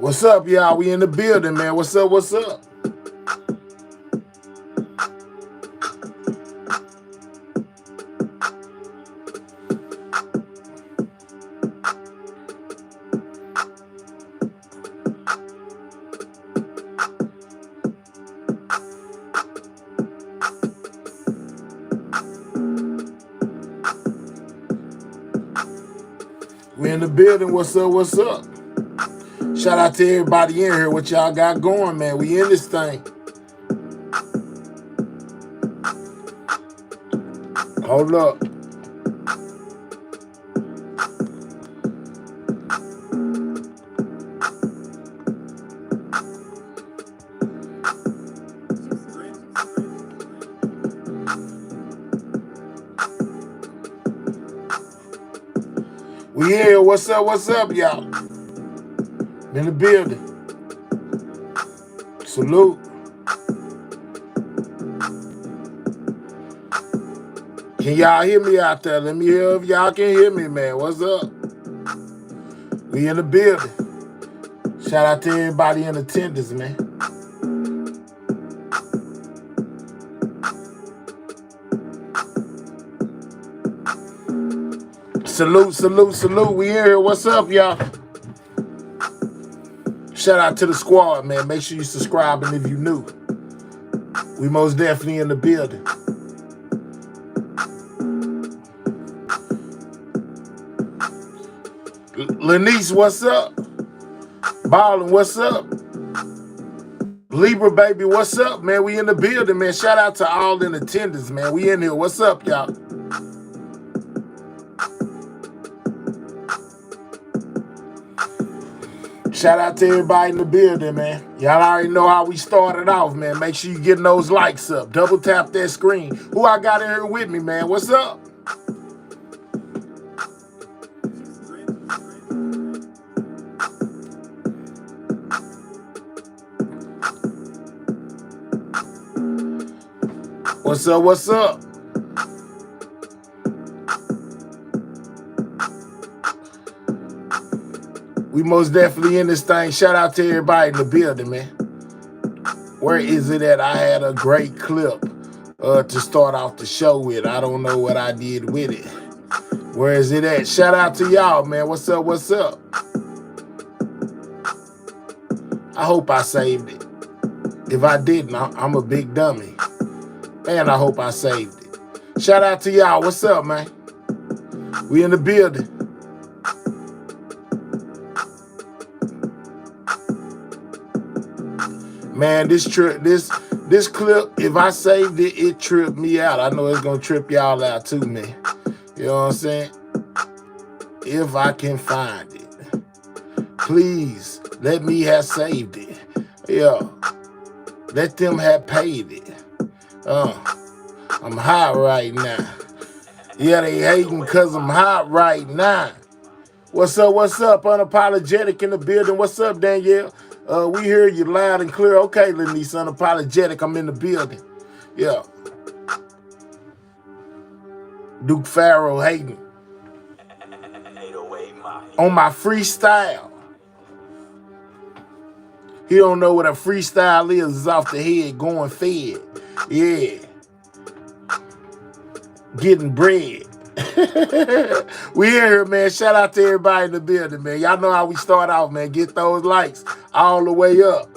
What's up, y'all? We in the building, man. What's up? What's up? We in the building. What's up? What's up? Shout out to everybody in here. What y'all got going, man? We in this thing. Hold up. We here. What's up, y'all? In the building. Salute. Can y'all hear me out there? Let me hear if y'all can hear me, man. What's up? We in the building. Shout out to everybody in attendance, man. Salute, salute, salute. We in here. What's up, y'all? Shout out to the squad, man. Make sure you subscribe, and if you new, we most definitely in the building. Lanice, what's up? Ballin', what's up? Libra, baby, what's up, man? We in the building, man. Shout out to all in attendance, man. We in here. What's up, y'all? Shout out to everybody in the building, man. Y'all already know how we started off, man. Make sure you getting those likes up. Double tap that screen. Who I got in here with me, man? What's up? What's up? What's up? We most definitely in this thing. Shout out to everybody in the building, man. Where is it at? I had a great clip to start off the show with. I don't know what I did with it. Where is it at? Shout out to y'all, man. What's up? What's up? I hope I saved it. If I didn't, I'm a big dummy. Man, I hope I saved it. Shout out to y'all. What's up, man? We in the building. Man, this clip, if I saved it, it tripped me out. I know it's gonna trip y'all out too, man. You know what I'm saying? If I can find it, please let me have saved it. Yeah, let them have paid it. I'm hot right now. Yeah, they hating because I'm hot right now. What's up? What's up? Unapologetic in the building. What's up, Danielle? We hear you loud and clear. Okay, Lanice, unapologetic. I'm in the building. Yeah. Duke Farrow hating. On my freestyle. He don't know what a freestyle is. It's off the head, going fed. Yeah. Getting bread. We in here, man. Shout out to everybody in the building, man. Y'all know how we start off, man. Get those likes all the way up.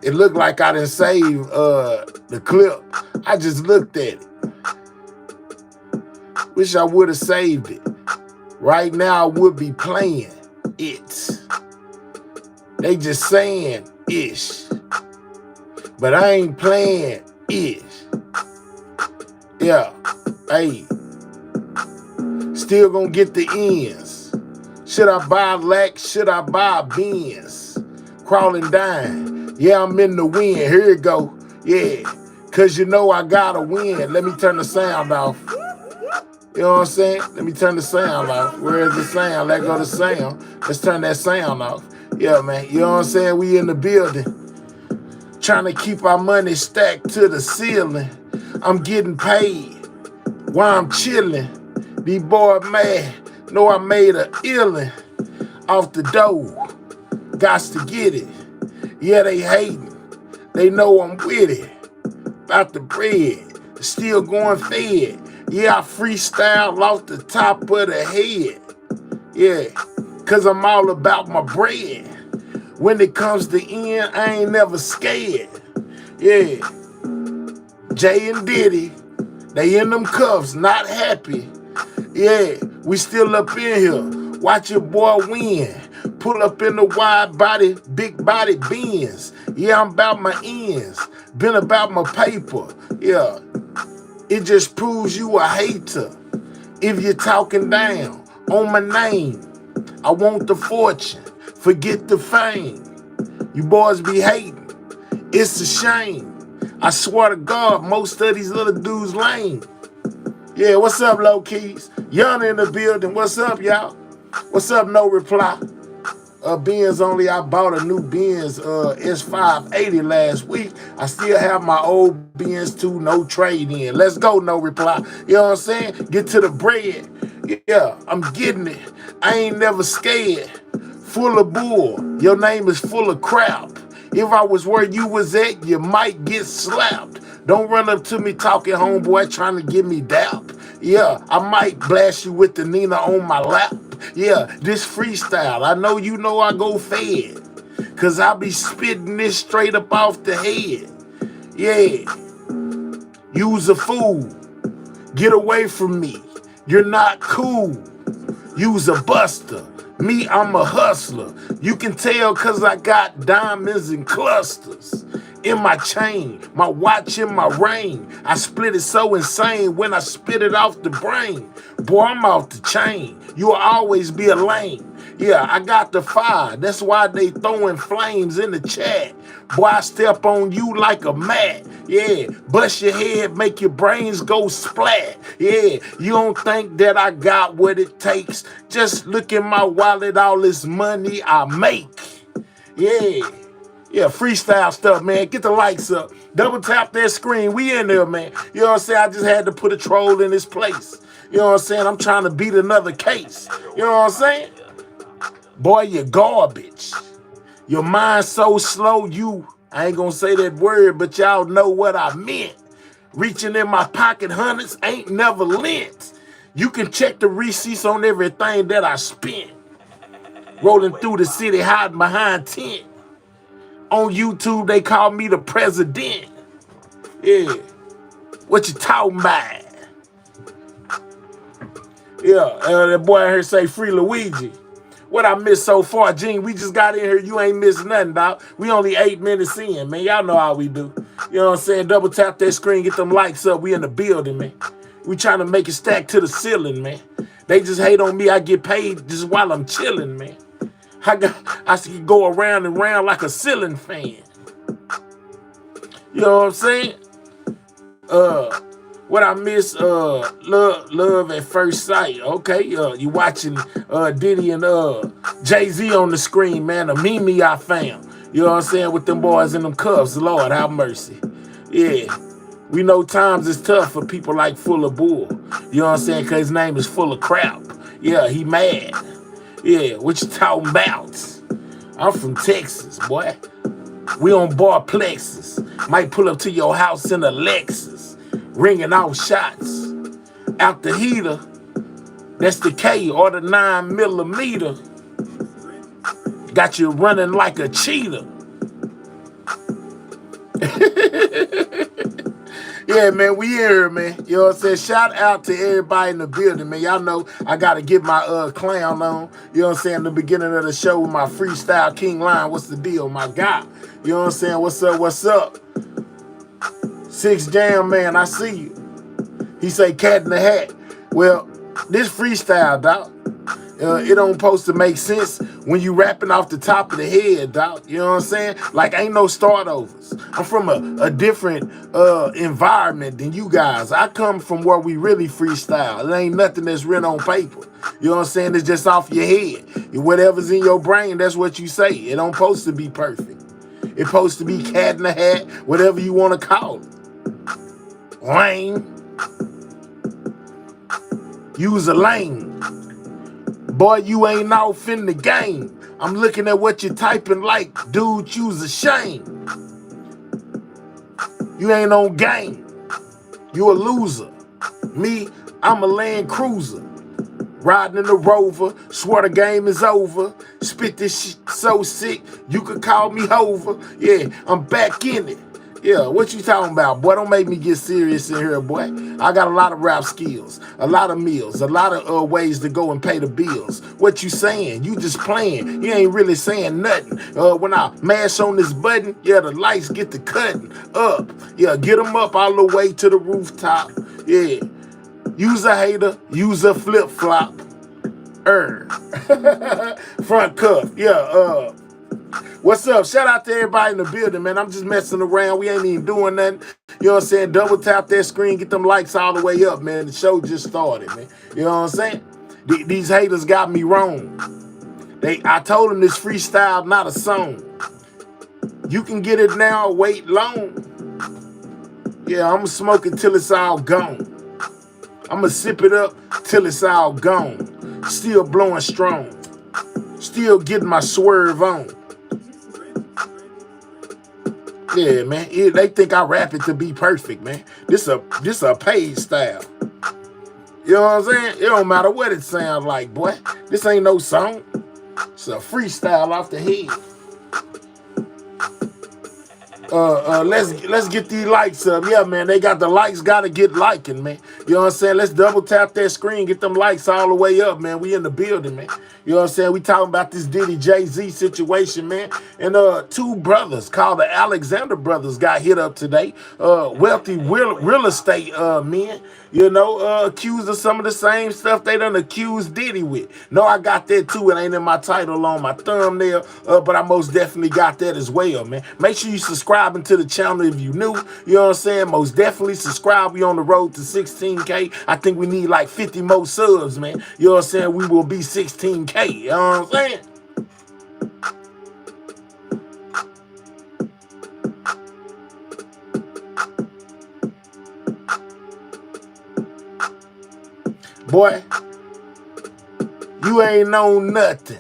It looked like I didn't save the clip. I just looked at it. Wish I would have saved it. Right now, I would be playing it. They just saying ish. But I ain't playing ish. Yeah. Hey. Still gonna get the ends. Should I buy Lex? Should I buy Benz? Crawling down. Yeah, I'm in the wind. Here you go. Yeah. Cause you know I gotta win. Let me turn the sound off. You know what I'm saying? Let me turn the sound off. Where is the sound? Let go the sound. Let's turn that sound off. Yeah, man. You know what I'm saying? We in the building. Trying to keep our money stacked to the ceiling. I'm getting paid while I'm chilling. These boys mad. Know I made a illin' off the dough. Gots to get it. Yeah, they hating. They know I'm with it. About the bread. Still going fed. Yeah, I freestyle off the top of the head. Yeah, cause I'm all about my bread. When it comes to end, I ain't never scared. Yeah, Jay and Diddy, they in them cuffs, not happy. Yeah, we still up in here. Watch your boy win. Pull up in the wide body, big body Benz. Yeah, I'm about my ends. Been about my paper. Yeah, it just proves you a hater. If you're talking down on my name, I want the fortune, forget the fame. You boys be hating, it's a shame. I swear to God, most of these little dudes lame. Yeah, what's up, low keys? Young in the building, what's up, y'all? What's up, no reply? Benz only, I bought a new Benz S580 last week. I still have my old Benz too, no trade in. Let's go, no reply. You know what I'm saying? Get to the bread. Yeah, I'm getting it. I ain't never scared. Full of bull. Your name is full of crap. If I was where you was at, you might get slapped. Don't run up to me talking homeboy trying to give me dap. Yeah, I might blast you with the Nina on my lap. Yeah, this freestyle, I know you know I go fed. Cause I be spitting this straight up off the head. Yeah, you's a fool. Get away from me. You're not cool. You's a buster. Me, I'm a hustler. You can tell cause I got diamonds and clusters in my chain, my watch in my ring. I split it so insane when I spit it off the brain. Boy, I'm off the chain. You'll always be a lame. Yeah, I got the fire. That's why they throwing flames in the chat. Boy, I step on you like a mat. Yeah, bust your head, make your brains go splat. Yeah, you don't think that I got what it takes. Just look in my wallet, all this money I make. Yeah. Yeah, freestyle stuff, man. Get the likes up. Double tap that screen. We in there, man. You know what I'm saying? I just had to put a troll in this place. You know what I'm saying? I'm trying to beat another case. You know what I'm saying? Boy, you're garbage. Your mind so slow, I ain't gonna say that word, but y'all know what I meant. Reaching in my pocket, hundreds ain't never lent. You can check the receipts on everything that I spent. Rolling through the city, hiding behind tent. On YouTube, they call me the president. Yeah. What you talking about? Yeah, that boy out here say free Luigi. What I missed so far, Gene? We just got in here. You ain't missed nothing, dog. We only 8 minutes in, man. Y'all know how we do. You know what I'm saying? Double tap that screen, get them likes up. We in the building, man. We trying to make it stack to the ceiling, man. They just hate on me. I get paid just while I'm chilling, man. I can go around and round like a ceiling fan. You know what I'm saying? What I miss, love at first sight. Okay, you watching Diddy and Jay-Z on the screen, man. A meme I found. You know what I'm saying? With them boys in them cuffs. Lord, have mercy. Yeah. We know times is tough for people like Full of Bull. You know what I'm saying? Because his name is full of crap. Yeah, he mad. Yeah, what you talking about? I'm from Texas, boy. We on bar plexus. Might pull up to your house in a Lexus. Ringing off shots. Out the heater. That's the K or the 9mm. Got you running like a cheetah. Yeah, man, we in here, man. You know what I'm saying? Shout out to everybody in the building, man. Y'all know I got to get my clown on. You know what I'm saying? The beginning of the show with my freestyle king line. What's the deal, my guy? You know what I'm saying? What's up? What's up? 6 Jam, man, I see you. He say cat in the hat. Well, this freestyle, dog. It don't supposed to make sense when you rapping off the top of the head, dog. You know what I'm saying? Like, ain't no start overs. I'm from a different environment than you guys. I come from where we really freestyle. It ain't nothing that's written on paper. You know what I'm saying? It's just off your head. Whatever's in your brain, that's what you say. It don't supposed to be perfect. It's supposed to be cat in the hat, whatever you want to call it. Lame. Use a lane. Boy, you ain't off in the game. I'm looking at what you're typing like, dude, you's a shame. You ain't on game. You a loser. Me, I'm a Land Cruiser. Riding in the Rover, swear the game is over. Spit this shit so sick, you could call me Hover. Yeah, I'm back in it. Yeah, what you talking about, boy? Don't make me get serious in here, boy. I got a lot of rap skills, a lot of meals, a lot of ways to go and pay the bills. What you saying? You just playing. You ain't really saying nothing. When I mash on this button, yeah, the lights get to cutting up. Yeah, get them up all the way to the rooftop. Yeah, use a hater, use a flip-flop. Front cuff, yeah, what's up? Shout out to everybody in the building, man. I'm just messing around. We ain't even doing nothing. You know what I'm saying? Double tap that screen, get them lights all the way up, man. The show just started, man. You know what I'm saying? These haters got me wrong. I told them this freestyle, not a song. You can get it now or wait long. Yeah, I'ma smoke it till it's all gone. I'ma sip it up till it's all gone. Still blowing strong. Still getting my swerve on. Yeah, man. They think I rap it to be perfect, man. This a paid style. You know what I'm saying? It don't matter what it sounds like, boy. This ain't no song. It's a freestyle off the head. Let's get these lights up. Yeah, man, they got the lights, gotta get liking, man. You know what I'm saying? Let's double tap that screen, get them lights all the way up, man. We in the building, man. You know what I'm saying? We talking about this Diddy Jay-Z situation, man. And two brothers called the Alexander brothers got hit up today. Wealthy real estate men, you know, accused of some of the same stuff they done accused Diddy with. No, I got that too. It ain't in my title on my thumbnail, but I most definitely got that as well, man. Make sure you subscribing to the channel if you new. You know what I'm saying? Most definitely subscribe. We on the road to 16K. I think we need like 50 more subs, man. You know what I'm saying? We will be 16K. You know what I'm saying? Boy, you ain't know nothing.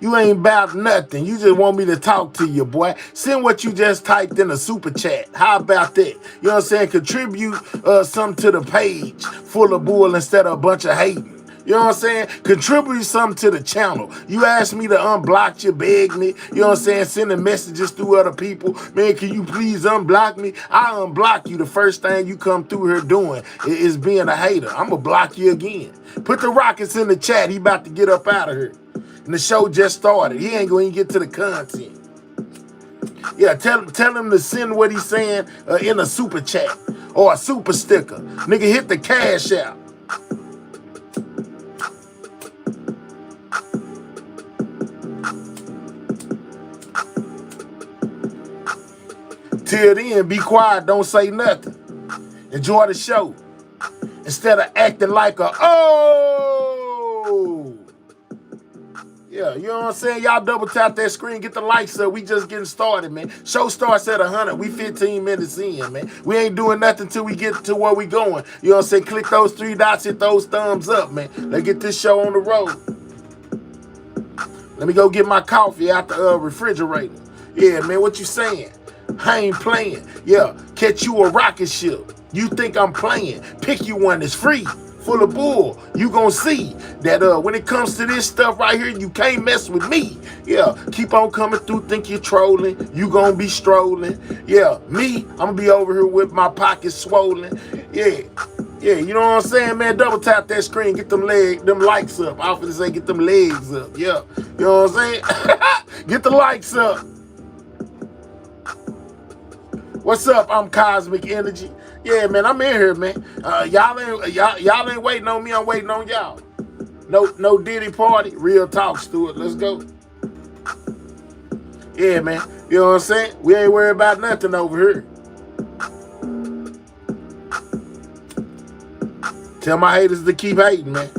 You ain't about nothing. You just want me to talk to you, boy. Send what you just typed in a super chat. How about that? You know what I'm saying? Contribute something to the page full of bull instead of a bunch of hating. You know what I'm saying? Contribute something to the channel. You asked me to unblock you, beg me. You know what I'm saying? Sending messages through other people. Man, can you please unblock me? I unblock you. The first thing you come through here doing is being a hater. I'm going to block you again. Put the rockets in the chat. He about to get up out of here. And the show just started. He ain't going to get to the content. Yeah, tell him to send what he's saying in a super chat or a super sticker. Nigga, hit the cash out. Till then, be quiet. Don't say nothing. Enjoy the show. Instead of acting like a, oh. Yeah, you know what I'm saying? Y'all double tap that screen, get the lights up. We just getting started, man. Show starts at 100. We 15 minutes in, man. We ain't doing nothing till we get to where we going. You know what I'm saying? Click those three dots, hit those thumbs up, man. Let's get this show on the road. Let me go get my coffee out the refrigerator. Yeah, man, what you saying? I ain't playing. Yeah, catch you a rocket ship. You think I'm playing? Pick you one that's free. Full of bull. You gonna see that when it comes to this stuff right here, you can't mess with me. Yeah, keep on coming through, think you're trolling. You gonna be strolling. Yeah, me, I'm gonna be over here with my pockets swollen. Yeah, you know what I'm saying, man? Double tap that screen, get them likes up. I often say get them legs up. Yeah, you know what I'm saying? Get the likes up. What's up? I'm Cosmic Energy. Yeah, man, I'm in here, man. Y'all ain't waiting on me. I'm waiting on y'all. No Diddy party. Real talk, Stuart. Let's go. Yeah, man. You know what I'm saying? We ain't worried about nothing over here. Tell my haters to keep hating, man.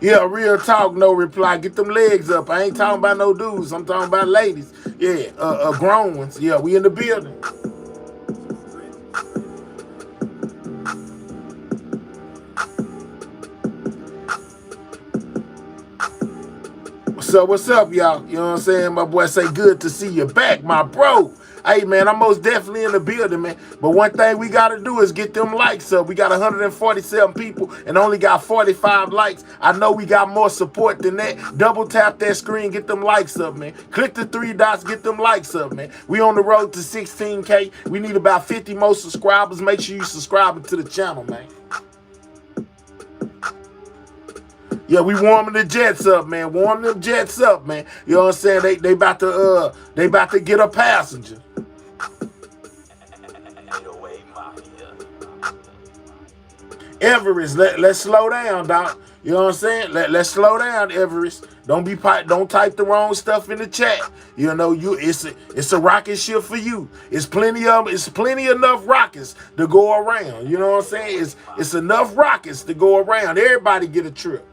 Yeah, real talk, no reply. Get them legs up. I ain't talking about no dudes. I'm talking about ladies. Yeah, grown ones. Yeah, we in the building. So what's up, y'all? You know what I'm saying? My boy say good to see you back, my bro. Hey, man, I'm most definitely in the building, man. But one thing we got to do is get them likes up. We got 147 people and only got 45 likes. I know we got more support than that. Double tap that screen, get them likes up, man. Click the 3 dots, get them likes up, man. We on the road to 16K. We need about 50 more subscribers. Make sure you subscribe to the channel, man. Yeah, we warming the jets up, man. Warm them jets up, man. You know what I'm saying? They about to get a passenger. Everest, let's slow down, doc. You know what I'm saying? Let's slow down, Everest. Don't type the wrong stuff in the chat. You know, it's a rocket ship for you. It's plenty enough rockets to go around. You know what I'm saying? It's enough rockets to go around. Everybody get a trip.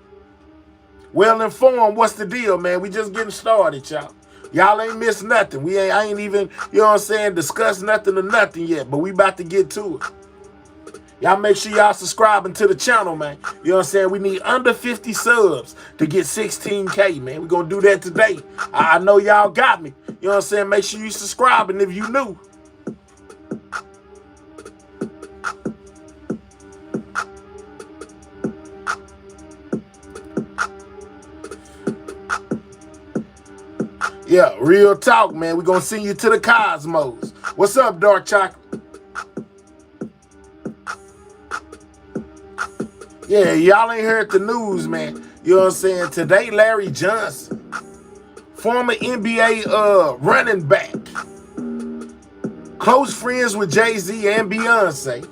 Well informed, what's the deal, man? We just getting started, y'all. Y'all ain't missed nothing. I ain't even, you know what I'm saying, discussed nothing or nothing yet, but we about to get to it. Y'all make sure y'all subscribing to the channel, man. You know what I'm saying? We need under 50 subs to get 16K, man. We're going to do that today. I know y'all got me. You know what I'm saying? Make sure you subscribing if you new. Yeah, real talk, man. We're going to send you to the cosmos. What's up, Dark Chocolate? Yeah, y'all ain't heard the news, man. You know what I'm saying? Today, Larry Johnson, former NBA running back, close friends with Jay-Z and Beyonce,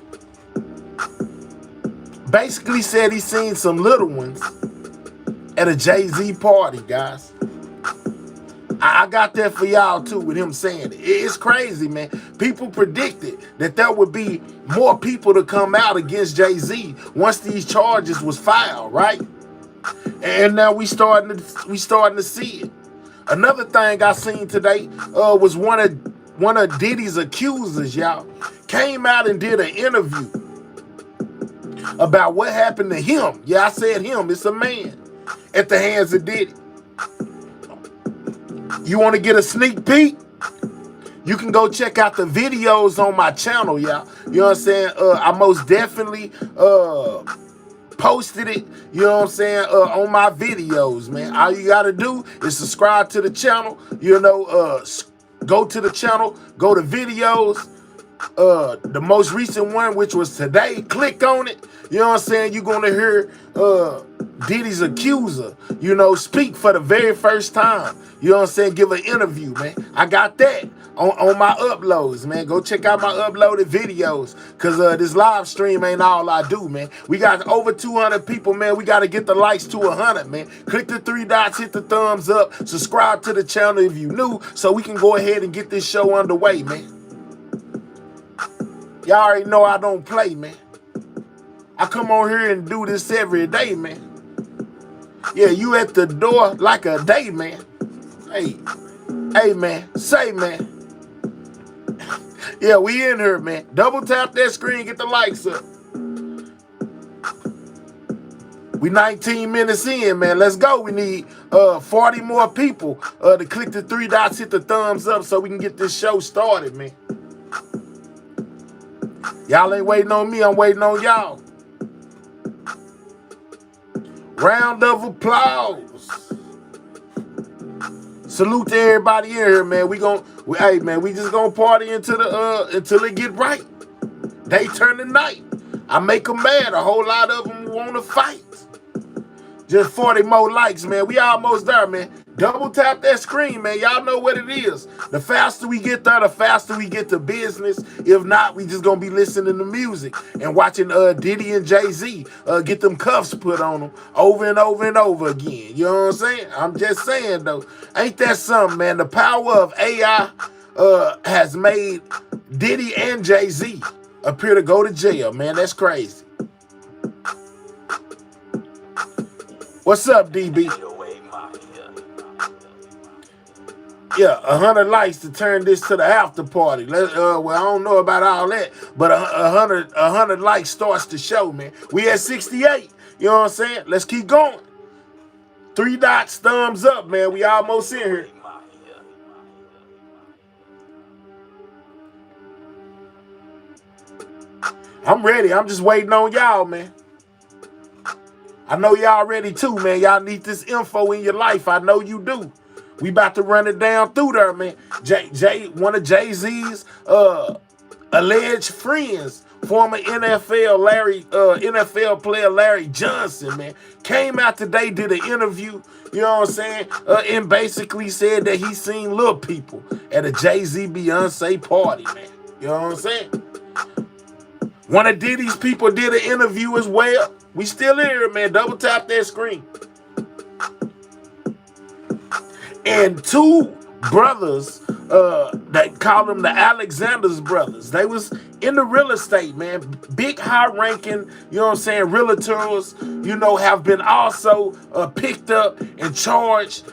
basically said he seen some little ones at a Jay-Z party, guys. I got that for y'all, too, with him saying it. It's crazy, man. People predicted that there would be more people to come out against Jay-Z once these charges was filed, right? And now we starting to see it. Another thing I seen today was one of Diddy's accusers, y'all, came out and did an interview about what happened to him. Yeah, I said him. It's a man at the hands of Diddy. You want to get a sneak peek? You can go check out the videos on my channel, y'all. You know what I'm saying? I most definitely posted it, you know what I'm saying, on my videos, man. All you got to do is subscribe to the channel. You know, go to the channel, go to videos. The most recent one, which was today, click on it. You know what I'm saying? You're going to hear Diddy's accuser, you know, speak for the very first time. You know what I'm saying? Give an interview, man. I got that on my uploads, man. Go check out my uploaded videos, because this live stream ain't all I do, man. We got over 200 people, man. We got to get the likes to 100, man. Click the 3 dots, hit the thumbs up, subscribe to the channel if you new, so we can go ahead and get this show underway, man. Y'all already know I don't play, man. I come on here and do this every day, man. Yeah, you at the door like a day, man. Hey, man. Say, man. Yeah, we in here, man. Double tap that screen, get the likes up. We 19 minutes in, man. Let's go. We need 40 more people to click the 3 dots, hit the thumbs up, so we can get this show started, man. Y'all ain't waiting on me. I'm waiting on y'all. Round of applause. Salute to everybody in here, man. Hey, man, we just gonna party until it get right. Day turn to night. I make them mad. A whole lot of them want to fight. Just 40 more likes, man. We almost there, man. Double tap that screen, man. Y'all know what it is. The faster we get there, the faster we get to business. If not, we just gonna be listening to music and watching Diddy and Jay-Z get them cuffs put on them over and over and over again. You know what I'm saying? I'm just saying, though. Ain't that something, man? The power of AI has made Diddy and Jay-Z appear to go to jail, man. That's crazy. What's up, DB? Yeah, 100 likes to turn this to the after party. Well, I don't know about all that, but 100 likes starts the show, man. We at 68. You know what I'm saying? Let's keep going. 3 dots, thumbs up, man. We almost in here. I'm ready. I'm just waiting on y'all, man. I know y'all ready too, man. Y'all need this info in your life. I know you do. We about to run it down through there, man. One of Jay-Z's alleged friends, former NFL player Larry Johnson, man, came out today, did an interview, you know what I'm saying, and basically said that he seen little people at a Jay-Z Beyonce party, man. You know what I'm saying? One of Diddy's people did an interview as well. We still in here, man. Double tap that screen. And 2 brothers, they call them the Alexander's brothers. They was in the real estate, man. Big high-ranking, you know what I'm saying, realtors, you know, have been also picked up and charged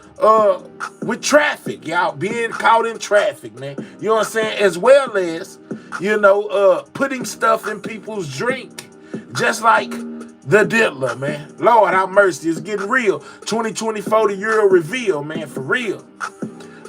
with traffic, y'all, being caught in traffic, man. You know what I'm saying? As well as, you know, putting stuff in people's drink, just like the diddler, man. Lord have mercy, it's getting real. 2024, the year of reveal, man, for real.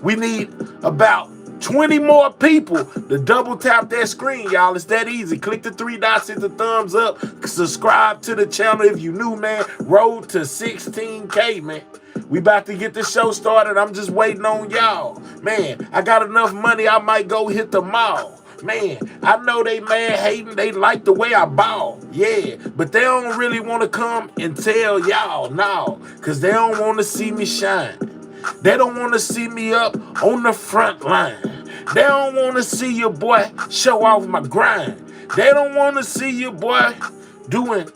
We need about 20 more people to double tap that screen, y'all. It's that easy. Click the 3 dots, hit the thumbs up, subscribe to the channel if you new, man. Road to 16K, man. We about to get the show started. I'm just waiting on y'all. Man, I got enough money, I might go hit the mall. Man, I know they mad hating, they like the way I ball, yeah, but they don't really want to come and tell y'all, no, because they don't want to see me shine. They don't want to see me up on the front line. They don't want to see your boy show off my grind. They don't want to see your boy doing,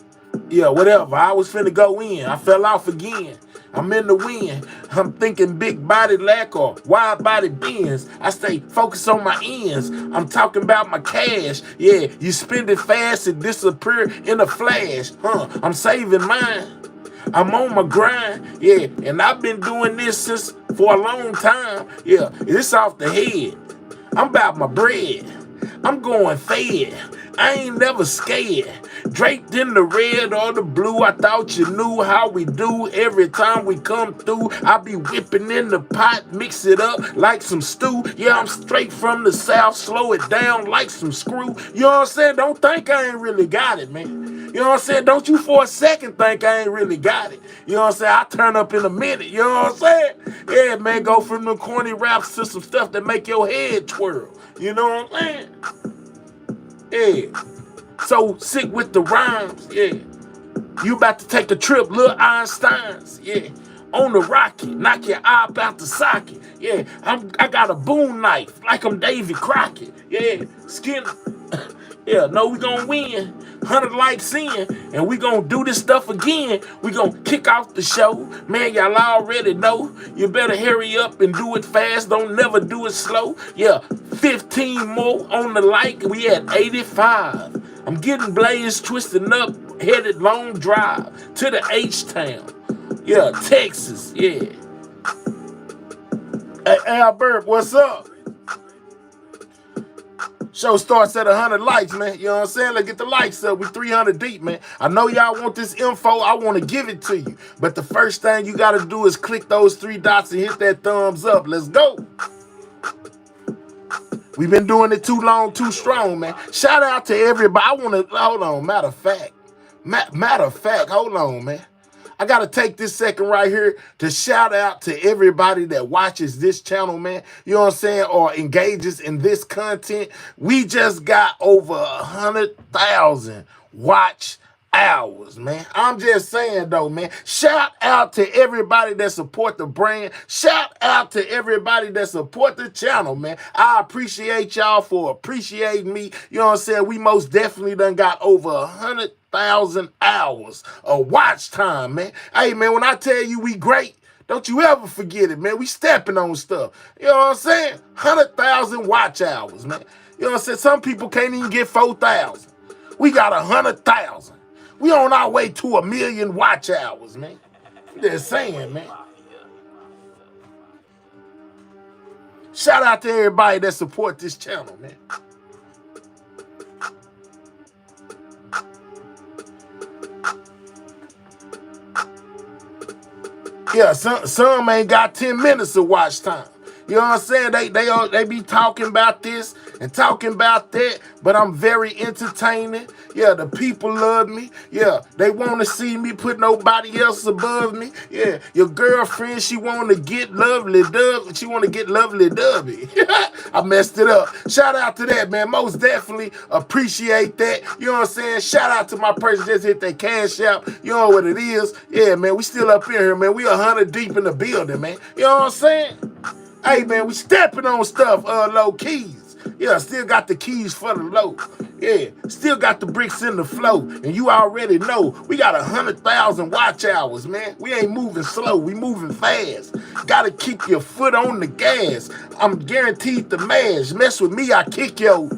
yeah, whatever. I was finna go in. I fell off again. I'm in the wind. I'm thinking big body lack or wide body Benz. I stay focused on my ends. I'm talking about my cash. Yeah, you spend it fast and disappear in a flash. I'm saving mine. I'm on my grind. Yeah, and I've been doing this since for a long time. Yeah, it's off the head. I'm about my bread. I'm going fed. I ain't never scared. Draped in the red or the blue, I thought you knew how we do. Every time we come through, I be whipping in the pot, mix it up like some stew. Yeah, I'm straight from the south, slow it down like some screw. You know what I'm saying? Don't think I ain't really got it, man. You know what I'm saying? Don't you for a second think I ain't really got it. You know what I'm saying? I turn up in a minute. You know what I'm saying? Yeah, man, go from the corny raps to some stuff that make your head twirl. You know what I'm saying? Yeah. So sick with the rhymes, yeah. You about to take a trip, little Einsteins, yeah. On the rocket, knock your eye out the socket, yeah. I got a boom knife, like I'm Davy Crockett, yeah. Skin, yeah. No, we gonna win. 100 likes in, and we gonna do this stuff again. We gonna kick off the show, man. Y'all already know. You better hurry up and do it fast. Don't never do it slow. Yeah, 15 more on the like. We at 85. I'm getting blazed, twisting up, headed long drive to the H-Town. Yeah, Texas, yeah. Hey, Albert, what's up? Show starts at 100 likes, man. You know what I'm saying? Let's get the likes up. We 300 deep, man. I know y'all want this info. I want to give it to you. But the first thing you got to do is click those 3 dots and hit that thumbs up. Let's go. We've been doing it too long, too strong, man. Shout out to everybody. I want to, hold on, matter of fact, hold on, man. I got to take this second right here to shout out to everybody that watches this channel, man. You know what I'm saying? Or engages in this content. We just got over 100,000 watch hours, man. I'm just saying, though, man. Shout out to everybody that support the brand. Shout out to everybody that support the channel, man. I appreciate y'all for appreciating me. You know what I'm saying? We most definitely done got over 100,000 hours of watch time, man. Hey, man, when I tell you we great, don't you ever forget it, man. We stepping on stuff. You know what I'm saying? 100,000 watch hours, man. You know what I'm saying? Some people can't even get 4,000. We got 100,000. We on our way to 1 million watch hours, man. I'm just saying, man. Shout out to everybody that support this channel, man. Yeah, some ain't got 10 minutes of watch time. You know what I'm saying? They be talking about this and talking about that, but I'm very entertaining. Yeah, the people love me. Yeah, they want to see me put nobody else above me. Yeah, your girlfriend, she want to get lovely dub. She want to get lovely dubby. I messed it up. Shout out to that, man. Most definitely appreciate that. You know what I'm saying? Shout out to my person just hit that cash out. You know what it is? Yeah, man, we still up in here, man. We 100 deep in the building, man. You know what I'm saying? Hey, man, we stepping on stuff, low keys. Yeah, still got the keys for the low. Yeah, still got the bricks in the flow. And you already know, we got 100,000 watch hours, man. We ain't moving slow, we moving fast. Gotta keep your foot on the gas. I'm guaranteed to mash. Mess with me, I kick yo.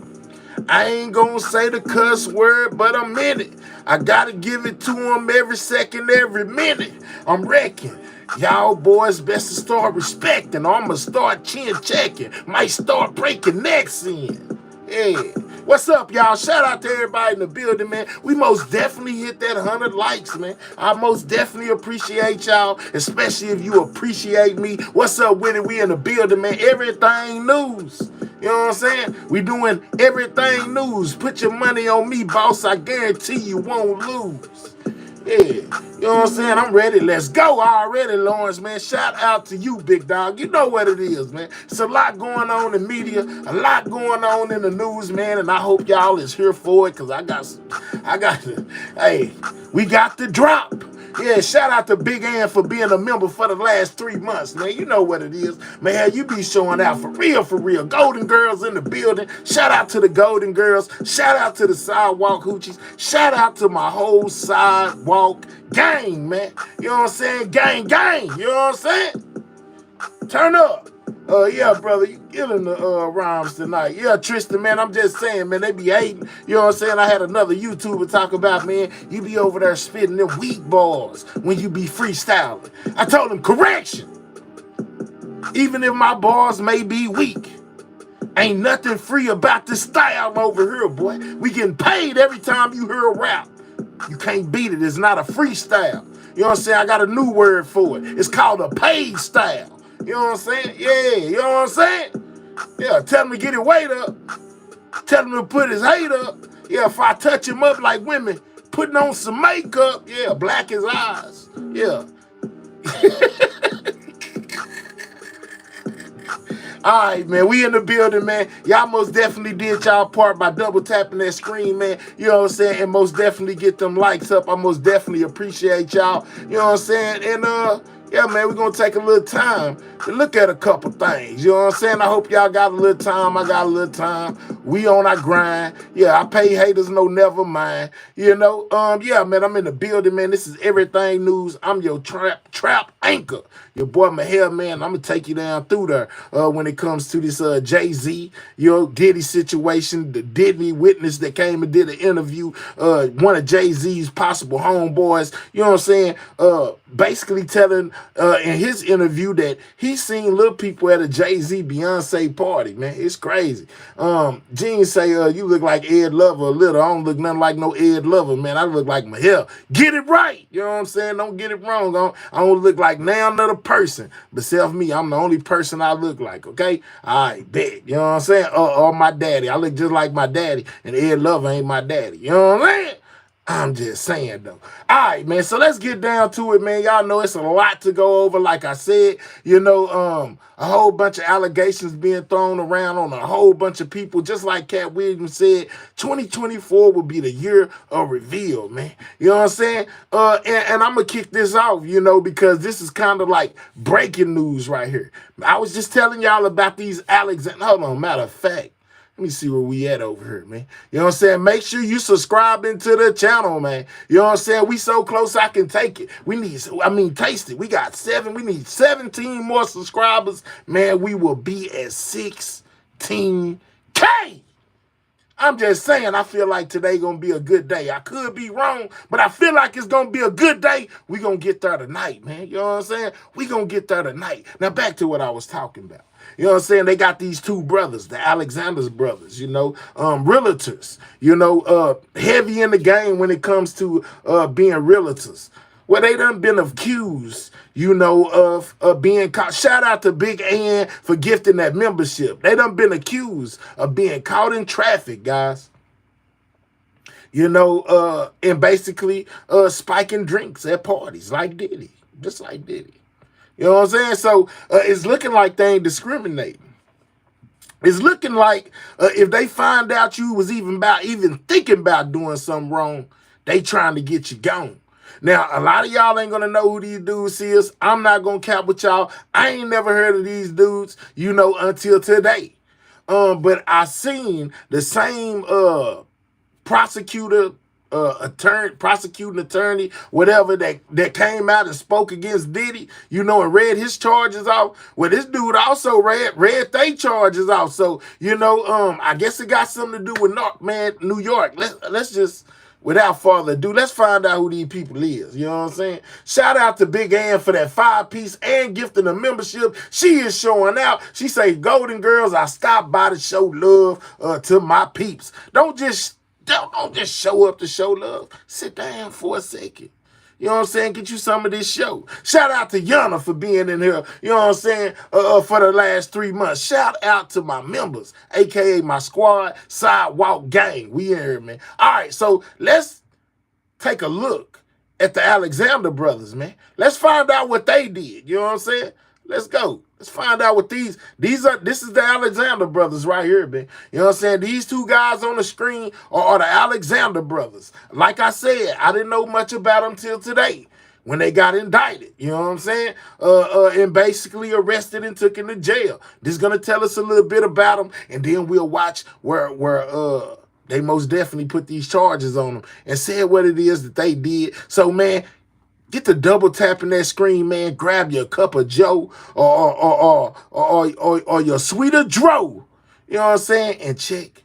I ain't gonna say the cuss word, but I'm in it. I gotta give it to them every second, every minute. I'm wrecking. Y'all boys best to start respecting. I'ma start chin checking. Might start breaking necks in. Yeah. What's up, y'all? Shout out to everybody in the building, man. We most definitely hit that 100 likes, man. I most definitely appreciate y'all, especially if you appreciate me. What's up, Wendy? We in the building, man. Everything news. You know what I'm saying? We doing everything news. Put your money on me, boss. I guarantee you won't lose. Yeah, you know what I'm saying? I'm ready. Let's go already, Lawrence, man. Shout out to you, big dog. You know what it is, man. It's a lot going on in media, a lot going on in the news, man, and I hope y'all is here for it, because hey, we got the drop. Yeah, shout out to Big Ann for being a member for the last 3 months, man. You know what it is. Man, you be showing out for real, for real. Golden Girls in the building. Shout out to the Golden Girls. Shout out to the Sidewalk Hoochies. Shout out to my whole Sidewalk gang, man. You know what I'm saying? Gang. You know what I'm saying? Turn up. Yeah, brother, you killing the rhymes tonight. Yeah, Tristan, man, I'm just saying, man, they be hating. You know what I'm saying? I had another YouTuber talk about, man, you be over there spitting them weak bars when you be freestyling. I told him, correction. Even if my bars may be weak, ain't nothing free about this style over here, boy. We getting paid every time you hear a rap. You can't beat it. It's not a freestyle. You know what I'm saying? I got a new word for it. It's called a paid style. You know what I'm saying? Yeah, you know what I'm saying? Yeah, tell him to get his weight up. Tell him to put his hate up. Yeah, if I touch him up like women, putting on some makeup, yeah, black his eyes. Yeah. All right, man, we in the building, man. Y'all most definitely did y'all part by double tapping that screen, man. You know what I'm saying? And most definitely get them likes up. I most definitely appreciate y'all. You know what I'm saying? And, yeah, man, we're going to take a little time to look at a couple things. You know what I'm saying? I hope y'all got a little time. I got a little time. We on our grind. Yeah, I pay haters no never mind. You know, yeah, man, I'm in the building, man. This is Everything News. I'm your trap anchor. Your boy Mahel, man. I'm going to take you down through there when it comes to this Jay-Z, Diddy situation. The Diddy witness that came and did an interview. One of Jay-Z's possible homeboys. You know what I'm saying? Basically telling in his interview that he seen little people at a Jay-Z Beyonce party, man. It's crazy. Gene say, you look like Ed Lover a little. I don't look nothing like no Ed Lover, man. I look like Mahel. Get it right. You know what I'm saying? Don't get it wrong. I don't look like now another person. Besides me, I'm the only person I look like, okay? All right, bet. You know what I'm saying? Or my daddy. I look just like my daddy, and Ed Lover ain't my daddy. You know what I'm saying? I'm just saying, though. All right, man, so let's get down to it, man. Y'all know it's a lot to go over, like I said. You know, a whole bunch of allegations being thrown around on a whole bunch of people. Just like Cat Williams said, 2024 will be the year of reveal, man. You know what I'm saying? And I'm going to kick this off, you know, because this is kind of like breaking news right here. I was just telling y'all about these Alexander. Hold on, matter of fact. Let me see where we at over here, man. You know what I'm saying? Make sure you subscribing to the channel, man. You know what I'm saying? We so close I can take it. Taste it. We need 17 more subscribers. Man, we will be at 16K. I'm just saying, I feel like today going to be a good day. I could be wrong, but I feel like it's going to be a good day. We going to get there tonight, man. You know what I'm saying? We going to get there tonight. Now, back to what I was talking about. You know what I'm saying? They got these two brothers, the Alexander's brothers, you know, realtors, you know, heavy in the game when it comes to being realtors. Well, they done been accused, of being caught. Shout out to Big Ann for gifting that membership. They done been accused of being caught in traffic, guys. And basically spiking drinks at parties like Diddy, just like Diddy. You know what I'm saying? So it's looking like they ain't discriminating. It's looking like if they find out you was even thinking about doing something wrong, they trying to get you gone. Now, a lot of y'all ain't gonna know who these dudes is. I'm not gonna cap with y'all. I ain't never heard of these dudes, until today. But I seen the same prosecutor, prosecuting attorney, whatever, that came out and spoke against Diddy, and read his charges off. Well, this dude also read they charges off. So, I guess it got something to do with New York. Let's just, without further ado, let's find out who these people is. You know what I'm saying? Shout out to Big Ann for that 5-piece and gifting a membership. She is showing out. She say, Golden Girls, I stopped by to show love to my peeps. Don't just show up to show love. Sit down for a second. You know what I'm saying? Get you some of this show. Shout out to Yana for being in here, you know what I'm saying, for the last 3 months. Shout out to my members, a.k.a. my squad, Sidewalk Gang. We in here, man. All right, so let's take a look at the Alexander brothers, man. Let's find out what they did. You know what I'm saying? Let's go. Let's find out what these are. This is the Alexander brothers right here, man. You know what I'm saying? These two guys on the screen are the Alexander brothers. Like I said, I didn't know much about them till today when they got indicted. You know what I'm saying? And basically arrested and took into jail. This is gonna tell us a little bit about them, and then we'll watch where they most definitely put these charges on them and said what it is that they did. So, man, get to double tapping that screen, man. Grab your cup of Joe or your sweeter Dro. You know what I'm saying? And check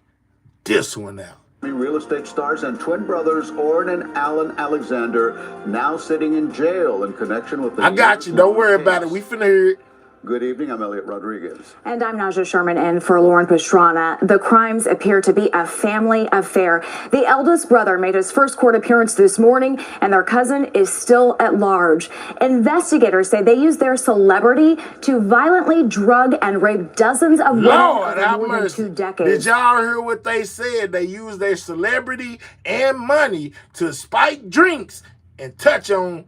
this one out. Real estate stars and twin brothers Orrin and Alan Alexander now sitting in jail in connection with the... I got you. Don't worry about it. We finna hear it. Good evening, I'm Elliot Rodriguez. And I'm Naja Sherman in for Lauren Pastrana. The crimes appear to be a family affair. The eldest brother made his first court appearance this morning, and their cousin is still at large. Investigators say they used their celebrity to violently drug and rape dozens of women over more than 2 decades. Did y'all hear what they said? They used their celebrity and money to spike drinks and touch on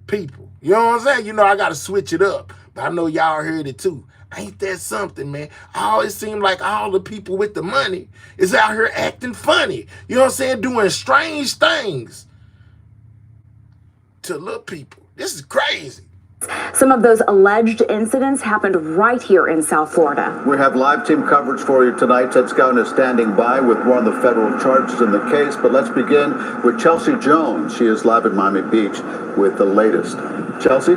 people. You know what I'm saying? I got to switch it up. I know y'all heard it too. Ain't that something, man? I always seem like all the people with the money is out here acting funny. You know what I'm saying? Doing strange things to little people. This is crazy. Some of those alleged incidents happened right here in South Florida. We have live team coverage for you tonight. Ted Scouten is standing by with one of the federal charges in the case. But let's begin with Chelsea Jones. She is live at Miami Beach with the latest. Chelsea?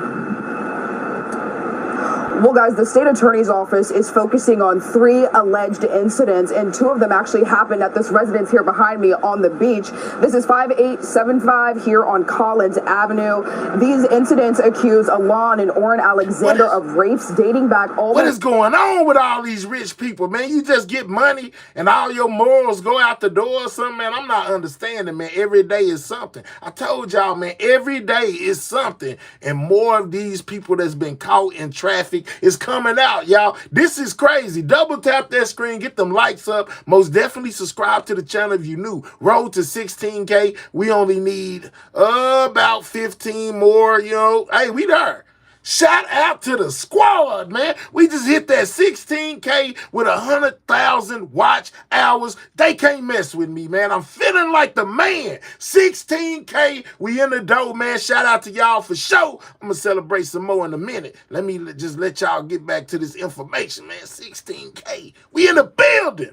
Well, guys, the state attorney's office is focusing on 3 alleged incidents, and 2 of them actually happened at this residence here behind me on the beach. This is 5875 here on Collins Avenue. These incidents accuse Alon and Orrin Alexander of rapes dating back all... What is going on with all these rich people, man? You just get money and all your morals go out the door or something, man? I'm not understanding, man. Every day is something. I told y'all, man, every day is something. And more of these people that's been caught in traffic is coming out, y'all. This is crazy. Double tap that screen, get them likes up. Most definitely subscribe to the channel if you're new. Road to 16K. We only need about 15 more, Hey, we there. Shout out to the squad, man. We just hit that 16K with 100,000 watch hours. They can't mess with me, man. I'm feeling like the man. 16K, we in the dough, man. Shout out to y'all for sure. I'm going to celebrate some more in a minute. Let me just let y'all get back to this information, man. 16K, we in the building.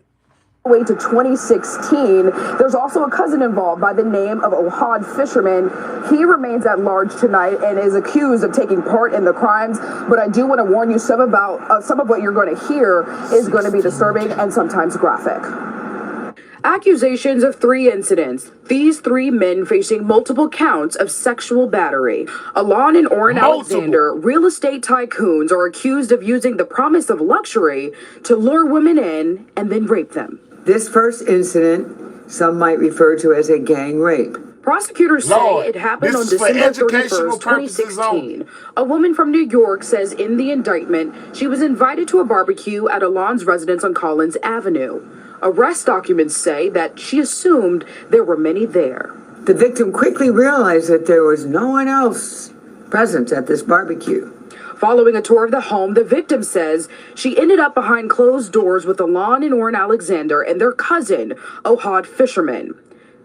Way to 2016. There's also a cousin involved by the name of Ohad Fisherman. He remains at large tonight and is accused of taking part in the crimes. But I do want to warn you, some of what you're going to hear is going to be disturbing and sometimes graphic. Accusations of 3 incidents. These 3 men facing multiple counts of sexual battery. Alon and Orrin Alexander, real estate tycoons, are accused of using the promise of luxury to lure women in and then rape them. This first incident, some might refer to as a gang rape. Prosecutors Lord, say it happened on this is for December educational 31st, purposes only. 2016. A woman from New York says in the indictment she was invited to a barbecue at Alon's residence on Collins Avenue. Arrest documents say that she assumed there were many there. The victim quickly realized that there was no one else present at this barbecue. Following a tour of the home, the victim says she ended up behind closed doors with Alon and Orrin Alexander and their cousin, Ohad Fisherman.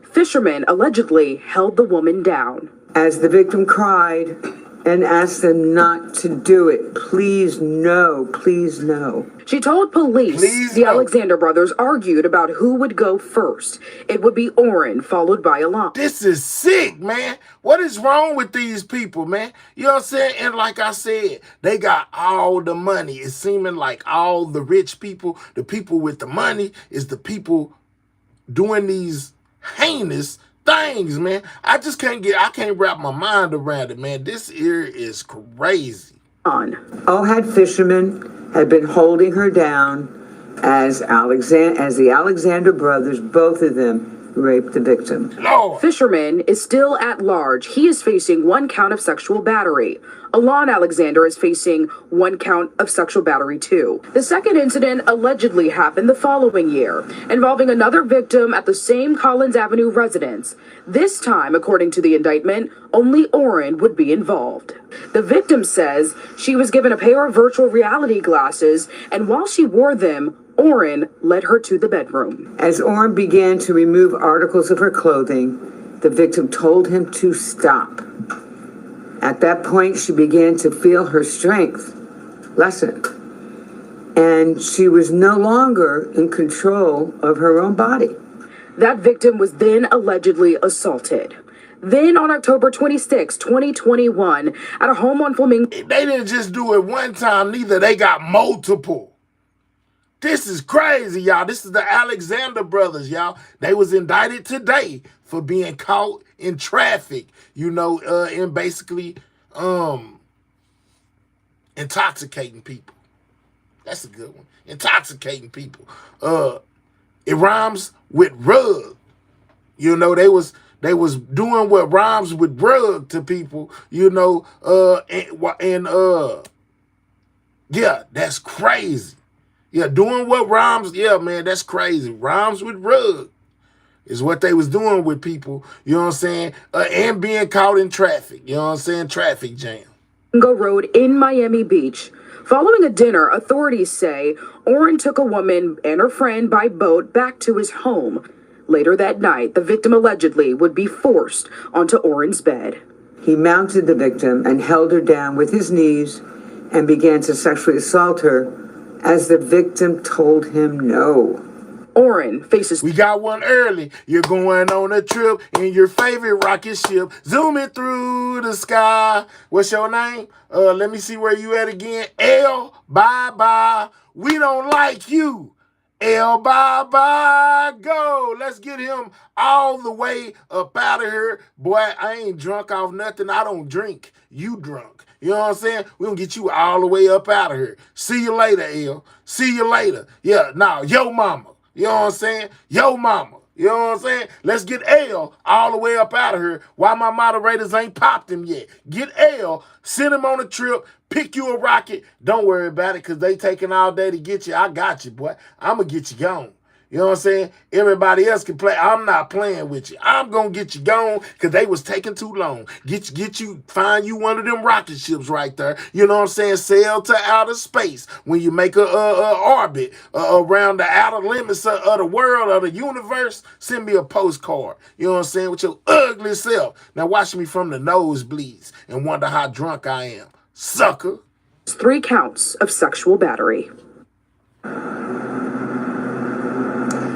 Fisherman allegedly held the woman down. As the victim cried and asked them not to do it, please no, please no. She told police the Alexander brothers argued about who would go first. It would be Orrin, followed by Alon. This is sick, man. What is wrong with these people, man? You know what I'm saying? And like I said, they got all the money. It's seeming like all the rich people, the people with the money, is the people doing these heinous things, man. I can't wrap my mind around it, man. This here is crazy. Ohad Fisherman had been holding her down as the Alexander brothers, both of them, raped the victim. Lord. Fisherman is still at large. He is facing 1 count of sexual battery. Alon Alexander is facing 1 count of sexual battery too. The second incident allegedly happened the following year, involving another victim at the same Collins Avenue residence. This time, according to the indictment, only Orrin would be involved. The victim says she was given a pair of virtual reality glasses, and while she wore them, Orrin led her to the bedroom. As Orrin began to remove articles of her clothing, the victim told him to stop. At that point, she began to feel her strength lessen, and she was no longer in control of her own body. That victim was then allegedly assaulted. Then on October 26, 2021, at a home on Flamingo. They didn't just do it one time, neither. They got multiple. This is crazy, y'all. This is the Alexander brothers, y'all. They was indicted today for being caught in traffic, and basically intoxicating people. That's a good one. Intoxicating people. It rhymes with rug. They was doing what rhymes with rug to people, yeah, that's crazy. Yeah, doing what rhymes, yeah, man, that's crazy. Rhymes with rug is what they was doing with people, you know what I'm saying? And being caught in traffic, you know what I'm saying? Traffic jam. Road in Miami Beach. Following a dinner, authorities say Orrin took a woman and her friend by boat back to his home. Later that night, the victim allegedly would be forced onto Orrin's bed. He mounted the victim and held her down with his knees and began to sexually assault her as the victim told him no. Orrin faces... We got one early. You're going on a trip in your favorite rocket ship, zooming through the sky. What's your name? Let me see where you at again. L, bye-bye. We don't like you. L, bye-bye, go. Let's get him all the way up out of here. Boy, I ain't drunk off nothing. I don't drink. You drunk. You know what I'm saying? We're going to get you all the way up out of here. See you later, L. See you later. Yeah, now, yo mama. You know what I'm saying? Yo mama. You know what I'm saying? Let's get L all the way up out of here while my moderators ain't popped him yet. Get L, send him on a trip, pick you a rocket. Don't worry about it because they taking all day to get you. I got you, boy. I'm going to get you gone. You know what I'm saying? Everybody else can play. I'm not playing with you. I'm going to get you gone because they was taking too long. Find you one of them rocket ships right there. You know what I'm saying? Sail to outer space. When you make a orbit around the outer limits of the world, of the universe, send me a postcard. You know what I'm saying? With your ugly self. Now watch me from the nosebleeds and wonder how drunk I am. Sucker. 3 counts of sexual battery.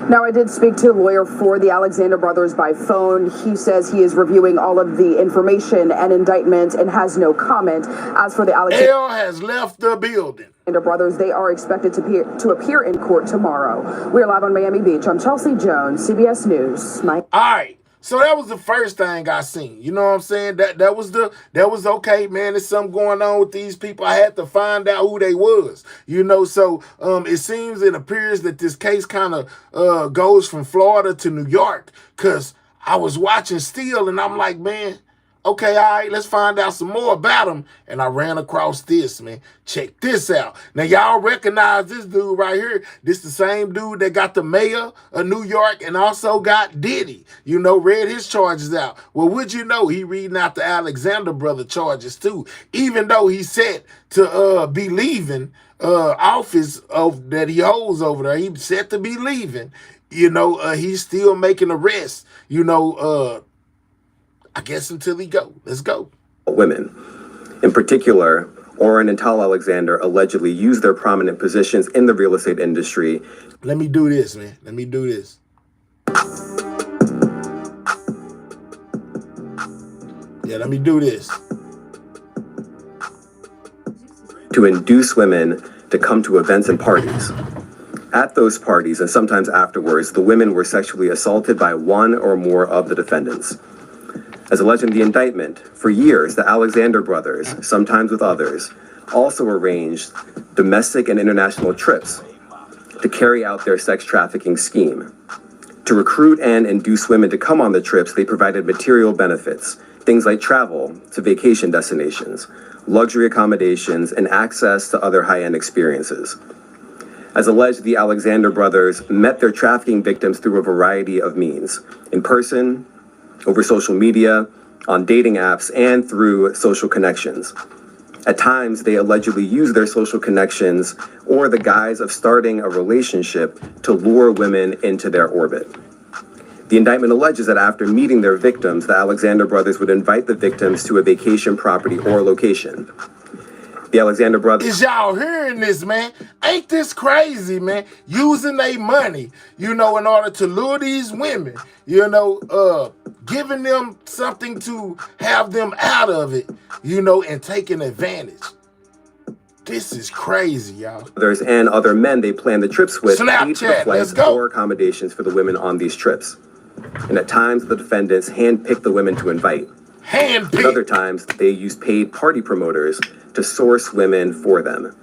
Now, I did speak to a lawyer for the Alexander brothers by phone. He says he is reviewing all of the information and indictment and has no comment. As for the Alexander has left the building. Brothers, they are expected to appear in court tomorrow. We're live on Miami Beach. I'm Chelsea Jones, CBS News. All right. So that was the first thing I seen. You know what I'm saying? That was okay, man. There's something going on with these people. I had to find out who they was. So it appears that this case kind of goes from Florida to New York, because I was watching still, and I'm like, man, okay, all right, let's find out some more about him. And I ran across this, man. Check this out. Now, y'all recognize this dude right here. This the same dude that got the mayor of New York and also got Diddy, read his charges out. Well, would you know, he reading out the Alexander brother charges too, even though he's set to be leaving office that he holds over there. He's set to be leaving. He's still making arrests, I guess until he go. Let's go. Women. In particular, Oren and Tal Alexander allegedly used their prominent positions in the real estate industry. Let me do this, man. Let me do this. Yeah, let me do this. To induce women to come to events and parties. At those parties, and sometimes afterwards, the women were sexually assaulted by one or more of the defendants. As alleged in the indictment, for years, the Alexander brothers, sometimes with others, also arranged domestic and international trips to carry out their sex trafficking scheme. To recruit and induce women to come on the trips, they provided material benefits, things like travel to vacation destinations, luxury accommodations, and access to other high-end experiences. As alleged, the Alexander brothers met their trafficking victims through a variety of means, in person, over social media, on dating apps, and through social connections. At times, they allegedly used their social connections or the guise of starting a relationship to lure women into their orbit. The indictment alleges that after meeting their victims, the Alexander brothers would invite the victims to a vacation property or location. The Alexander brothers... Is y'all hearing this, man? Ain't this crazy, man? Using their money, in order to lure these women, giving them something to have them out of it, and taking advantage. This is crazy, y'all. Others and other men they planned the trips with paid for Snapchat, let's flights go. or accommodations for the women on these trips. And at times, the defendants handpicked the women to invite. At other times, they used paid party promoters to source women for them.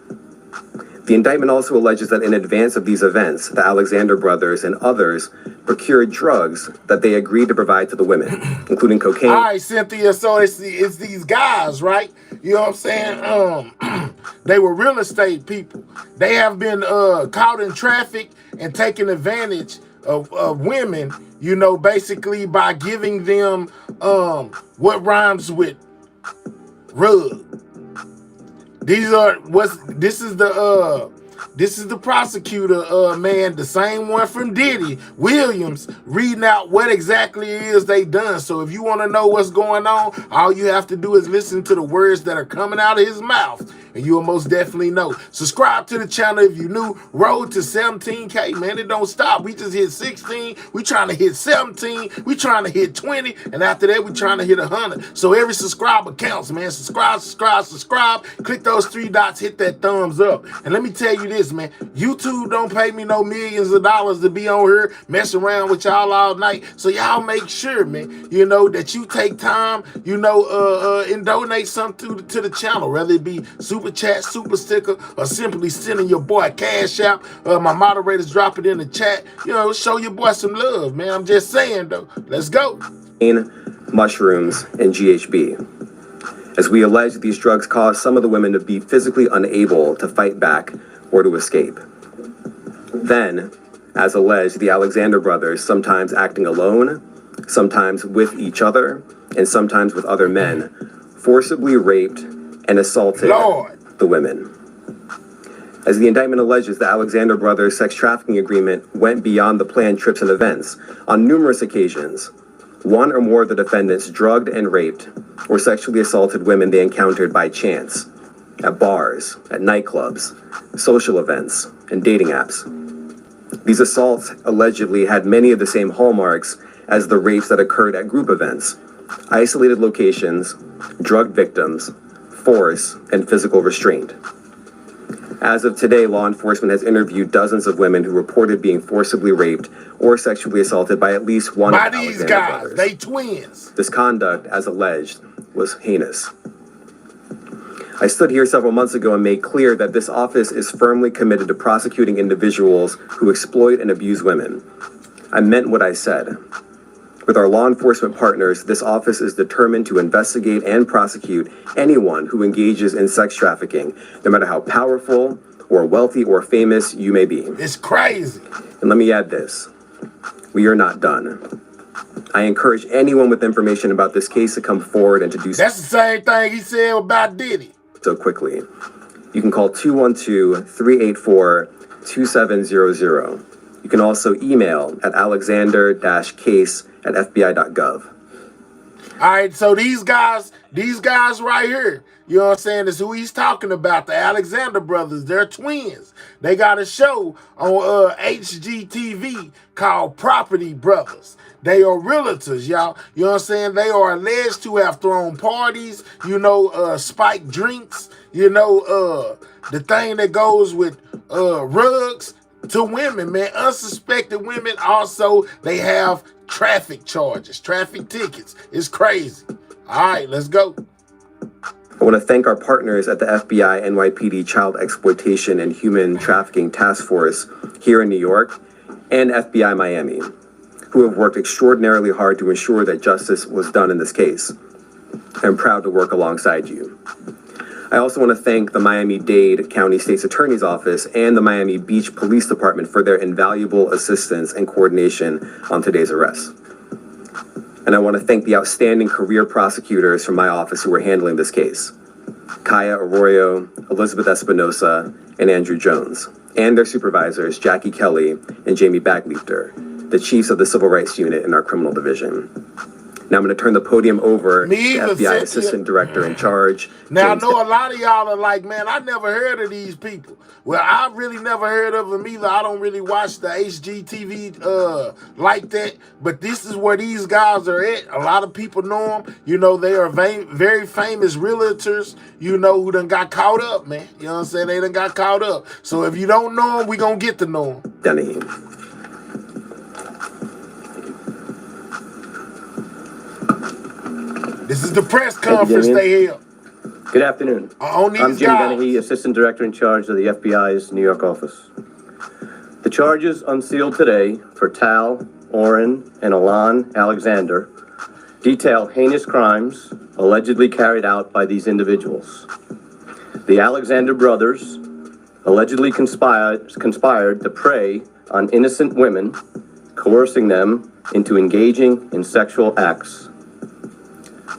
The indictment also alleges that in advance of these events, the Alexander brothers and others procured drugs that they agreed to provide to the women, including cocaine. All right, Cynthia, so it's these guys, right? You know what I'm saying? They were real estate people. They have been caught in traffic and taking advantage of women, basically by giving them what rhymes with rug. This is the prosecutor, man, the same one from Diddy, Williams, reading out what exactly it is they done. So if you want to know what's going on, all you have to do is listen to the words that are coming out of his mouth, and you'll most definitely know. Subscribe to the channel if you're new. Road to 17K, man, it don't stop. We just hit 16. We trying to hit 17. We trying to hit 20. And after that, we trying to hit 100. So every subscriber counts, man. Subscribe. Click those 3 dots, hit that thumbs up. And let me tell you this, man. YouTube don't pay me no millions of dollars to be on here messing around with y'all all night. So y'all make sure, man, that you take time, and donate something to the channel, whether it be super chat, super sticker, or simply sending your boy cash out. My moderators drop it in the chat. Show your boy some love, man. I'm just saying, though. Let's go. Mushrooms, and GHB. As we allege, these drugs caused some of the women to be physically unable to fight back or to escape. Then, as alleged, the Alexander brothers, sometimes acting alone, sometimes with each other, and sometimes with other men, forcibly raped and assaulted the women. As the indictment alleges, the Alexander brothers' sex trafficking agreement went beyond the planned trips and events. On numerous occasions, one or more of the defendants drugged and raped or sexually assaulted women they encountered by chance, at bars, at nightclubs, social events, and dating apps. These assaults allegedly had many of the same hallmarks as the rapes that occurred at group events: isolated locations, drugged victims, force, and physical restraint. As of today, law enforcement has interviewed dozens of women who reported being forcibly raped or sexually assaulted by at least one of the Alexander brothers. They twins. This conduct, as alleged, was heinous. I stood here several months ago and made clear that this office is firmly committed to prosecuting individuals who exploit and abuse women. I meant what I said. With our law enforcement partners, this office is determined to investigate and prosecute anyone who engages in sex trafficking, no matter how powerful or wealthy or famous you may be. It's crazy. And let me add this. We are not done. I encourage anyone with information about this case to come forward and to do so. That's the same thing he said about Diddy. So quickly. You can call 212-384-2700. You can also email at alexander-case@fbi.gov. All right, so these guys right here, you know what I'm saying, is who he's talking about, the Alexander brothers. They're twins. They got a show on HGTV called Property Brothers. They are realtors, y'all. You know what I'm saying? They are alleged to have thrown parties, spiked drinks, the thing that goes with rugs to women, man. Unsuspected women. Also, they have traffic charges, traffic tickets. It's crazy. All right, let's go. I want to thank our partners at the FBI NYPD Child Exploitation and Human Trafficking Task Force here in New York and FBI Miami, who have worked extraordinarily hard to ensure that justice was done in this case. I'm proud to work alongside you. I also want to thank the Miami-Dade County State's Attorney's Office and the Miami Beach Police Department for their invaluable assistance and coordination on today's arrest. And I want to thank the outstanding career prosecutors from my office who are handling this case: Kaya Arroyo, Elizabeth Espinosa, and Andrew Jones, and their supervisors, Jackie Kelly and Jamie Bagleiter, the chiefs of the Civil Rights Unit in our criminal division. Now I'm going to turn the podium over to FBI Assistant Director in Charge. Now, I know a lot of y'all are like, man, I never heard of these people. Well, I really never heard of them either. I don't really watch the HGTV like that. But this is where these guys are at. A lot of people know them. They are very famous realtors, who done got caught up, man. You know what I'm saying? They done got caught up. So if you don't know them, we going to get to know them. Denny. This is the press conference they held. Good afternoon. I'm Jim Dennehy, Assistant Director in Charge of the FBI's New York office. The charges unsealed today for Tal, Oren, and Alon Alexander detail heinous crimes allegedly carried out by these individuals. The Alexander brothers allegedly conspired to prey on innocent women, coercing them into engaging in sexual acts.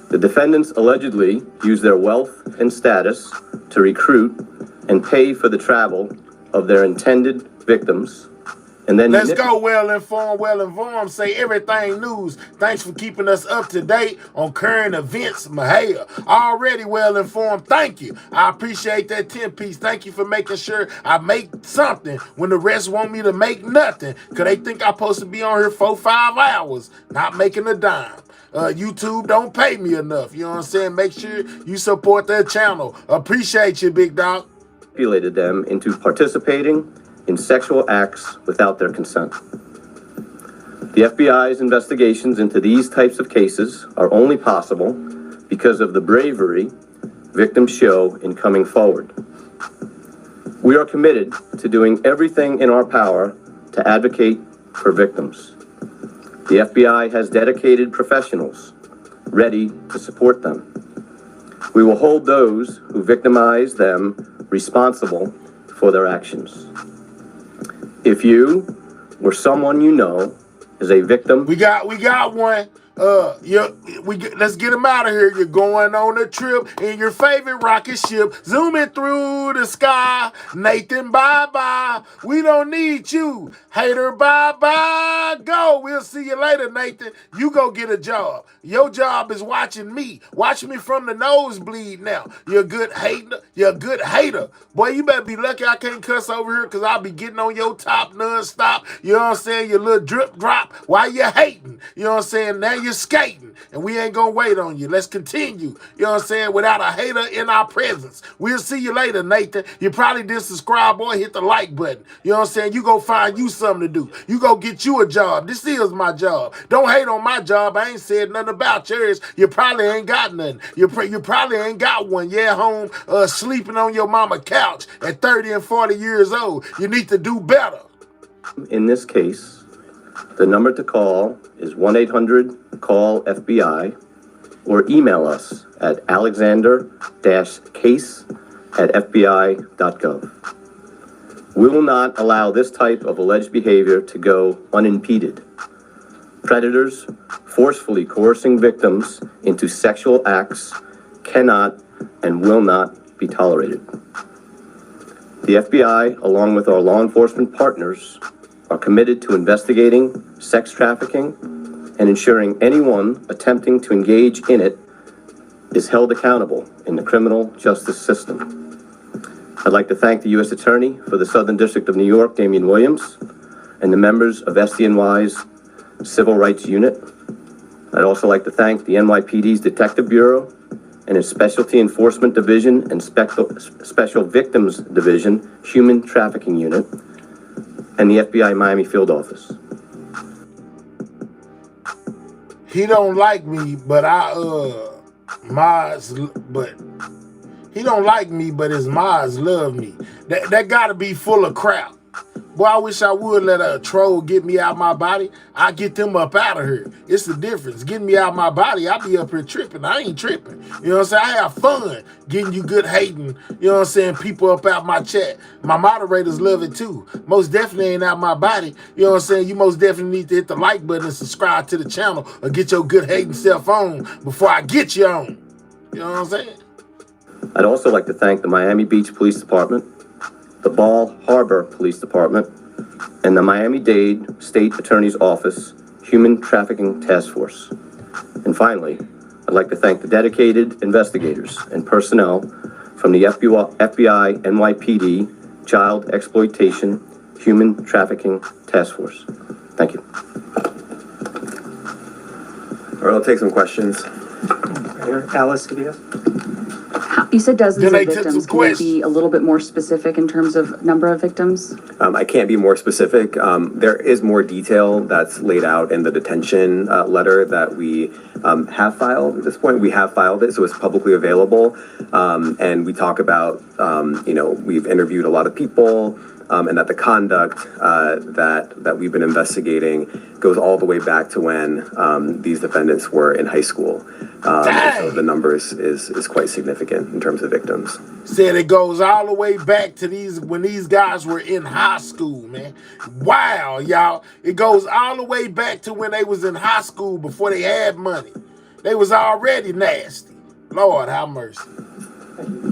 The defendants allegedly used their wealth and status to recruit and pay for the travel of their intended victims, and then let's go. Well informed, say everything news. Thanks for keeping us up to date on current events. Mahaya, already well informed. Thank you. I appreciate that 10-piece. Thank you for making sure I make something when the rest want me to make nothing, because they think I'm supposed to be on here 4-5 hours, not making a dime. YouTube don't pay me enough. You know what I'm saying? Make sure you support that channel. Appreciate you, big dog. Manipulated them into participating in sexual acts without their consent. The FBI's investigations into these types of cases are only possible because of the bravery victims show in coming forward. We are committed to doing everything in our power to advocate for victims. The FBI has dedicated professionals ready to support them. We will hold those who victimize them responsible for their actions. If you or someone you know is a victim, we got one. Let's get him out of here. You're going on a trip in your favorite rocket ship, zooming through the sky. Nathan, bye-bye. We don't need you. Hater, bye-bye. Go. We'll see you later, Nathan. You go get a job. Your job is watching me. Watch me from the nosebleed now. You're a good hater. You're a good hater. Boy, you better be lucky I can't cuss over here, because I'll be getting on your top non-stop. You know what I'm saying? Your little drip drop while you're hating. You know what I'm saying? Now you're skating, and we ain't gonna wait on you. Let's continue, you know what I'm saying, without a hater in our presence. We'll see you later, Nathan. You probably didn't subscribe or hit the like button. You know what I'm saying? You go find you something to do. You go get you a job. This is my job. Don't hate on my job. I ain't said nothing about yours. You probably ain't got nothing. You probably ain't got one. Yeah, home sleeping on your mama couch at 30 and 40 years old. You need to do better. in this case, The number to call is 1-800-CALL-FBI or email us at alexander-case@fbi.gov. We will not allow this type of alleged behavior to go unimpeded. Predators forcefully coercing victims into sexual acts cannot and will not be tolerated. The FBI, along with our law enforcement partners, are committed to investigating sex trafficking and ensuring anyone attempting to engage in it is held accountable in the criminal justice system. I'd like to thank the U.S. Attorney for the Southern District of New York, Damian Williams, and the members of SDNY's Civil Rights Unit. I'd also like to thank the NYPD's Detective Bureau and its Specialty Enforcement Division and Special Victims Division Human Trafficking Unit, and the FBI Miami Field Office. He don't like me, but he don't like me, but his mods love me. That gotta be full of crap. Boy, I wish I would let a troll get me out my body. I get them up out of here. It's the difference. Getting me out my body, I be up here tripping. I ain't tripping. You know what I'm saying? I have fun getting you good hating, you know what I'm saying, people up out my chat. My moderators love it too. Most definitely ain't out my body. You know what I'm saying? You most definitely need to hit the like button and subscribe to the channel or get your good hating self on before I get you on. You know what I'm saying? I'd also like to thank the Miami Beach Police Department, the Bal Harbor Police Department, and the Miami-Dade State Attorney's Office Human Trafficking Task Force. And finally, I'd like to thank the dedicated investigators and personnel from the FBI NYPD Child Exploitation Human Trafficking Task Force. Thank you. All right, I'll take some questions. Alice, CBS. You said dozens of Then they victims. Can you be a little bit more specific in terms of number of victims? I can't be more specific. There is more detail that's laid out in the detention letter that we have filed at this point. We have filed it, so it's publicly available. And we talk about, we've interviewed a lot of people, and that the conduct that we've been investigating goes all the way back to when these defendants were in high school. So the numbers is quite significant in terms of victims. Said it goes all the way back to when these guys were in high school, man. Wow, y'all. It goes all the way back to when they was in high school before they had money. They was already nasty. Lord have mercy.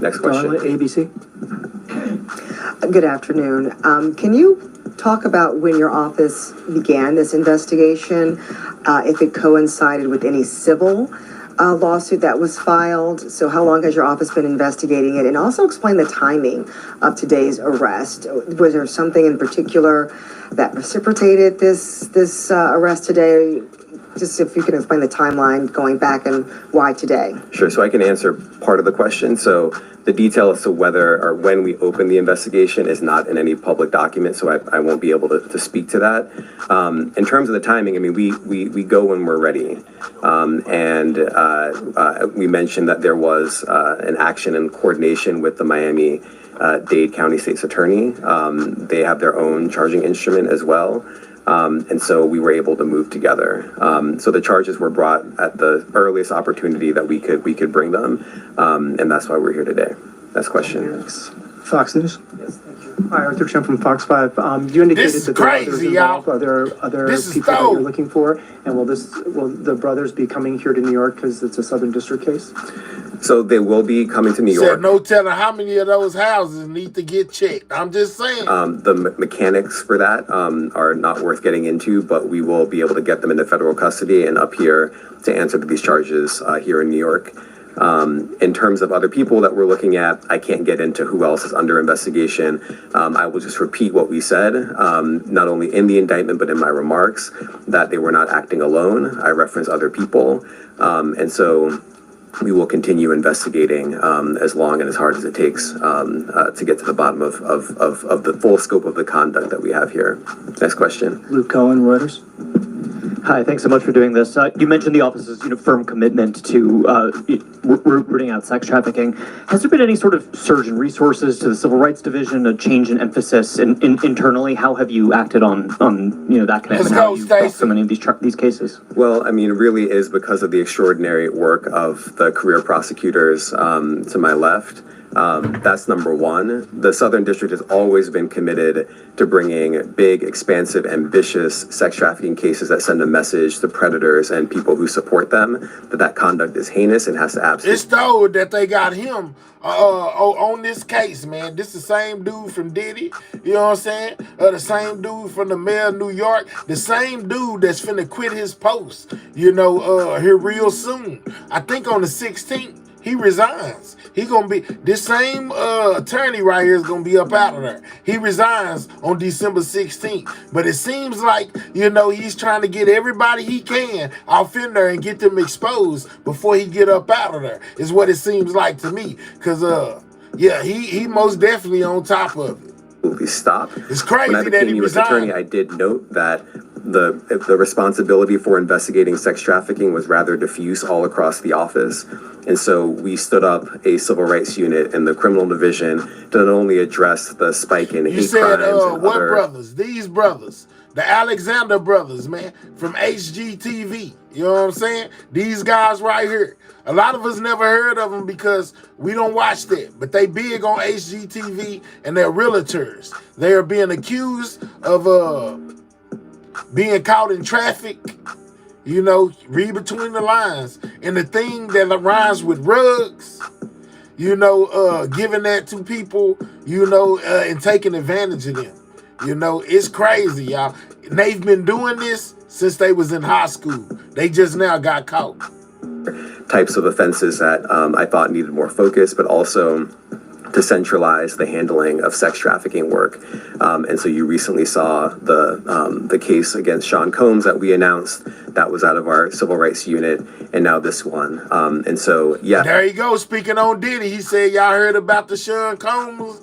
Next question. ABC. Good afternoon. Can you talk about when your office began this investigation, if it coincided with any civil lawsuit that was filed? So how long has your office been investigating it? And also explain the timing of today's arrest. Was there something in particular that precipitated this arrest today? Just if you can explain the timeline going back and why today. Sure, so I can answer part of the question. So the detail as to whether or when we opened the investigation is not in any public document, so I won't be able to speak to that. In terms of the timing, I mean, we go when we're ready. We mentioned that there was an action in coordination with the Miami-Dade County State's Attorney. They have their own charging instrument as well. And so we were able to move together. So the charges were brought at the earliest opportunity that we could bring them, and that's why we're here today. Next question. Fox News. Yes, thank you. Hi, Arthur Chen from Fox 5. You indicated that there are others involved. Are there other people that you're looking for? And will the brothers be coming here to New York because it's a Southern District case? So they will be coming to New York. Said no telling how many of those houses need to get checked. I'm just saying. The mechanics for that are not worth getting into, but we will be able to get them into federal custody and up here to answer to these charges here in New York. In terms of other people that we're looking at, I can't get into who else is under investigation. I will just repeat what we said, not only in the indictment, but in my remarks, that they were not acting alone. I reference other people. And so we will continue investigating as long and as hard as it takes to get to the bottom of the full scope of the conduct that we have here. Next question. Luke Cohen, Reuters. Hi, thanks so much for doing this. You mentioned the office's firm commitment to rooting out sex trafficking. Has there been any sort of surge in resources to the Civil Rights Division, a change in emphasis internally? How have you acted on that connection? How you fought so many of these cases? Well, I mean, it really is because of the extraordinary work of the career prosecutors to my left. That's number one. The Southern District has always been committed to bringing big, expansive, ambitious sex trafficking cases that send a message to predators and people who support them that conduct is heinous and has to absolutely. It's told that they got him on this case, man. This the same dude from Diddy, you know what I'm saying? The same dude from the mayor of New York, the same dude that's finna quit his post, here real soon. I think on the 16th. He resigns. He gonna be, this same attorney right here is gonna be up out of there. He resigns on December 16th. But it seems like, he's trying to get everybody he can off in there and get them exposed before he get up out of there, is what it seems like to me. Cause he most definitely on top of it. Stop. It's crazy when I that he became U.S. resigned. attorney, I did note that the responsibility for investigating sex trafficking was rather diffuse all across the office. And so we stood up a civil rights unit in the criminal division to not only address the spike in hate crimes and what other... brothers? These brothers. The Alexander brothers, man, from HGTV. You know what I'm saying? These guys right here. A lot of us never heard of them because we don't watch that. But they big on HGTV and they're realtors. They are being accused of being caught in traffic. Read between the lines. And the thing that rhymes with rugs, giving that to people, and taking advantage of them. It's crazy, y'all. They've been doing this since they was in high school. They just now got caught. Types of offenses that I thought needed more focus, but also to centralize the handling of sex trafficking work. And so you recently saw the case against Sean Combs that we announced that was out of our civil rights unit, and now this one. And so, yeah. There you go. Speaking on Diddy, he said, y'all heard about the Sean Combs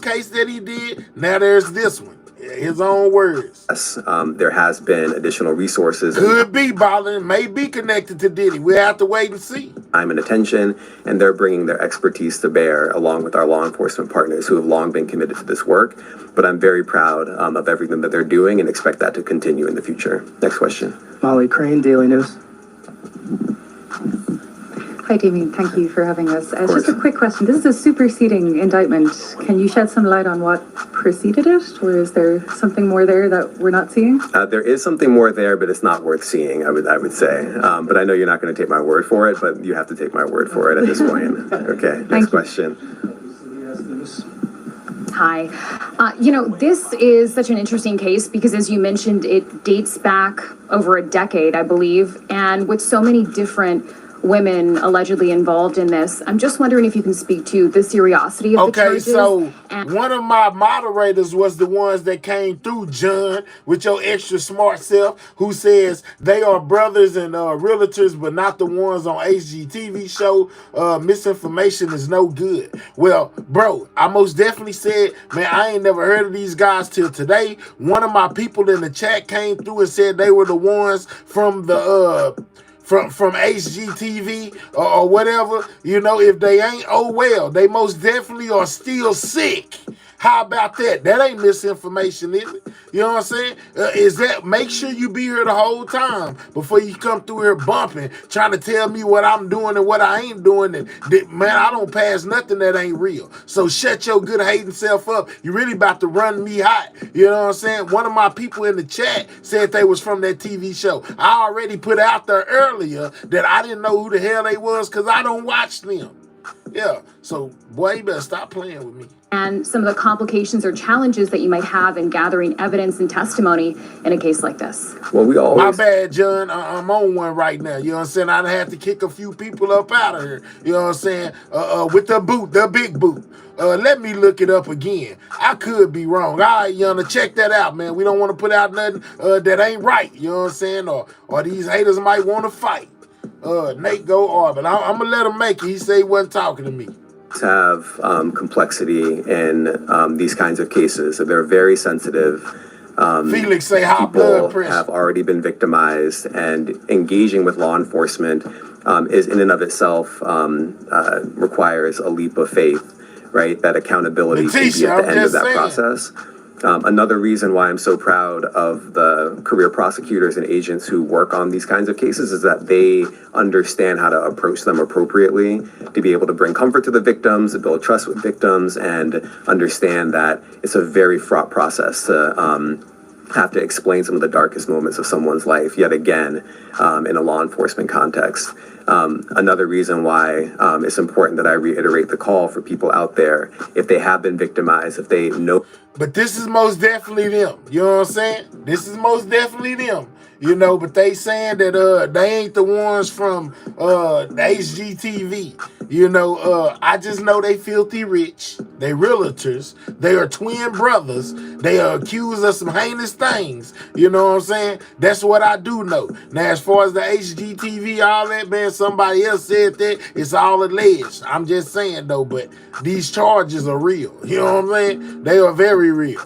case that he did? Now there's this one. His own words. Yes, there has been additional resources. Could be, Ballin, may be connected to Diddy. We'll have to wait and see. Time and attention, and they're bringing their expertise to bear along with our law enforcement partners who have long been committed to this work. But I'm very proud of everything that they're doing and expect that to continue in the future. Next question. Molly Crane, Daily News. Hi, Damien. Thank you for having us. Just a quick question. This is a superseding indictment. Can you shed some light on what preceded it, or is there something more there that we're not seeing? There is something more there, but it's not worth seeing, I would say. But I know you're not going to take my word for it, but you have to take my word for it at this point. Okay, next question. Hi. This is such an interesting case because, as you mentioned, it dates back over a decade, I believe, and with so many different women allegedly involved in this. I'm just wondering if you can speak to the seriousity of the charges. Okay, so one of my moderators was the ones that came through, John, with your extra smart self, who says they are brothers and realtors, but not the ones on HGTV show. Misinformation is no good. Well, bro, I most definitely said, man, I ain't never heard of these guys till today. One of my people in the chat came through and said they were the ones from the from HGTV or whatever. If they ain't, oh well, they most definitely are still sick. How about that? That ain't misinformation, is it? You know what I'm saying? Is that, make sure you be here the whole time before you come through here bumping, trying to tell me what I'm doing and what I ain't doing. And man, I don't pass nothing that ain't real. So shut your good hating self up. You really about to run me hot. You know what I'm saying? One of my people in the chat said they was from that TV show. I already put out there earlier that I didn't know who the hell they was because I don't watch them. Yeah, so boy, you better stop playing with me. And some of the complications or challenges that you might have in gathering evidence and testimony in a case like this. Well, we always... My bad, John. I'm on one right now. You know what I'm saying? I'd have to kick a few people up out of here. You know what I'm saying? With the big boot. Let me look it up again. I could be wrong. All right, Yana, check that out, man. We don't want to put out nothing that ain't right. You know what I'm saying? Or these haters might want to fight. Nate go Arbin. I'm going to let him make it. He said he wasn't talking to me. Have complexity in these kinds of cases. They're very sensitive. Felix say high blood pressure. Have already been victimized, and engaging with law enforcement is in and of itself requires a leap of faith, right? That accountability can be at the end of that process. Another reason why I'm so proud of the career prosecutors and agents who work on these kinds of cases is that they understand how to approach them appropriately, to be able to bring comfort to the victims, to build trust with victims, and understand that it's a very fraught process to have to explain some of the darkest moments of someone's life, yet again, in a law enforcement context. Another reason why it's important that I reiterate the call for people out there, if they have been victimized, if they know. But this is most definitely them. You know what I'm saying? This is most definitely them. You know, but they saying that they ain't the ones from the HGTV. You know, I just know they filthy rich. They realtors. They are twin brothers. They are accused of some heinous things. You know what I'm saying? That's what I do know. Now, as far as the HGTV, all that, man, somebody else said that. It's all alleged. I'm just saying, though, but these charges are real. You know what I'm saying? They are very real.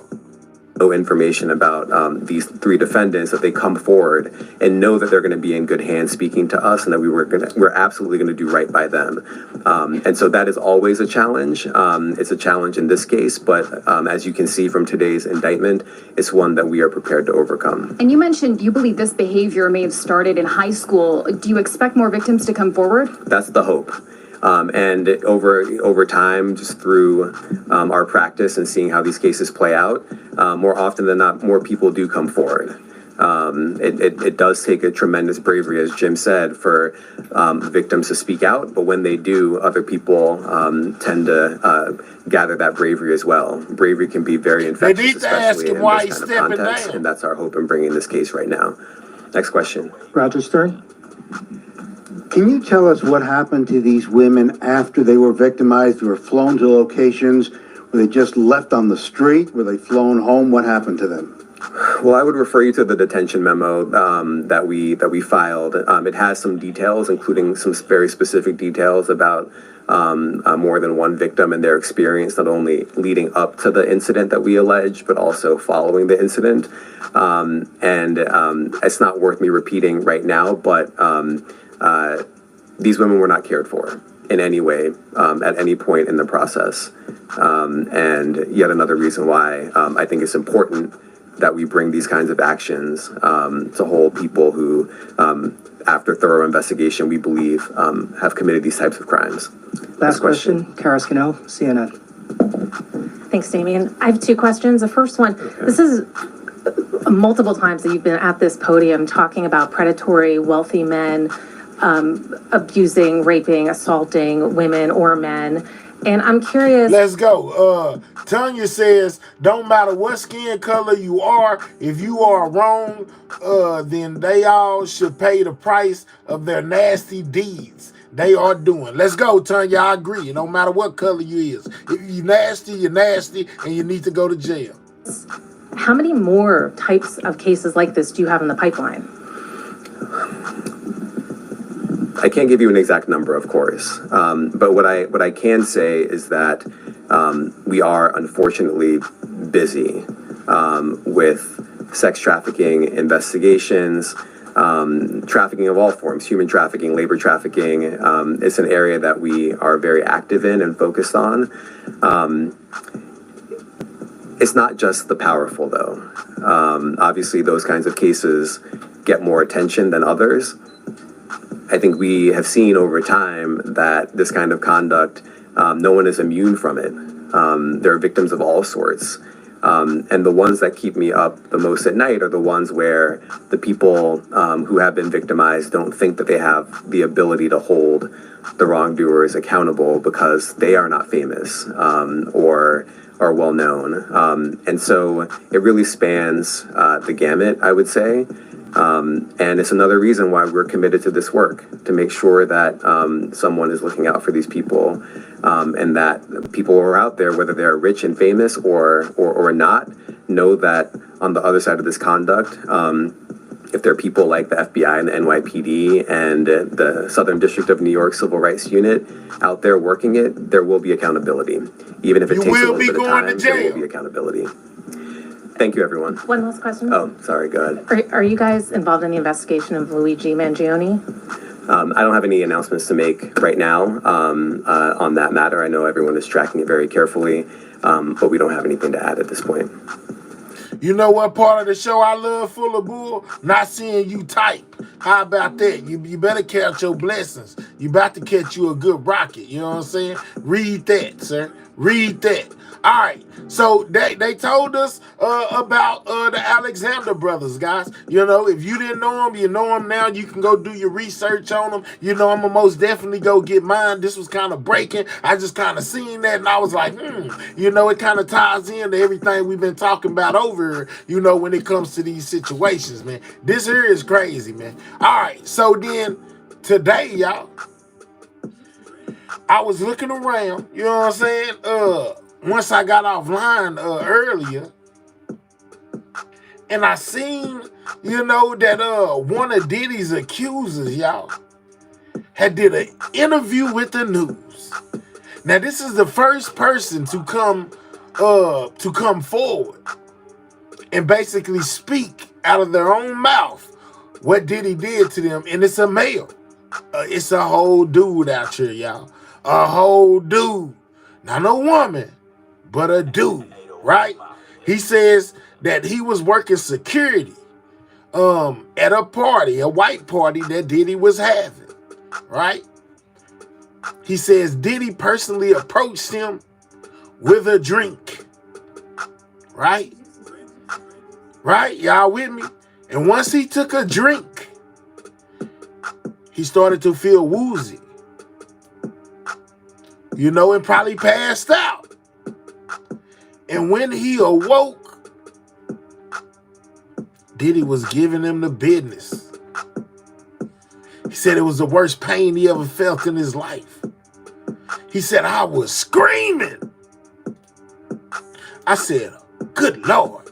No information about these three defendants, that they come forward and know that they're going to be in good hands speaking to us, and that we're absolutely going to do right by them. And so that is always a challenge. It's a challenge in this case, but as you can see from today's indictment, it's one that we are prepared to overcome. And you mentioned you believe this behavior may have started in high school. Do you expect more victims to come forward? That's the hope. And over time, just through our practice and seeing how these cases play out, more often than not, more people do come forward. It does take a tremendous bravery, as Jim said, for victims to speak out. But when they do, other people tend to gather that bravery as well. Bravery can be very infectious, especially in this kind of context. And that's our hope in bringing this case right now. Next question. Roger Stern. Can you tell us what happened to these women after they were victimized? They were flown to locations. Were they just left on the street? Were they flown home? What happened to them? Well, I would refer you to the detention memo that we filed. It has some details, including some very specific details about more than one victim and their experience, not only leading up to the incident that we allege, but also following the incident. It's not worth me repeating right now, but these women were not cared for in any way at any point in the process. And yet another reason why I think it's important that we bring these kinds of actions to hold people who, after thorough investigation, we believe have committed these types of crimes. Last question, Kara Scannell, CNN. Thanks, Damien. I have two questions. The first one, this is multiple times that you've been at this podium talking about predatory, wealthy men abusing, raping, assaulting women or men. And I'm curious. Let's go. Tanya says, don't matter what skin color you are, if you are wrong, then they all should pay the price of their nasty deeds they are doing. Let's go, Tanya. I agree. No matter what color you is. If you're nasty, and you need to go to jail. How many more types of cases like this do you have in the pipeline? I can't give you an exact number, of course, but what I can say is that we are unfortunately busy with sex trafficking investigations, trafficking of all forms, human trafficking, labor trafficking. It's an area that we are very active in and focused on. It's not just the powerful, though. Obviously, those kinds of cases get more attention than others. I think we have seen over time that this kind of conduct, no one is immune from it. There are victims of all sorts. And the ones that keep me up the most at night are the ones where the people who have been victimized don't think that they have the ability to hold the wrongdoers accountable because they are not famous or are well known. And so it really spans the gamut, I would say. And it's another reason why we're committed to this work, to make sure that someone is looking out for these people, and that people who are out there, whether they're rich and famous or not, know that on the other side of this conduct, if there are people like the FBI and the NYPD and the Southern District of New York Civil Rights Unit out there working it, there will be accountability. Even if it takes a little bit of time, there will be accountability. Thank you, everyone. One last question. Oh, sorry, go ahead. Are you guys involved in the investigation of Luigi Mangione? I don't have any announcements to make right now on that matter. I know everyone is tracking it very carefully, but we don't have anything to add at this point. You know what part of the show I love, full of bull? Not seeing you type. How about that? You better count your blessings. You about to catch you a good rocket. You know what I'm saying? Read that, sir. Read that. All right. So they told us about the Alexander brothers, guys. You know, if you didn't know them, you know them now. You can go do your research on them. You know, I'm going to most definitely go get mine. This was kind of breaking. I just kind of seen that, and I was like, you know, it kind of ties into everything we've been talking about over here, you know, when it comes to these situations, man. This here is crazy, man. All right. So then today, y'all, I was looking around, you know what I'm saying? Once I got offline earlier, and I seen, you know, that one of Diddy's accusers, y'all, had did an interview with the news. Now, this is the first person to come forward and basically speak out of their own mouth what Diddy did to them, and it's a male. It's a whole dude out here, y'all. A whole dude. Not no woman, but a dude, right? He says that he was working security at a party, a white party that Diddy was having, right? He says Diddy personally approached him with a drink, right? Right? Y'all with me? And once he took a drink, he started to feel woozy. You know, and probably passed out. And when he awoke, Diddy was giving him the business. He said it was the worst pain he ever felt in his life. He said, I was screaming. I said, good Lord.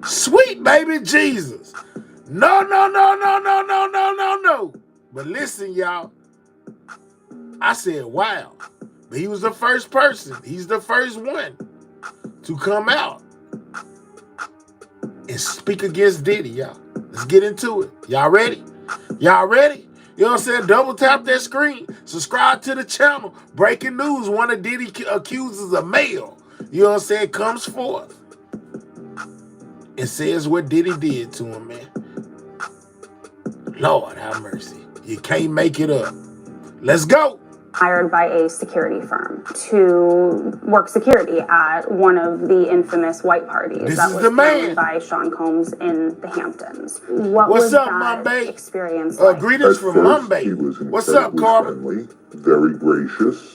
Sweet baby Jesus. No. But listen, y'all. I said, wow. But he was the first person. He's the first one to come out and speak against Diddy, y'all. Let's get into it. Y'all ready? Y'all ready? You know what I'm saying? Double tap that screen. Subscribe to the channel. Breaking news. One of Diddy accusers, a male, you know what I'm saying, comes forth and says what Diddy did to him, man. Lord have mercy. You can't make it up. Let's go. Hired by a security firm to work security at one of the infamous white parties that was thrown by Sean Combs in the Hamptons. What's up, Mumbai? Experience like? Greetings from Mumbai. What's up, Carter? Very gracious.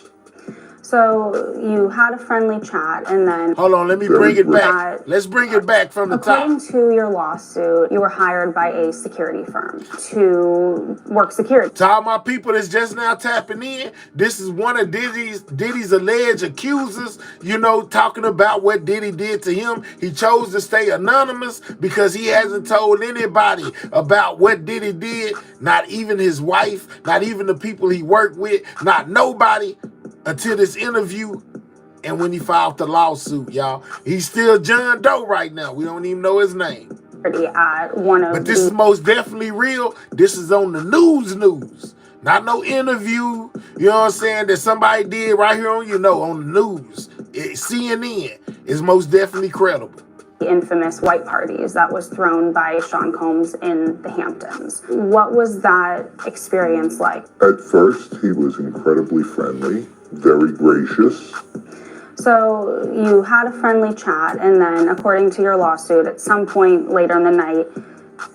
So you had a friendly chat, and then hold on, let me bring it back. Let's bring it back from the top. According to your lawsuit, you were hired by a security firm to work security. To all my people that's just now tapping in, this is one of Diddy's alleged accusers, you know, talking about what Diddy did to him. He chose to stay anonymous because he hasn't told anybody about what Diddy did, not even his wife, not even the people he worked with, not nobody, until this interview and when he filed the lawsuit, y'all. He's still John Doe right now. We don't even know his name. But this is most definitely real. This is on the news. Not no interview, you know what I'm saying, that somebody did right here on, you know, on the news. CNN is most definitely credible. The infamous white parties that was thrown by Sean Combs in the Hamptons. What was that experience like? At first, he was incredibly friendly, very gracious. So you had a friendly chat, and then, according to your lawsuit, at some point later in the night,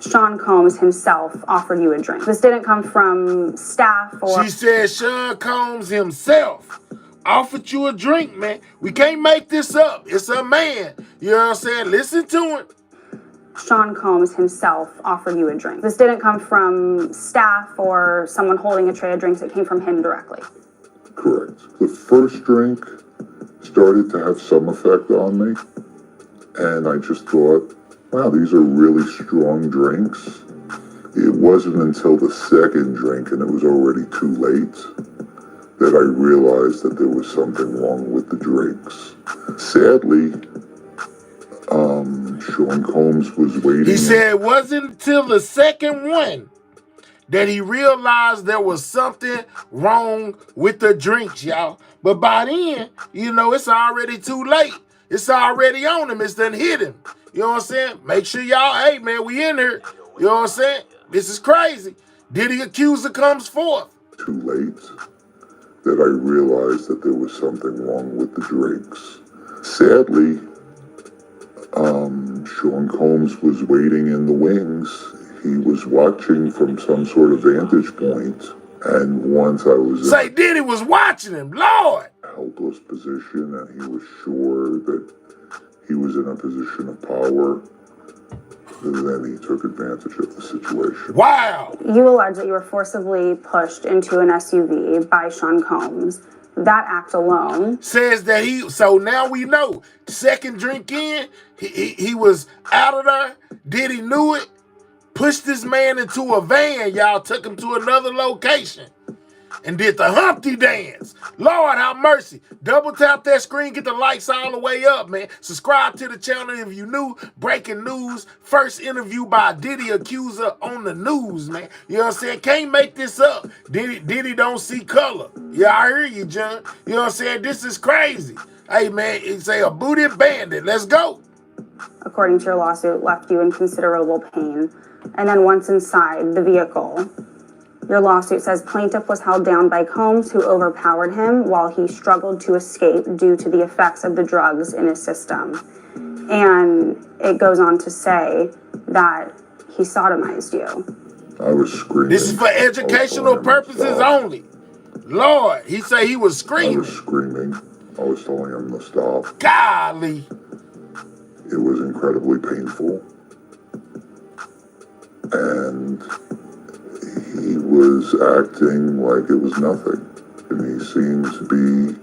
Sean Combs himself offered you a drink. This didn't come from staff or... She said Sean Combs himself offered you a drink, man. We can't make this up. It's a man. You know what I'm saying? Listen to it. Sean Combs himself offered you a drink. This didn't come from staff or someone holding a tray of drinks. It came from him directly. Correct. The first drink started to have some effect on me, and I just thought, wow, these are really strong drinks. It wasn't until the second drink, and it was already too late, that I realized that there was something wrong with the drinks. Sadly, Sean Combs was waiting. He said it wasn't until the second one that he realized there was something wrong with the drinks, y'all. But by then, you know, it's already too late. It's already on him. It's done hit him. You know what I'm saying? Make sure y'all, hey, man, we in here. You know what I'm saying? This is crazy. Diddy accuser comes forth. Too late that I realized that there was something wrong with the drinks. Sadly, Sean Combs was waiting in the wings. He was watching from some sort of vantage point. And once I was say Diddy was watching him, Lord. In a helpless position, and he was sure that he was in a position of power, then he took advantage of the situation. Wow. You allege that you were forcibly pushed into an SUV by Sean Combs. That act alone says that so now we know, second drink in, he was out of there. Diddy knew it, pushed this man into a van, y'all, took him to another location and did the Humpty dance. Lord have mercy. Double tap that screen, get the lights all the way up, man. Subscribe to the channel if you new. Breaking news, first interview by Diddy accuser on the news, man. You know what I'm saying? Can't make this up. Diddy don't see color. Yeah, I hear you, John. You know what I'm saying? This is crazy. Hey, man, it's a booty bandit. Let's go. According to your lawsuit, left you in considerable pain. And then once inside the vehicle, your lawsuit says plaintiff was held down by Combs, who overpowered him while he struggled to escape due to the effects of the drugs in his system. And it goes on to say that he sodomized you. I was screaming. This is for educational purposes only. Lord, he said he was screaming. I was screaming. I was telling him to stop. Golly. It was incredibly painful. And he was acting like it was nothing. And he seemed to be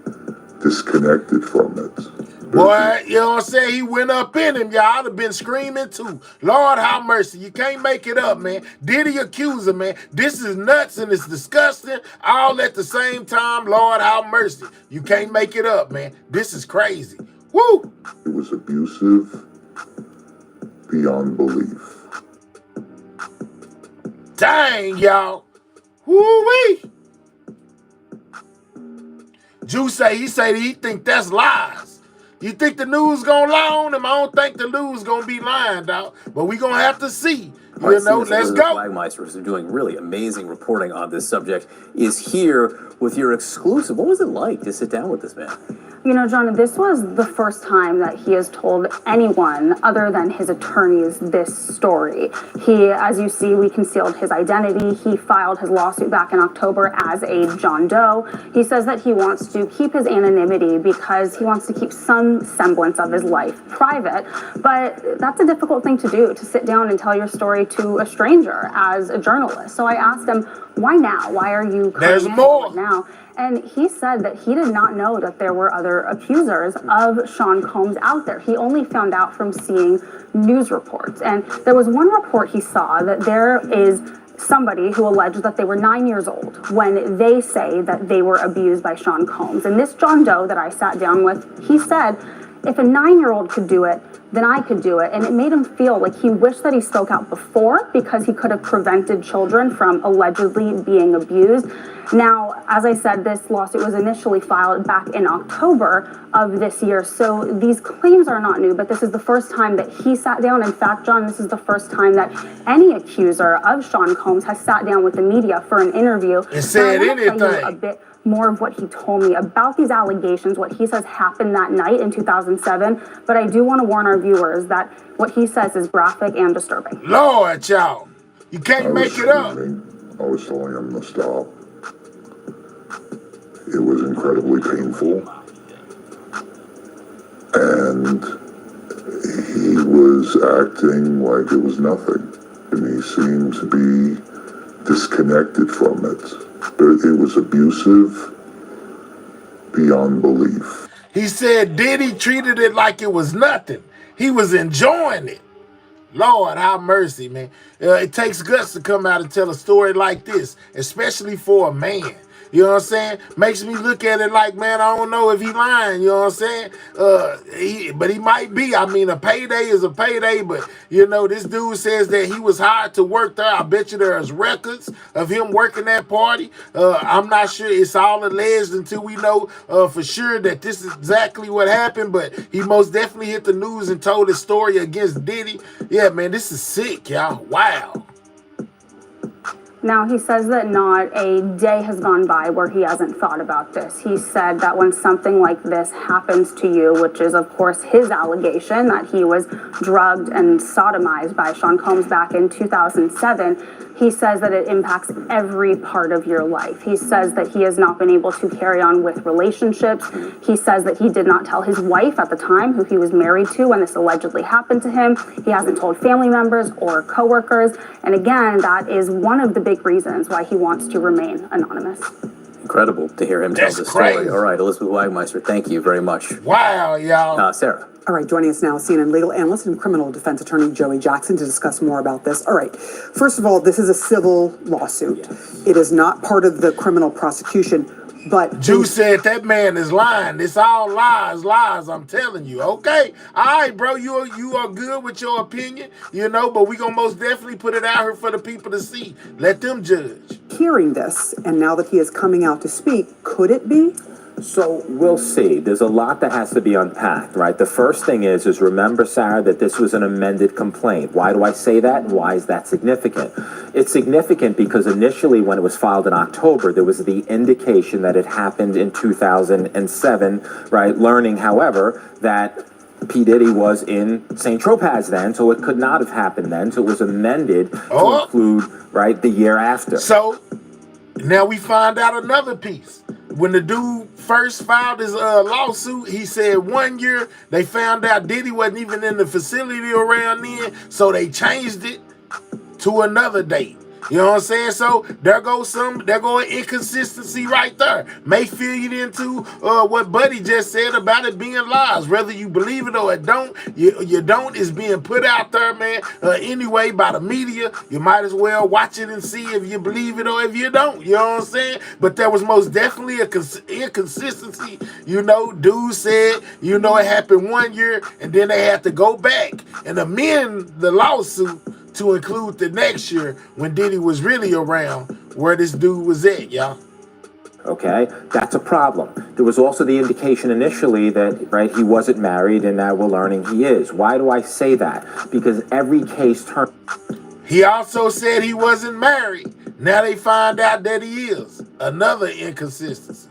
disconnected from it. Boy, you know what I'm saying? He went up in him, y'all. I'd have been screaming too. Lord have mercy. You can't make it up, man. Diddy accuser, man. This is nuts and it's disgusting. All at the same time. Lord have mercy. You can't make it up, man. This is crazy. Woo! It was abusive beyond belief. Dang, y'all. Woo-wee. Juice he think that's lies. You think the news gonna lie on him? I don't think the news gonna be lying, dog. But we gonna have to see. You know, let's go. Flagmeister, who's doing really amazing reporting on this subject, is here with your exclusive. What was it like to sit down with this man? You know, John, this was the first time that he has told anyone other than his attorneys this story. He, as you see, we concealed his identity. He filed his lawsuit back in October as a John Doe. He says that he wants to keep his anonymity because he wants to keep some semblance of his life private. But that's a difficult thing to do, to sit down and tell your story to a stranger as a journalist. So I asked him, why now? Why are you coming forward now? And he said that he did not know that there were other accusers of Sean Combs out there. He only found out from seeing news reports. And there was one report he saw that there is somebody who alleged that they were 9 years old when they say that they were abused by Sean Combs. And this John Doe that I sat down with, he said, if a 9-year-old could do it, then I could do it. And it made him feel like he wished that he spoke out before because he could have prevented children from allegedly being abused. Now, as I said, this lawsuit was initially filed back in October of this year. So these claims are not new, but this is the first time that he sat down. In fact, John, this is the first time that any accuser of Sean Combs has sat down with the media for an interview. And said anything. Tell you a bit more of what he told me about these allegations, what he says happened that night in 2007. But I do want to warn our viewers that what he says is graphic and disturbing. Lord, y'all, you can't make it up. I was telling him to stop. It was incredibly painful. And he was acting like it was nothing. And he seemed to be disconnected from it. But it was abusive beyond belief. He said Diddy treated it like it was nothing. He was enjoying it. Lord, have mercy, man. It takes guts to come out and tell a story like this, especially for a man. You know what I'm saying? Makes me look at it like, man, I don't know if he lying. You know what I'm saying? But he might be. I mean, a payday is a payday. But, you know, this dude says that he was hired to work there. I bet you there's records of him working that party. I'm not sure. It's all alleged until we know for sure that this is exactly what happened. But he most definitely hit the news and told his story against Diddy. Yeah, man, this is sick, y'all. Wow. Now, he says that not a day has gone by where he hasn't thought about this. He said that when something like this happens to you, which is, of course, his allegation that he was drugged and sodomized by Sean Combs back in 2007, he says that it impacts every part of your life. He says that he has not been able to carry on with relationships. He says that he did not tell his wife at the time, who he was married to when this allegedly happened to him. He hasn't told family members or coworkers. And again, that is one of the big reasons why he wants to remain anonymous. Incredible to hear him tell the story. All right, Elizabeth Wagmeister, thank you very much. Wow, y'all. Sarah. All right, joining us now, CNN legal analyst and criminal defense attorney Joey Jackson to discuss more about this. All right, first of all, this is a civil lawsuit. It is not part of the criminal prosecution, but... Juice said that man is lying. It's all lies, I'm telling you, okay? All right, bro, you are good with your opinion, you know, but we gonna most definitely put it out here for the people to see. Let them judge. Hearing this, and now that he is coming out to speak, could it be? So we'll see. There's a lot that has to be unpacked, right? The first thing is remember, Sarah, that this was an amended complaint. Why do I say that? And why is that significant? It's significant because initially when it was filed in October, there was the indication that it happened in 2007, right? Learning, however, that P. Diddy was in St. Tropez then, so it could not have happened then. So it was amended to include, right, the year after. So now we find out another piece. When the dude first filed his lawsuit, he said 1 year. They found out Diddy wasn't even in the facility around then, so they changed it to another date. You know what I'm saying? So there goes an inconsistency right there. May feed into what Buddy just said about it being lies. Whether you believe it or it don't, you don't is being put out there, man. Anyway, by the media, you might as well watch it and see if you believe it or if you don't. You know what I'm saying? But there was most definitely a inconsistency. You know, dude said, you know, it happened 1 year, and then they had to go back and amend the lawsuit to include the next year when Diddy was really around where this dude was at, y'all. Okay, that's a problem. There was also the indication initially that, right, he wasn't married, and now we're learning he is. Why do I say that? Because every case turns... He also said he wasn't married. Now they find out that he is. Another inconsistency.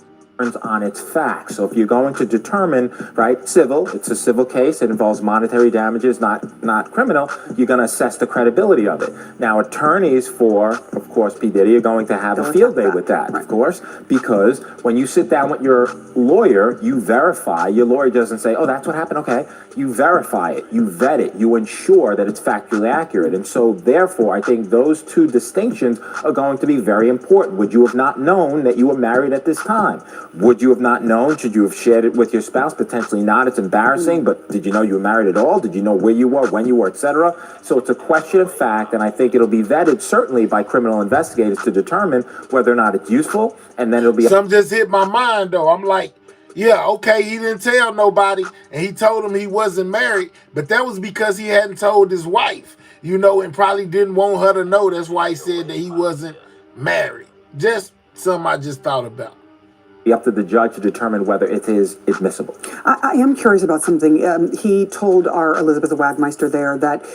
On its facts. So if you're going to determine, right, civil, it's a civil case, it involves monetary damages, not criminal, you're going to assess the credibility of it. Now, attorneys for, of course, P. Diddy are going to have a field day with that, of course, because when you sit down with your lawyer, you verify, your lawyer doesn't say, oh, that's what happened, okay. You verify it, you vet it, you ensure that it's factually accurate. And so, therefore, I think those two distinctions are going to be very important. Would you have not known that you were married at this time? Would you have not known? Should you have shared it with your spouse? Potentially not. It's embarrassing, but did you know you were married at all? Did you know where you were, when you were, etc.? So it's a question of fact, and I think it'll be vetted certainly by criminal investigators to determine whether or not it's useful, and then it'll be... Something just hit my mind, though. I'm like, yeah, okay, he didn't tell nobody, and he told him he wasn't married, but that was because he hadn't told his wife, you know, and probably didn't want her to know. That's why he said that he wasn't married. Just something I just thought about. Be up to the judge to determine whether it is admissible. I am curious about something. He told our Elizabeth Wagmeister there that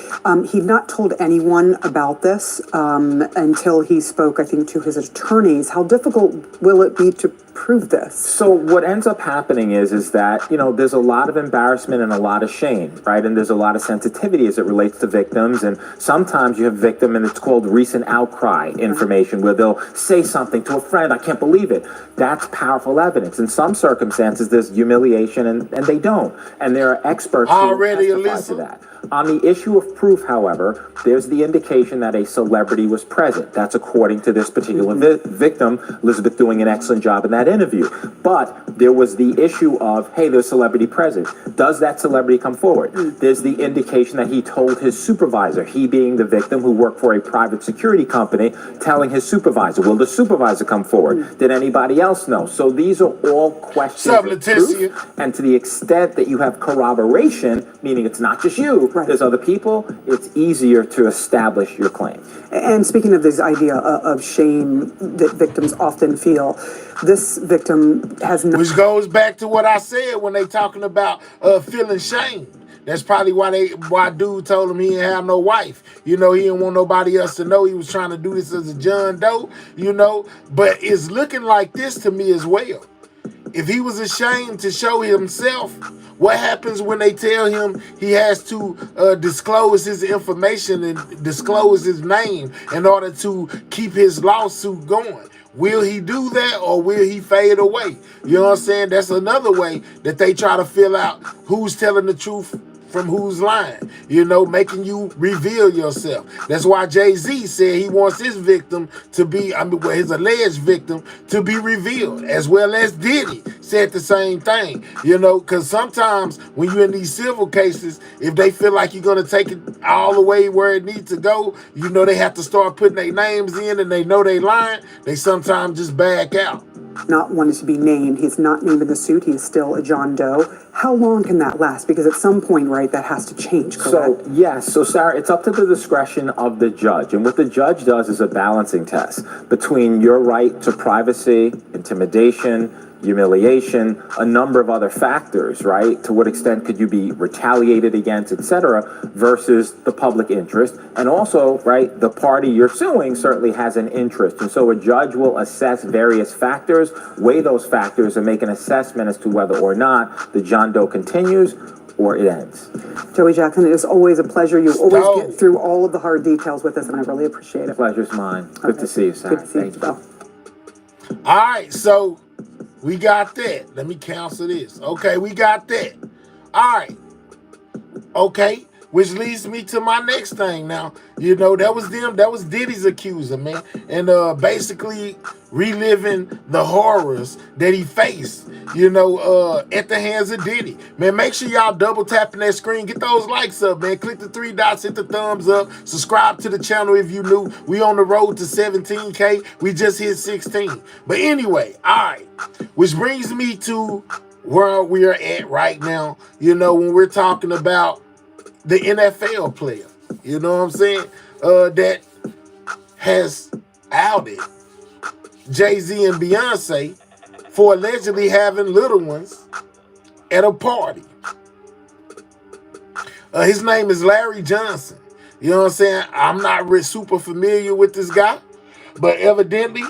he'd not told anyone about this until he spoke, I think, to his attorneys. How difficult will it be to prove this? So what ends up happening is that, you know, there's a lot of embarrassment and a lot of shame, right? And there's a lot of sensitivity as it relates to victims. And sometimes you have victim, and it's called recent outcry information, where they'll say something to a friend, I can't believe it. That's powerful evidence. In some circumstances, there's humiliation, and they don't. And there are experts who testify to that. On the issue of proof, however, there's the indication that a celebrity was present. That's according to this particular victim, Elizabeth doing an excellent job in that interview. But there was the issue of, hey, there's a celebrity present. Does that celebrity come forward? There's the indication that he told his supervisor, he being the victim who worked for a private security company, telling his supervisor. Will the supervisor come forward? Did anybody else know? So these are all questions of proof. And to the extent that you have corroboration, meaning it's not just you, there's other people, it's easier to establish your claim. And speaking of this idea of shame that victims often feel, this victim has not... Which goes back to what I said when they talking about feeling shame. That's probably why dude told him he didn't have no wife. You know, he didn't want nobody else to know he was trying to do this as a John Doe, you know. But it's looking like this to me as well. If he was ashamed to show himself, what happens when they tell him he has to disclose his information and disclose his name in order to keep his lawsuit going? Will he do that, or will he fade away? You know what I'm saying? That's another way that they try to fill out who's telling the truth from who's lying, you know, making you reveal yourself. That's why Jay-Z said he wants his victim to be, his alleged victim to be revealed, as well as Diddy said the same thing, you know, because sometimes when you're in these civil cases, if they feel like you're going to take it all the way where it needs to go, you know, they have to start putting their names in and they know they lying, they sometimes just back out. Not wanting to be named. He's not named in the suit. He is still a John Doe. How long can that last? Because at some point, right, that has to change, correct? So, yes. So, Sarah, it's up to the discretion of the judge. And what the judge does is a balancing test between your right to privacy, intimidation, humiliation, a number of other factors, right? To what extent could you be retaliated against, etc., versus the public interest. And also, right, the party you're suing certainly has an interest. And so a judge will assess various factors, weigh those factors, and make an assessment as to whether or not the John Doe continues or it ends. Joey Jackson, it is always a pleasure. You always get through all of the hard details with us, and I really appreciate it. The pleasure's mine. Good to see you, Sarah. Good to see you. All right, so we got that. Let me cancel this. Okay, we got that. All right. Okay, which leads me to my next thing now. You know, that was Diddy's accuser, man. And basically reliving the horrors that he faced, you know, at the hands of Diddy. Man, make sure y'all double tapping that screen. Get those likes up, man. Click the 3 dots, hit the thumbs up. Subscribe to the channel if you new. We on the road to 17K. We just hit 16. But anyway, all right. Which brings me to where we are at right now, you know, when we're talking about the NFL player, you know what I'm saying, that has outed Jay-Z and Beyonce for allegedly having little ones at a party. His name is Larry Johnson. You know what I'm saying? I'm not super familiar with this guy, but evidently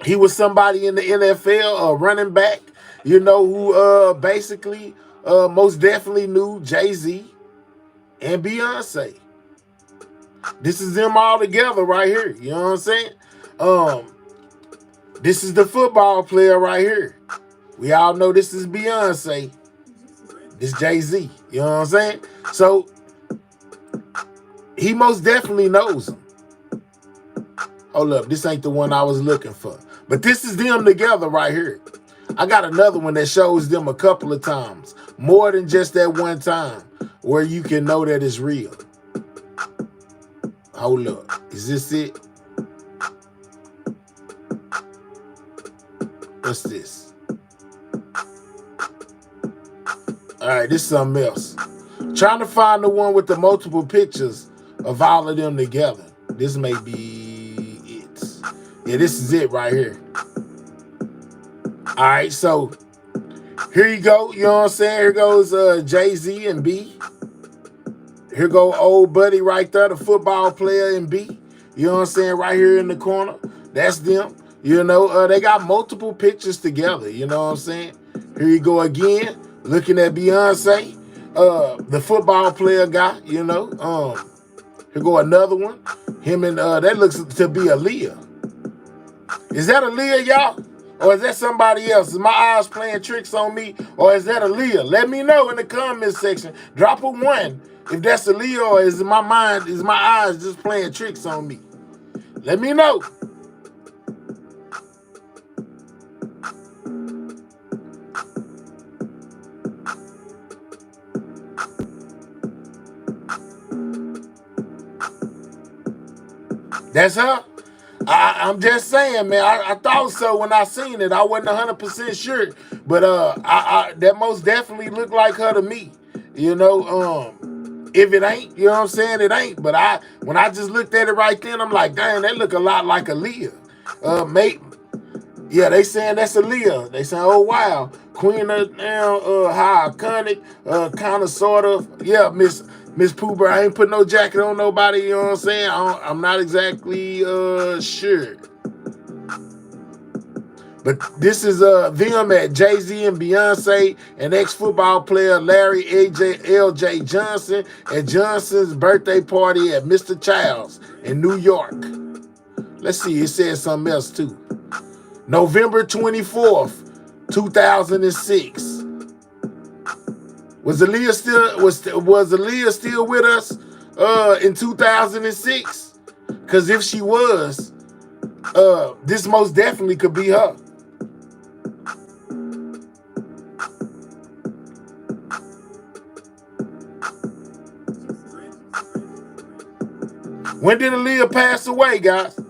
he was somebody in the NFL, a running back, you know, who basically most definitely knew Jay-Z and Beyonce. This is them all together right here. You know what I'm saying? This is the football player right here. We all know this is Beyonce. This Jay-Z. You know what I'm saying? So he most definitely knows him. Hold up, this ain't the one I was looking for. But this is them together right here. I got another one that shows them a couple of times. More than just that one time where you can know that it's real. Hold up. Is this it? What's this? All right, this is something else. Trying to find the one with the multiple pictures of all of them together. This may be it. Yeah, this is it right here. All right, so here you go. You know what I'm saying? Here goes Jay-Z and B. Here go old buddy right there, the football player and B. You know what I'm saying? Right here in the corner. That's them. You know, they got multiple pictures together. You know what I'm saying? Here you go again, looking at Beyonce, the football player guy, you know. Here go another one. Him and, that looks to be Aaliyah. Is that Aaliyah, y'all? Or is that somebody else? Is my eyes playing tricks on me? Or is that Aaliyah? Let me know in the comment section. Drop a 1 if that's Aaliyah, or is my eyes just playing tricks on me? Let me know. That's her? I'm just saying, man. I thought so when I seen it. I wasn't 100% sure, but that most definitely looked like her to me. You know, if it ain't, you know what I'm saying, it ain't. But when I just looked at it right then, I'm like, dang, that look a lot like Aaliyah. Mate, yeah, they saying that's Aaliyah. They saying, oh wow, Queen of how iconic, kind of, sort of, yeah, Miss Pooper, I ain't put no jacket on nobody, you know what I'm saying? I'm not exactly sure. But this is them at Jay-Z and Beyonce and ex-football player Larry LJ Johnson at Johnson's birthday party at Mr. Child's in New York. Let's see, it says something else too. November 24th, 2006. Was Aaliyah still with us in 2006? Because if she was, this most definitely could be her. When did Aaliyah pass away, guys?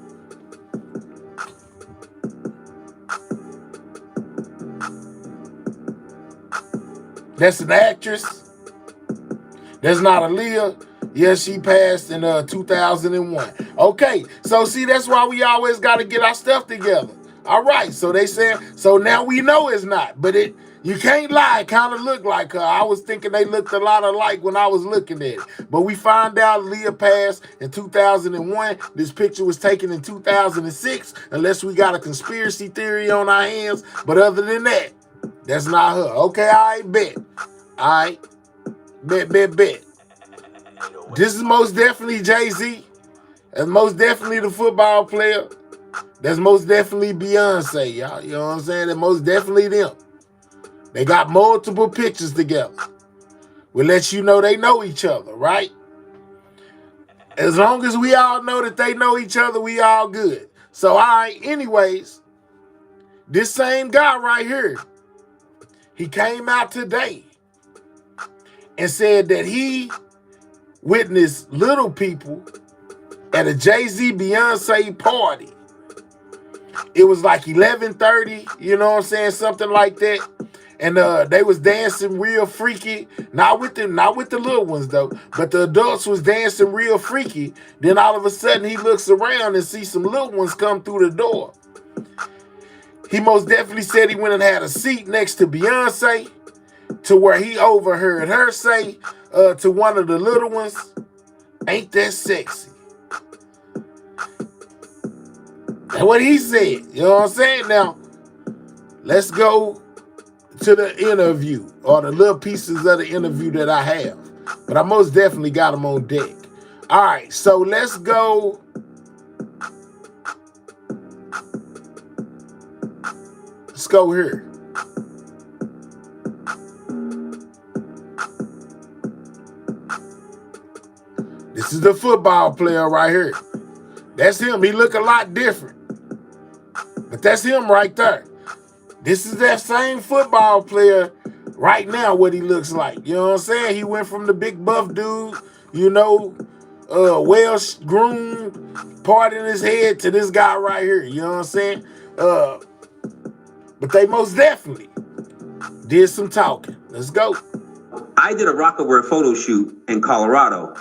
That's an actress. That's not Aaliyah. Yes, she passed in 2001. Okay, so see, that's why we always got to get our stuff together. All right, so they said, so now we know it's not, but you can't lie, it kind of looked like her. I was thinking they looked a lot alike when I was looking at it. But we found out Aaliyah passed in 2001. This picture was taken in 2006, unless we got a conspiracy theory on our hands. But other than that, that's not her. Okay, I bet. All right, bet. This is most definitely Jay-Z. That's most definitely the football player. That's most definitely Beyonce, y'all. You know what I'm saying? That's most definitely them. They got multiple pictures together. We'll let you know they know each other, right? As long as we all know that they know each other, we all good. So, all right, anyways, this same guy right here, he came out today and said that he witnessed little people at a Jay-Z Beyonce party. It was like 11:30, you know what I'm saying, something like that. And they was dancing real freaky, not with the little ones though, but the adults was dancing real freaky. Then all of a sudden he looks around and sees some little ones come through the door. He most definitely said he went and had a seat next to Beyonce, to where he overheard her say to one of the little ones, "Ain't that sexy?" That's what he said. You know what I'm saying? Now, let's go to the interview, or the little pieces of the interview that I have. But I most definitely got them on deck. All right, so let's go. Let's go here. This is the football player right here. That's him. He look a lot different. But that's him right there. This is that same football player right now, what he looks like. You know what I'm saying? He went from the big buff dude, you know, well-groomed, part in his head, to this guy right here. You know what I'm saying? But they most definitely did some talking. Let's go. I did a Rockaware photo shoot in Colorado,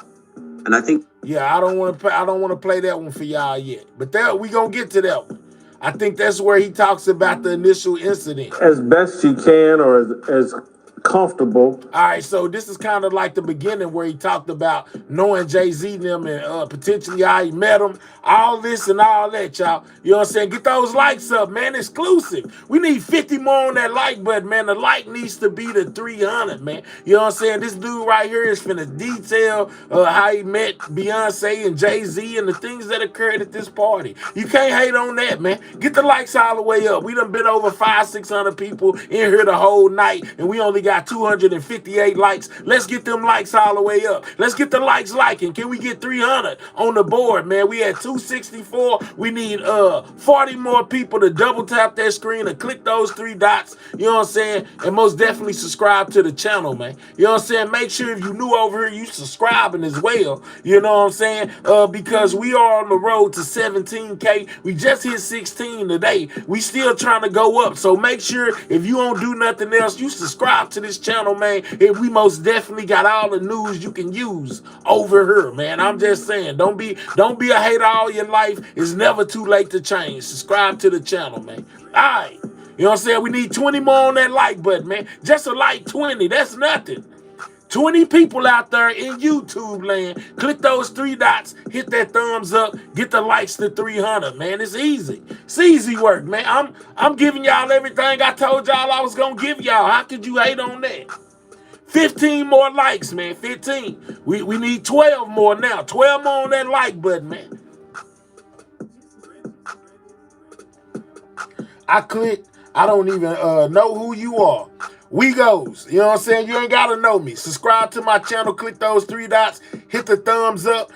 and I think... Yeah, I don't want to play that one for y'all yet. But we gonna get to that one. I think that's where he talks about the initial incident. As best you can, or as comfortable. All right, so this is kind of like the beginning where he talked about knowing Jay-Z and them and potentially how he met him, all this and all that, y'all. You know what I'm saying? Get those likes up, man. Exclusive. We need 50 more on that like button, man. The like needs to be the 300, man. You know what I'm saying? This dude right here is finna detail how he met Beyonce and Jay-Z and the things that occurred at this party. You can't hate on that, man. Get the likes all the way up. We done been over 500-600 people in here the whole night, and we only got 258 likes. Let's get them likes all the way up. Let's get the likes liking. Can we get 300 on the board, man? We at 264. We need 40 more people to double tap that screen and click those 3 dots. You know what I'm saying? And most definitely subscribe to the channel, man. You know what I'm saying? Make sure if you new over here, you subscribing as well. You know what I'm saying? Because we are on the road to 17K. We just hit 16 today. We still trying to go up. So make sure if you don't do nothing else, you subscribe to this channel, man. And we most definitely got all the news you can use over here, man. I'm just saying, don't be a hater all your life. It's never too late to change. Subscribe to the channel, man. All right. You know what I'm saying? We need 20 more on that like button, man. Just a like 20. That's nothing. 20 people out there in YouTube land. Click those 3 dots, hit that thumbs up, get the likes to 300, man. It's easy. It's easy work, man. I'm giving y'all everything I told y'all I was gonna give y'all. How could you hate on that? 15 more likes, man. 15. We need 12 more now. 12 more on that like button, man. I clicked. I don't even know who you are. We goes. You know what I'm saying? You ain't got to know me. Subscribe to my channel. Click those 3 dots. Hit the thumbs up.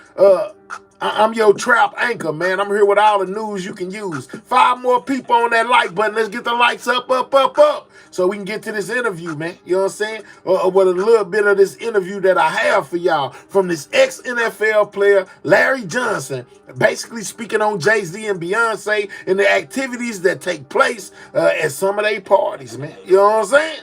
I'm your trap anchor, man. I'm here with all the news you can use. 5 more people on that like button. Let's get the likes up, up, up, up. So we can get to this interview, man. You know what I'm saying? With a little bit of this interview that I have for y'all from this ex-NFL player, Larry Johnson, basically speaking on Jay-Z and Beyonce and the activities that take place at some of their parties, man. You know what I'm saying?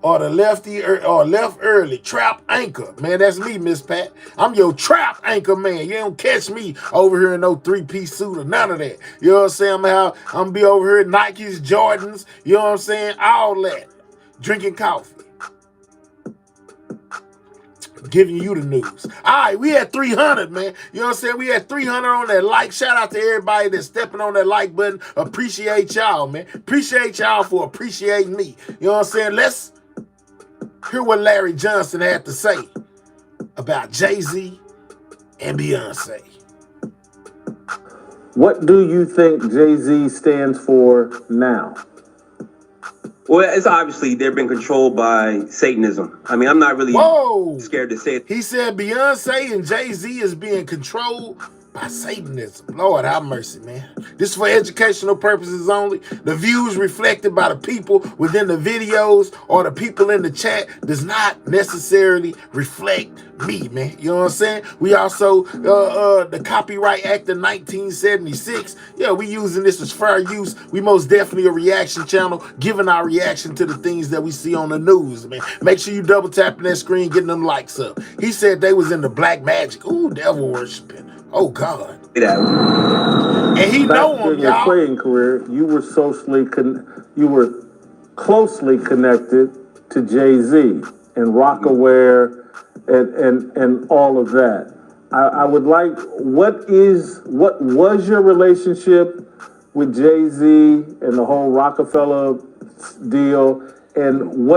Or the lefty or left early trap anchor, man. That's me, Miss Pat. I'm your trap anchor, man. You don't catch me over here in no 3-piece suit or none of that. You know what I'm saying? I'm gonna be over here Nikes, Jordans. You know what I'm saying? All that, drinking coffee, giving you the news. All right, we at 300, man. You know what I'm saying? We at 300 on that like. Shout out to everybody that's stepping on that like button. Appreciate y'all, man. Appreciate y'all for appreciating me. You know what I'm saying? Let's hear what Larry Johnson had to say about Jay-Z and Beyonce. What do you think Jay-Z stands for now? Well, it's obviously they've been controlled by Satanism. I mean, I'm not really scared to say it. He said Beyonce and Jay-Z is being controlled by Satanism. Lord have mercy, man. This is for educational purposes only. The views reflected by the people within the videos or the people in the chat does not necessarily reflect me, man. You know what I'm saying? We also, the Copyright Act of 1976, yeah, we using this as fair use. We most definitely a reaction channel, giving our reaction to the things that we see on the news, man. Make sure you double tapping that screen, getting them likes up. He said they was into black magic. Ooh, devil worshiping. Oh, God. And he know him, in your playing career, you were closely connected to Jay-Z and Rockaware and all of that. I would like, what was your relationship with Jay-Z and the whole Rockefeller deal? And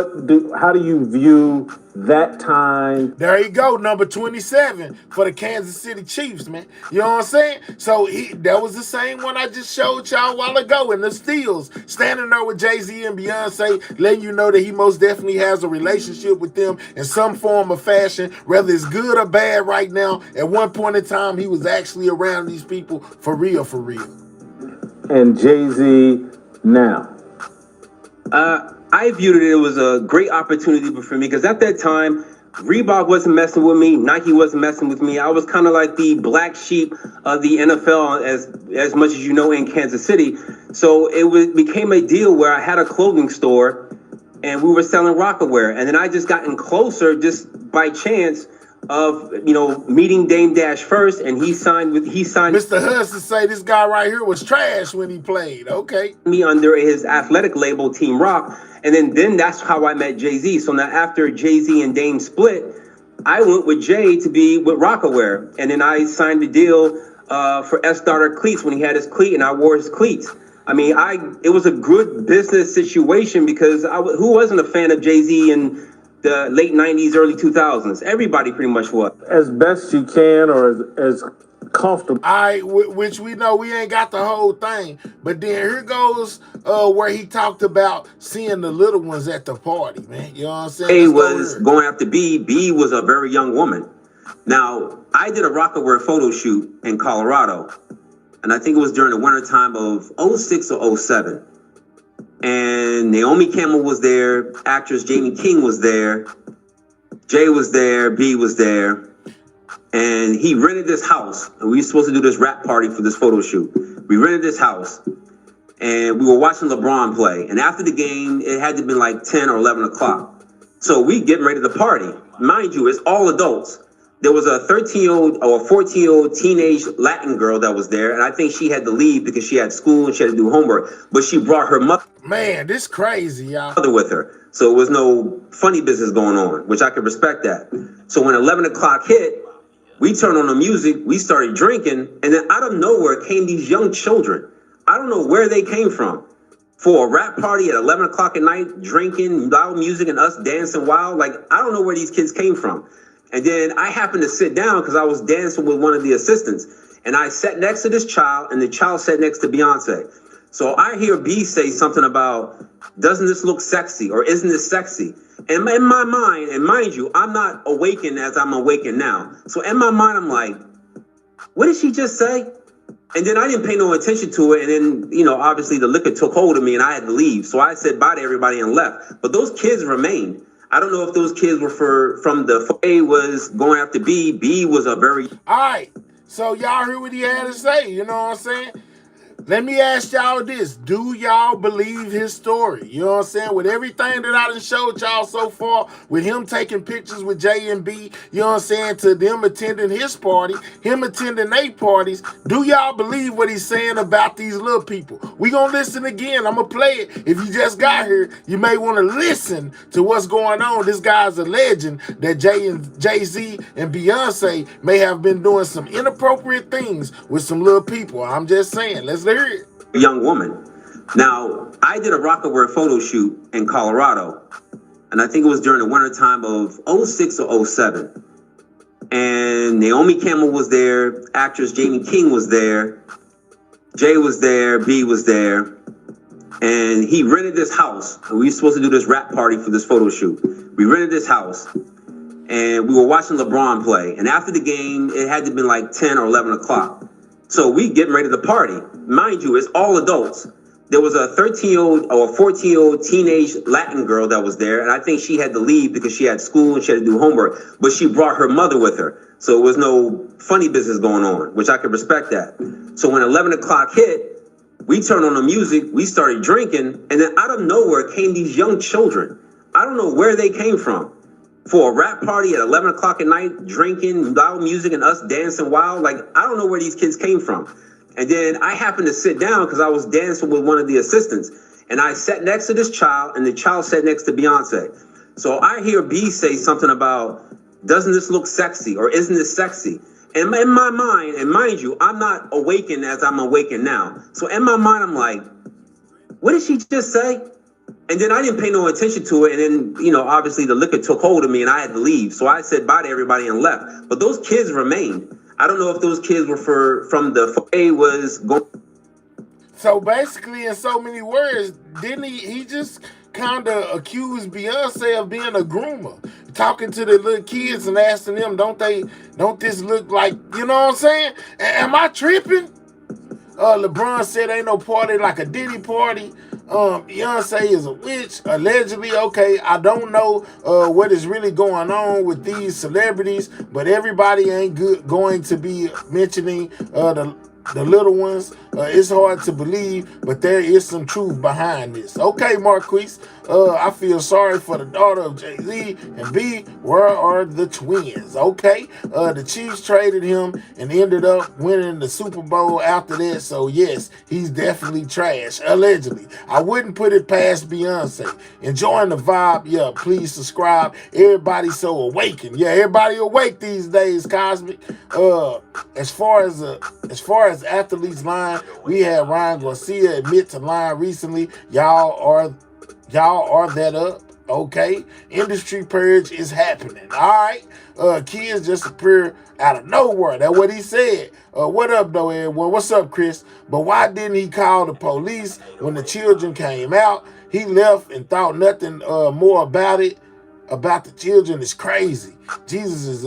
how do you view that time? There you go, number 27 for the Kansas City Chiefs, man. You know what I'm saying? So that was the same one I just showed y'all a while ago in the Steels, standing there with Jay-Z and Beyonce, letting you know that he most definitely has a relationship with them in some form or fashion, whether it's good or bad right now. At one point in time, he was actually around these people for real, for real. And Jay-Z now? I viewed it was a great opportunity for me because at that time, Reebok wasn't messing with me. Nike wasn't messing with me. I was kind of like the black sheep of the NFL as much as you know in Kansas City. So it became a deal where I had a clothing store and we were selling Rockaware. And then I just gotten closer just by chance of, meeting Dame Dash first, and he signed. Mr. Hudson say this guy right here was trash when he played. Okay. Me under his athletic label, Team Rock, and then that's how I met Jay-Z. So now after Jay-Z and Dame split, I went with Jay to be with Rockaware, and then I signed the deal for S. Darter cleats when he had his cleat, and I wore his cleats. I mean, it was a good business situation because who wasn't a fan of Jay-Z in the late 90s, early 2000s? Everybody pretty much was. As best you can, or as comfortable. Which we know we ain't got the whole thing. But then here goes where he talked about seeing the little ones at the party, man. You know what I'm saying? A was going after B. B was a very young woman. Now, I did a Rockaware photo shoot in Colorado, and I think it was during the winter time of 06 or 07. And Naomi Campbell was there, actress Jamie King was there, Jay was there, B was there, and he rented this house. And we were supposed to do this rap party for this photo shoot. We rented this house, and we were watching LeBron play. And after the game, it had to be like 10 or 11 o'clock. So we getting ready to party. Mind you, it's all adults. There was a 13-year-old or a 14-year-old teenage Latin girl that was there, and I think she had to leave because she had school and she had to do homework. But she brought her mother. Man, this crazy, y'all. With her. So it was no funny business going on, which I could respect that. So when 11 o'clock hit, we turned on the music, we started drinking, and then out of nowhere came these young children. I don't know where they came from. For a rap party at 11 o'clock at night, drinking, loud music, and us dancing wild. Like, I don't know where these kids came from. And then I happened to sit down because I was dancing with one of the assistants. And I sat next to this child, and the child sat next to Beyonce. So I hear B say something about, doesn't this look sexy? Or isn't this sexy? And in my mind, and mind you, I'm not awakened as I'm awakened now. So in my mind, I'm like, what did she just say? And then I didn't pay no attention to it. And then, obviously the liquor took hold of me and I had to leave. So I said bye to everybody and left. But those kids remained. I don't know if those kids were from the A was going after B. B was a very... All right. So y'all heard what he had to say. You know what I'm saying? Let me ask y'all this. Do y'all believe his story? You know what I'm saying? With everything that I done showed y'all so far, with him taking pictures with J and B, you know what I'm saying, to them attending his party, him attending their parties, do y'all believe what he's saying about these little people? We gonna listen again. I'm gonna play it. If you just got here, you may want to listen to what's going on. This guy's a legend that Jay-Z and Beyonce may have been doing some inappropriate things with some little people. I'm just saying. Let's hear it. Young woman. Now, I did a Rockaware photo shoot in Colorado, and I think it was during the winter time of 06 or 07. And Naomi Campbell was there, actress Jamie King was there, Jay was there, B was there, and he rented this house. And we were supposed to do this rap party for this photo shoot. We rented this house, and we were watching LeBron play. And after the game, it had to be like 10 or 11 o'clock. So we getting ready to party. Mind you, it's all adults. There was a 13-year-old or a 14-year-old teenage Latin girl that was there, and I think she had to leave because she had school and she had to do homework. But she brought her mother with her. So it was no funny business going on, which I could respect that. So when 11 o'clock hit, we turned on the music, we started drinking, and then out of nowhere came these young children. I don't know where they came from. For a rap party at 11 o'clock at night, drinking, loud music, and us dancing wild. Like, I don't know where these kids came from. And then I happened to sit down because I was dancing with one of the assistants. And I sat next to this child, and the child sat next to Beyonce. So I hear B say something about, doesn't this look sexy? Or isn't this sexy? And in my mind, and mind you, I'm not awakened as I'm awakened now. So in my mind, I'm like, what did she just say? And then I didn't pay no attention to it. And then, obviously the liquor took hold of me and I had to leave. So I said bye to everybody and left. But those kids remained. I don't know if those kids were from the A was going. So basically, in so many words, didn't he just kind of accused Beyonce of being a groomer, talking to the little kids and asking them, don't this look like, you know what I'm saying? Am I tripping? LeBron said ain't no party like a Diddy party. Beyonce is a witch, allegedly. Okay, I don't know what is really going on with these celebrities, but everybody ain't going to be mentioning the little ones. It's hard to believe, but there is some truth behind this. Okay, Marquise, I feel sorry for the daughter of Jay-Z. And B, where are the twins? Okay. The Chiefs traded him and ended up winning the Super Bowl after that. So yes, he's definitely trash, allegedly. I wouldn't put it past Beyonce. Enjoying the vibe. Yeah, please subscribe. Everybody's so awakened. Yeah, everybody awake these days, Cosmic. As far as athletes lying, we had Ryan Garcia admit to lying recently. Y'all are that up. Okay, industry purge is happening. All right, kids just appear out of nowhere. That's what he said. What up, though, everyone? What's up, Chris? But why didn't he call the police when the children came out? He left and thought nothing more about it. About the children is crazy. Jesus is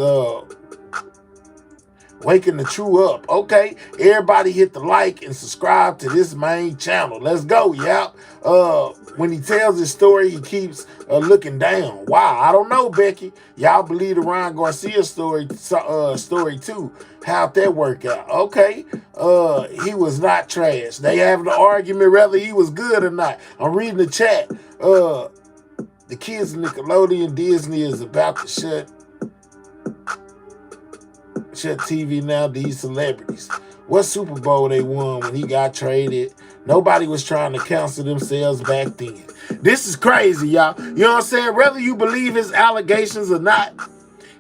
waking the true up. Okay, everybody hit the like and subscribe to this main channel. Let's go, yeah. When he tells his story, he keeps looking down. Wow, I don't know, Becky. Y'all believe the Ryan Garcia story too. How'd that work out? Okay, he was not trash. They having an argument whether he was good or not. I'm reading the chat. The kids Nickelodeon Disney is about to shut TV now, these celebrities. What Super Bowl they won when he got traded? Nobody was trying to cancel themselves back then. This is crazy, y'all. You know what I'm saying? Whether you believe his allegations or not,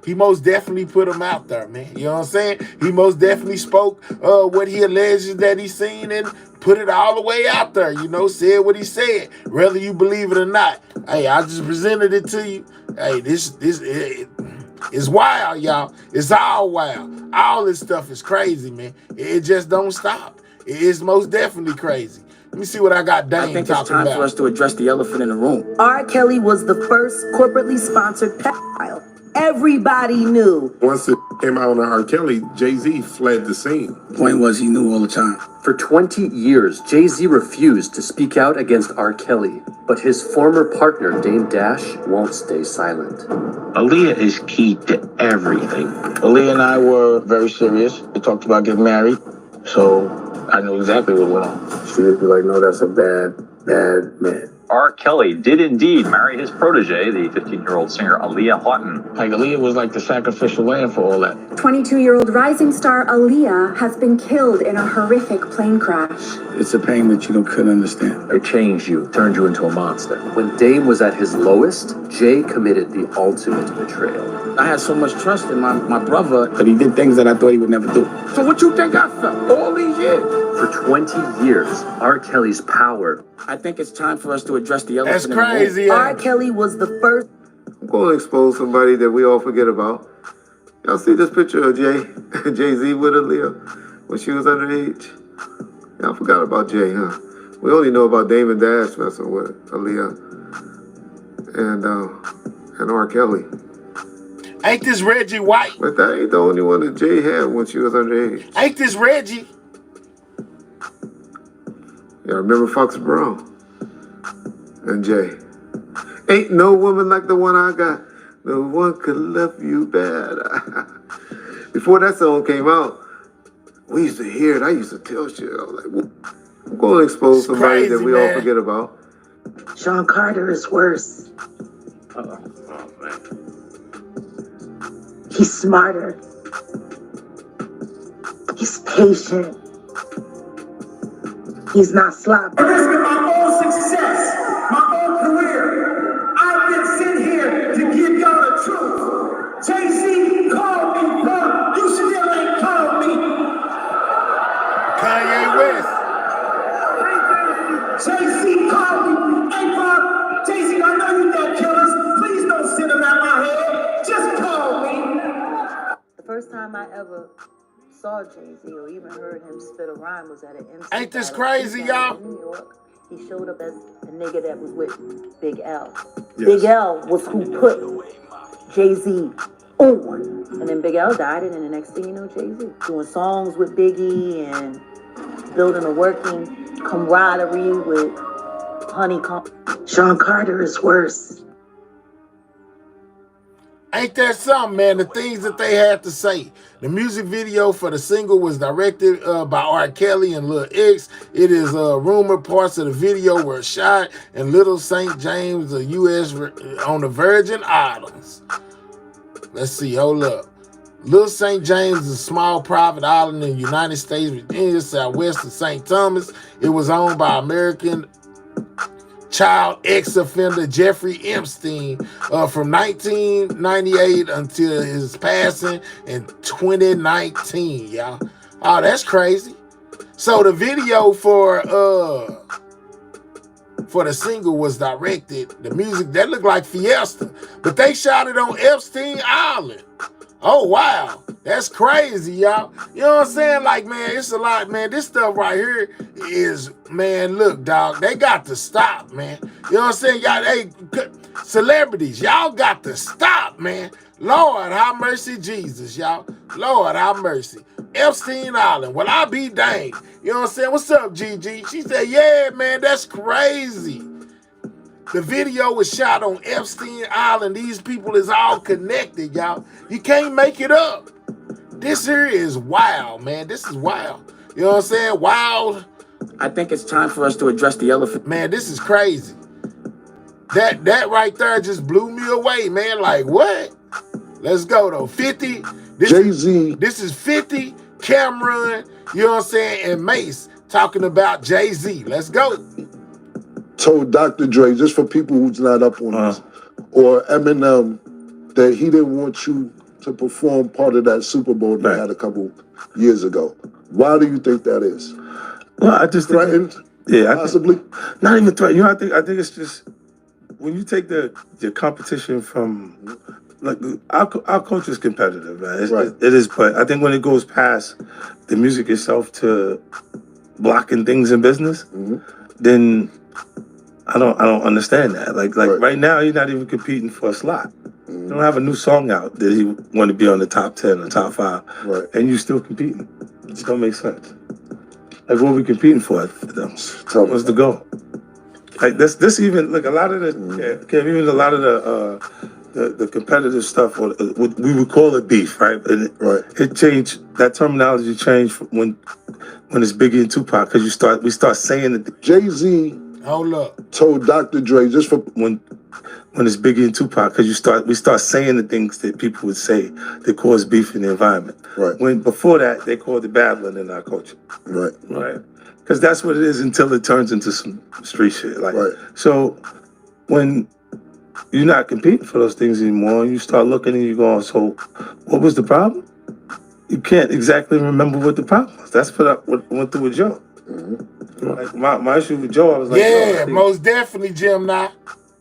he most definitely put them out there, man. You know what I'm saying? He most definitely spoke what he alleges that he seen and put it all the way out there, you know, said what he said, whether you believe it or not. Hey, I just presented it to you. Hey, it's wild, y'all. It's all wild. All this stuff is crazy, man. It just don't stop. It's most definitely crazy. Let me see what I got Dane I think talking it's time about. for us to address the elephant in the room. R. Kelly was the first corporately sponsored pedophile. Everybody knew. Once it came out on R. Kelly, Jay-Z fled the scene. Point was, he knew all the time. For 20 years, Jay-Z refused to speak out against R. Kelly, but his former partner, Dame Dash, won't stay silent. Aaliyah is key to everything. Aaliyah and I were very serious. We talked about getting married, so I knew exactly what went on. She'd be like, no, that's a bad man. R. Kelly did indeed marry his protege, the 15-year-old singer Aaliyah Houghton. Like, Aaliyah was like the sacrificial lamb for all that. 22-year-old rising star Aaliyah has been killed in a horrific plane crash. It's a pain that you couldn't understand. It changed you, turned you into a monster. When Dame was at his lowest, Jay committed the ultimate betrayal. I had so much trust in my brother, but he did things that I thought he would never do. So what you think I felt all these years? For 20 years, R. Kelly's power. I think it's time for us to address the elephant That's in the room. crazy. R. Kelly was the first. I'm going to expose somebody that we all forget about. Y'all see this picture of Jay-Z with Aaliyah when she was underage? Y'all forgot about Jay, huh? We only know about Dame and Dash messing with Aaliyah and R. Kelly. Ain't this Reggie White? But that ain't the only one that Jay had when she was underage. Ain't this Reggie? Y'all remember Fox Brown and Jay? Ain't no woman like the one I got. No one could love you better. Before that song came out, we used to hear it. I used to tell shit. I was like, I'm going to expose somebody that we all forget about. Sean Carter is worse. Oh, man. He's smarter. He's patient. He's not sloppy. At risk of my own success, my own career, I've been sent here to give y'all the truth. Jay-Z called me, bro. You still ain't called me. Kanye West. Jay-Z called me. Hey, bro, Jay-Z, I know you got killers. Please don't send them out my head. Just call me. The first time I ever saw Jay-Z or even heard him spit a rhyme was at an MC. Ain't this crazy, y'all? In New York. He showed up as a nigga that was with Big L. Yes. Big L was who put Jay-Z on. And then Big L died, and then the next thing you know, Jay-Z doing songs with Biggie and building a working camaraderie with Honeycomb. Sean Carter is worse. Ain't that something, man? The things that they had to say. The music video for the single was directed by R. Kelly and Lil X. It is rumored parts of the video were shot in Little St. James, the U.S. on the Virgin Islands. Let's see, hold up. Little St. James is a small private island in the United States, Virginia, southwest of St. Thomas. It was owned by American child ex-offender Jeffrey Epstein from 1998 until his passing in 2019, y'all. Oh, that's crazy. So the video for the single was directed, the music, that looked like Fiesta, but they shot it on Epstein Island. Oh, wow. That's crazy, y'all. You know what I'm saying? Like, man, it's a lot, man. This stuff right here is, man, look, dog, they got to stop, man. You know what I'm saying? Y'all, hey, celebrities, y'all got to stop, man. Lord, have mercy, Jesus, y'all. Lord, have mercy. Epstein Island, well, I be dang. You know what I'm saying? What's up, Gigi? She said, yeah, man, that's crazy. The video was shot on Epstein Island. These people is all connected, y'all. You can't make it up. This here is wild, man. This is wild. You know what I'm saying? Wild. I think it's time for us to address the elephant. Man, this is crazy. That right there just blew me away, man. Like, what? Let's go, though. 50. Jay-Z. This is 50, Cameron, you know what I'm saying, and Mace talking about Jay-Z. Let's go. Told Dr. Dre, just for people who's not up on this, or Eminem, that he didn't want you to perform part of that Super Bowl they had a couple years ago. Why do you think that is? Well, I just threatened. Possibly. Not even threatened. You know, I think it's just when you take the competition from like our culture is competitive, man. It is, but I think when it goes past the music itself to blocking things in business, then I don't understand that. Like right now, you're not even competing for a slot. You don't have a new song out that you want to be on the top 10 or top 5, and you still competing. It just don't make sense. Like, what are we competing for? What's the goal? Like this even like a lot of even a lot of the competitive stuff, or what we would call it beef, right? And it changed. That terminology changed when it's Biggie and Tupac, because we start saying that Jay-Z. Hold up. Told Dr. Dre, just for when it's Biggie and Tupac, because we start saying the things that people would say that cause beef in the environment. Right. When before that they called it battling in our culture. Right. Because that's what it is until it turns into some street shit. Like so, when you're not competing for those things anymore, you start looking and you're going, so what was the problem? You can't exactly remember what the problem was. That's what went through with Joe. Like my issue with Joe, I was like, yeah, most definitely, Jim. Now,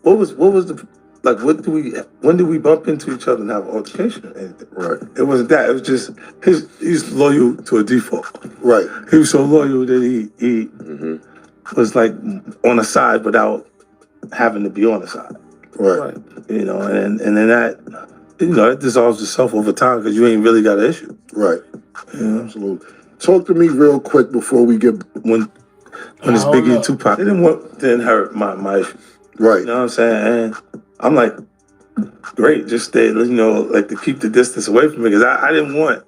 what was the like? When did we bump into each other and have an altercation or anything? Right. It wasn't that. It was just he's loyal to a default. Right. He was so loyal that he was like on a side without having to be on a side. Right. You know, and then that, you know, it dissolves itself over time because you ain't really got an issue. Right. Yeah. Absolutely. Talk to me real quick before we get when it's Biggie and Tupac. They didn't want to inherit my issue. Right. You know what I'm saying? And I'm like, great, just stay, you know, like to keep the distance away from me, because I didn't want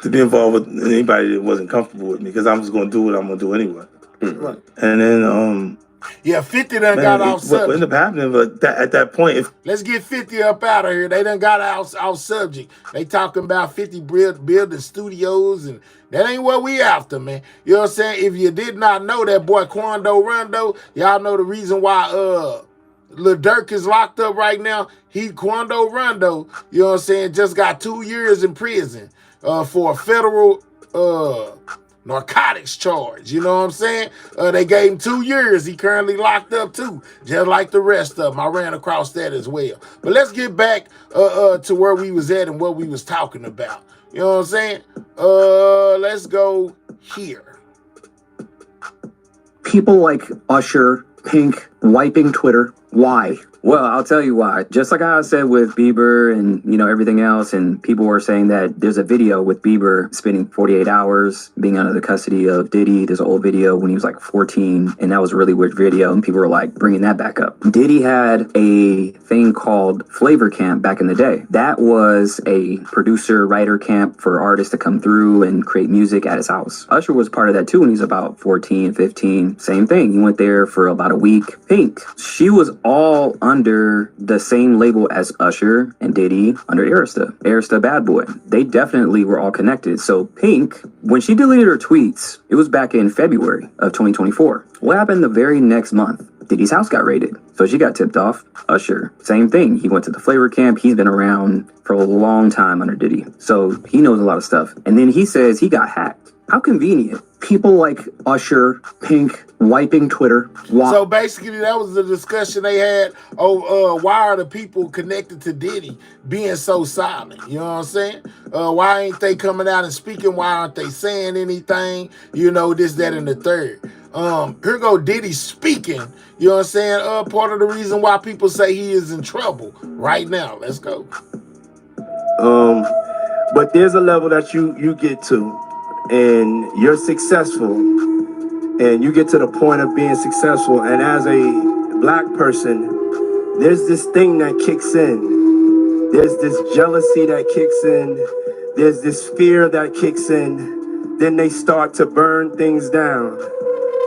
to be involved with anybody that wasn't comfortable with me, because I'm just going to do what I'm going to do anyway. Right. And then, yeah, 50 done got off subject. What ended up happening, but at that point, let's get 50 up out of here. They done got off subject. They talking about 50 building studios, and that ain't what we after, man. You know what I'm saying? If you did not know, that boy Quando Rondo, y'all know the reason why Lil Durk is locked up right now. Quando Rondo, you know what I'm saying, just got 2 years in prison for a federal narcotics charge. You know what I'm saying? They gave him 2 years. He currently locked up too, just like the rest of them. I ran across that as well. But let's get back to where we was at and what we was talking about. You know what I'm saying? Let's go here. People like Usher, Pink, wiping Twitter. Why? Well, I'll tell you why. Just like I said with Bieber and, everything else, and people were saying that there's a video with Bieber spending 48 hours being under the custody of Diddy. There's an old video when he was like 14, and that was a really weird video, and people were like bringing that back up. Diddy had a thing called Flavor Camp back in the day. That was a producer, writer camp for artists to come through and create music at his house. Usher was part of that too when he was about 14, 15. Same thing. He went there for about a week. Pink, she was all under the same label as Usher and Diddy under Arista Bad Boy. They definitely were all connected. So Pink, when she deleted her tweets, it was back in February of 2024. What happened the very next month? Diddy's house got raided. So she got tipped off. Usher, same thing. He went to the Flavor Camp. He's been around for a long time under Diddy. So he knows a lot of stuff. And then he says he got hacked. How convenient. People like Usher, Pink, wiping Twitter. Why? So basically, that was the discussion they had. Why are the people connected to Diddy being so silent? You know what I'm saying? Why ain't they coming out and speaking? Why aren't they saying anything? This, that, and the third. Here go Diddy speaking. You know what I'm saying? Part of the reason why people say he is in trouble right now. Let's go. But there's a level that you get to, and you're successful, and you get to the point of being successful, and as a black person, there's this thing that kicks in. There's this jealousy that kicks in. There's this fear that kicks in. Then they start to burn things down.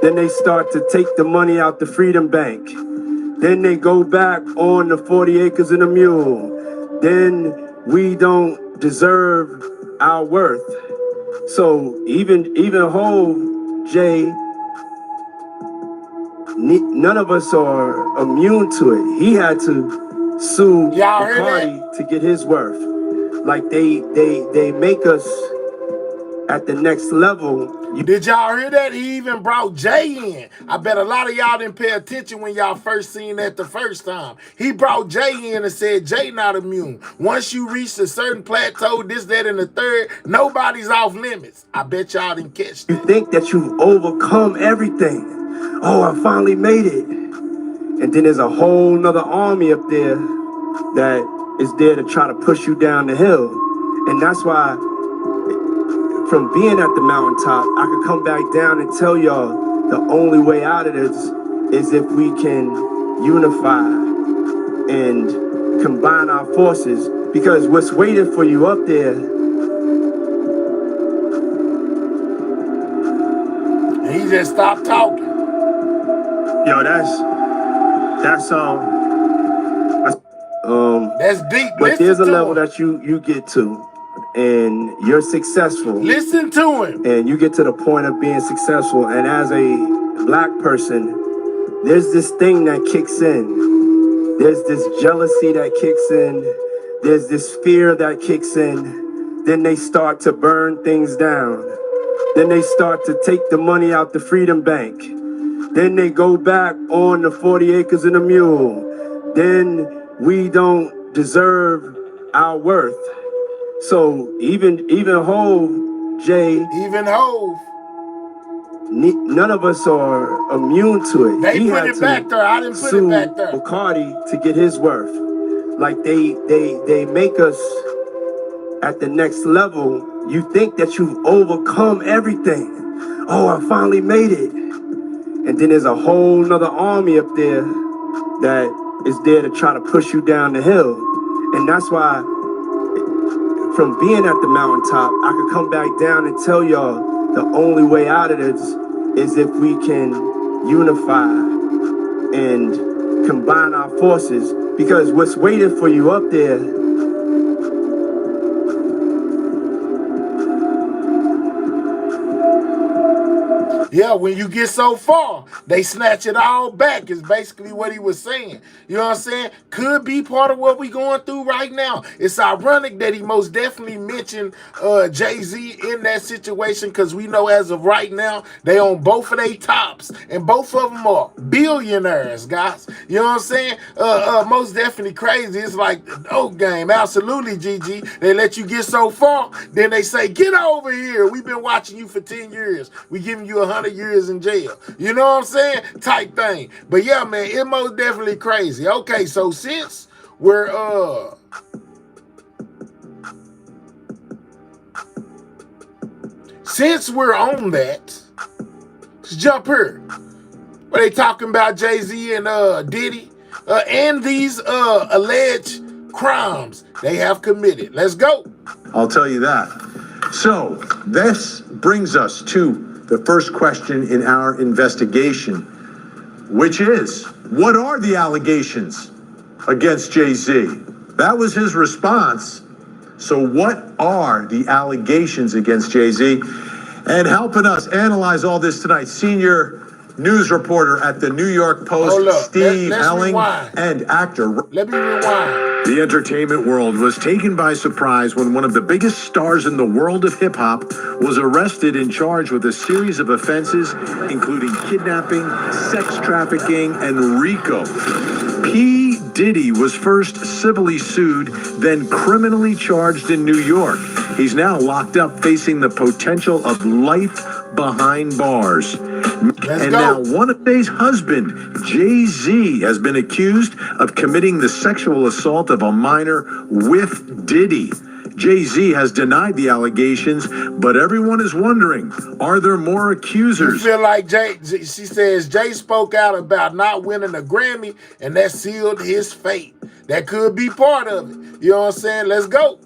Then they start to take the money out the Freedom Bank. Then they go back on the 40 acres and a mule. Then we don't deserve our worth. So even Hov, Jay, none of us are immune to it. He had to sue Bacardi to get his worth. Like they make us at the next level. Did y'all hear that? He even brought Jay in. I bet a lot of y'all didn't pay attention when y'all first seen that the first time. He brought Jay in and said Jay not immune. Once you reach a certain plateau, this, that, and the third, nobody's off limits. I bet y'all didn't catch that. You think that you've overcome everything. Oh, I finally made it. And then there's a whole nother army up there that is there to try to push you down the hill. And that's why from being at the mountaintop, I could come back down and tell y'all the only way out of this is if we can unify and combine our forces, because what's waiting for you up there. He just stopped talking. Yo, that's deep. But there's a level that you get to, and you're successful. Listen to him. And you get to the point of being successful. And as a black person, there's this thing that kicks in. There's this jealousy that kicks in. There's this fear that kicks in. Then they start to burn things down. Then they start to take the money out the Freedom Bank. Then they go back on the 40 acres and a mule. Then we don't deserve our worth. So even Hov, Jay, even Hov, none of us are immune to it. They put it back there. I didn't put it back there. Bacardi to get his worth. Like they make us at the next level. You think that you've overcome everything. Oh, I finally made it. And then there's a whole nother army up there that is there to try to push you down the hill. And that's why from being at the mountaintop, I could come back down and tell y'all the only way out of this is if we can unify and combine our forces, because what's waiting for you up there. Yeah, when you get so far, they snatch it all back is basically what he was saying. You know what I'm saying? Could be part of what we going through right now. It's ironic that he most definitely mentioned Jay-Z in that situation, because we know as of right now, they own both of their tops, and both of them are billionaires, guys. You know what I'm saying? Most definitely crazy. It's like the dope game. Absolutely, GG. They let you get so far, then they say, get over here. We've been watching you for 10 years. We giving you $100 100 years in jail. You know what I'm saying? Type thing. But yeah, man, it most definitely crazy. Okay, so since we're on that, let's jump here. Where they talking about Jay-Z and Diddy and these alleged crimes they have committed. Let's go. I'll tell you that. So this brings us to the first question in our investigation, which is, what are the allegations against Jay-Z? That was his response. So what are the allegations against Jay-Z? And helping us analyze all this tonight, senior news reporter at the New York Post, Steve Helling, and actor. Let me rewind. The entertainment world was taken by surprise when one of the biggest stars in the world of hip-hop was arrested and charged with a series of offenses, including kidnapping, sex trafficking, and RICO. P. Diddy was first civilly sued, then criminally charged in New York. He's now locked up facing the potential of life behind bars. Now one of Jay's husband, Jay-Z, has been accused of committing the sexual assault of a minor with Diddy. Jay-Z has denied the allegations, but everyone is wondering, are there more accusers? You feel like she says Jay spoke out about not winning a Grammy, and that sealed his fate. That could be part of it. You know what I'm saying? Let's go.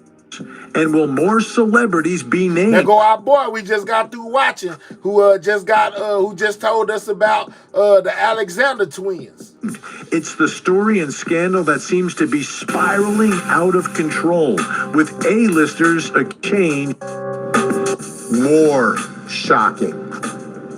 And will more celebrities be named? There go our boy we just got through watching, who just told us about the Alexander twins. It's the story and scandal that seems to be spiraling out of control, with A-listers a change. More shocking.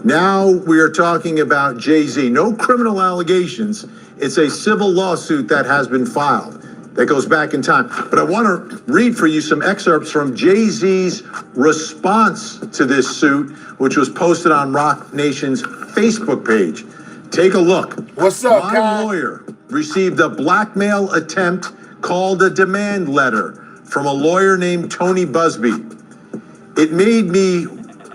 Now we are talking about Jay-Z. No criminal allegations. It's a civil lawsuit that has been filed. That goes back in time. But I want to read for you some excerpts from Jay-Z's response to this suit, which was posted on Rock Nation's Facebook page. Take a look. What's up, My lawyer received a blackmail attempt called a demand letter from a lawyer named Tony Busby. It made me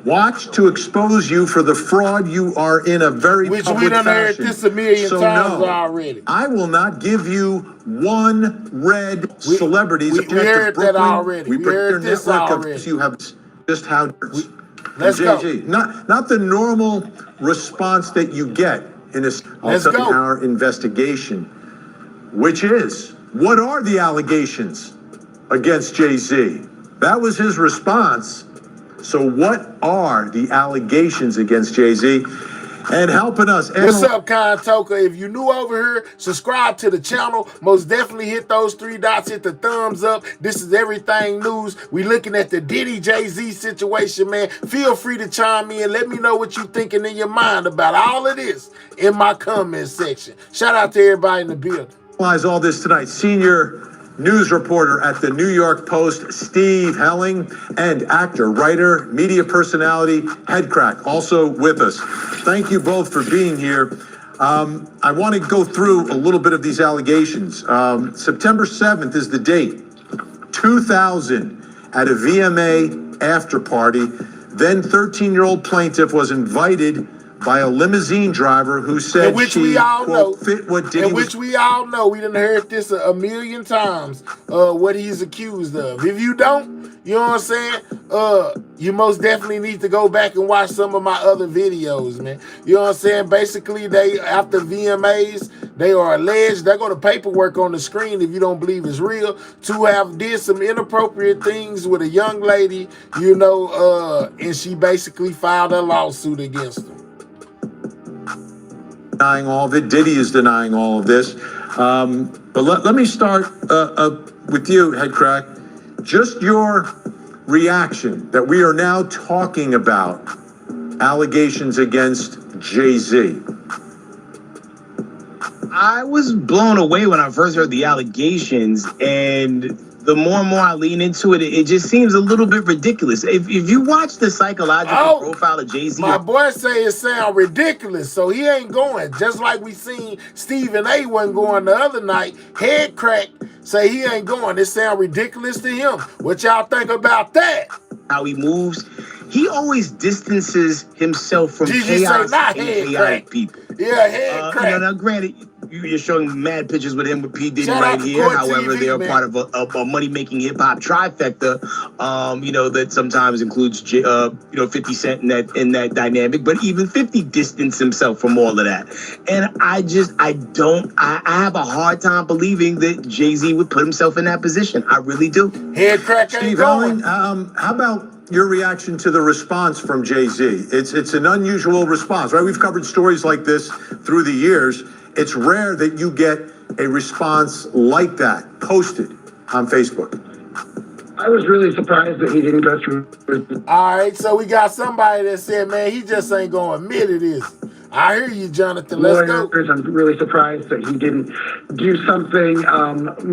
watch to expose you for the fraud you are in a very Which public we done heard fashion. this a million times already. I will not give you one red celebrity. We heard that already. We heard this already. You have just how. Let's go. Not the normal response that you get in this our investigation, which is, what are the allegations against Jay-Z? That was his response. So what are the allegations against Jay-Z? And helping us. What's up, Toka? If you're new over here, subscribe to the channel. Most definitely hit those 3 dots, hit the thumbs up. This is Everything News. We looking at the Diddy Jay-Z situation, man. Feel free to chime in. Let me know what you thinking in your mind about all of this in my comment section. Shout out to everybody in the building. All this tonight. Senior news reporter at the New York Post, Steve Helling, and actor, writer, media personality, Headcrack, also with us. Thank you both for being here. I want to go through a little bit of these allegations. September 7th is the date. 2000, at a VMA after party, then 13-year-old plaintiff was invited by a limousine driver who said she, quote, fit what Diddy was. Which we all know. We done heard this a million times, what he's accused of. If you don't, you know what I'm saying? You most definitely need to go back and watch some of my other videos, man. You know what I'm saying? Basically, they, after VMAs, they are alleged, they're going to paperwork on the screen if you don't believe it's real, to have did some inappropriate things with a young lady, you know, and she basically filed a lawsuit against them. Denying all of it. Diddy is denying all of this. But let me start with you, Headcrack. Just your reaction that we are now talking about allegations against Jay-Z. I was blown away when I first heard the allegations, and the more and more I lean into it, it just seems a little bit ridiculous. If you watch the psychological profile of Jay-Z, my boy say it sound ridiculous, so he ain't going. Just like we seen Stephen A. wasn't going the other night. Headcrack say he ain't going. It sound ridiculous to him. What y'all think about that? How he moves, he always distances himself from Gigi say chaos not and head chaotic crack. people. Yeah, head crack. Now granted, you're showing mad pictures with him with P. Diddy Shout right out to here. Court However, TV, they are man. part of a money-making hip-hop trifecta, that sometimes includes 50 Cent in that dynamic. But even 50 distanced himself from all of that. And I have a hard time believing that Jay-Z would put himself in that position. I really do. Head crack ain't Steve going. Helling, how about your reaction to the response from Jay-Z? It's an unusual response, right? We've covered stories like this through the years. It's rare that you get a response like that posted on Facebook. I was really surprised that he didn't go through. All right, so we got somebody that said, man, he just ain't going to admit it, is he? I hear you, Jonathan. Let's go. I'm really surprised that he didn't do something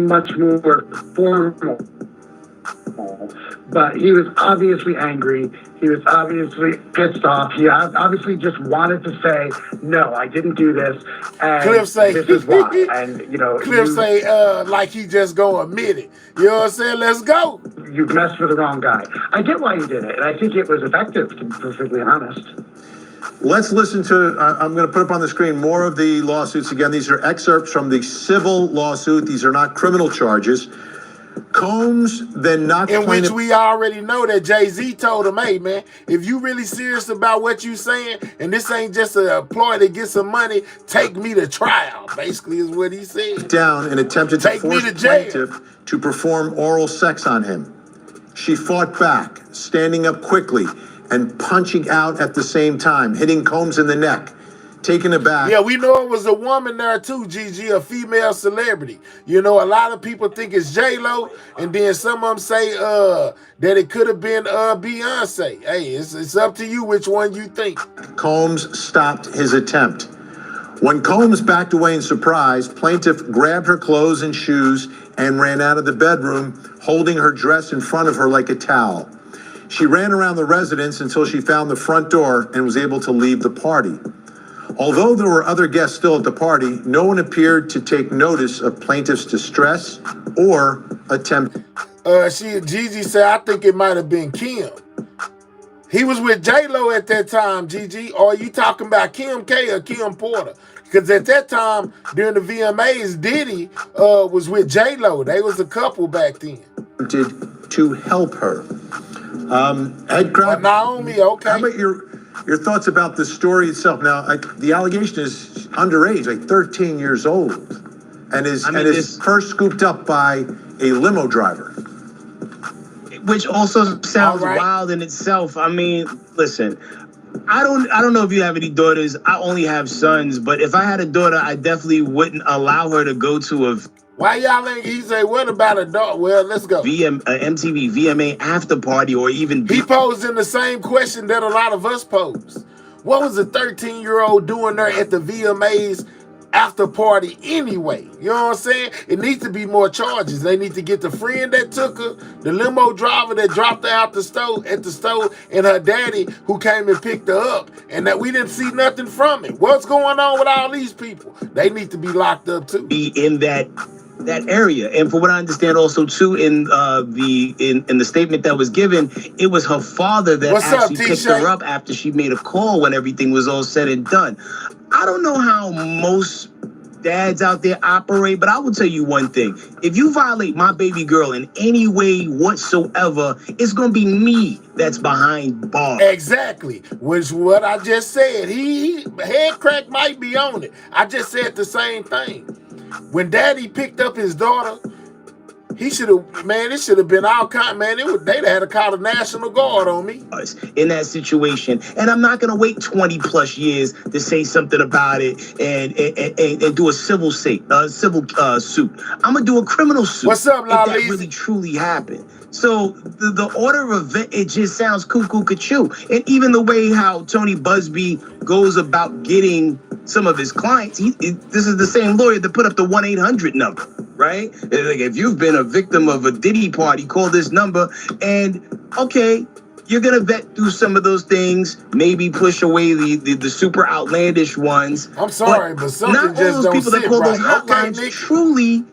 much more formal. But he was obviously angry. He was obviously pissed off. He obviously just wanted to say, no, I didn't do this. And Cliff say, this is why. And, Cliff say, like he just gonna admit it. You know what I'm saying? Let's go. You messed with the wrong guy. I get why he did it. And I think it was effective, to be perfectly honest. Let's listen to, I'm going to put up on the screen more of the lawsuits. Again, these are excerpts from the civil lawsuit. These are not criminal charges. Combs then knocked in which we already know that Jay-Z told him, hey, man, if you really serious about what you saying, and this ain't just a ploy to get some money, take me to trial, basically is what he said. Down and attempted to force plaintiff to perform oral sex on him. She fought back, standing up quickly and punching out at the same time, hitting Combs in the neck. Taken aback. Yeah, we know it was a woman there too, Gigi, a female celebrity. You know, a lot of people think it's J-Lo, and then some of them say that it could have been Beyonce. Hey, it's up to you which one you think. Combs stopped his attempt. When Combs backed away in surprise, plaintiff grabbed her clothes and shoes and ran out of the bedroom, holding her dress in front of her like a towel. She ran around the residence until she found the front door and was able to leave the party. Although there were other guests still at the party, no one appeared to take notice of plaintiff's distress or attempt. Gigi said, I think it might have been Kim. He was with J-Lo at that time, Gigi. Or are you talking about Kim K or Kim Porter? Because at that time, during the VMAs, Diddy was with J-Lo. They was a couple back then. To help her. Ed Crabb, Naomi, okay. How about your thoughts about the story itself? Now, the allegation is underage, like 13 years old, and is first scooped up by a limo driver. Which also sounds wild in itself. I mean, listen, I don't know if you have any daughters. I only have sons, but if I had a daughter, I definitely wouldn't allow her to go to a... Why y'all think he say, what about a dog? Well, let's go. MTV, VMA after party or even... He posed in the same question that a lot of us pose. What was a 13-year-old doing there at the VMAs after party anyway? You know what I'm saying? It needs to be more charges. They need to get the friend that took her, the limo driver that dropped her out at the store, and her daddy who came and picked her up, and that we didn't see nothing from it. What's going on with all these people? They need to be locked up too. Be in that area. And for what I understand also too, in the statement that was given, it was her father that picked her up after she made a call when everything was all said and done. I don't know how most dads out there operate, but I will tell you one thing. If you violate my baby girl in any way whatsoever, it's going to be me that's behind bars. Exactly, which what I just said. He head crack might be on it. I just said the same thing. When Daddy picked up his daughter, he should have, man, it should have been all kind, man. They'd have had to call the National Guard on me. In that situation. And I'm not going to wait 20 plus years to say something about it and do a civil suit. I'm going to do a criminal suit. What's up, Lolly? If that really truly happened. So the order of event, it just sounds cuckoo-ca-choo. And even the way how Tony Busby goes about getting some of his clients, this is the same lawyer that put up the 1-800 number, right? Like, if you've been a victim of a Diddy party, call this number. And, okay, you're going to vet through some of those things, maybe push away the super outlandish ones. I'm sorry, but something not just all those don't people sit that call right. those hotlines Okay, truly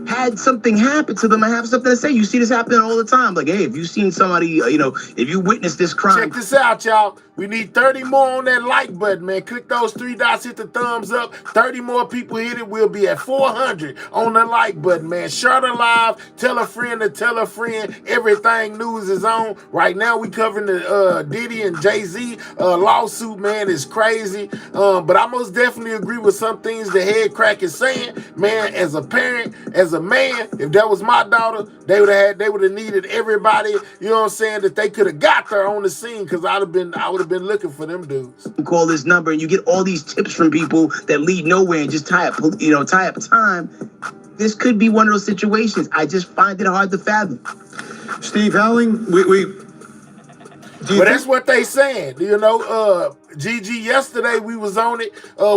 had something happen to them and have something to say. You see this happening all the time. Like, hey, if you've seen somebody, if you witnessed this crime. Check this out, y'all. We need 30 more on that like button, man. Click those 3 dots, hit the thumbs up. 30 more people hit it. We'll be at 400 on the like button, man. Share the live. Tell a friend to tell a friend. Everything news is on. Right now, we covering the Diddy and Jay-Z lawsuit, man. It's crazy. But I most definitely agree with some things the head crack is saying. Man, as a parent, as a man, if that was my daughter, they would have needed everybody, you know what I'm saying, that they could have got there on the scene, because I would have been looking for them dudes. Call this number and you get all these tips from people that lead nowhere and just tie up time. This could be one of those situations. I just find it hard to fathom. Steve Helling, That's what they saying. GG, yesterday we was on it.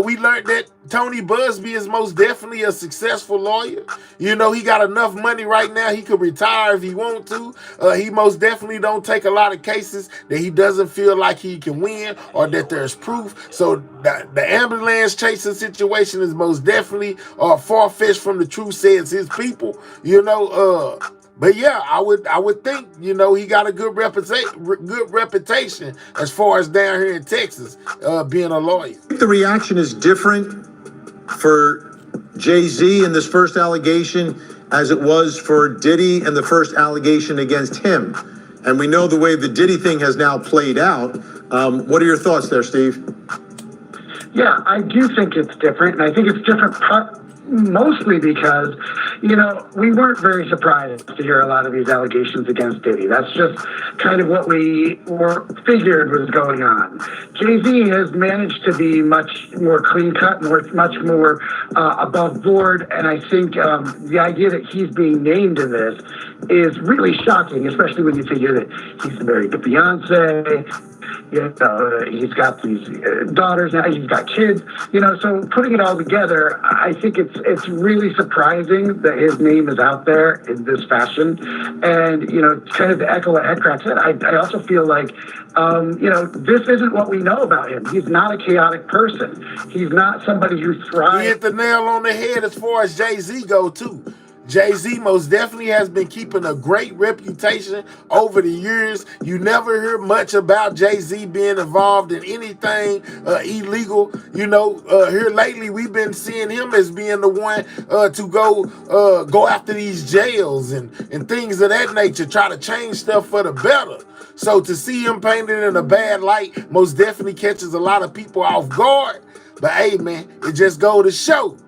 We learned that Tony Busby is most definitely a successful lawyer. He got enough money right now. He could retire if he want to. He most definitely don't take a lot of cases that he doesn't feel like he can win or that there's proof. So the ambulance chasing situation is most definitely far-fetched from the truth, says his people. But yeah, I would think, he got a good reputation as far as down here in Texas, being a lawyer. I think the reaction is different for Jay-Z in this first allegation as it was for Diddy and the first allegation against him. And we know the way the Diddy thing has now played out. What are your thoughts there, Steve? Yeah, I do think it's different, and I think it's different mostly because, we weren't very surprised to hear a lot of these allegations against Diddy. That's just kind of what we figured was going on. Jay-Z has managed to be much more clean-cut, much more above board, and I think the idea that he's being named in this is really shocking, especially when you figure that he's married to Beyonce. He's got these daughters now, he's got kids, so putting it all together, I think it's really surprising that his name is out there in this fashion. And, kind of to echo what Headcrack said, I also feel like, this isn't what we know about him. He's not a chaotic person. He's not somebody who thrives. He hit the nail on the head as far as Jay-Z go, too. Jay-Z most definitely has been keeping a great reputation over the years. You never hear much about Jay-Z being involved in anything illegal. Here lately we've been seeing him as being the one to go after these jails and things of that nature, try to change stuff for the better. So to see him painted in a bad light most definitely catches a lot of people off guard. But hey, man, it just go to show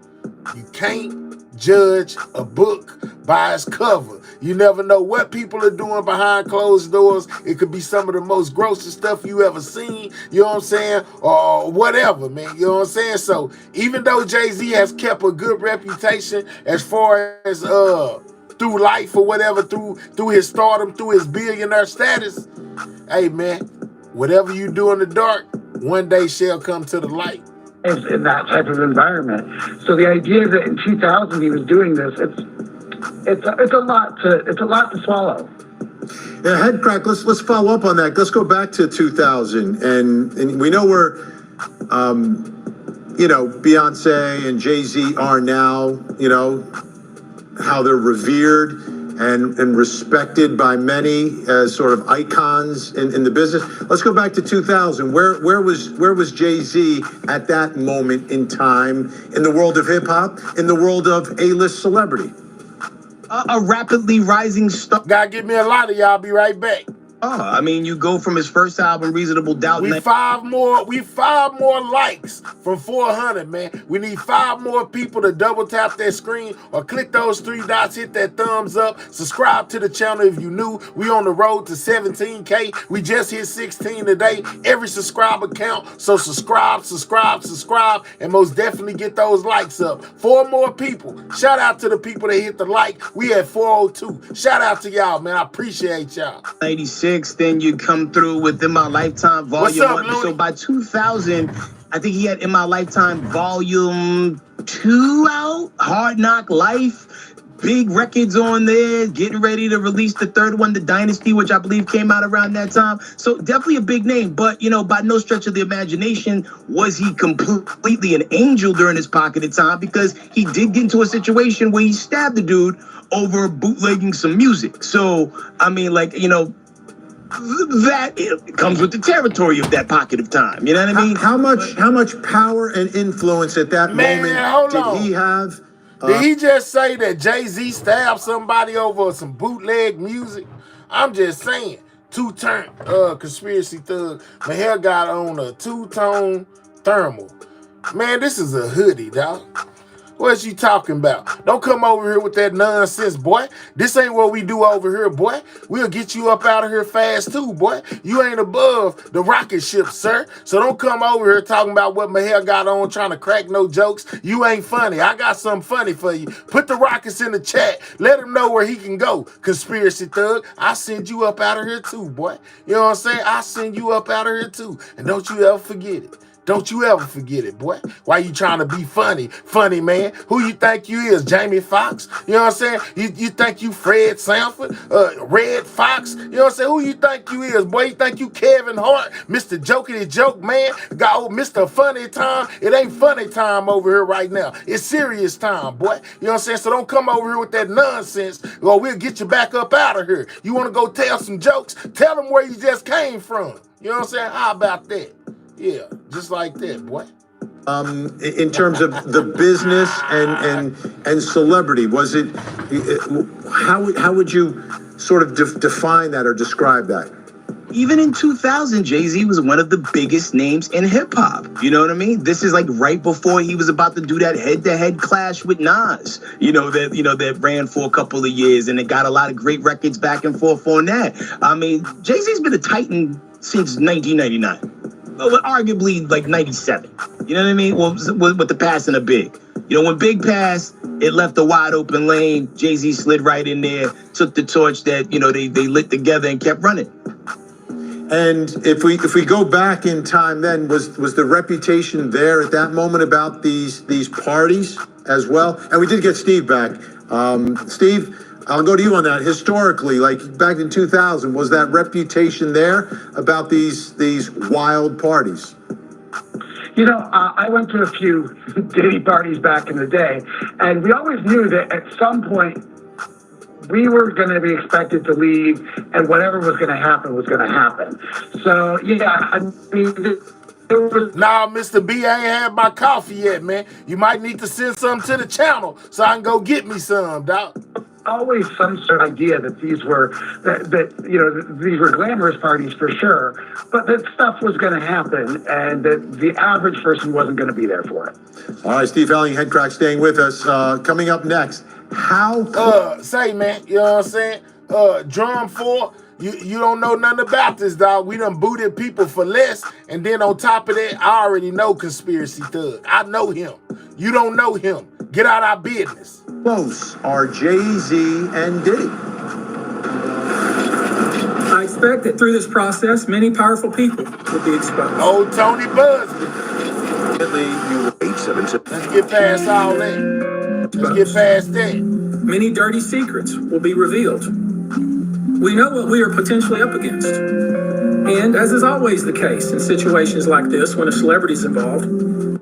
you can't judge a book by its cover. You never know what people are doing behind closed doors. It could be some of the most grossest stuff you ever seen, you know what I'm saying, or whatever, man, you know what I'm saying? So even though Jay-Z has kept a good reputation as far as through life or whatever, through his stardom, through his billionaire status, hey, man, whatever you do in the dark, one day shall come to the light. In that type of environment. So the idea that in 2000 he was doing this, it's a lot to swallow. Yeah, Headcrack, let's follow up on that. Let's go back to 2000, and we know where Beyonce and Jay-Z are now, how they're revered and respected by many as sort of icons in the business. Let's go back to 2000. Where was Jay-Z at that moment in time in the world of hip hop, in the world of A-list celebrity? A rapidly rising star. Gotta give me a lot of y'all. Be right back. You go from his first album, Reasonable Doubt. We five more likes from 400, man. We need 5 more people to double tap that screen or click those 3 dots, hit that thumbs up, subscribe to the channel if you new. We on the road to 17K. We just hit 16 today. Every subscriber count. So subscribe, and most definitely get those likes up. 4 more people. Shout out to the people that hit the like. We at 402. Shout out to y'all, man. I appreciate y'all. 86. Then you come through with In My Lifetime Volume 1. So by 2000, I think he had In My Lifetime Volume 2 out. Hard Knock Life. big records on there, getting ready to release the third one, The Dynasty, which I believe came out around that time. So definitely a big name, but by no stretch of the imagination was he completely an angel during his pocket of time, because he did get into a situation where he stabbed the dude over bootlegging some music. So, I mean, that it comes with the territory of that pocket of time. You know what I mean? How much power and influence at that moment did he have? Did he just say that Jay-Z stabbed somebody over some bootleg music? I'm just saying. Two-turn conspiracy thug. My hair got on a two-tone thermal. Man, this is a hoodie, dog. What you talking about? Don't come over here with that nonsense, boy. This ain't what we do over here, boy. We'll get you up out of here fast, too, boy. You ain't above the rocket ship, sir. So don't come over here talking about what my hair got on, trying to crack no jokes. You ain't funny. I got something funny for you. Put the rockets in the chat. Let him know where he can go, conspiracy thug. I send you up out of here, too, boy. You know what I'm saying? I send you up out of here, too. And don't you ever forget it. Don't you ever forget it, boy. Why you trying to be funny? Funny, man. Who you think you is, Jamie Foxx? You know what I'm saying? You think you Fred Sanford? Red Fox? You know what I'm saying? Who you think you is, boy? You think you Kevin Hart? Mr. Jokey Joke, man? Got old Mr. Funny Time? It ain't funny time over here right now. It's serious time, boy. You know what I'm saying? So don't come over here with that nonsense, or we'll get you back up out of here. You want to go tell some jokes? Tell them where you just came from. You know what I'm saying? How about that? Yeah, just like that, boy. In terms of the business and celebrity, was it? How would you sort of define that or describe that? Even in 2000, Jay-Z was one of the biggest names in hip hop. You know what I mean? This is like right before he was about to do that head-to-head clash with Nas. That ran for a couple of years, and it got a lot of great records back and forth on that. I mean, Jay-Z's been a titan since 1999. Well, arguably like 97. You know what I mean? Well, with the passing of Big. When Big passed, it left a wide open lane. Jay-Z slid right in there, took the torch that, they lit together and kept running. And if we go back in time, then was the reputation there at that moment about these parties as well? And we did get Steve back. Steve, I'll go to you on that. Historically, like back in 2000, was that reputation there about these wild parties? I went to a few Diddy parties back in the day, and we always knew that at some point we were going to be expected to leave, and whatever was going to happen was going to happen. So, yeah, I mean... Nah, Mr. B, I ain't had my coffee yet, man. You might need to send some to the channel so I can go get me some, dog. Always some sort of idea that these were these were glamorous parties for sure, but that stuff was going to happen, and that the average person wasn't going to be there for it. All right, Steve Helling, Headcrack, staying with us. Coming up next, say, man, you know what I'm saying? Drum 4. You don't know nothing about this, dog. We done booted people for less, and then on top of that, I already know Conspiracy Thug. I know him. You don't know him. Get out our business. Close are Jay-Z and Diddy. I expect that through this process, many powerful people will be exposed. Old Tony Busby. Let's get past all that. Let's get past that. Many dirty secrets will be revealed. We know what we are potentially up against. And as is always the case in situations like this, when a celebrity is involved.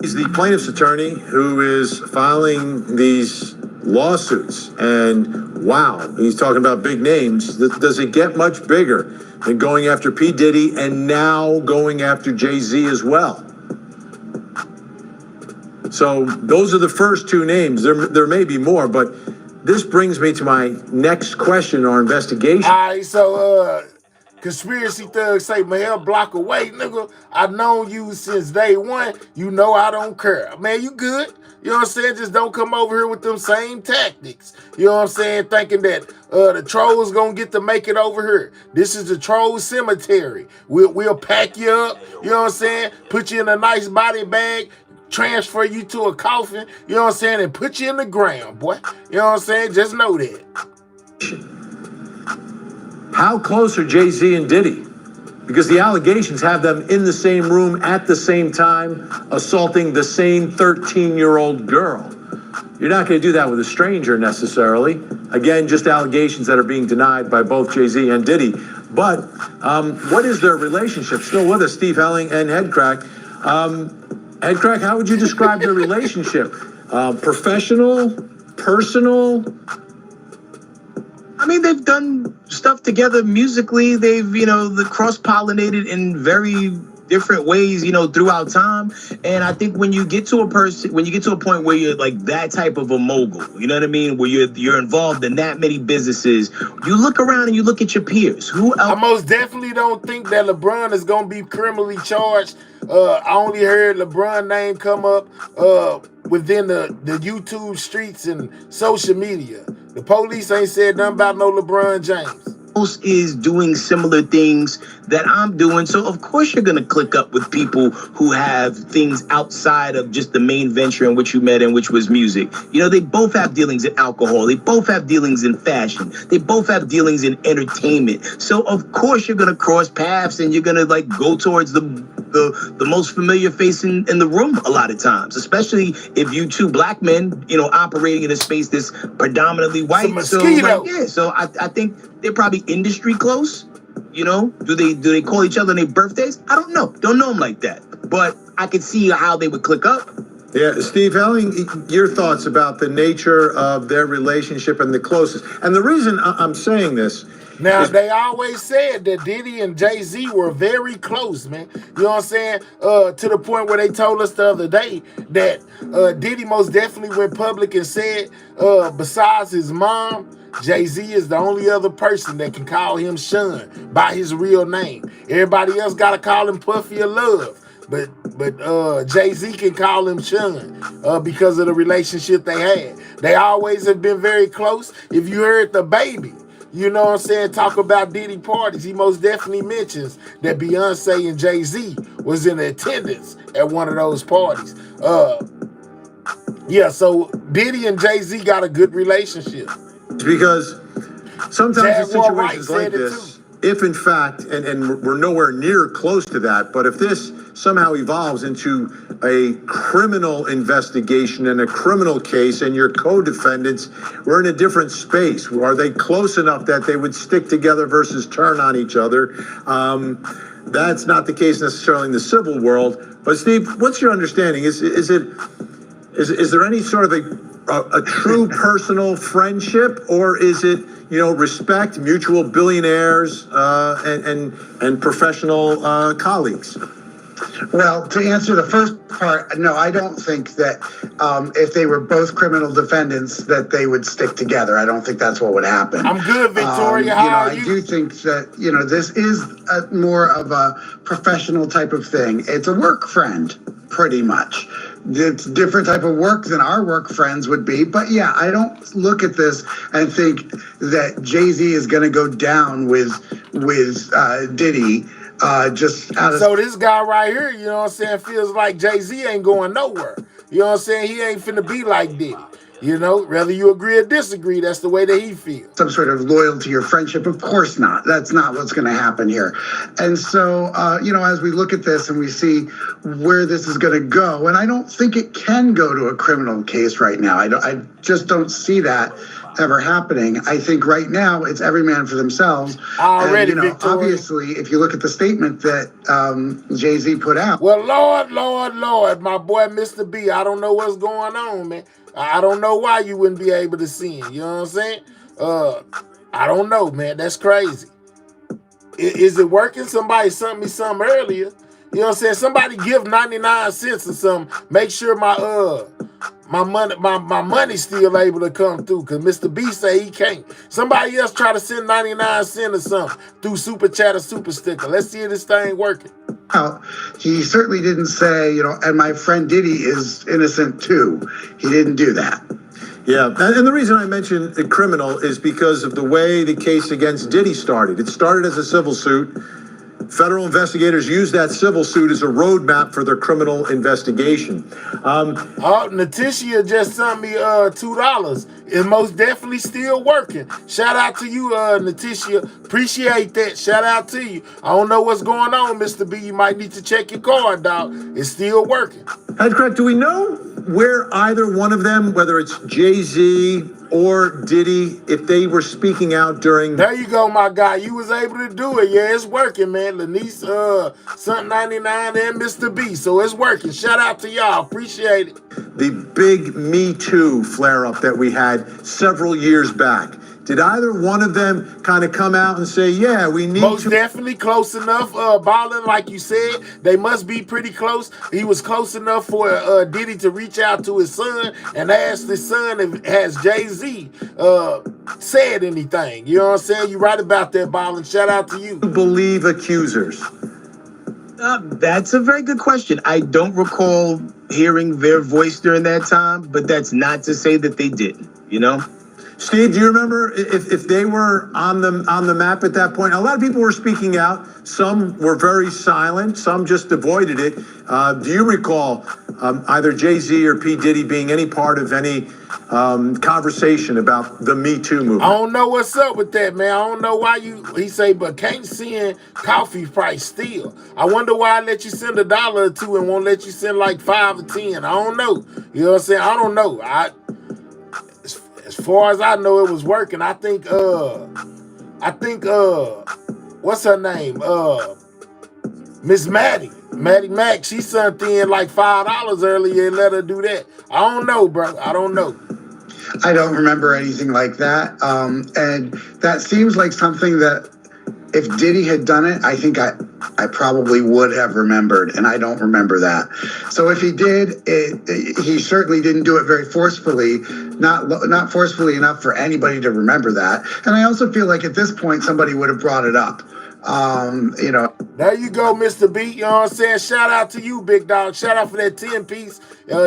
He's the plaintiff's attorney who is filing these lawsuits. And wow, he's talking about big names. Does it get much bigger than going after P. Diddy and now going after Jay-Z as well? So those are the first two names. There may be more, but this brings me to my next question or investigation. All right, so Conspiracy Thug say, Mahel block away, nigga. I've known you since day one. You know I don't care. Man, you good. You know what I'm saying? Just don't come over here with them same tactics. You know what I'm saying? Thinking that the trolls gonna get to make it over here. This is the troll cemetery. We'll pack you up. You know what I'm saying? Put you in a nice body bag. Transfer you to a coffin, you know what I'm saying, and put you in the ground, boy. You know what I'm saying? Just know that. How close are Jay-Z and Diddy? Because the allegations have them in the same room at the same time, assaulting the same 13-year-old girl. You're not going to do that with a stranger necessarily. Again, just allegations that are being denied by both Jay-Z and Diddy. But what is their relationship? Still with us, Steve Helling and Headcrack. Headcrack, how would you describe their relationship? Professional, personal? I mean, they've done stuff together musically. They've, the cross-pollinated in very different ways, throughout time. And I think when you get to a point where you're like that type of a mogul, you know what I mean? Where you're involved in that many businesses, you look around and you look at your peers. Who else? I most definitely don't think that LeBron is going to be criminally charged. I only heard LeBron name come up within the YouTube streets and social media. The police ain't said nothing about no LeBron James. Is doing similar things that I'm doing. So of course you're going to click up with people who have things outside of just the main venture in which you met in, which was music. They both have dealings in alcohol. They both have dealings in fashion. They both have dealings in entertainment. So of course you're going to cross paths and you're going to go towards the most familiar face in the room a lot of times, especially if you two black men, operating in a space that's predominantly white. So I think they're probably industry close. Do they call each other on their birthdays? I don't know. Don't know them like that. But I could see how they would click up. Yeah, Steve Helling, your thoughts about the nature of their relationship and the closest. And the reason I'm saying this. Now, they always said that Diddy and Jay-Z were very close, man. You know what I'm saying? To the point where they told us the other day that Diddy most definitely went public and said, besides his mom, Jay-Z is the only other person that can call him Sean by his real name. Everybody else got to call him Puffy or Love. But Jay-Z can call him Sean because of the relationship they had. They always have been very close. If you heard the baby, you know what I'm saying, talk about Diddy parties, he most definitely mentions that Beyonce and Jay-Z was in attendance at one of those parties. Yeah, so Diddy and Jay-Z got a good relationship. Because sometimes in situations like this, if in fact, and we're nowhere near close to that, but if this somehow evolves into a criminal investigation and a criminal case and your co-defendants, we're in a different space. Are they close enough that they would stick together versus turn on each other? That's not the case necessarily in the civil world. But Steve, what's your understanding? Is there any sort of a true personal friendship, or is it, respect, mutual billionaires and professional colleagues? Well, to answer the first part, no, I don't think that if they were both criminal defendants that they would stick together. I don't think that's what would happen. I'm good, Victoria. How are you? I do think that, this is more of a professional type of thing. It's a work friend, pretty much. It's a different type of work than our work friends would be. But yeah, I don't look at this and think that Jay-Z is going to go down with Diddy. Just out of... So this guy right here, you know what I'm saying, feels like Jay-Z ain't going nowhere. You know what I'm saying? He ain't finna be like Diddy. Whether you agree or disagree, that's the way that he feels. Some sort of loyalty or friendship? Of course not. That's not what's going to happen here. And so, as we look at this and we see where this is going to go, and I don't think it can go to a criminal case right now. I just don't see that ever happening. I think right now it's every man for themselves. Already, and, obviously, if you look at the statement that Jay-Z put out. Well, Lord, my boy Mr. B, I don't know what's going on, man. I don't know why you wouldn't be able to see him. You know what I'm saying? I don't know, man. That's crazy. Is it working? Somebody sent me something earlier. You know what I'm saying? Somebody give 99 cents or something. Make sure my money's still able to come through, because Mr. B say he can't. Somebody else try to send 99 cents or something through Super Chat or Super Sticker. Let's see if this thing working. He certainly didn't say, and my friend Diddy is innocent too. He didn't do that. Yeah, and the reason I mentioned the criminal is because of the way the case against Diddy started. It started as a civil suit. Federal investigators used that civil suit as a roadmap for their criminal investigation. Letitia just sent me $2. It's most definitely still working. Shout out to you, Letitia. Appreciate that. Shout out to you. I don't know what's going on, Mr. B. You might need to check your card, dog. It's still working. That's correct. Do we know where either one of them, whether it's Jay-Z or Diddy, if they were speaking out during... There you go, my guy. You was able to do it. Yeah, it's working, man. Lanice, Sun 99 and Mr. B. So it's working. Shout out to y'all. Appreciate it. The big Me Too flare-up that we had several years back. Did either one of them kind of come out and say, yeah, we need Most definitely close enough. Ballin', like you said, they must be pretty close. He was close enough for Diddy to reach out to his son and ask his son if has Jay-Z said anything. You know what I'm saying? You right about that, Ballin'. Shout out to you. Believe accusers. That's a very good question. I don't recall hearing their voice during that time, but that's not to say that they didn't, you know? Steve, do you remember if they were on the map at that point? A lot of people were speaking out. Some were very silent. Some just avoided it. Do you recall either Jay-Z or P. Diddy being any part of any conversation about the Me Too movement? I don't know what's up with that, man. I don't know why he say, but can't send coffee price still. I wonder why I let you send $1 or $2 and won't let you send like 5 or 10. I don't know. You know what I'm saying? I don't know. As far as I know, it was working. I think, what's her name? Miss Maddie Mack, she sent in like $5 earlier and let her do that. I don't know, bro. I don't know. I don't remember anything like that. And that seems like something that if Diddy had done it, I think I probably would have remembered, and I don't remember that. So if he did, he certainly didn't do it very forcefully, not forcefully enough for anybody to remember that. And I also feel like at this point, somebody would have brought it up. You know. There you go, Mr. B. You know what I'm saying? Shout out to you, big dog. Shout out for that 10-piece.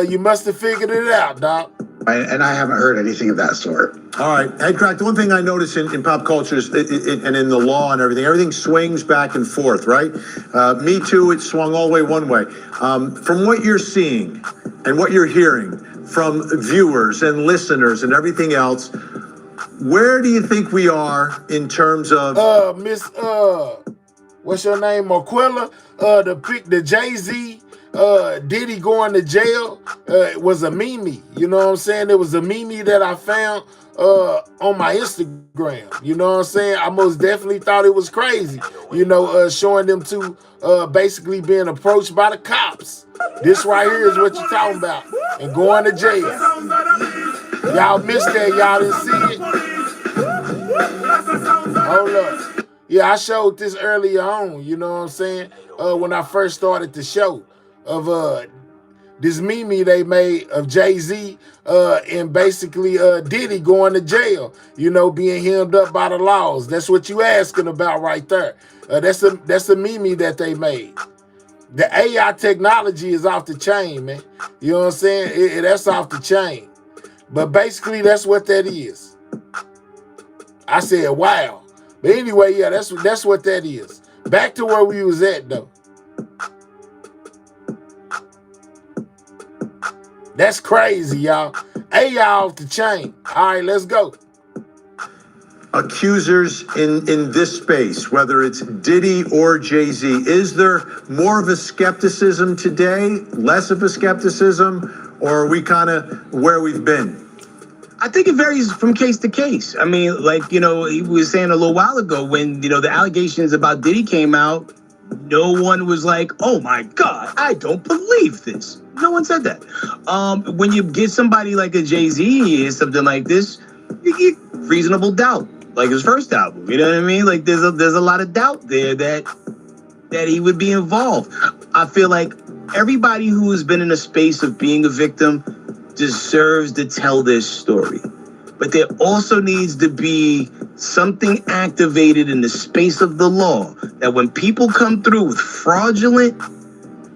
You must have figured it out, dog. And I haven't heard anything of that sort. All right. Hey, Crack, the one thing I notice in pop culture is, and in the law and everything swings back and forth, right? Me Too, it swung all the way one way. From what you're seeing and what you're hearing from viewers and listeners and everything else, where do you think we are in terms of... what's your name, Marquella? The Jay-Z... Diddy going to jail was a meme. You know what I'm saying? It was a meme that I found on my Instagram. You know what I'm saying? I most definitely thought it was crazy. You know, showing them two basically being approached by the cops. This right here is what you're talking about. And going to jail. Y'all missed that. Y'all didn't see it. Hold up. Yeah, I showed this earlier on. You know what I'm saying? When I first started the show. Of this meme they made of Jay-Z and basically Diddy going to jail, you know, being hemmed up by the laws. That's what you asking about right there. That's a meme that they made. The AI technology is off the chain, man. You know what I'm saying? That's off the chain. But basically that's what that is. I said, wow. But anyway, yeah, that's what that is. Back to where we was at though. That's crazy, y'all. AI off the chain. All right, let's go. Accusers in this space, whether it's Diddy or Jay-Z, is there more of a skepticism today, less of a skepticism, or are we kind of where we've been? I think it varies from case to case. I mean, like, you know, he was saying a little while ago when, you know, the allegations about Diddy came out, no one was like, oh my God, I don't believe this. No one said that. When you get somebody like a Jay-Z or something like this, you get reasonable doubt, like his first album. You know what I mean? Like there's a lot of doubt there that he would be involved. I feel like everybody who has been in a space of being a victim deserves to tell this story. But there also needs to be something activated in the space of the law that when people come through with fraudulent,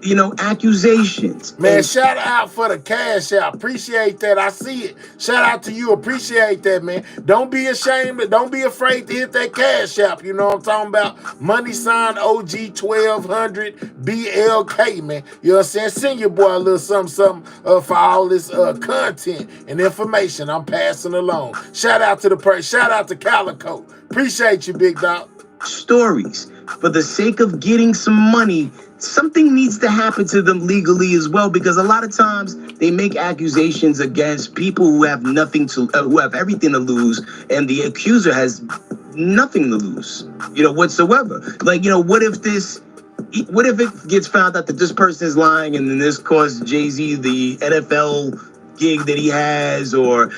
you know, accusations. Man, shout out for the cash out. Appreciate that. I see it. Shout out to you. Appreciate that, man. Don't be ashamed. Don't be afraid to hit that cash out. You know what I'm talking about? Money sign OG 1200 BLK, man. You know what I'm saying? Send your boy a little something for all this content and information I'm passing along. Shout out to the person. Shout out to Calico. Appreciate you, big dog. stories. For the sake of getting some money, something needs to happen to them legally as well, because a lot of times they make accusations against people who have nothing to, who have everything to lose, and the accuser has nothing to lose, whatsoever. Like, what if it gets found out that this person is lying and then this costs Jay-Z the NFL gig that he has, or,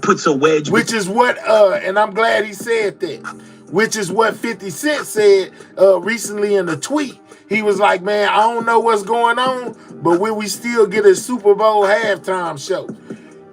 puts a wedge. Which is what, and I'm glad he said that, which is what 50 Cent said recently in a tweet. He was like, man, I don't know what's going on, but will we still get a Super Bowl halftime show?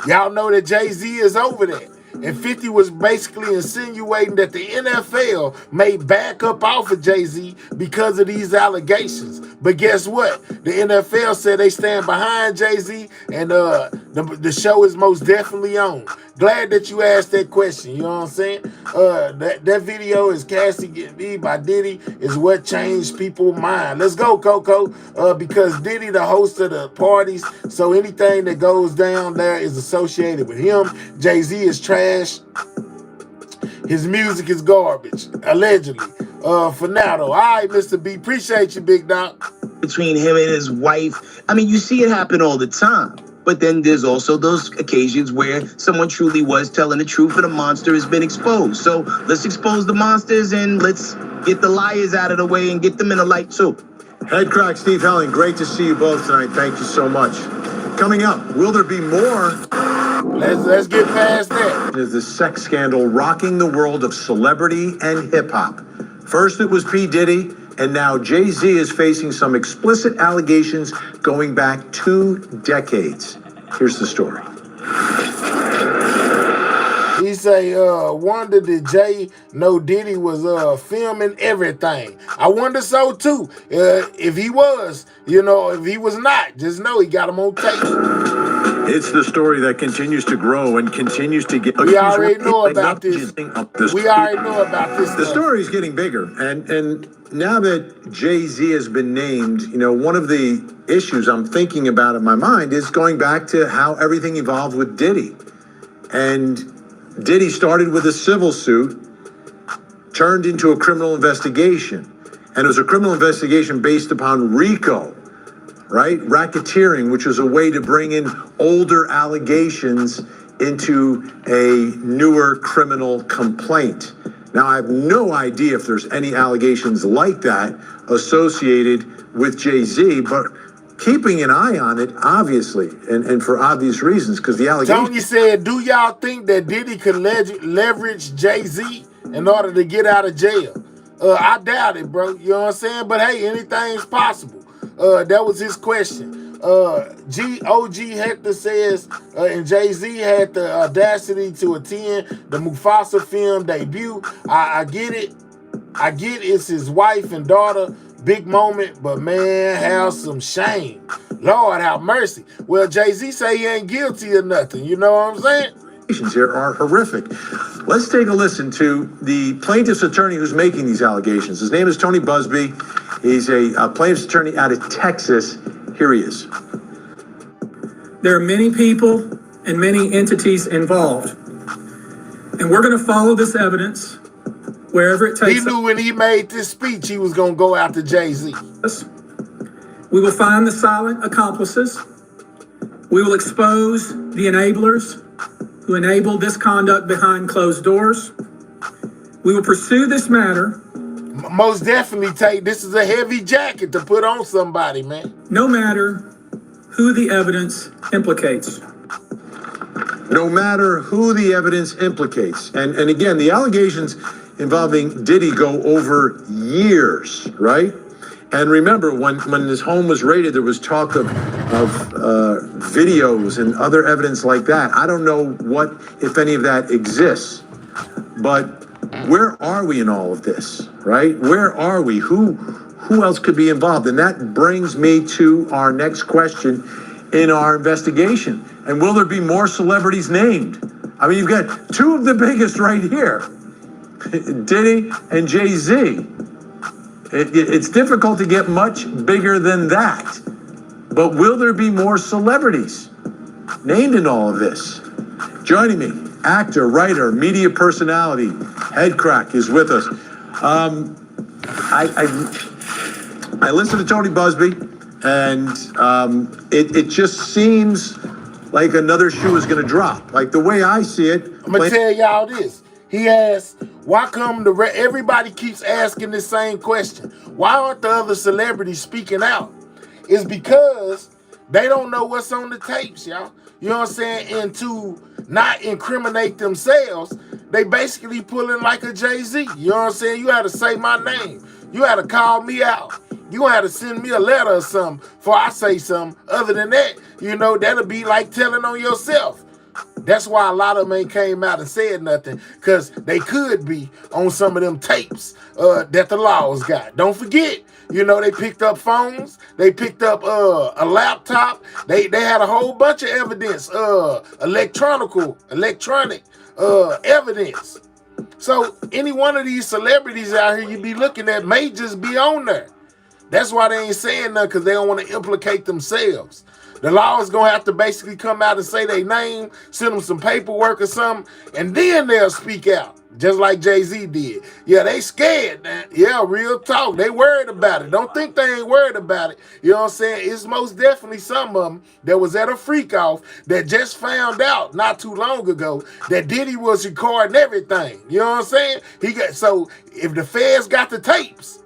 Y'all know that Jay-Z is over that. And 50 was basically insinuating that the NFL may back up off of Jay-Z because of these allegations. But guess what? The NFL said they stand behind Jay-Z, and the show is most definitely on. Glad that you asked that question, you know what I'm saying? That video is Cassie Get Me by Diddy is what changed people's mind. Let's go, Coco, because Diddy the host of the parties, so anything that goes down there is associated with him. Jay-Z is trash. His music is garbage, allegedly. Fernando, all right, Mr. B, appreciate you, big dog. Between him and his wife, I mean, you see it happen all the time. But then there's also those occasions where someone truly was telling the truth and a monster has been exposed. So let's expose the monsters and let's get the liars out of the way and get them in the light too. Head Crack, Steve Helling, great to see you both tonight. Thank you so much. Coming up, will there be more? Let's get past that. Is the sex scandal rocking the world of celebrity and hip hop? First it was P. Diddy, and now Jay-Z is facing some explicit allegations going back 2 decades. Here's the story. He say, wonder did Jay know Diddy was filming everything? I wonder so too. If he was, if he was not, just know he got him on tape. It's the story that continues to grow and continues to get... We already know about this. We already know about this. The story is getting bigger. And now that Jay-Z has been named, one of the issues I'm thinking about in my mind is going back to how everything evolved with Diddy. And Diddy started with a civil suit, turned into a criminal investigation. And it was a criminal investigation based upon RICO. Right? Racketeering, which is a way to bring in older allegations into a newer criminal complaint. Now, I have no idea if there's any allegations like that associated with Jay-Z, but keeping an eye on it, obviously, and for obvious reasons, because the allegations... Tony said, do y'all think that Diddy could leverage Jay-Z in order to get out of jail? I doubt it, bro. You know what I'm saying? But hey, anything's possible. That was his question. OG Hector says, and Jay-Z had the audacity to attend the Mufasa film debut. I get it. I get it's his wife and daughter. Big moment, but man, have some shame. Lord have mercy. Well, Jay-Z say he ain't guilty of nothing. You know what I'm saying? Here are horrific. Let's take a listen to the plaintiff's attorney who's making these allegations. His name is Tony Busby. He's a plaintiff's attorney out of Texas. Here he is. There are many people and many entities involved. And we're going to follow this evidence wherever it takes us. He knew when he made this speech he was going to go after Jay-Z. We will find the silent accomplices. We will expose the enablers who enabled this conduct behind closed doors. We will pursue this matter. Most definitely, Tate. This is a heavy jacket to put on somebody, man. No matter who the evidence implicates. No matter who the evidence implicates. And again, the allegations involving Diddy go over years, right? And remember, when his home was raided, there was talk of videos and other evidence like that. I don't know what, if any of that exists. But where are we in all of this, right? Where are we? Who else could be involved? And that brings me to our next question in our investigation. And will there be more celebrities named? I mean, you've got 2 of the biggest right here, Diddy and Jay-Z. It's difficult to get much bigger than that. But will there be more celebrities named in all of this? Joining me, actor, writer, media personality, Head Crack is with us. I listened to Tony Busby, and it just seems like another shoe is going to drop. Like the way I see it. I'm gonna tell y'all this. He asked, why come everybody keeps asking this same question? Why aren't the other celebrities speaking out? It's because they don't know what's on the tapes, y'all. You know what I'm saying? And to not incriminate themselves, they basically pulling like a Jay-Z. You know what I'm saying? You had to say my name. You had to call me out. You had to send me a letter or something before I say something. Other than that, you know, that'll be like telling on yourself. That's why a lot of them ain't came out and said nothing, because they could be on some of them tapes that the laws got. Don't forget, you know, they picked up phones, they picked up a laptop, they had a whole bunch of evidence, electronic evidence. So any one of these celebrities out here you be looking at may just be on there. That's why they ain't saying nothing, because they don't want to implicate themselves. The law is going to have to basically come out and say their name, send them some paperwork or something, and then they'll speak out, just like Jay-Z did. Yeah, they scared, man. Yeah, real talk. They worried about it. Don't think they ain't worried about it. You know what I'm saying? It's most definitely some of them that was at a freak-off that just found out not too long ago that Diddy was recording everything. You know what I'm saying? So if the feds got the tapes,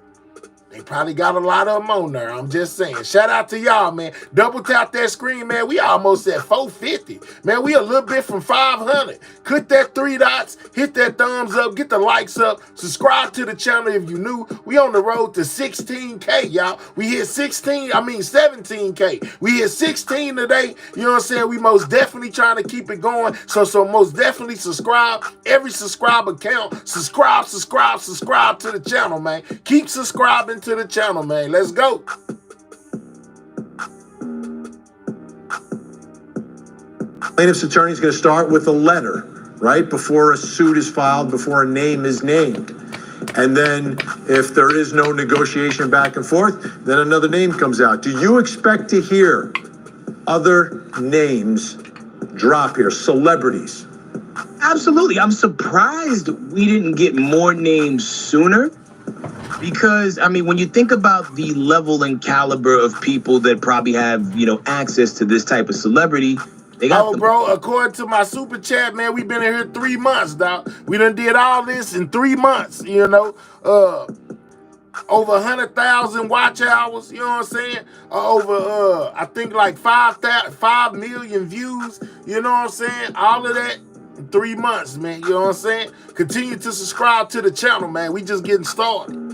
they probably got a lot of them on there. I'm just saying. Shout out to y'all, man. Double tap that screen, man. We almost at 450. Man, we a little bit from 500. Click that 3 dots. Hit that thumbs up. Get the likes up. Subscribe to the channel if you new. We on the road to 16K, y'all. We hit 17K. We hit 16 today. You know what I'm saying? We most definitely trying to keep it going. So most definitely subscribe. Every subscriber count. Subscribe to the channel, man. Keep subscribing to the channel, man. Let's go. Plaintiff's attorney is going to start with a letter, right? Before a suit is filed, before a name is named. And then if there is no negotiation back and forth, then another name comes out. Do you expect to hear other names drop here, celebrities? Absolutely. I'm surprised we didn't get more names sooner. Because, I mean, when you think about the level and caliber of people that probably have, you know, access to this type of celebrity, they got bro, according to my super chat, man, we've been in here 3 months, dog. We done did all this in 3 months, you know. Over 100,000 watch hours, you know what I'm saying? Over, I think like 5 million views, you know what I'm saying? All of that in 3 months, man, you know what I'm saying? Continue to subscribe to the channel, man. We just getting started.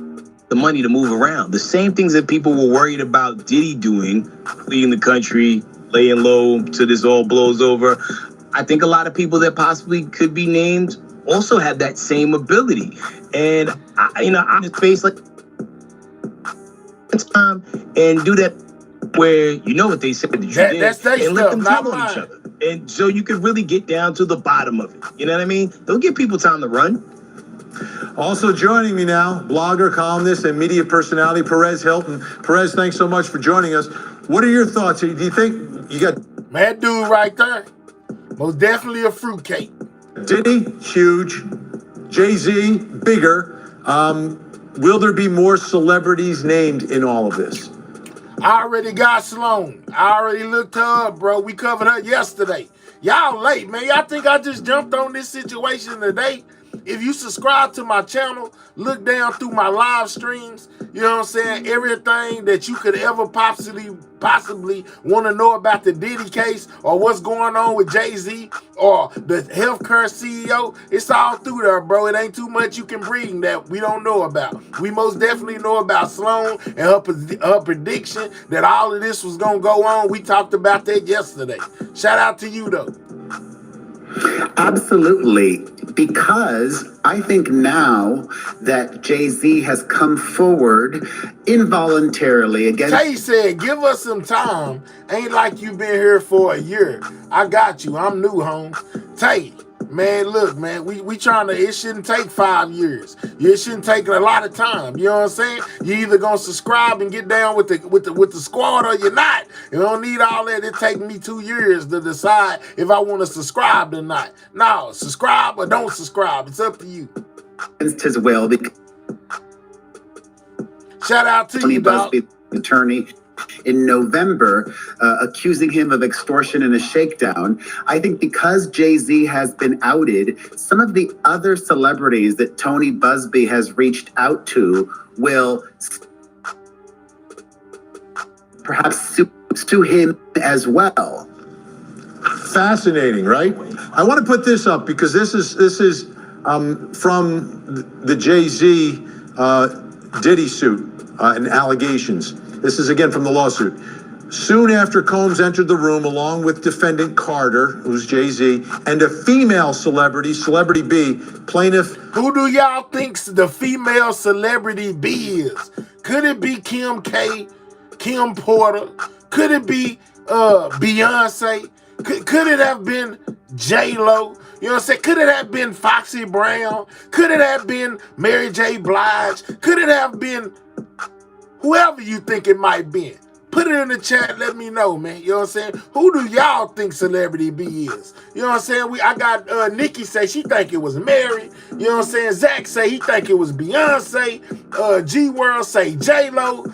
The money to move around. The same things that people were worried about Diddy doing, fleeing the country, laying low till this all blows over. I think a lot of people that possibly could be named also have that same ability. And, I'm just faced like time and do that where you know what they said that you did and let them tell on each other. And so you could really get down to the bottom of it. You know what I mean? Don't give people time to run. Also joining me now, blogger, columnist, and media personality, Perez Hilton. Perez, thanks so much for joining us. What are your thoughts? Do you think you got... That dude right there, most definitely a fruitcake. Diddy, huge. Jay-Z, bigger. Will there be more celebrities named in all of this? I already got Sloan. I already looked her up, bro. We covered her yesterday. Y'all late, man. Y'all think I just jumped on this situation today? If you subscribe to my channel, look down through my live streams, you know what I'm saying? Everything that you could ever possibly want to know about the Diddy case or what's going on with Jay-Z or the healthcare CEO, it's all through there, bro. It ain't too much you can bring that we don't know about. We most definitely know about Sloan and her prediction that all of this was going to go on. We talked about that yesterday. Shout out to you, though. Absolutely, because I think now that Jay-Z has come forward involuntarily against... Tay said, give us some time. Ain't like you've been here for a year. I got you. I'm new, Holmes. Tay, man, look, man, we trying to, it shouldn't take 5 years. It shouldn't take a lot of time. You know what I'm saying? You either gonna subscribe and get down with the squad or you're not. You don't need all that. It take me 2 years to decide if I want to subscribe or not. No, subscribe or don't subscribe. It's up to you. As well, Shout out to you, dog. Busby's attorney in November, accusing him of extortion in a shakedown. I think because Jay-Z has been outed, some of the other celebrities that Tony Busby has reached out to will perhaps sue him as well. Fascinating, right? I want to put this up because this is from the Jay-Z Diddy suit and allegations. This is again from the lawsuit. Soon after Combs entered the room along with defendant Carter, who's Jay-Z, and a female celebrity, Celebrity B, plaintiff. Who do y'all think the female Celebrity B is? Could it be Kim K, Kim Porter? Could it be Beyonce? Could it have been J-Lo? You know what I'm saying? Could it have been Foxy Brown? Could it have been Mary J. Blige? Could it have been whoever you think it might be? Put it in the chat. Let me know, man. You know what I'm saying? Who do y'all think Celebrity B is? You know what I'm saying? I got Nikki say she think it was Mary. You know what I'm saying? Zach say he think it was Beyonce. G-World say J-Lo.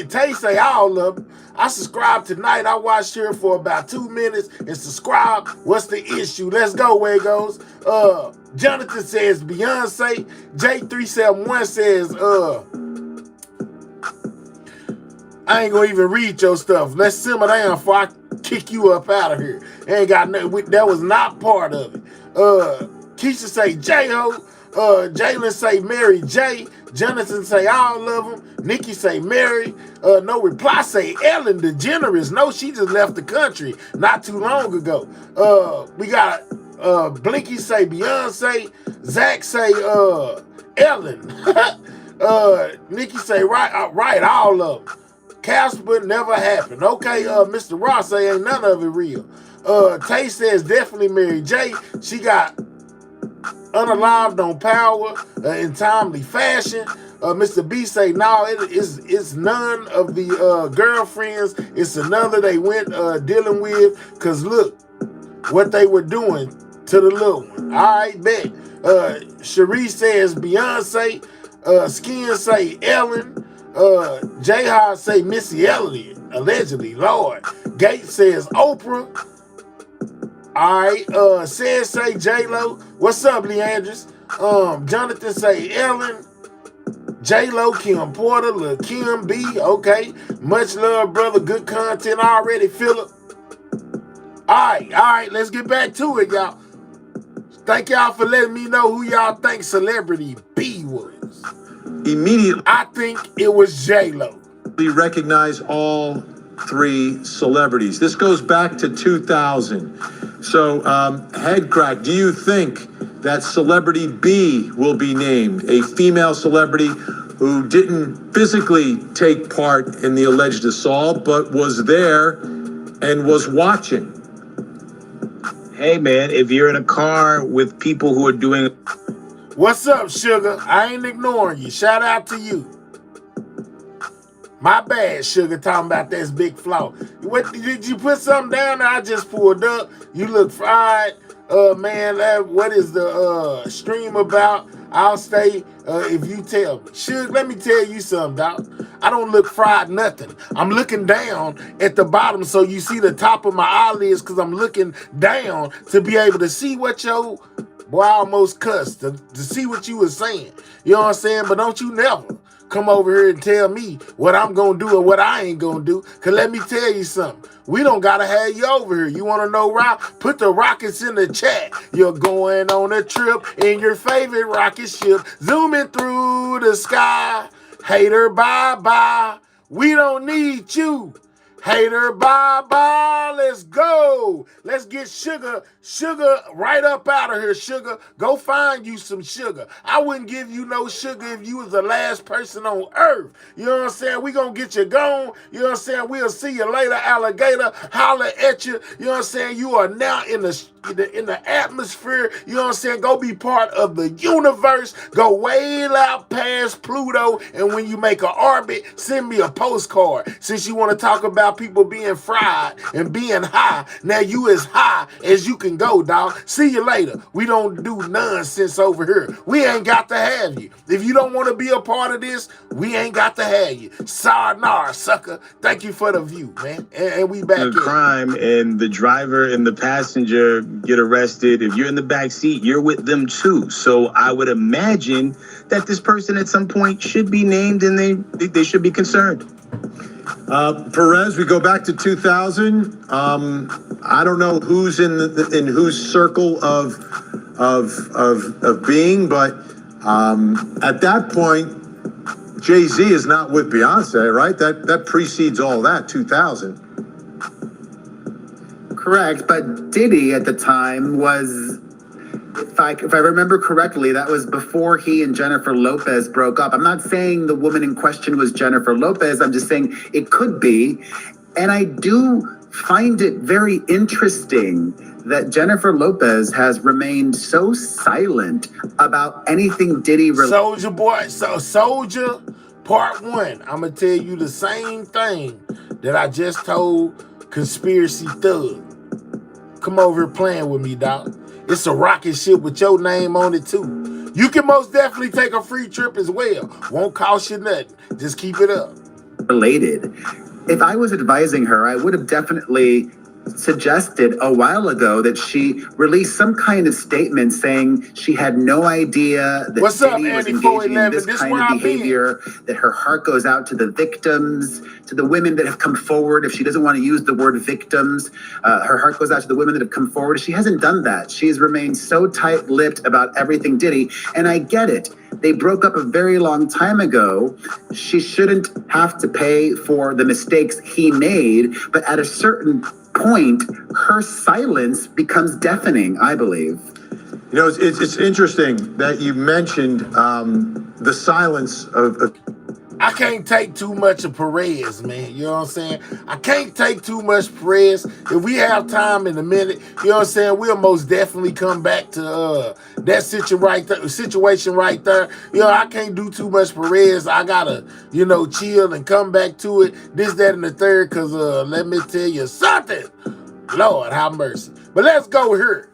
Tay say all of them. I subscribed tonight. I watched her for about 2 minutes and subscribe. What's the issue? Let's go where it goes. Jonathan says Beyonce. J371 says I ain't gonna even read your stuff. Let's simmer down before I kick you up out of here. Ain't got nothing. That was not part of it. Keisha say J-Ho. Jalen say Mary J. Jonathan say all of them. Nikki say Mary. No reply say Ellen DeGeneres. No, she just left the country not too long ago. We got Blinky say Beyonce. Zach say Ellen. Nikki say right, all of them. Casper never happened. Okay, Mr. Ross say ain't none of it real. Tay says definitely Mary J. She got unalived on Power in timely fashion. Mr. B say no, it's none of the girlfriends. It's another they went dealing with. Cause look what they were doing to the little one. All right, bet. Cherie says Beyonce. Skin say Ellen. J-Hod say Missy Elliott, allegedly, Lord. Gates says Oprah. All right, says say J-Lo. What's up, Leandris? Jonathan say Ellen. J-Lo, Kim Porter, Lil Kim B. Okay. Much love, brother. Good content already, Phillip. All right, let's get back to it, y'all. Thank y'all for letting me know who y'all think Celebrity B was. Immediately, I think it was J-Lo. We recognize all three celebrities. This goes back to 2000. So, head crack, do you think that Celebrity B will be named a female celebrity who didn't physically take part in the alleged assault, but was there and was watching? Hey, man, if you're in a car with people who are doing... What's up, Sugar? I ain't ignoring you. Shout out to you. My bad, Sugar, talking about this big flaw. What, did you put something down there? I just pulled up. You look fried. Man, what is the stream about? I'll stay if you tell me. Sugar, let me tell you something, dog. I don't look fried nothing. I'm looking down at the bottom so you see the top of my eyelids because I'm looking down to be able to see what your... Boy, I almost cussed to see what you was saying. You know what I'm saying? But don't you never come over here and tell me what I'm going to do or what I ain't going to do. Because let me tell you something. We don't got to have you over here. You want to know why? Put the rockets in the chat. You're going on a trip in your favorite rocket ship. Zooming through the sky. Hater, bye-bye. We don't need you. Hater, bye-bye. Let's go. Let's get Sugar right up out of here, Sugar. Go find you some sugar. I wouldn't give you no sugar if you was the last person on earth. You know what I'm saying? We gonna get you gone. You know what I'm saying? We'll see you later, alligator. Holler at you. You know what I'm saying? You are now in the atmosphere. You know what I'm saying? Go be part of the universe. Go way out past Pluto. And when you make an orbit, send me a postcard. Since you want to talk about about people being fried and being high. Now you as high as you can go, dog. See you later. We don't do nonsense over here. We ain't got to have you. If you don't want to be a part of this, we ain't got to have you. Sayonara, sucker. Thank you for the view, man. And we back in. Crime and the driver and the passenger get arrested. If you're in the back seat, you're with them too. So I would imagine that this person at some point should be named and they should be concerned. Perez, we go back to 2000. I don't know who's in whose circle of being, but at that point, Jay-Z is not with Beyonce, right? That precedes all that, 2000. Correct, but Diddy at the time was, if I remember correctly, that was before he and Jennifer Lopez broke up. I'm not saying the woman in question was Jennifer Lopez. I'm just saying it could be. And I do find it very interesting that Jennifer Lopez has remained so silent about anything Diddy related. Soldier Boy, Soldier Part 1. I'm going to tell you the same thing that I just told Conspiracy Thug. Come over here playing with me, dog. It's a rocket ship with your name on it, too. You can most definitely take a free trip as well. Won't cost you nothing. Just keep it up. Related. If I was advising her, I would have definitely suggested a while ago that she release some kind of statement saying she had no idea that What's up, Diddy was Andy engaging in 411? this This kind where of I been. behavior, that her heart goes out to the victims, to the women that have come forward. If she doesn't want to use the word victims, her heart goes out to the women that have come forward. She hasn't done that. She has remained so tight-lipped about everything Diddy, and I get it. They broke up a very long time ago. She shouldn't have to pay for the mistakes he made, but at a certain point, her silence becomes deafening, I believe. You know, it's interesting that you mentioned the silence of I can't take too much of Perez, man. You know what I'm saying? I can't take too much Perez. If we have time in a minute, you know what I'm saying, we'll most definitely come back to that situation right there. You know, I can't do too much Perez. I gotta, you know, chill and come back to it. This, that, and the third, because let me tell you something. Lord, have mercy. But let's go here.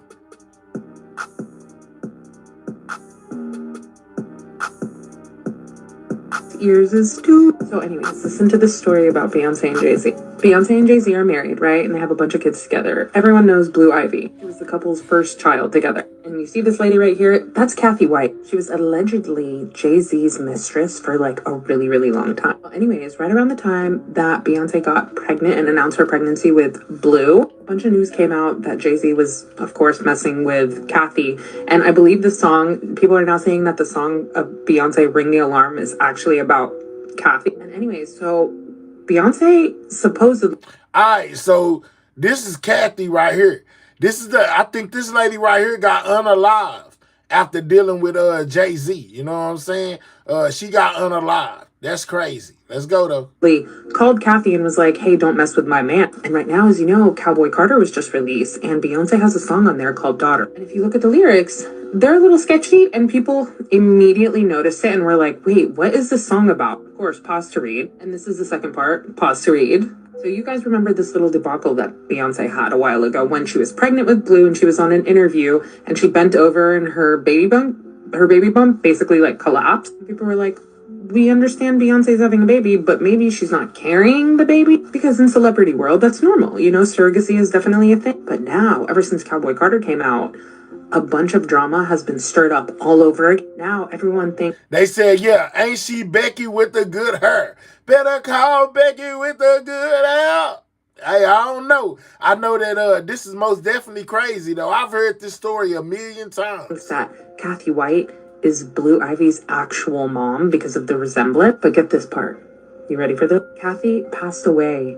Ears is too. So anyways, listen to this story about Beyonce and Jay-Z. Beyonce and Jay-Z are married, right? And they have a bunch of kids together. Everyone knows Blue Ivy. She was the couple's first child together. And you see this lady right here? That's Kathy White. She was allegedly Jay-Z's mistress for like a really, really long time. Well, anyways, right around the time that Beyonce got pregnant and announced her pregnancy with Blue, a bunch of news came out that Jay-Z was, of course, messing with Kathy. And I believe the song, people are now saying that the song of Beyonce, Ring the Alarm, is actually about Kathy. And anyways, so Beyonce supposedly... All right, so this is Kathy right here. I think this lady right here got unalived after dealing with Jay-Z. You know what I'm saying? She got unalived. That's crazy. Let's go, though. Called Kathy and was like, hey, don't mess with my man. And right now, as you know, Cowboy Carter was just released, and Beyonce has a song on there called Daughter. And if you look at the lyrics, they're a little sketchy, and people immediately noticed it and were like, wait, what is this song about? Of course, pause to read. And this is the second part, pause to read. So you guys remember this little debacle that Beyonce had a while ago when she was pregnant with Blue and she was on an interview and she bent over and her baby bump basically like collapsed. People were like, we understand Beyonce's having a baby, but maybe she's not carrying the baby, because in celebrity world, that's normal. You know, surrogacy is definitely a thing. But now, ever since Cowboy Carter came out, a bunch of drama has been stirred up all over again. Now everyone thinks... They said, yeah, ain't she Becky with the good hair? Better call Becky with the good hair. Hey, I don't know. I know that this is most definitely crazy, though. I've heard this story a million times. That Kathy White is Blue Ivy's actual mom because of the resemblance. But get this part. You ready for this? Kathy passed away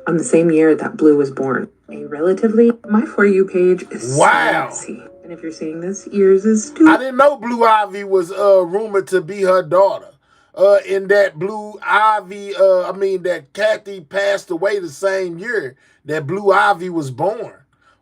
on the same year that Blue was born. A relatively... My For You page is wow. Sassy. And if you're seeing this, ears is too... I didn't know Blue Ivy was rumored to be her daughter. In that that Kathy passed away the same year that Blue Ivy was born.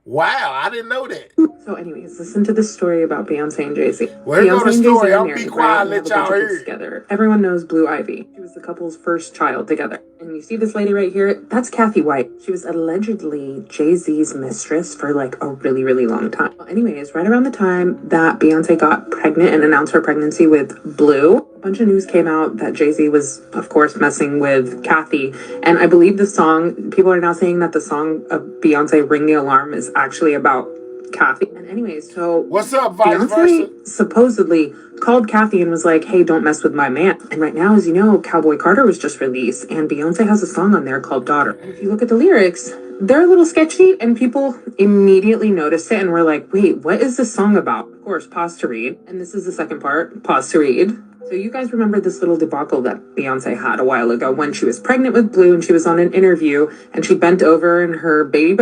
Wow, I didn't know that. So anyways, listen to this story about Beyonce and Jay-Z. Well, here go the Beyonce and story. Jay-Z are I'll married, be quiet, right? They let have a bunch y'all of hear kids it. together. Everyone knows Blue Ivy. She was the couple's first child together. And you see this lady right here? That's Kathy White. She was allegedly Jay-Z's mistress for like a really, really long time. Well, anyways, right around the time that Beyonce got pregnant and announced her pregnancy with Blue, a bunch of news came out that Jay-Z was, of course, messing with Kathy. And I believe the song, people are now saying that the song of Beyonce, Ring the Alarm, is actually about Kathy. And anyways, so what's up, vice Beyonce versa? supposedly called Kathy and was like, hey, don't mess with my man. And right now, as you know, Cowboy Carter was just released and Beyonce has a song on there called Daughter. And if you look at the lyrics, they're a little sketchy and people immediately noticed it and were like, wait, what is this song about? Of course, pause to read. And this is the second part, pause to read. So you guys remember this little debacle that Beyonce had a while ago when she was pregnant with Blue and she was on an interview and she bent over and her baby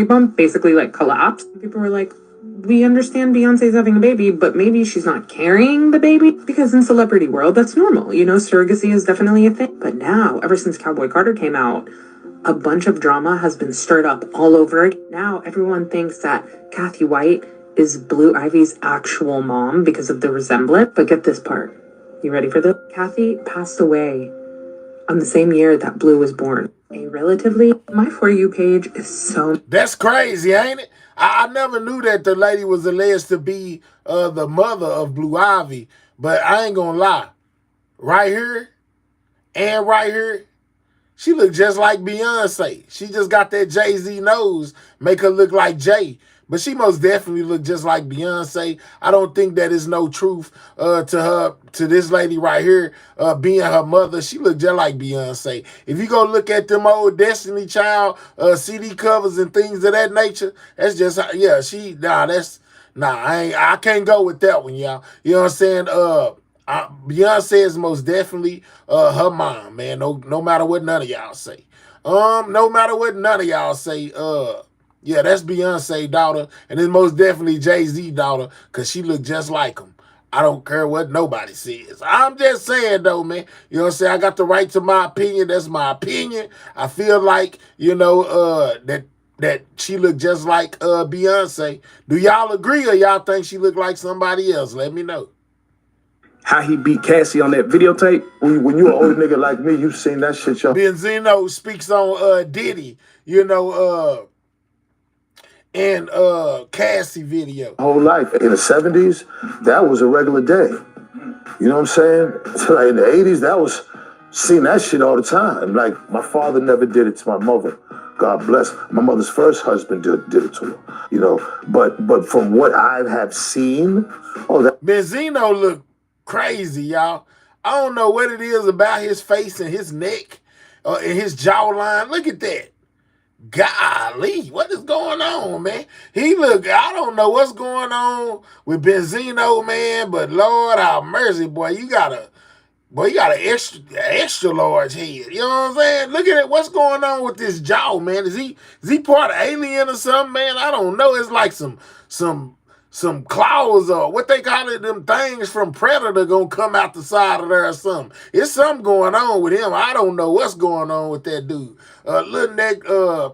bump basically like collapsed. People were like, we understand Beyonce's having a baby, but maybe she's not carrying the baby, because in celebrity world, that's normal. You know, surrogacy is definitely a thing. But now, ever since Cowboy Carter came out, a bunch of drama has been stirred up all over it. Now everyone thinks that Kathy White is Blue Ivy's actual mom because of the resemblance. But get this part. You ready for this? Kathy passed away on the same year that Blue was born. My For You page is so... That's crazy, ain't it? I never knew that the lady was alleged to be the mother of Blue Ivy, but I ain't gonna lie. Right here and right here, she look just like Beyonce. She just got that Jay-Z nose, make her look like Jay. But she most definitely look just like Beyonce. I don't think that is no truth to this lady right here being her mother. She look just like Beyonce. If you go look at them old Destiny Child CD covers and things of that nature, that's just, yeah, I can't go with that one, y'all. You know what I'm saying? Beyonce is most definitely her mom, man. No matter what none of y'all say. No matter what none of y'all say, yeah, that's Beyonce's daughter, and it's most definitely Jay-Z's daughter, because she look just like him. I don't care what nobody says. I'm just saying, though, man. You know what I'm saying? I got the right to my opinion. That's my opinion. I feel like, you know, that she look just like Beyonce. Do y'all agree, or y'all think she look like somebody else? Let me know. How he beat Cassie on that videotape. When you an old nigga like me, you seen that shit, y'all. Benzino speaks on Diddy, you know, and Cassie video. Whole life. In the 70s, that was a regular day. You know what I'm saying? So like in the 80s, that was, seen that shit all the time. Like, my father never did it to my mother. God bless. My mother's first husband did it to her. You know, but from what I have seen, Benzino look crazy, y'all. I don't know what it is about his face and his neck and his jawline. Look at that. Golly, what is going on, man? He look, I don't know what's going on with Benzino, man, but Lord have mercy, boy, you got an extra large head. You know what I'm saying? Look at it. What's going on with this jaw, man? Is he part of Alien or something, man? I don't know. It's like some claws or what they call it, them things from Predator gonna come out the side of there or something. It's something going on with him. I don't know what's going on with that dude. Little neck,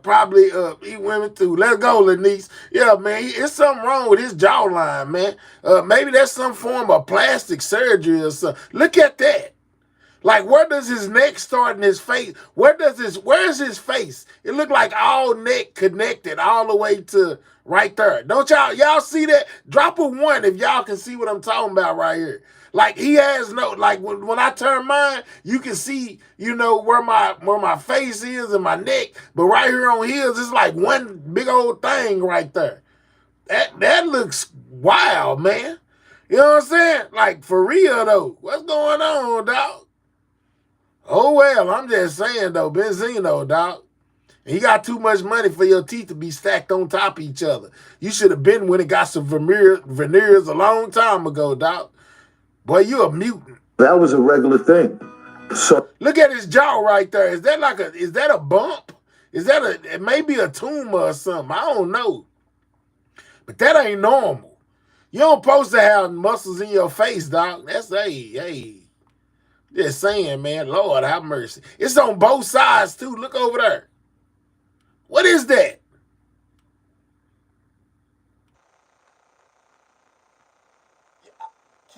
probably he went through. Let's go, Lanice. Yeah, man, it's something wrong with his jawline, man. Maybe that's some form of plastic surgery or something. Look at that. Like, where does his neck start in his face? Where's his face? It looked like all neck connected all the way to right there. Don't y'all see that? Drop a 1 if y'all can see what I'm talking about right here. Like, he has no, like, when I turn mine, you can see, you know, where my face is and my neck. But right here on his, it's like one big old thing right there. That looks wild, man. You know what I'm saying? Like, for real, though. What's going on, dog? Oh, well, I'm just saying, though, Benzino, dog. He got too much money for your teeth to be stacked on top of each other. You should have been when it got some veneers a long time ago, dog. Boy, you a mutant. That was a regular thing. So look at his jaw right there. Is that a bump? Is that it may be a tumor or something? I don't know. But that ain't normal. You don't supposed to have muscles in your face, dog. That's, hey. Just saying, man. Lord have mercy. It's on both sides, too. Look over there. What is that?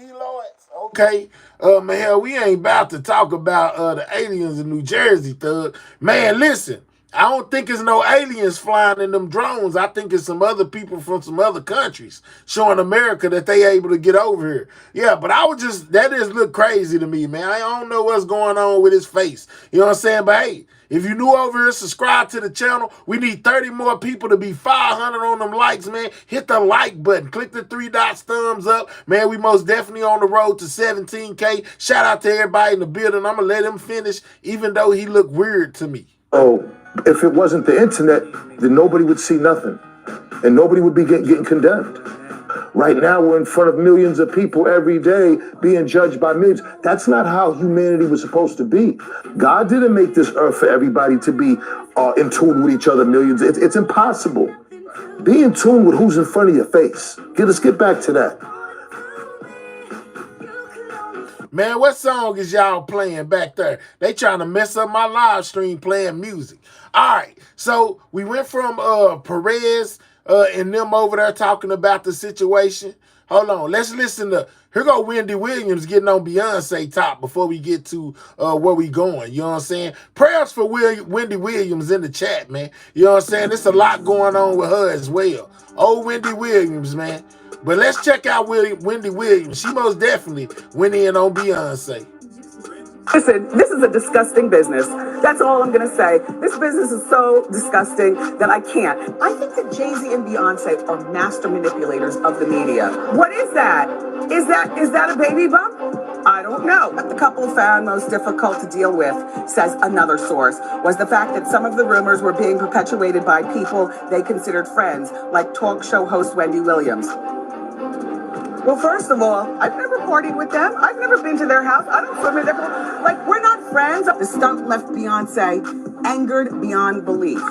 keloids. Okay, man, hell, we ain't about to talk about the aliens in New Jersey, thug. Man, listen, I don't think it's no aliens flying in them drones. I think it's some other people from some other countries showing America that they able to get over here. Yeah, but that just look crazy to me, man. I don't know what's going on with his face. You know what I'm saying? But hey, if you new over here, subscribe to the channel. We need 30 more people to be 500 on them likes, man. Hit the like button. Click the 3 dots, thumbs up. Man, we most definitely on the road to 17K. Shout out to everybody in the building. I'm going to let him finish, even though he looked weird to me. Oh, if it wasn't the internet, then nobody would see nothing. And nobody would be getting condemned. Right now, we're in front of millions of people every day being judged by millions. That's not how humanity was supposed to be. God didn't make this earth for everybody to be in tune with each other, millions. It's impossible. Be in tune with who's in front of your face. Let's get back to that. Man, what song is y'all playing back there? They trying to mess up my live stream playing music. All right, so we went from Perez and them over there talking about the situation. Hold on, let's listen to, here go Wendy Williams getting on Beyonce top before we get to where we going. You know what I'm saying? Prayers for Wendy Williams in the chat, man. You know what I'm saying? There's a lot going on with her as well. Oh, Wendy Williams, man. But let's check out Wendy Williams. She most definitely went in on Beyonce. Listen, this is a disgusting business. That's all I'm going to say. This business is so disgusting that I can't. I think that Jay-Z and Beyonce are master manipulators of the media. What is that? Is that a baby bump? I don't know. What the couple found most difficult to deal with, says another source, was the fact that some of the rumors were being perpetuated by people they considered friends, like talk show host Wendy Williams. Well, first of all, I've never partied with them. I've never been to their house. I don't swim in their pool. Like, we're not friends. The stunt left Beyonce angered beyond belief.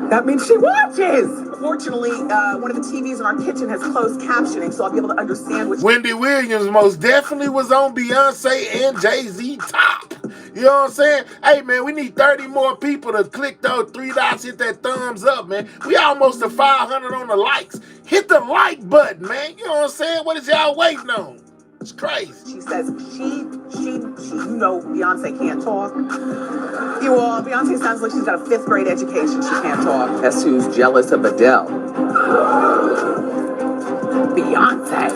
That means she watches. Fortunately, one of the TVs in our kitchen has closed captioning, so I'll be able to understand what Wendy Williams most definitely was on Beyonce and Jay-Z top. You know what I'm saying? Hey, man, we need 30 more people to click those 3 dots, hit that thumbs up, man. We almost to 500 on the likes. Hit the like button, man. You know what I'm saying? What is y'all waiting on? It's crazy. She says you know, Beyonce can't talk. Beyonce sounds like she's got a 5th grade education. She can't talk. Guess who's jealous of Adele? Beyonce.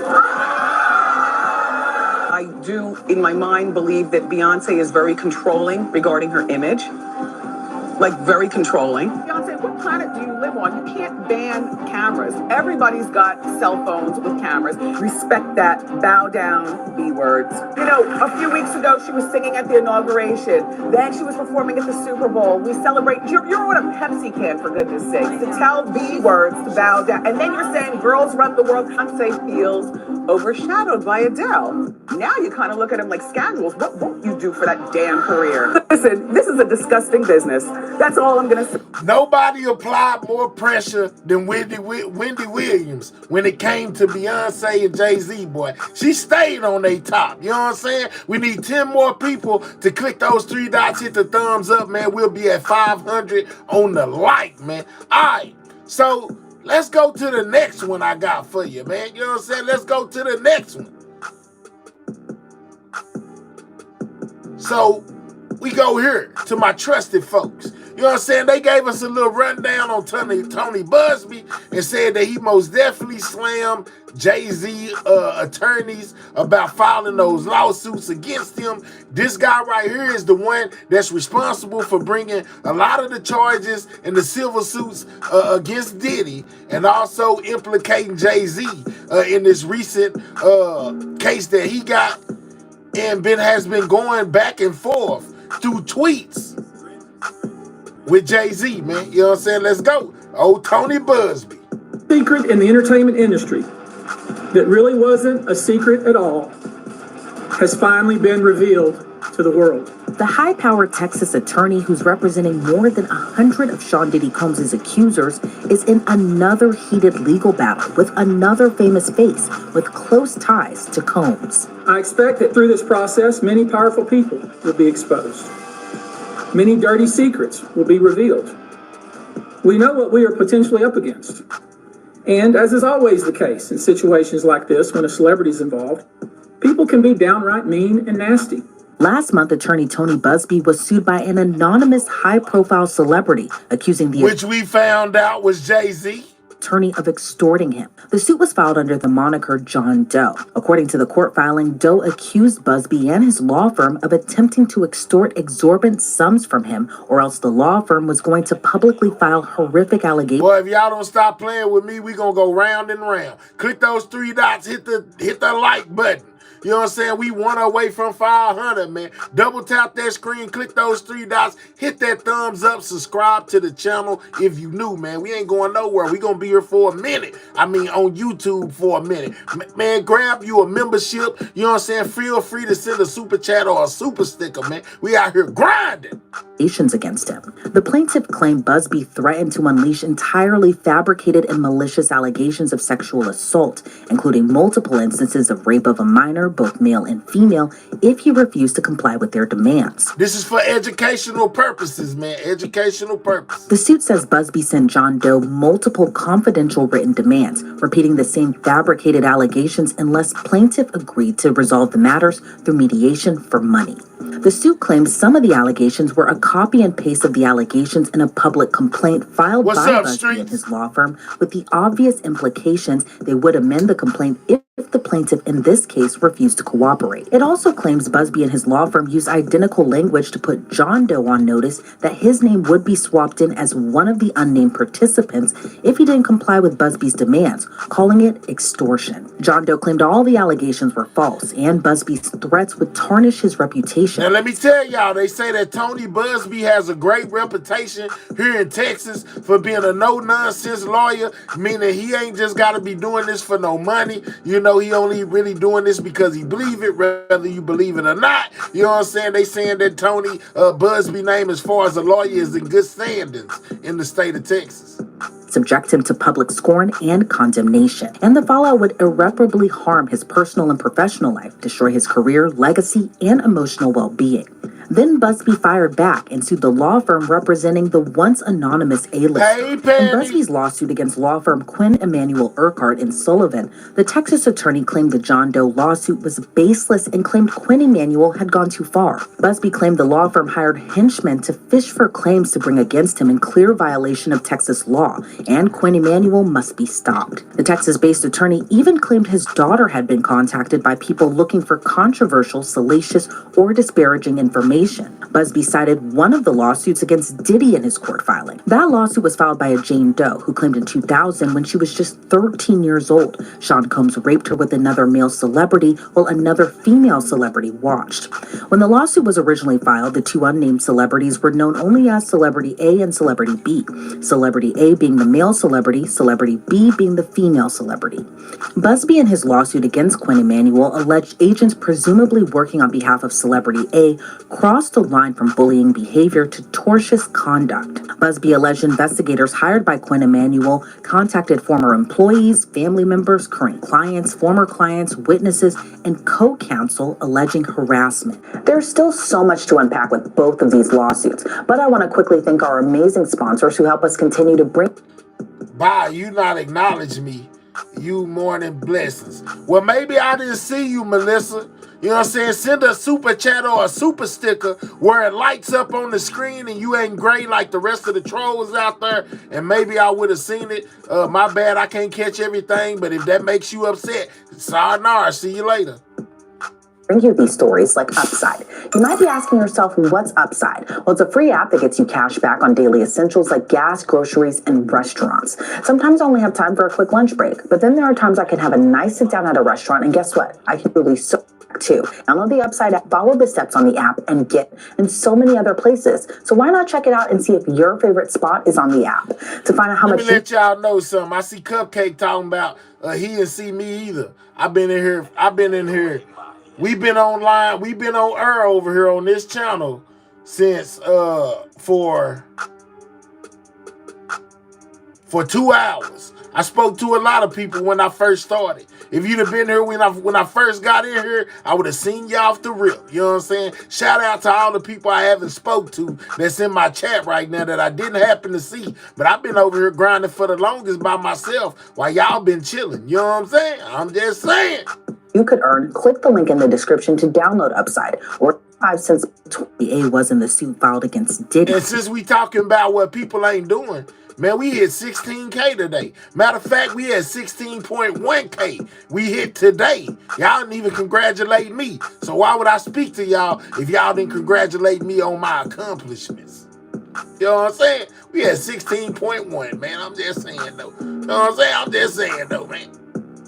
I do, in my mind, believe that Beyonce is very controlling regarding her image. Like, very controlling. Beyonce, what planet do you live on? You can't ban cameras. Everybody's got cell phones with cameras. Respect that. Bow down, B words. You know, a few weeks ago, she was singing at the inauguration. Then she was performing at the Super Bowl. We celebrate. You're on a Pepsi can, for goodness sake. To tell B words to bow down. And then you're saying girls run the world. Beyonce feels overshadowed by Adele. Now you kind of look at him like scoundrels. What won't you do for that damn career? Listen, this is a disgusting business. That's all I'm going to say. Nobody applied more pressure than Wendy Williams when it came to Beyonce and Jay-Z, boy. She stayed on their top. You know what I'm saying? We need 10 more people to click those 3 dots, hit the thumbs up, man. We'll be at 500 on the like, man. All right. So let's go to the next one I got for you, man. You know what I'm saying? Let's go to the next one. So we go here to my trusted folks. You know what I'm saying? They gave us a little rundown on Tony Busby and said that he most definitely slammed Jay-Z attorneys about filing those lawsuits against him. This guy right here is the one that's responsible for bringing a lot of the charges and the civil suits against Diddy, and also implicating Jay-Z in this recent case that he got and has been going back and forth through tweets with Jay-Z, man. You know what I'm saying? Let's go. Old Tony Busby. Secret in the entertainment industry that really wasn't a secret at all has finally been revealed to the world. The high-powered Texas attorney who's representing more than 100 of Sean Diddy Combs' accusers is in another heated legal battle with another famous face with close ties to Combs. I expect that through this process, many powerful people will be exposed. Many dirty secrets will be revealed. We know what we are potentially up against. And as is always the case in situations like this, when a celebrity is involved, people can be downright mean and nasty. Last month, attorney Tony Busby was sued by an anonymous high-profile celebrity, accusing the which we found out was Jay-Z. attorney of extorting him. The suit was filed under the moniker John Doe. According to the court filing, Doe accused Busby and his law firm of attempting to extort exorbitant sums from him, or else the law firm was going to publicly file horrific allegations. Boy, if y'all don't stop playing with me, we gonna go round and round. Click those 3 dots, hit the like button. You know what I'm saying? We 1 away from 500, man. Double tap that screen, click those 3 dots, hit that thumbs up, subscribe to the channel if you new, man. We ain't going nowhere. We gonna be here for a minute. I mean, on YouTube for a minute. Man, grab you a membership. You know what I'm saying? Feel free to send a super chat or a super sticker, man. We out here grinding. Against him. The plaintiff claimed Busby threatened to unleash entirely fabricated and malicious allegations of sexual assault, including multiple instances of rape of a minor, both male and female, if he refused to comply with their demands. This is for educational purposes, man. Educational purposes. The suit says Busby sent John Doe multiple confidential written demands, repeating the same fabricated allegations unless plaintiff agreed to resolve the matters through mediation for money. The suit claims some of the allegations were a copy and paste of the allegations in a public complaint filed by Busby and his law firm, with the obvious implications they would amend the complaint if the plaintiff in this case refused to cooperate. It also claims Busby and his law firm used identical language to put John Doe on notice that his name would be swapped in as one of the unnamed participants if he didn't comply with Busby's demands, calling it extortion. John Doe claimed all the allegations were false, and Busby's threats would tarnish his reputation. Now, let me tell y'all, they say that Tony Busby has a great reputation here in Texas for being a no-nonsense lawyer, meaning he ain't just got to be doing this for no money. You know, he only really doing this because he believe it, whether you believe it or not. You know what I'm saying? They saying that Tony Busby name as far as a lawyer is in good standings in the state of Texas. Subject him to public scorn and condemnation. And the fallout would irreparably harm his personal and professional life, destroy his career, legacy, and emotional well-being. Then Busby fired back and sued the law firm representing the once anonymous A-lister. In Busby's lawsuit against law firm Quinn Emanuel Urquhart in Sullivan, the Texas attorney claimed the John Doe lawsuit was baseless and claimed Quinn Emanuel had gone too far. Busby claimed the law firm hired henchmen to fish for claims to bring against him in clear violation of Texas law, and Quinn Emanuel must be stopped. The Texas-based attorney even claimed his daughter had been contacted by people looking for controversial, salacious, or disparaging information. Busby cited one of the lawsuits against Diddy in his court filing. That lawsuit was filed by a Jane Doe who claimed in 2000, when she was just 13 years old, Sean Combs raped her with another male celebrity while another female celebrity watched. When the lawsuit was originally filed, the two unnamed celebrities were known only as Celebrity A and Celebrity B. Celebrity A being the male celebrity, Celebrity B being the female celebrity. Busby in his lawsuit against Quinn Emanuel alleged agents presumably working on behalf of Celebrity A crossed the line from bullying behavior to tortious conduct. Busby alleged investigators hired by Quinn Emanuel contacted former employees, family members, current clients, former clients, witnesses, and co-counsel alleging harassment. There's still so much to unpack with both of these lawsuits, but I want to quickly thank our amazing sponsors who help us continue to bring... Bye, you not acknowledge me. You morning blessings. Well, maybe I didn't see you, Melissa. You know what I'm saying? Send a super chat or a super sticker where it lights up on the screen and you ain't gray like the rest of the trolls out there, and maybe I would have seen it. My bad, I can't catch everything, but if that makes you upset, sayonara, see you later. Bring you these stories like Upside. You might be asking yourself, what's Upside? Well, it's a free app that gets you cash back on daily essentials like gas, groceries, and restaurants. Sometimes I only have time for a quick lunch break, but then there are times I can have a nice sit down at a restaurant, and guess what? I can really so too. Download the Upside app, follow the steps on the app, and get in so many other places. So why not check it out and see if your favorite spot is on the app? To find out how much... Let me let y'all know something. I see Cupcake talking about he didn't see me either. I've been in here. We've been online. We've been on air over here on this channel since for 2 hours. I spoke to a lot of people when I first started. If you'd have been here when I first got in here, I would have seen you off the rip. You know what I'm saying? Shout out to all the people I haven't spoke to that's in my chat right now that I didn't happen to see. But I've been over here grinding for the longest by myself while y'all been chilling. You know what I'm saying? I'm just saying. You could earn. Click the link in the description to download Upside, or 5 cents. A was in the suit filed against Diddy. And since we talking about what people ain't doing, man, we hit 16K today. Matter of fact, we had 16.1K we hit today. Y'all didn't even congratulate me. So why would I speak to y'all if y'all didn't congratulate me on my accomplishments? You know what I'm saying? We had 16.1, man. I'm just saying, though. You know what I'm saying? I'm just saying, though, man.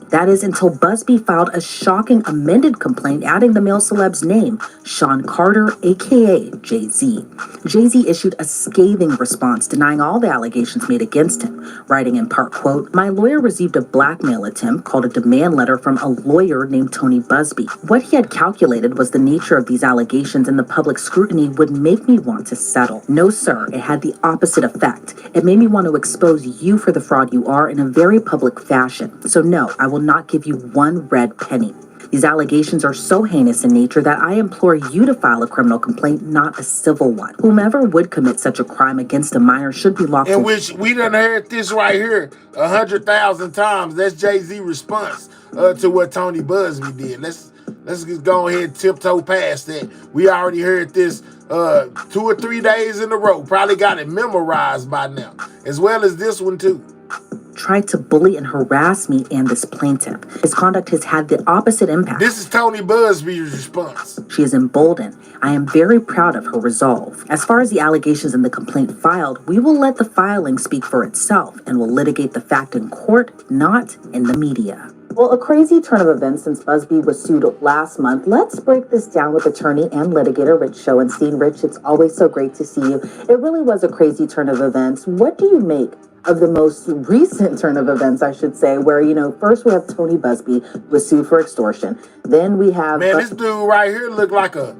That is until Busby filed a shocking amended complaint adding the male celeb's name, Sean Carter, aka Jay-Z. Jay-Z issued a scathing response denying all the allegations made against him, writing in part, quote, "My lawyer received a blackmail attempt called a demand letter from a lawyer named Tony Busby. What he had calculated was the nature of these allegations and the public scrutiny would make me want to settle. No, sir, it had the opposite effect. It made me want to expose you for the fraud you are in a very public fashion. So no, I will not give you one red penny. These allegations are so heinous in nature that I implore you to file a criminal complaint, not a civil one. Whomever would commit such a crime against a minor should be locked." In which we done heard this right here 100,000 times. That's Jay-Z response to what Tony Busby did. Let's just go ahead and tiptoe past that. We already heard this 2 or 3 days in a row. Probably got it memorized by now, as well as this one too. Tried to bully and harass me and this plaintiff. His conduct has had the opposite impact. This is Tony Busby's response. She is emboldened. I am very proud of her resolve. As far as the allegations in the complaint filed, we will let the filing speak for itself and will litigate the fact in court, not in the media. Well, a crazy turn of events since Busby was sued last month. Let's break this down with attorney and litigator Rich Schoenstein. Rich, it's always so great to see you. It really was a crazy turn of events. What do you make of the most recent turn of events, I should say, where, first we have Tony Busby was sued for extortion. Then we have... Man, this dude right here looked like an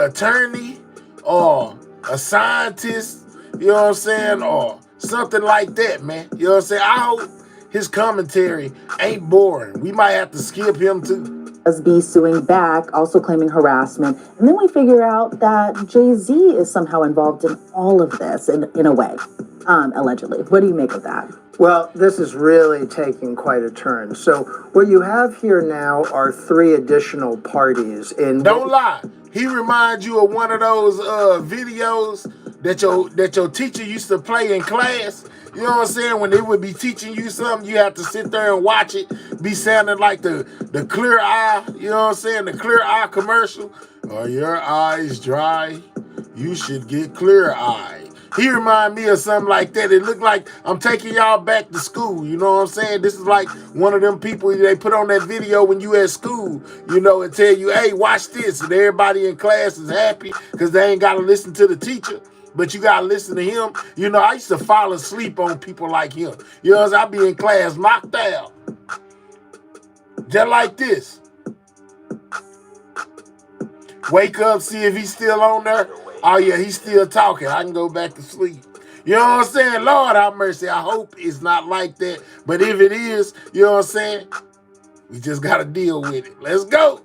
attorney or a scientist, you know what I'm saying, or something like that, man. You know what I'm saying? I hope his commentary ain't boring. We might have to skip him too. Busby suing back, also claiming harassment. And then we figure out that Jay-Z is somehow involved in all of this in a way. Allegedly. What do you make of that? Well, this is really taking quite a turn. So what you have here now are 3 additional parties. Don't lie. He reminds you of one of those videos that your teacher used to play in class. You know what I'm saying? When they would be teaching you something, you have to sit there and watch it. Be sounding like the Clear Eye. You know what I'm saying? The Clear Eye commercial. Are your eyes dry? You should get Clear Eye. He remind me of something like that. It looked like I'm taking y'all back to school. You know what I'm saying? This is like one of them people they put on that video when you at school, and tell you, hey, watch this. And everybody in class is happy because they ain't got to listen to the teacher. But you got to listen to him. I used to fall asleep on people like him. I'd be in class knocked out. Just like this. Wake up, see if he's still on there. Oh, yeah, he's still talking. I can go back to sleep. You know what I'm saying? Lord have mercy. I hope it's not like that. But if it is, you know what I'm saying? We just got to deal with it. Let's go.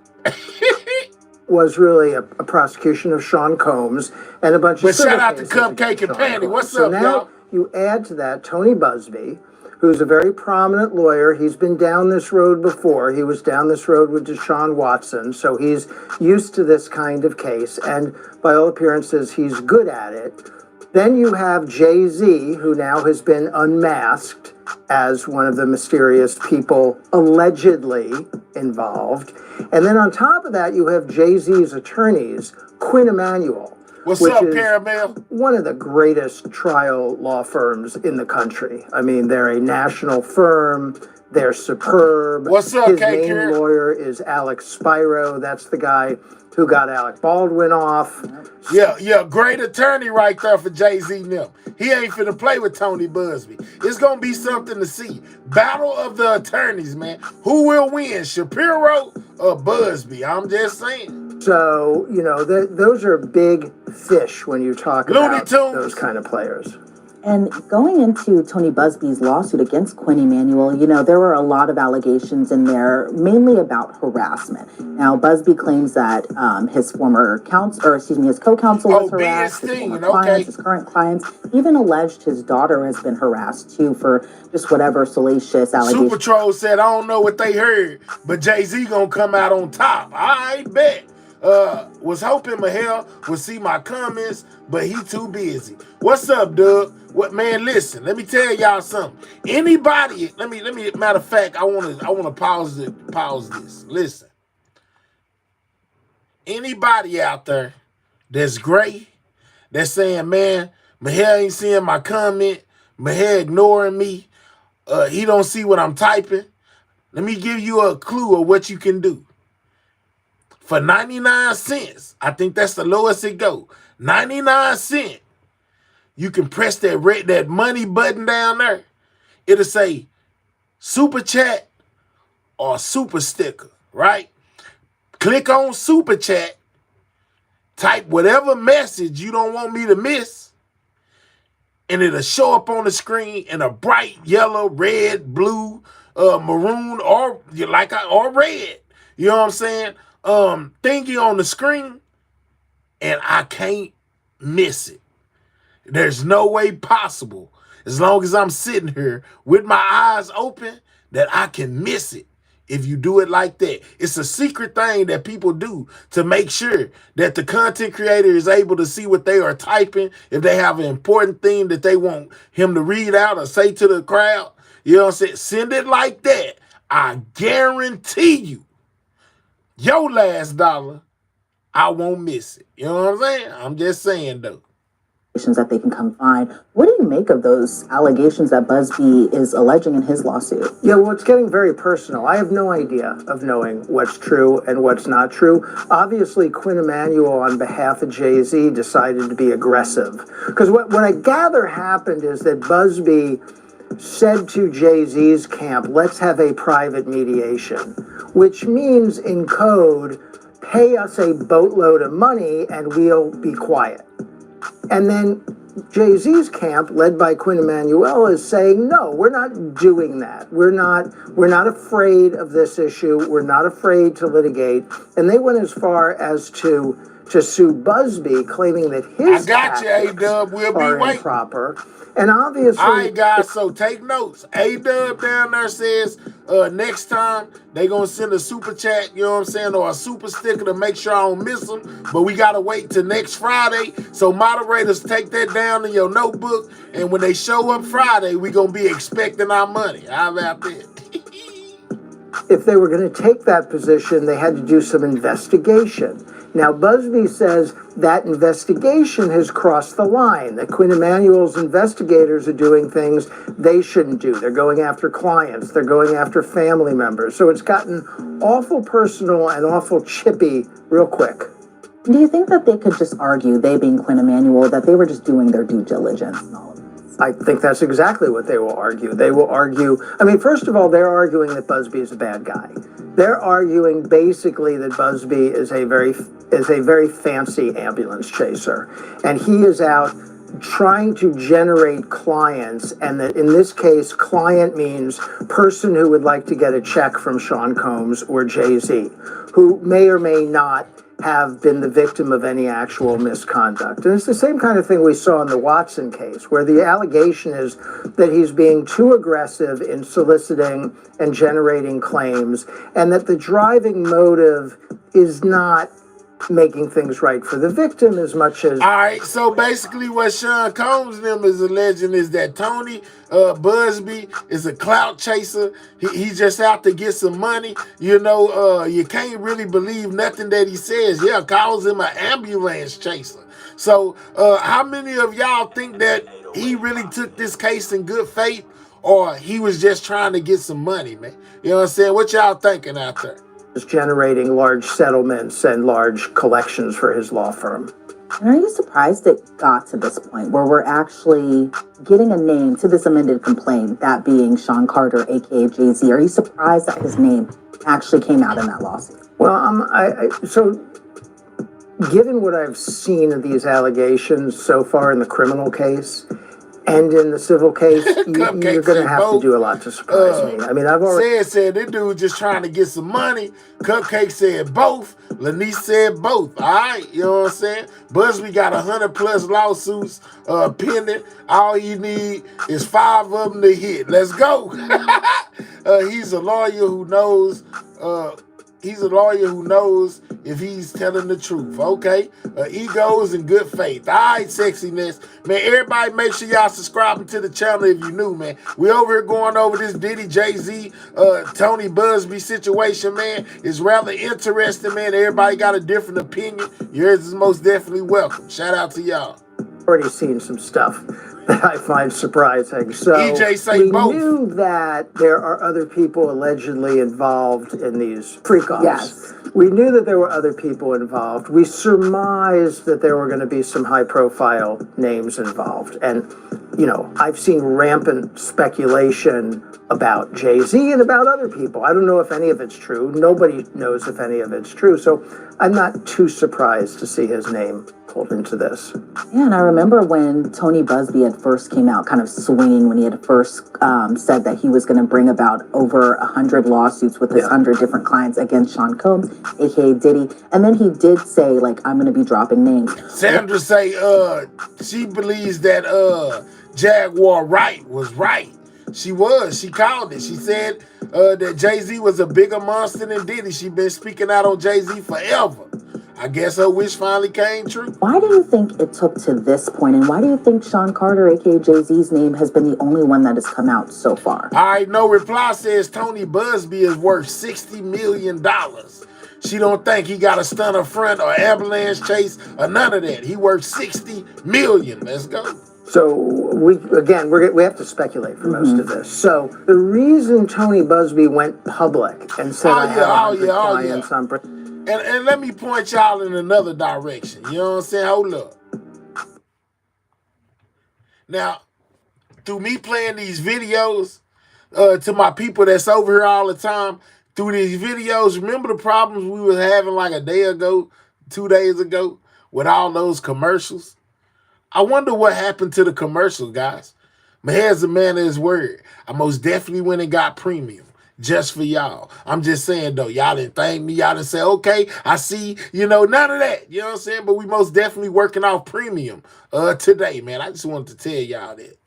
Was really a prosecution of Sean Combs and a bunch of... But shout out to Cupcake and Panty. What's up, y'all? You add to that Tony Busby, who's a very prominent lawyer. He's been down this road before. He was down this road with Deshaun Watson, so he's used to this kind of case, and by all appearances, he's good at it. Then you have Jay-Z, who now has been unmasked as one of the mysterious people allegedly involved. And then on top of that, you have Jay-Z's attorneys, Quinn Emanuel. What's up, Caramel? One of the greatest trial law firms in the country. I mean, they're a national firm. They're superb. What's up, His main lawyer is Alex Spiro. That's the guy who got Alec Baldwin off. Yeah, great attorney right there for Jay-Z now. He ain't finna play with Tony Busby. It's gonna be something to see. Battle of the attorneys, man. Who will win, Shapiro or Busby? I'm just saying. So, those are big fish when you talk about those kind of players. And going into Tony Busby's lawsuit against Quinn Emanuel, you know, there were a lot of allegations in there, mainly about harassment. Now, Busby claims that his former his co-counsel was harassed, his former clients, his current clients, even alleged his daughter has been harassed too for just whatever salacious allegations. Super Troll said, I don't know what they heard, but Jay-Z gonna come out on top. I bet. Was hoping Mahel would see my comments, but he too busy. What's up, Doug? What, man, listen, let me tell y'all something. Anybody, let me, matter of fact, I wanna pause this. Listen. Anybody out there that's gray, that's saying, man, Mahel ain't seeing my comment, Mahel ignoring me, he don't see what I'm typing. Let me give you a clue of what you can do. For 99 cents, I think that's the lowest it go. 99 cents, you can press that money button down there. It'll say super chat or super sticker, right? Click on super chat, type whatever message you don't want me to miss, and it'll show up on the screen in a bright yellow, red, blue, maroon, or red. You know what I'm saying? Thingy on the screen, and I can't miss it. There's no way possible, as long as I'm sitting here with my eyes open, that I can miss it if you do it like that. It's a secret thing that people do to make sure that the content creator is able to see what they are typing, if they have an important thing that they want him to read out or say to the crowd. You know what I'm saying? Send it like that. I guarantee you, your last dollar, I won't miss it. You know what I'm saying? I'm just saying, though. That they can come find. What do you make of those allegations that Busby is alleging in his lawsuit? Yeah, well, it's getting very personal. I have no idea of knowing what's true and what's not true. Obviously, Quinn Emanuel, on behalf of Jay-Z, decided to be aggressive. Because what I gather happened is that Busby said to Jay-Z's camp, let's have a private mediation, which means in code, pay us a boatload of money and we'll be quiet. And then Jay-Z's camp, led by Quinn Emanuel, is saying, no, we're not doing that. We're not afraid of this issue. We're not afraid to litigate. And they went as far as to sue Busby, claiming that his tactics are improper. And obviously, all right, guys, so take notes. A-Dub down there says next time they going to send a super chat, you know what I'm saying, or a super sticker to make sure I don't miss them. But we got to wait till next Friday. So moderators, take that down in your notebook. And when they show up Friday, we going to be expecting our money. How about that? If they were going to take that position, they had to do some investigation. Now, Busby says that investigation has crossed the line, that Quinn Emanuel's investigators are doing things they shouldn't do. They're going after clients. They're going after family members. So it's gotten awful personal and awful chippy real quick. Do you think that they could just argue, they being Quinn Emanuel, that they were just doing their due diligence and all of this? I think that's exactly what they will argue. They will argue, I mean, first of all, they're arguing that Busby is a bad guy. They're arguing basically that Busby is a very fancy ambulance chaser. And he is out trying to generate clients, and that in this case, client means person who would like to get a check from Sean Combs or Jay-Z, who may or may not have been the victim of any actual misconduct. And it's the same kind of thing we saw in the Watson case, where the allegation is that he's being too aggressive in soliciting and generating claims, and that the driving motive is not making things right for the victim as much as... All right, so basically what Sean Combs and them is alleging is that Tony Busby is a clout chaser. He's just out to get some money. You know, you can't really believe nothing that he says. Yeah, calls him an ambulance chaser. So how many of y'all think that he really took this case in good faith, or he was just trying to get some money, man? You know what I'm saying? What y'all thinking out there? Is generating large settlements and large collections for his law firm. And are you surprised it got to this point where we're actually getting a name to this amended complaint, that being Sean Carter, aka Jay-Z? Are you surprised that his name actually came out in that lawsuit? Well, so given what I've seen of these allegations so far in the criminal case, and in the civil case, you're Cupcake going to said have to both. do a lot to surprise me. I mean, I've already Said this dude just trying to get some money. Cupcake said both. Lanice said both. All right, you know what I'm saying? Busby got 100+ lawsuits pending. All you need is 5 of them to hit. Let's go. He's a lawyer who knows. He's a lawyer who knows if he's telling the truth. Okay, egos and good faith. All right, sexiness, man. Everybody, make sure y'all subscribing to the channel if you new, man. We over here going over this Diddy, Jay-Z, Tony Busby situation, man. It's rather interesting, man. Everybody got a different opinion. Yours is most definitely welcome. Shout out to y'all. already seen some stuff that I find surprising. So EJ say we both. knew that there are other people allegedly involved in these freak-offs. Yes. We knew that there were other people involved. We surmised that there were going to be some high-profile names involved. And, you know, I've seen rampant speculation about Jay-Z and about other people. I don't know if any of it's true. Nobody knows if any of it's true. So I'm not too surprised to see his name pulled into this. Yeah, and I remember when Tony Busby at first came out kind of swinging when he had first said that he was going to bring about over 100 lawsuits with his 100 different clients against Sean Combs, aka Diddy. And then he did say, like, I'm going to be dropping names. Sandra say she believes that Jaguar Wright was right. She called it. She said that Jay-Z was a bigger monster than Diddy. She been speaking out on Jay-Z forever. I guess her wish finally came true. Why do you think it took to this point, and why do you think Sean Carter, aka Jay-Z's name, has been the only one that has come out so far? All right, No Reply says Tony Busby is worth $60 million. She don't think he got a stunner front or ambulance chase or none of that. He worth $60 million. Let's go. So we have to speculate for most of this. So the reason Tony Busby went public and said I have 100 clients on. And let me point y'all in another direction. You know what I'm saying? Hold up. Now, through me playing these videos to my people that's over here all the time, through these videos, remember the problems we were having like a day ago, 2 days ago, with all those commercials? I wonder what happened to the commercial, guys. Maher's a man of his word. I most definitely went and got premium. Just for y'all. I'm just saying, though, y'all didn't thank me. Y'all didn't say, okay, I see, you know, none of that. You know what I'm saying? But we most definitely working off premium today, man. I just wanted to tell y'all that.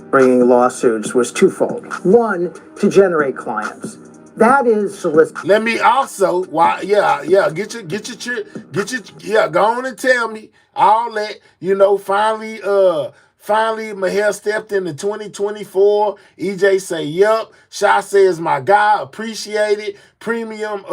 Bringing lawsuits was twofold. One, to generate clients. That is solicit. Let me also, go on and tell me all that, you know, Finally, Maher stepped into 2024. EJ say, yup. Sha says, my guy, appreciate it. Premium,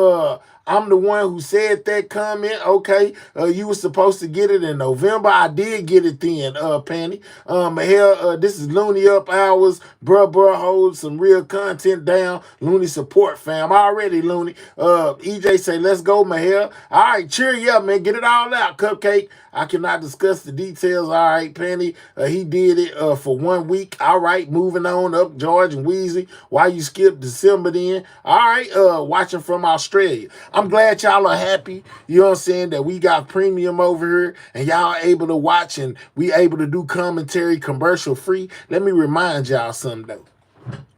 I'm the one who said that comment. Okay, you were supposed to get it in November. I did get it then, Panny. Maher, this is Looney Up Hours. Bruh, hold some real content down. Looney support, fam. Already, Looney. EJ say, let's go, Maher. All right, cheer you up, man. Get it all out, Cupcake. I cannot discuss the details. All right, Penny. He did it for 1 week. All right, moving on up, George and Wheezy. Why you skip December then? All right, watching from Australia. I'm glad y'all are happy, you know what I'm saying, that we got premium over here and y'all able to watch and we able to do commentary commercial free. Let me remind y'all something though.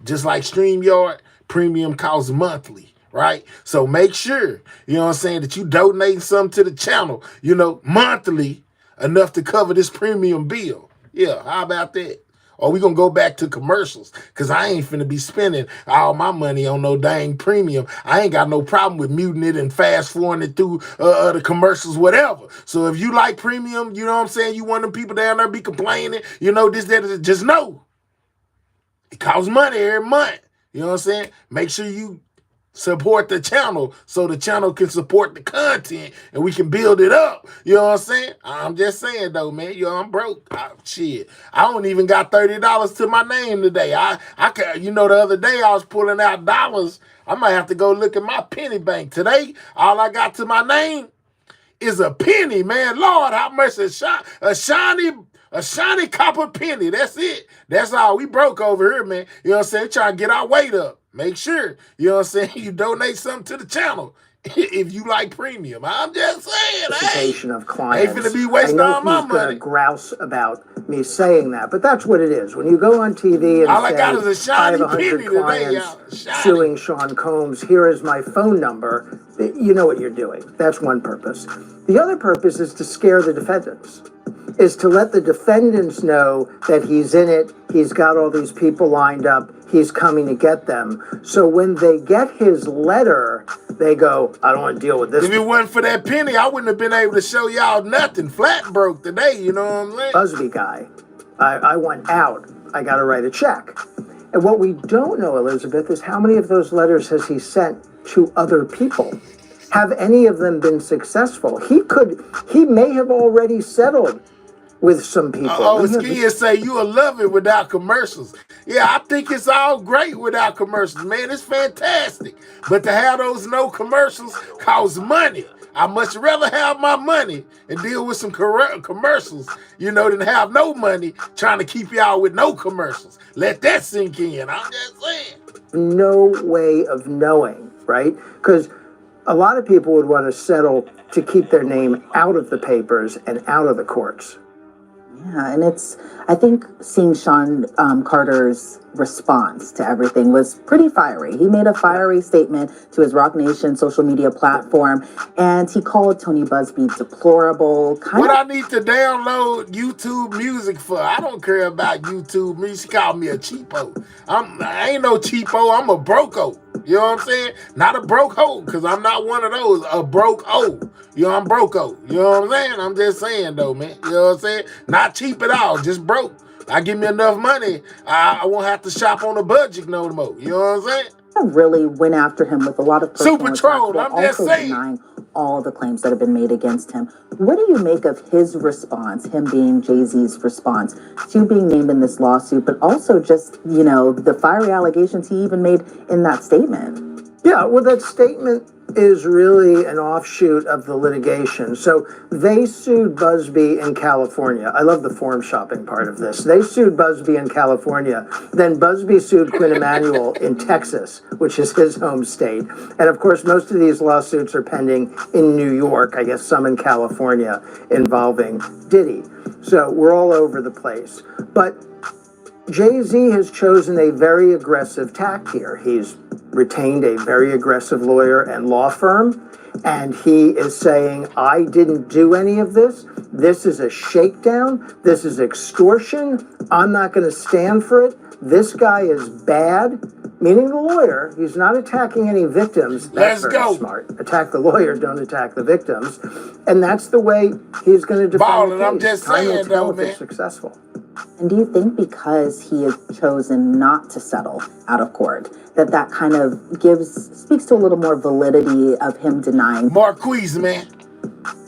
Just like StreamYard, premium costs monthly. Right? So make sure, you know what I'm saying, that you donate something to the channel, you know, monthly enough to cover this premium bill. Yeah, how about that? Or we going to go back to commercials because I ain't finna be spending all my money on no dang premium. I ain't got no problem with muting it and fast forwarding it through the commercials, whatever. So if you like premium, you know what I'm saying, you want them people down there be complaining, you know, this, that, just know it costs money every month. You know what I'm saying? Make sure you support the channel so the channel can support the content and we can build it up. You know what I'm saying? I'm just saying though, man. You know, I'm broke. Shit. I don't even got $30 to my name today. I you know, the other day I was pulling out dollars. I might have to go look at my penny bank. Today, all I got to my name is a penny, man. Lord, how much a shiny copper penny. That's it. That's all. We broke over here, man. You know what I'm saying? Trying to get our weight up. Make sure, you know what I'm saying, you donate something to the channel. if you like premium. I'm just saying, solicitation hey, of clients. ain't finna be I wasting know all my he's gonna money. grouse about me saying that, but that's what it is. When you go on TV and All I got is a say, I have shiny 100 penny today, clients y'all. Shiny. suing Sean Combs, here is my phone number, you know what you're doing. That's one purpose. The other purpose is to scare the defendants, is to let the defendants know that he's in it, he's got all these people lined up, he's coming to get them. So when they get his letter, they go, I don't want to deal with this. If it wasn't for that penny, I wouldn't have been able to show y'all nothing. Flat broke today, you know what I'm saying? Busby guy, I went out, I got to write a check. And what we don't know, Elizabeth, is how many of those letters has he sent to other people? Have any of them been successful? He may have already settled with some people. Skiers say you'll love it without commercials. Yeah, I think it's all great without commercials, man. It's fantastic. But to have those no commercials costs money. I much rather have my money and deal with some commercials, you know, than have no money trying to keep y'all with no commercials. Let that sink in. I'm just saying. No way of knowing, right? Because a lot of people would want to settle to keep their name out of the papers and out of the courts. Yeah, and I think seeing Sean Carter's response to everything was pretty fiery. He made a fiery statement to his Rock Nation social media platform, and he called Tony Busby deplorable. I need to download YouTube music for? I don't care about YouTube music. She called me a cheapo. I ain't no cheapo. I'm a broke-o. You know what I'm saying? Not a broke hoe, because I'm not one of those. A broke-o. You know, I'm broke-o. You know what I'm saying? I'm just saying, though, man. You know what I'm saying? Not cheap at all. Just broke. I give me enough money, I won't have to shop on a budget no more. You know what I'm saying? I really went after him with a lot of personal Super troll, attacks, I'm just saying. Denying all the claims that have been made against him. What do you make of his response, him being Jay-Z's response to being named in this lawsuit, but also just, you know, the fiery allegations he even made in that statement? Yeah, well, that statement is really an offshoot of the litigation. So they sued Busby in California. I love the form shopping part of this. They sued Busby in California. Then Busby sued Quinn Emanuel in Texas, which is his home state. And of course, most of these lawsuits are pending in New York, I guess some in California, involving Diddy. So we're all over the place. But Jay-Z has chosen a very aggressive tack here. He's retained a very aggressive lawyer and law firm, and he is saying, I didn't do any of this. This is a shakedown. This is extortion. I'm not going to stand for it. This guy is bad, meaning the lawyer. He's not attacking any victims. That's very smart. Attack the lawyer, don't attack the victims. And that's the way he's going to defend the case. I'm just saying, though, man. Successful. And do you think because he has chosen not to settle out of court, that kind of speaks to a little more validity of him denying? Marquise, man,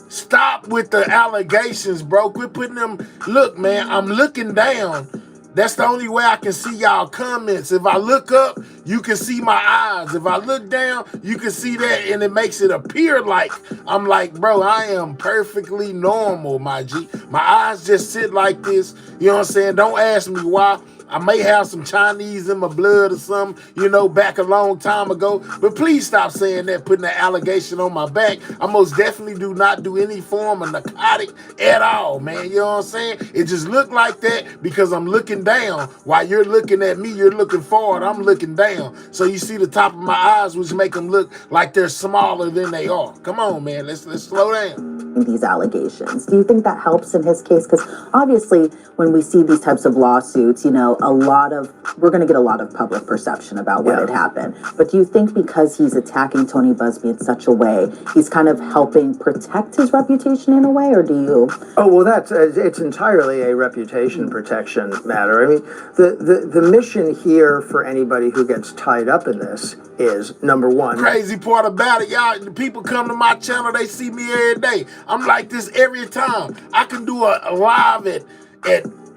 stop with the allegations, bro. Quit putting them. Look, man, I'm looking down. That's the only way I can see y'all comments. If I look up, you can see my eyes. If I look down, you can see that, and it makes it appear like I'm like, bro, I am perfectly normal, my G. My eyes just sit like this. You know what I'm saying? Don't ask me why. I may have some Chinese in my blood or something, you know, back a long time ago. But please stop saying that, putting an allegation on my back. I most definitely do not do any form of narcotic at all, man. You know what I'm saying? It just looked like that because I'm looking down. While you're looking at me, you're looking forward. I'm looking down. So you see the top of my eyes, which make them look like they're smaller than they are. Come on, man. Let's slow down. These allegations. Do you think that helps in his case? Because obviously when we see these types of lawsuits, you know, we're going to get a lot of public perception about what had happened. But do you think because he's attacking Tony Busby in such a way, he's kind of helping protect his reputation in a way, or do you? Oh, well, it's entirely a reputation protection matter. I mean, the mission here for anybody who gets tied up in this is, number one. Crazy part about it, y'all, the people come to my channel, they see me every day. I'm like this every time. I can do a live at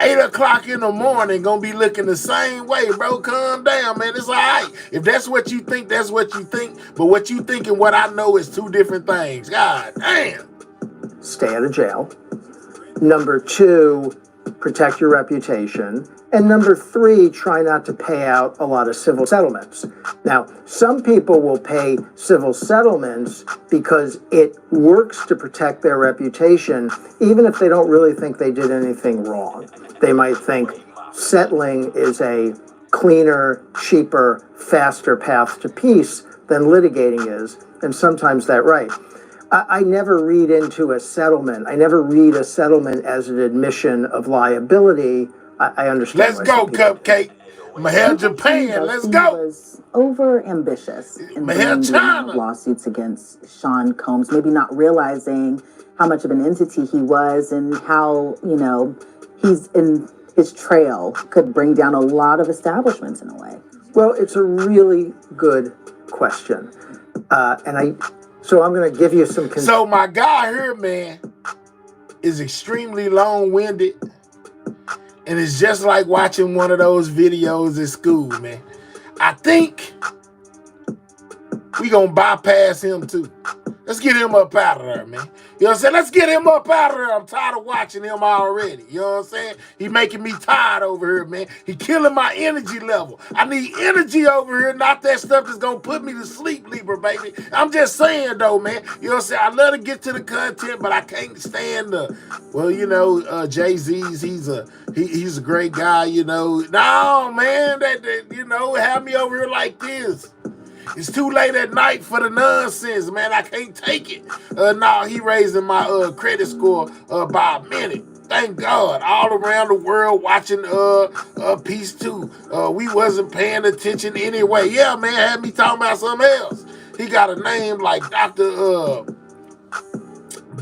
8 o'clock in the morning, gonna be looking the same way, bro. Calm down, man. It's all right. If that's what you think, that's what you think. But what you think and what I know is two different things. God damn. Stay out of jail. Number two, protect your reputation. And number three, try not to pay out a lot of civil settlements. Now, some people will pay civil settlements because it works to protect their reputation, even if they don't really think they did anything wrong. They might think settling is a cleaner, cheaper, faster path to peace than litigating is, and sometimes that's right. I never read into a settlement. I never read a settlement as an admission of liability. I understand. Let's go, Cupcake. Mahel Japan, let's go. Was over ambitious in bringing the amount of lawsuits against Sean Combs, maybe not realizing how much of an entity he was and how, you know, he's in his trail could bring down a lot of establishments in a way. Well, it's a really good question. So I'm going to give you some... So my guy here, man, is extremely long-winded. And it's just like watching one of those videos at school, man. I think we gonna bypass him too. Let's get him up out of there, man. You know what I'm saying? Let's get him up out of there. I'm tired of watching him already. You know what I'm saying? He making me tired over here, man. He killing my energy level. I need energy over here, not that stuff that's gonna put me to sleep, Libra, baby. I'm just saying though, man. You know what I'm saying? I love to get to the content, but I can't stand the, well, you know, Jay-Z's, he's a great guy, you know. No, man, that you know, have me over here like this. It's too late at night for the nonsense, man. I can't take it. No, he raising my credit score by a minute. Thank God. All around the world watching Piece 2. We wasn't paying attention anyway. Yeah, man, had me talking about something else. He got a name like Dr.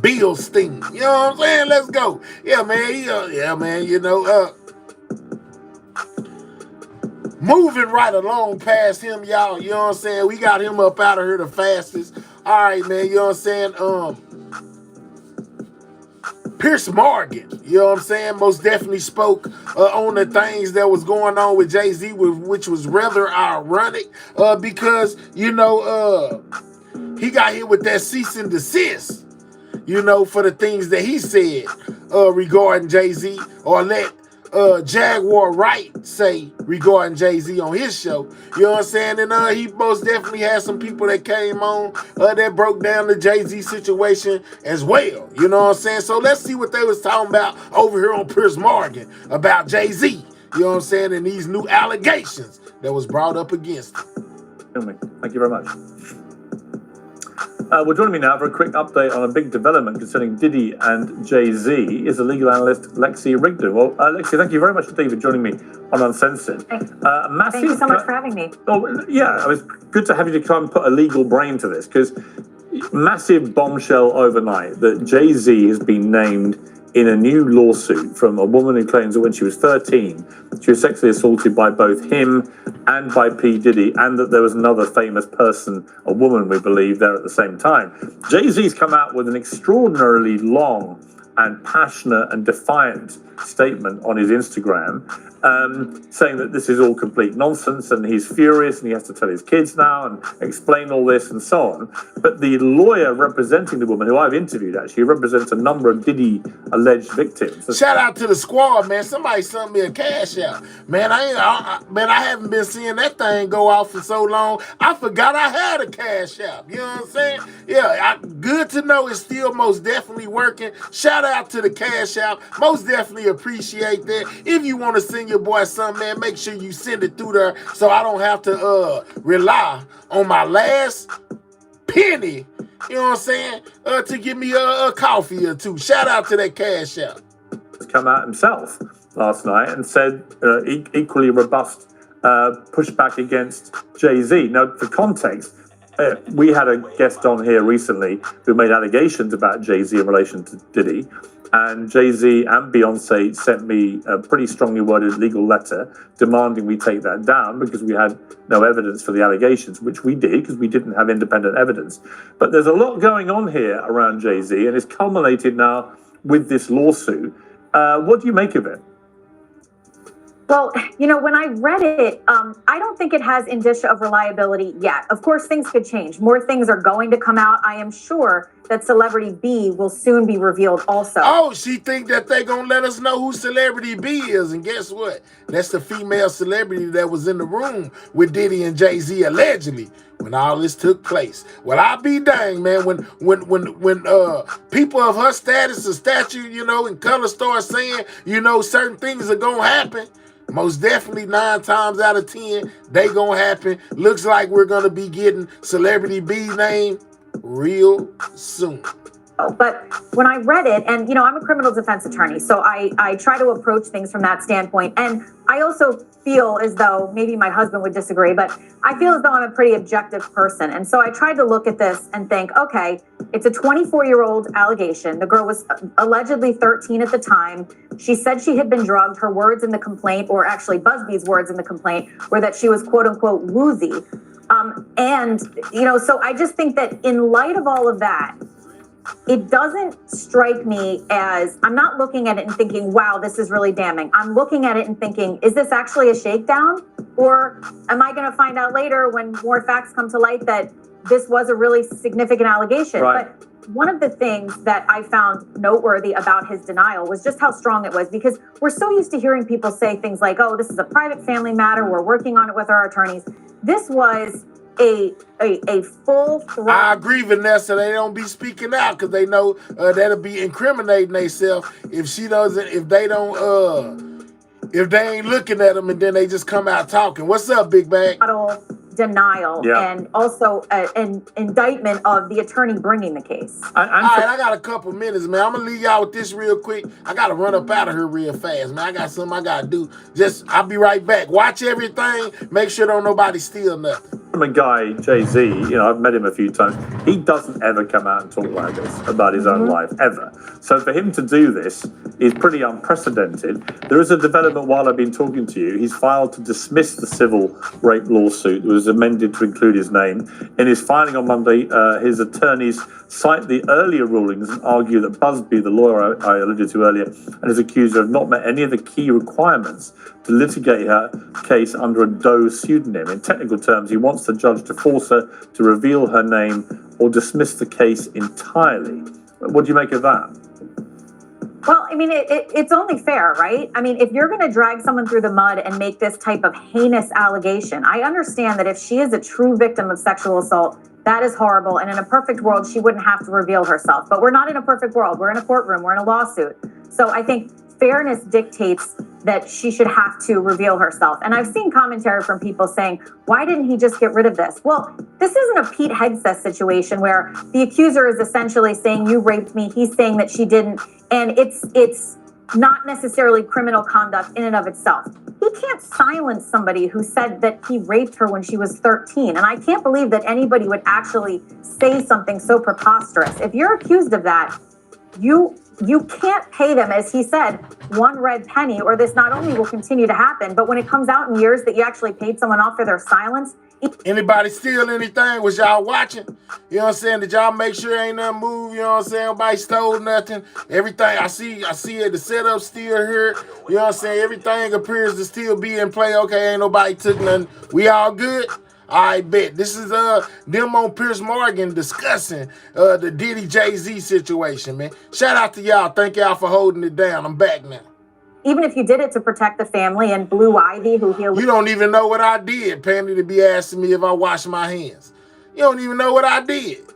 Billstein. You know what I'm saying? Let's go. Yeah, man. Yeah, man, you know, moving right along past him, y'all. You know what I'm saying? We got him up out of here the fastest. All right, man. You know what I'm saying? Piers Morgan, you know what I'm saying? Most definitely spoke on the things that was going on with Jay-Z, which was rather ironic because, you know, he got hit with that cease and desist, you know, for the things that he said regarding Jay-Z, or let Jaguar Wright say regarding Jay-Z on his show. You know what I'm saying? And he most definitely had some people that came on that broke down the Jay-Z situation as well. You know what I'm saying? So let's see what they was talking about over here on Piers Morgan about Jay-Z. You know what I'm saying? And these new allegations that was brought up against him. Thank you very much. Well, joining me now for a quick update on a big development concerning Diddy and Jay-Z is the legal analyst Lexi Rigdon. Well, Lexi, thank you very much indeed for joining me on Uncensored. Thank you so much for having me. Oh, yeah, it was good to have you to try and put a legal brain to this, because massive bombshell overnight that Jay-Z has been named in a new lawsuit from a woman who claims that when she was 13, she was sexually assaulted by both him and by P. Diddy, and that there was another famous person, a woman, we believe, there at the same time. Jay-Z's come out with an extraordinarily long and passionate and defiant statement on his Instagram, saying that this is all complete nonsense and he's furious and he has to tell his kids now and explain all this and so on. But the lawyer representing the woman, who I've interviewed actually, represents a number of Diddy alleged victims. Shout out to the squad, man. Somebody sent me a cash out. Man, I haven't been seeing that thing go off for so long. I forgot I had a cash out. You know what I'm saying? Yeah, good to know it's still most definitely working. Shout out to the cash out. Most definitely appreciate that. If you want to send your boy something, man, make sure you send it through there so I don't have to rely on my last penny, you know what I'm saying, to give me a coffee or two. Shout out to that cash out. Has come out himself last night and said equally robust pushback against Jay-Z. Now, for context, we had a guest on here recently who made allegations about Jay-Z in relation to Diddy, and Jay-Z and Beyonce sent me a pretty strongly worded legal letter demanding we take that down because we had no evidence for the allegations, which we did because we didn't have independent evidence. But there's a lot going on here around Jay-Z, and it's culminated now with this lawsuit. What do you make of it? Well, you know, when I read it, I don't think it has indicia of reliability yet. Of course, things could change. More things are going to come out. I am sure that Celebrity B will soon be revealed also. Oh, she think that they gonna let us know who Celebrity B is, and guess what? That's the female celebrity that was in the room with Diddy and Jay-Z allegedly when all this took place. Well, I'll be dang, man, when people of her status or stature, you know, and color start saying, you know, certain things are gonna happen. Most definitely 9 times out of 10, they gonna happen. Looks like we're gonna be getting Celebrity B's name real soon. But when I read it, and you know, I'm a criminal defense attorney, so I try to approach things from that standpoint. And I also feel as though, maybe my husband would disagree, but I feel as though I'm a pretty objective person. And so I tried to look at this and think, okay, it's a 24-year-old allegation. The girl was allegedly 13 at the time. She said she had been drugged. Her words in the complaint, or actually Busby's words in the complaint, were that she was quote unquote woozy. And, you know, so I just think that in light of all of that, it doesn't strike me as, I'm not looking at it and thinking, wow, this is really damning. I'm looking at it and thinking, is this actually a shakedown? Or am I going to find out later when more facts come to light that this was a really significant allegation? Right. But one of the things that I found noteworthy about his denial was just how strong it was, because we're so used to hearing people say things like, oh, this is a private family matter. We're working on it with our attorneys. This was a full throat. I agree, Vanessa. They don't be speaking out because they know that'll be incriminating themselves if she doesn't, if they don't, if they ain't looking at them and then they just come out talking. What's up, Big Bag? Denial and also an indictment of the attorney bringing the case. All right, I got a couple minutes, man. I'm gonna leave y'all with this real quick. I gotta run up out of here real fast, man. I got something I gotta do. I'll be right back. Watch everything. Make sure don't nobody steal nothing. From a guy, Jay-Z, you know, I've met him a few times. He doesn't ever come out and talk like this about his own life, ever. So for him to do this is pretty unprecedented. There is a development while I've been talking to you. He's filed to dismiss the civil rape lawsuit. It was amended to include his name. In his filing on Monday, his attorneys cite the earlier rulings and argue that Busby, the lawyer I alluded to earlier, and his accuser have not met any of the key requirements to litigate her case under a Doe pseudonym. In technical terms, he wants the judge to force her to reveal her name or dismiss the case entirely. What do you make of that? Well, I mean, it's only fair, right? I mean, if you're going to drag someone through the mud and make this type of heinous allegation, I understand that if she is a true victim of sexual assault, that is horrible. And in a perfect world, she wouldn't have to reveal herself. But we're not in a perfect world. We're in a courtroom. We're in a lawsuit. So I think fairness dictates that she should have to reveal herself. And I've seen commentary from people saying, why didn't he just get rid of this? Well, this isn't a Pete Hegseth situation where the accuser is essentially saying, you raped me. He's saying that she didn't. And it's not necessarily criminal conduct in and of itself. He can't silence somebody who said that he raped her when she was 13. And I can't believe that anybody would actually say something so preposterous. If you're accused of that, you can't pay them, as he said, one red penny, or this not only will continue to happen, but when it comes out in years that you actually paid someone off for their silence. Anybody steal anything? Was y'all watching? You know what I'm saying? Did y'all make sure ain't nothing moved? You know what I'm saying? Nobody stole nothing. Everything I see it. The setup still here. You know what I'm saying? Everything appears to still be in play. Okay, ain't nobody took nothing. We all good? I bet. This is them on Piers Morgan discussing the Diddy Jay-Z situation, man. Shout out to y'all. Thank y'all for holding it down. I'm back now. Even if you did it to protect the family and Blue Ivy, who healed. You don't even know what I did, Pandy, to be asking me if I wash my hands. You don't even know what I did.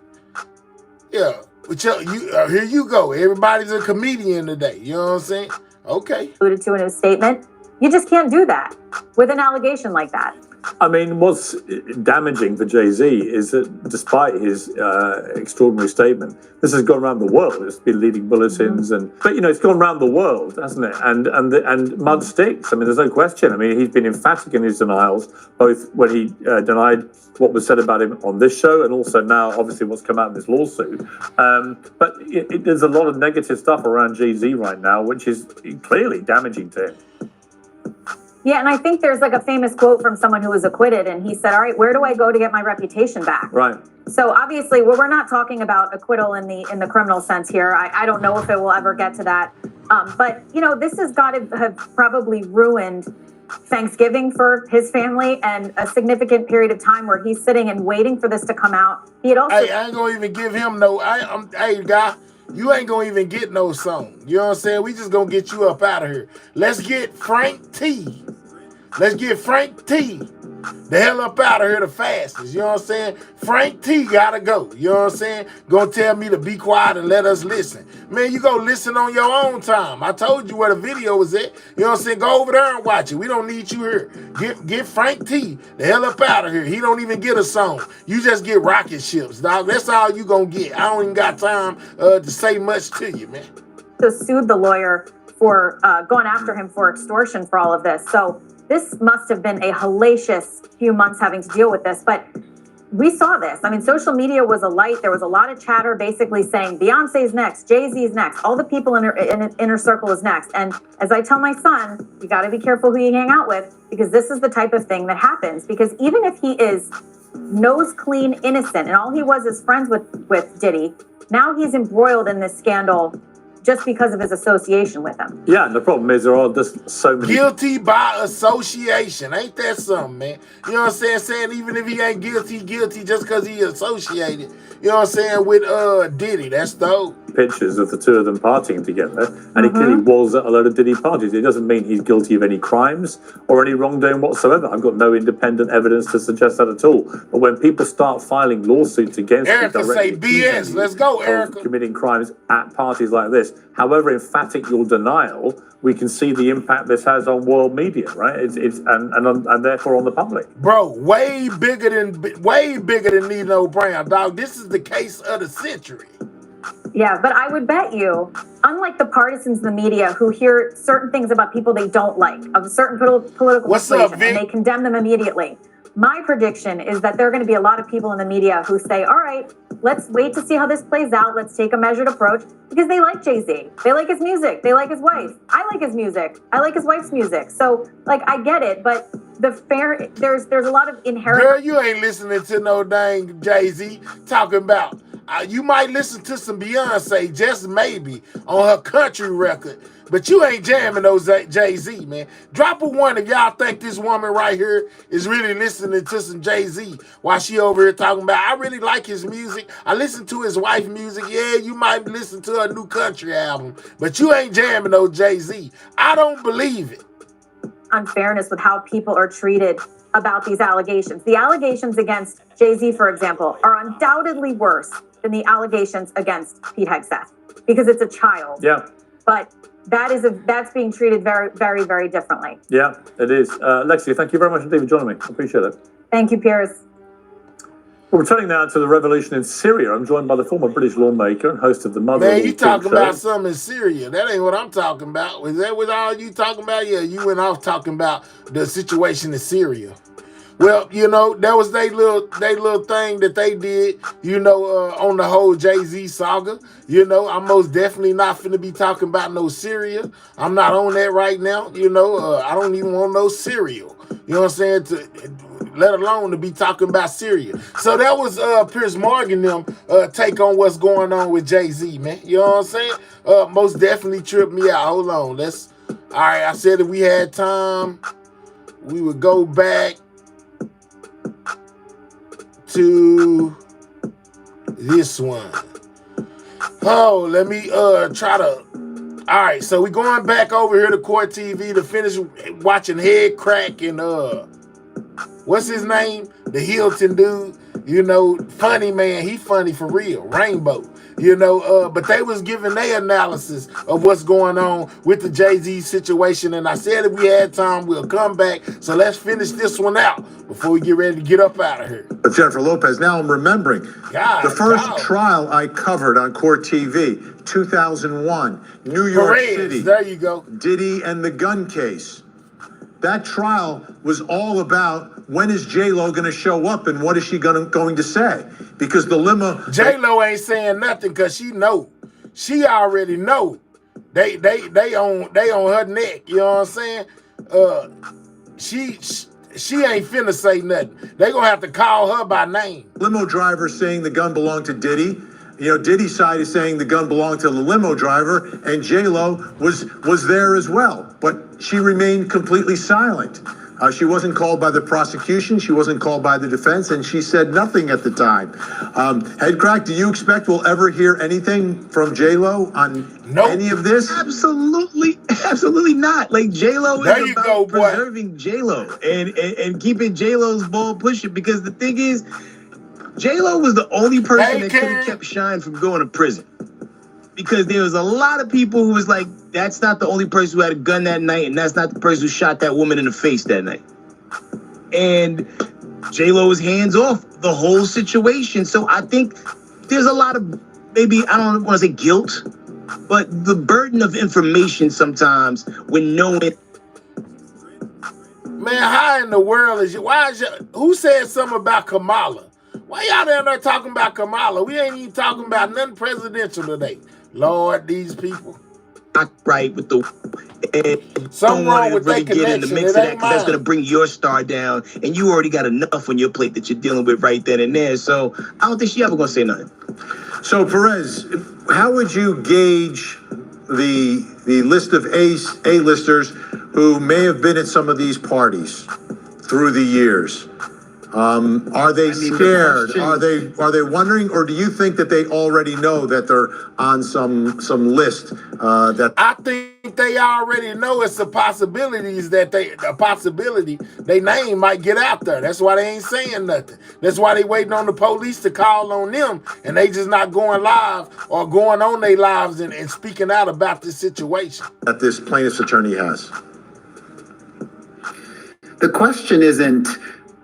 Yeah. But here you go. Everybody's a comedian today. You know what I'm saying? Okay. Alluded to in his statement. You just can't do that with an allegation like that. I mean, what's damaging for Jay-Z is that despite his extraordinary statement, this has gone around the world. It's been leading bulletins, but you know, it's gone around the world, hasn't it? And mud sticks. I mean, there's no question. I mean, he's been emphatic in his denials, both when he denied what was said about him on this show, and also now, obviously, what's come out in this lawsuit. But there's a lot of negative stuff around Jay-Z right now, which is clearly damaging to him. Yeah, and I think there's like a famous quote from someone who was acquitted, and he said, all right, where do I go to get my reputation back? Right. So obviously, we're not talking about acquittal in the criminal sense here. I don't know if it will ever get to that. But, you know, this has got to have probably ruined Thanksgiving for his family and a significant period of time where he's sitting and waiting for this to come out. He had also. Hey, I ain't gonna even give him no. Hey, guy, you ain't gonna even get no song. You know what I'm saying? We just gonna get you up out of here. Let's get Frank T. Let's get Frank T. the hell up out of here the fastest. You know what I'm saying? Frank T gotta go. You know what I'm saying? Gonna tell me to be quiet and let us listen. Man, you go listen on your own time. I told you where the video was at. You know what I'm saying? Go over there and watch it. We don't need you here. Get Frank T the hell up out of here. He don't even get a song. You just get rocket ships, dog. That's all you gonna get. I don't even got time to say much to you, man. So sued the lawyer for going after him for extortion for all of this. So this must have been a hellacious few months having to deal with this, but we saw this. I mean, social media was alight. There was a lot of chatter basically saying Beyonce's next, Jay-Z's next, all the people in her inner circle is next. And as I tell my son, you got to be careful who you hang out with, because this is the type of thing that happens. Because even if he is nose clean innocent and all he was is friends with Diddy, now he's embroiled in this scandal just because of his association with him. Yeah, and the problem is there are just so many... Guilty by association. Ain't that something, man? You know what I'm saying? Saying even if he ain't guilty just because he associated, you know what I'm saying, with Diddy. That's dope. Pictures of the two of them partying together, and it clearly was at a load of Diddy parties. It doesn't mean he's guilty of any crimes or any wrongdoing whatsoever. I've got no independent evidence to suggest that at all. But when people start filing lawsuits against Erica say BS. Let's go, Erica. Committing crimes at parties like this, however emphatic your denial, we can see the impact this has on world media, right? And therefore on the public. Bro, way bigger than Nino Brown, dog. This is the case of the century. Yeah, but I would bet you, unlike the partisans in the media who hear certain things about people they don't like, of a certain political persuasion, and they condemn them immediately, my prediction is that there are going to be a lot of people in the media who say, all right, let's wait to see how this plays out. Let's take a measured approach, because they like Jay-Z. They like his music. They like his wife. I like his music. I like his wife's music. So, like, I get it, but there's a lot of inherent... Girl, you ain't listening to no dang Jay-Z talking about... you might listen to some Beyonce, just maybe, on her country record, but you ain't jamming those Jay-Z, man. Drop a one if y'all think this woman right here is really listening to some Jay-Z while she over here talking about, I really like his music. I listen to his wife's music. Yeah, you might listen to a new country album, but you ain't jamming those Jay-Z. I don't believe it. Unfairness with how people are treated about these allegations. The allegations against Jay-Z, for example, are undoubtedly worse than the allegations against Pete Hegseth, because it's a child. Yeah. But that's being treated very, very, very differently. Yeah, it is. Lexi, thank you very much indeed for joining me. I appreciate it. Thank you, Piers. We're returning now to the revolution in Syria. I'm joined by the former British lawmaker and host of the Mother. Man, you talking about something in Syria. That ain't what I'm talking about. Was that what all you talking about? Yeah, you went off talking about the situation in Syria. Well, you know, that was they little thing that they did, you know, on the whole Jay-Z saga. You know, I'm most definitely not finna be talking about no Syria. I'm not on that right now. You know, I don't even want no cereal. You know what I'm saying? Let alone to be talking about Syria. So that was Piers Morgan them take on what's going on with Jay-Z, man. You know what I'm saying? Most definitely tripped me out. Hold on. All right, I said if we had time, we would go back to this one. Oh, let me try to... All right, so we going back over here to Court TV to finish watching Head Crack and what's his name? The Hilton dude. You know, funny man. He funny for real. Rainbow. You know, but they was giving their analysis of what's going on with the Jay-Z situation. And I said if we had time, we'll come back. So let's finish this one out before we get ready to get up out of here. Jennifer Lopez, now I'm remembering. The first trial I covered on Court TV, 2001, New York City. There you go. Diddy and the gun case. That trial was all about when is J-Lo going to show up and what is she going to say? Because the limo... J-Lo ain't saying nothing because she know. She already know. They on her neck. You know what I'm saying? She ain't finna say nothing. They gonna have to call her by name. Limo driver saying the gun belonged to Diddy. You know, Diddy's side is saying the gun belonged to the limo driver, and J-Lo was there as well. But she remained completely silent. She wasn't called by the prosecution. She wasn't called by the defense, and she said nothing at the time. Headcrack, do you expect we'll ever hear anything from J-Lo on any of this? Absolutely not. Like J-Lo is about preserving J-Lo and keeping J-Lo's ball pushing, because the thing is, J-Lo was the only person that could have kept Shine from going to prison. Because there was a lot of people who was like, that's not the only person who had a gun that night, and that's not the person who shot that woman in the face that night. And J-Lo was hands off the whole situation. So I think there's a lot of, maybe, I don't want to say guilt, but the burden of information sometimes when knowing. Man, how in the world is you? Who said something about Kamala? Why y'all down there talking about Kamala? We ain't even talking about nothing presidential today. Lord, these people. Not right with the. Something wrong with really their get in the connection. mix of It that, ain't because that's mine. going to bring your star down, and you already got enough on your plate that you're dealing with right then and there. So I don't think she ever going to say nothing. So Perez, how would you gauge the list of A-listers who may have been at some of these parties through the years? Are they scared? Are they wondering, or do you think that they already know that they're on some list? I think they already know it's a possibility their name might get out there. That's why they ain't saying nothing. That's why they waiting on the police to call on them, and they just not going live or going on their lives and speaking out about this situation that this plaintiff's attorney has. The question isn't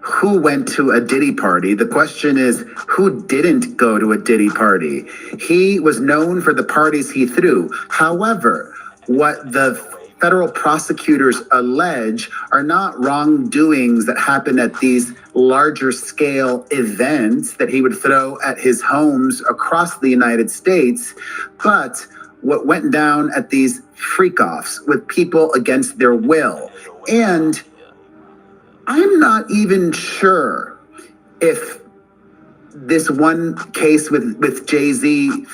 who went to a Diddy party. The question is who didn't go to a Diddy party. He was known for the parties he threw. However, what the federal prosecutors allege are not wrongdoings that happen at these larger scale events that he would throw at his homes across the United States, but what went down at these freak-offs with people against their will. And I'm not even sure if this one case with Jay-Z,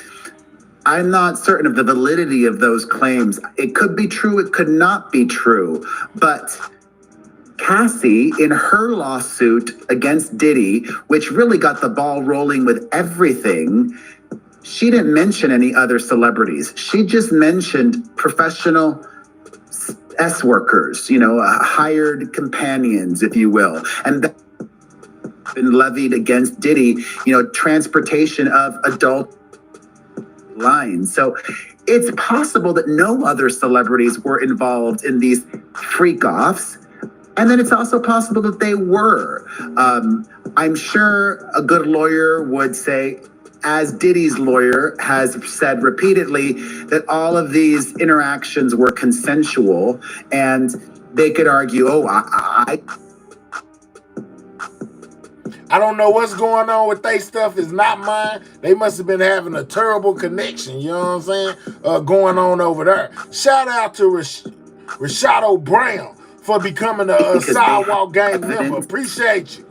I'm not certain of the validity of those claims. It could be true, it could not be true. But Cassie, in her lawsuit against Diddy, which really got the ball rolling with everything, she didn't mention any other celebrities. She just mentioned professional S workers, hired companions, if you will. And that's been levied against Diddy, transportation of adult lines. So it's possible that no other celebrities were involved in these freak-offs. And then it's also possible that they were. I'm sure a good lawyer would say, as Diddy's lawyer has said repeatedly, that all of these interactions were consensual, and they could argue, I don't know what's going on with they stuff. Is not mine. They must have been having a terrible connection, you know what I'm saying, going on over there. Shout out to Rashado Brown for becoming a Sidewalk Gang member. Appreciate you.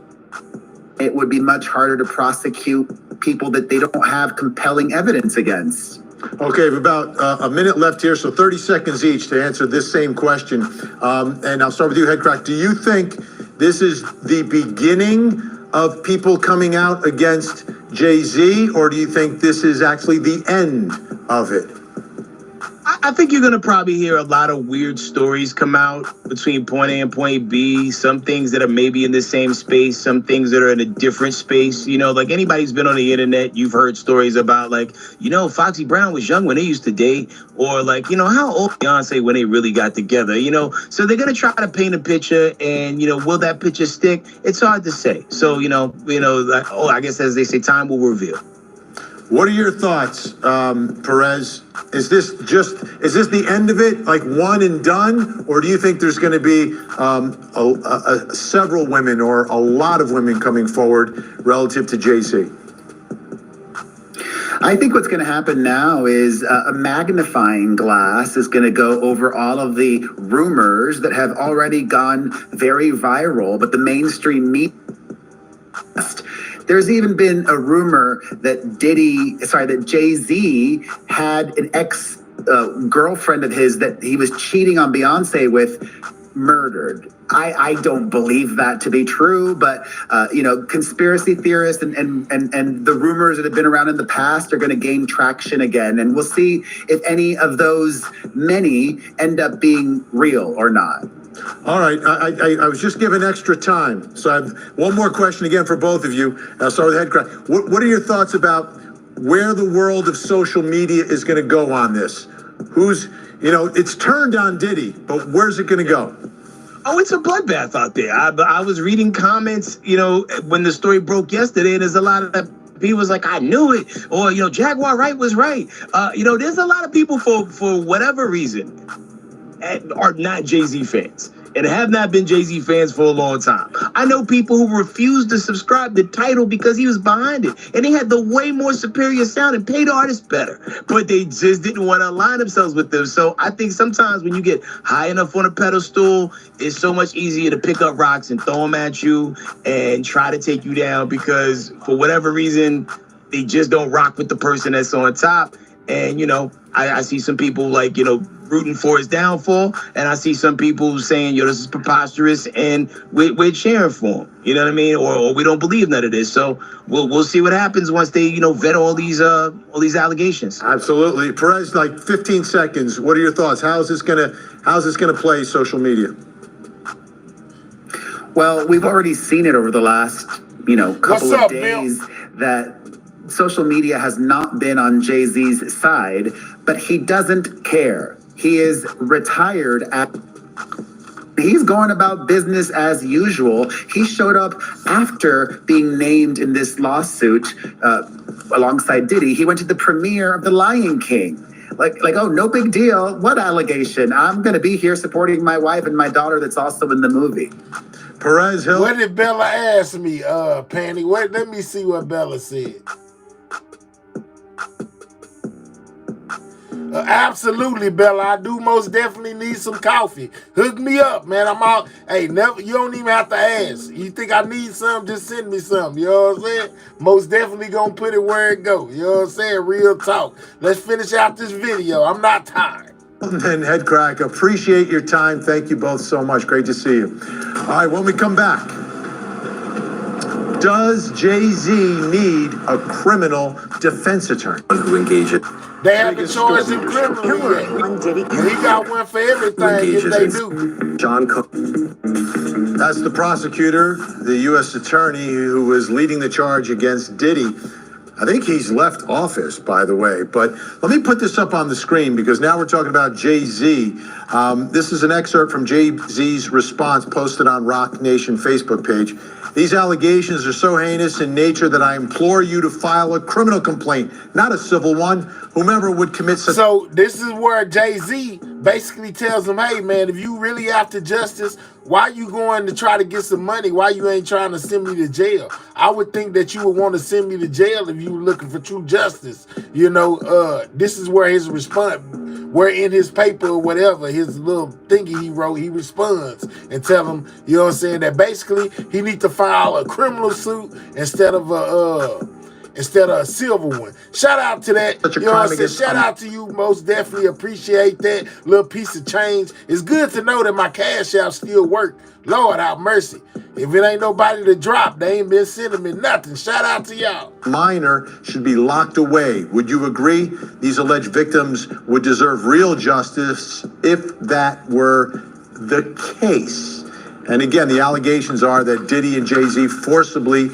It would be much harder to prosecute people that they don't have compelling evidence against. Okay, we have about a minute left here, so 30 seconds each to answer this same question. And I'll start with you, Headcrack. Do you think this is the beginning of people coming out against Jay-Z, or do you think this is actually the end of it? I think you're going to probably hear a lot of weird stories come out between point A and point B. Some things that are maybe in the same space, some things that are in a different space. Like anybody who's been on the internet, you've heard stories about Foxy Brown was young when they used to date, or how old Beyonce when they really got together, So they're going to try to paint a picture, and, will that picture stick? It's hard to say. So, I guess as they say, time will reveal. What are your thoughts, Perez? Is this the end of it, like one and done? Or do you think there's going to be several women or a lot of women coming forward relative to Jay-Z? I think what's going to happen now is a magnifying glass is going to go over all of the rumors that have already gone very viral, but the mainstream media. There's even been a rumor that Jay-Z had an girlfriend of his that he was cheating on Beyonce with murdered. I don't believe that to be true, but conspiracy theorists and the rumors that have been around in the past are going to gain traction again, and we'll see if any of those many end up being real or not. All right, I was just given extra time, so I have one more question again for both of you. I'll start with Head Crack. What are your thoughts about where the world of social media is going to go on this? It's turned on Diddy, but where's it going to go? Oh, it's a bloodbath out there. I was reading comments, when the story broke yesterday, and there's a lot of people was like, I knew it, or Jaguar Wright was right. There's a lot of people for whatever reason are not Jay-Z fans and have not been Jay-Z fans for a long time. I know people who refused to subscribe to Tidal because he was behind it, and he had the way more superior sound and paid artists better, but they just didn't want to align themselves with them. So I think sometimes when you get high enough on a pedestal, it's so much easier to pick up rocks and throw them at you and try to take you down, because for whatever reason, they just don't rock with the person that's on top. And, I see some people rooting for his downfall, and I see some people saying, this is preposterous, and we're cheering for him. You know what I mean? Or we don't believe that it is. So we'll see what happens once they, vet all these allegations. Absolutely. Perez, 15 seconds. What are your thoughts? How's this gonna play social media? Well, we've already seen it over the last, couple of days that social media has not been on Jay-Z's side, but he doesn't care. He is retired he's going about business as usual. He showed up after being named in this lawsuit alongside Diddy. He went to the premiere of The Lion King. Oh, no big deal. What allegation? I'm going to be here supporting my wife and my daughter that's also in the movie. Perez Hill. What did Bella ask me, Panny? Let me see what Bella said. Absolutely, Bella. I do most definitely need some coffee. Hook me up, man. I'm out. Hey, you don't even have to ask. You think I need some? Just send me some. You know what I'm saying? Most definitely gonna put it where it goes. You know what I'm saying? Real talk. Let's finish out this video. I'm not tired. And Head Crack, appreciate your time. Thank you both so much. Great to see you. All right, when we come back, does Jay-Z need a criminal defense attorney to engage it? They haven't charged him criminally yet. He got one for everything if they do. That's the prosecutor, the U.S. attorney who was leading the charge against Diddy. I think he's left office, by the way. But let me put this up on the screen because now we're talking about Jay-Z. This is an excerpt from Jay-Z's response posted on Rock Nation Facebook page. These allegations are so heinous in nature that I implore you to file a criminal complaint, not a civil one. Whomever would commit such... So this is where Jay-Z basically tells him, hey, man, if you really after justice, why you going to try to get some money? Why you ain't trying to send me to jail? I would think that you would want to send me to jail if you were looking for true justice. This is where his response, where in his paper or whatever, his little thingy he wrote, he responds and tell him, you know what I'm saying, that basically he need to file a criminal suit instead of a civil one. Shout out to that. You know what I'm saying? Shout out to you. Most definitely appreciate that little piece of change. It's good to know that my cash app still work. Lord have mercy. If it ain't nobody to drop, they ain't been sending me nothing. Shout out to y'all. Minor should be locked away. Would you agree? These alleged victims would deserve real justice if that were the case. And again, the allegations are that Diddy and Jay-Z forcibly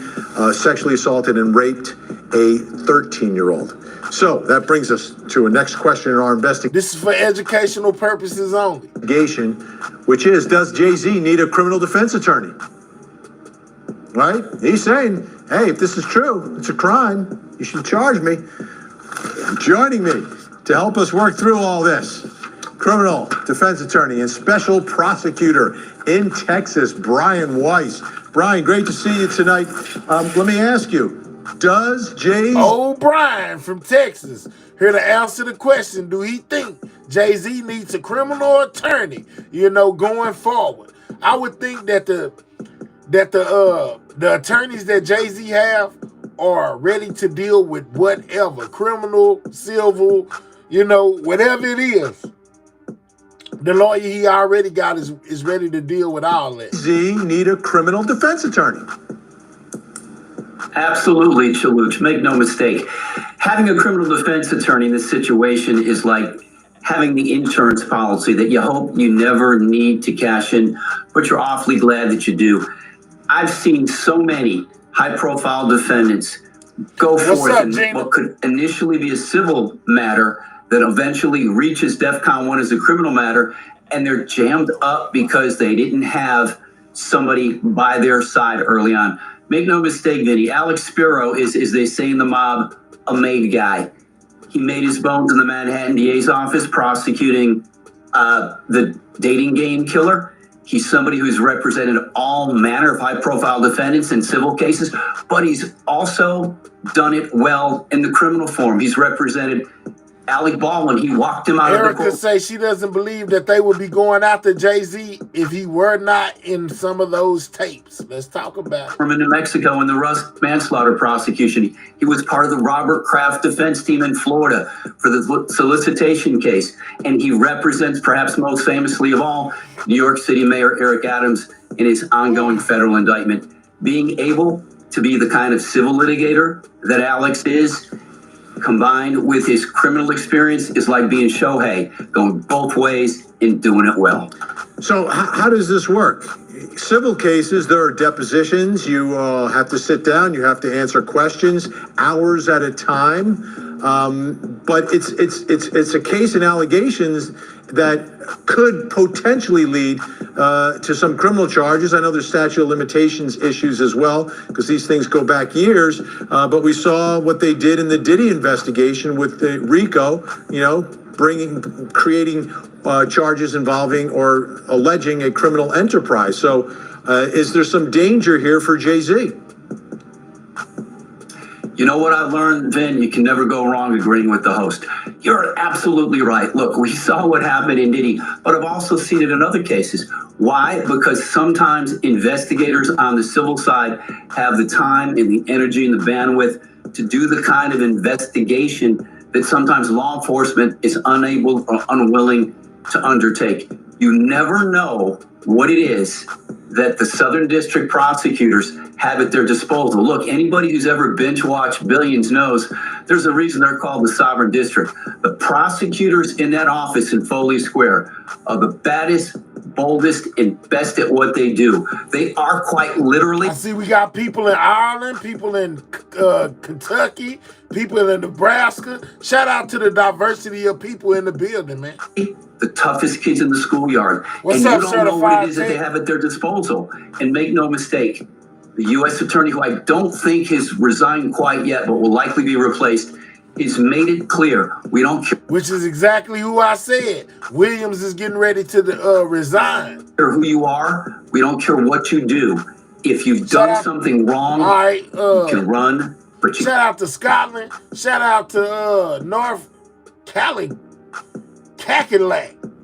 sexually assaulted and raped a 13-year-old. So that brings us to a next question in our investigation. This is for educational purposes only. Which is, does Jay-Z need a criminal defense attorney? Right? He's saying, hey, if this is true, it's a crime. You should charge me. Joining me to help us work through all this, criminal defense attorney and special prosecutor in Texas, Brian Weiss. Brian, great to see you tonight. Let me ask you, does Jay-Z... Oh, Brian from Texas, here to answer the question, do he think Jay-Z needs a criminal attorney, going forward? I would think that the attorneys that Jay-Z have are ready to deal with whatever, criminal, civil, You know, whatever it is, the lawyer he already got is ready to deal with all that. Z need a criminal defense attorney. Absolutely, Chaluch. Make no mistake. Having a criminal defense attorney in this situation is like having the insurance policy that you hope you never need to cash in, but you're awfully glad that you do. I've seen so many high-profile defendants go forth in what could initially be a civil matter that eventually reaches DEFCON 1 as a criminal matter, and they're jammed up because they didn't have somebody by their side early on. Make no mistake, Vinny, Alex Spiro is, as they say in the mob, a made guy. He made his bones in the Manhattan DA's office prosecuting the dating game killer. He's somebody who's represented all manner of high-profile defendants in civil cases, but he's also done it well in the criminal form. He's represented Alec Baldwin. He walked him out of the court. Erica say she doesn't believe that they would be going after Jay-Z if he were not in some of those tapes. Let's talk about it. From New Mexico in the Rust manslaughter prosecution. He was part of the Robert Kraft defense team in Florida for the solicitation case. And he represents, perhaps most famously of all, New York City Mayor Eric Adams in his ongoing federal indictment. Being able to be the kind of civil litigator that Alex is, combined with his criminal experience, is like being Shohei, going both ways and doing it well. So how does this work? Civil cases, there are depositions. You have to sit down. You have to answer questions hours at a time. But it's a case and allegations that could potentially lead to some criminal charges. I know there's statute of limitations issues as well, because these things go back years. But we saw what they did in the Diddy investigation with the RICO, creating charges involving or alleging a criminal enterprise. So is there some danger here for Jay-Z? You know what I learned, Vin? You can never go wrong agreeing with the host. You're absolutely right. Look, we saw what happened in Diddy, but I've also seen it in other cases. Why? Because sometimes investigators on the civil side have the time and the energy and the bandwidth to do the kind of investigation that sometimes law enforcement is unable or unwilling to undertake. You never know what it is that the Southern District prosecutors have at their disposal. Look, anybody who's ever binge watched Billions knows there's a reason they're called the Sovereign District. The prosecutors in that office in Foley Square are the baddest, boldest, and best at what they do. They are quite literally. I see we got people in Ireland, people in Kentucky, people in Nebraska. Shout out to the diversity of people in the building, man. The toughest kids in the schoolyard. What's and up, you don't know what it is that they certified have at their disposal. And make no mistake, the U.S. attorney, who I don't think has resigned quite yet, but will likely be replaced, has made it clear we don't care. Which is exactly who I said. Williams is getting ready to resign. Who you are, we don't care what you do. If you've done something wrong, all right, you can run. But you shout out to Scotland. Shout out to North Cackalack.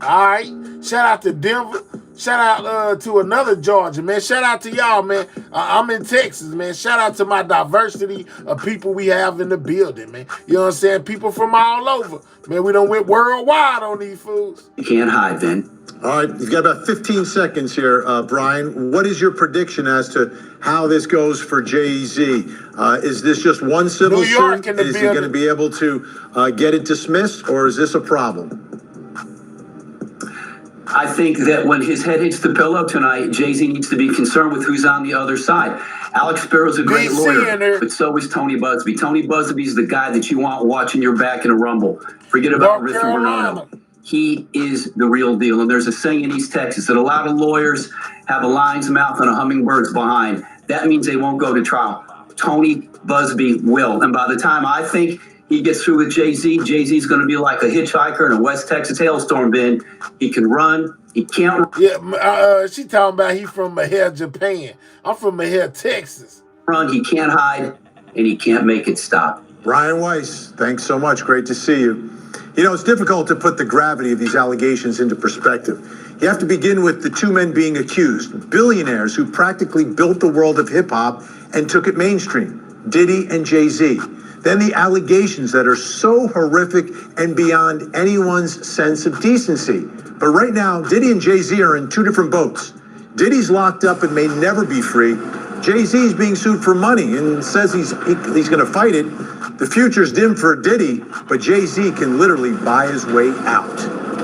All right. Shout out to Denver. Shout out to another Georgia, man. Shout out to y'all, man. I'm in Texas, man. Shout out to my diversity of people we have in the building, man. You know what I'm saying? People from all over. Man, we done went worldwide on these fools. You can't hide, Vin. All right, you've got about 15 seconds here, Brian. What is your prediction as to how this goes for Jay-Z? Is this just one civil New York suit? in the Is he building. going to be able to get it dismissed, or is this a problem? I think that when his head hits the pillow tonight, Jay-Z needs to be concerned with who's on the other side. Alex Spiro's a great lawyer, but so is Tony Busby. Tony Busby's the guy that you want watching your back in a rumble. Forget about Ritham Bernardo. He is the real deal. And there's a saying in East Texas that a lot of lawyers have a lion's mouth and a hummingbird's behind. That means they won't go to trial. Tony Busby will. And by the time I think he gets through with Jay-Z, Jay-Z's going to be like a hitchhiker in a West Texas hailstorm bin. He can run. He can't. Yeah, she talking about he from Mahia, Japan. I'm from Mahia, Texas. Run. He can't hide, and he can't make it stop. Brian Weiss, thanks so much. Great to see you. You know, it's difficult to put the gravity of these allegations into perspective. You have to begin with the two men being accused, billionaires who practically built the world of hip-hop and took it mainstream, Diddy and Jay-Z. then the allegations that are so horrific and beyond anyone's sense of decency. But right now, Diddy and Jay-Z are in two different boats. Diddy's locked up and may never be free. Jay-Z's being sued for money and says he's going to fight it. The future's dim for Diddy, but Jay-Z can literally buy his way out.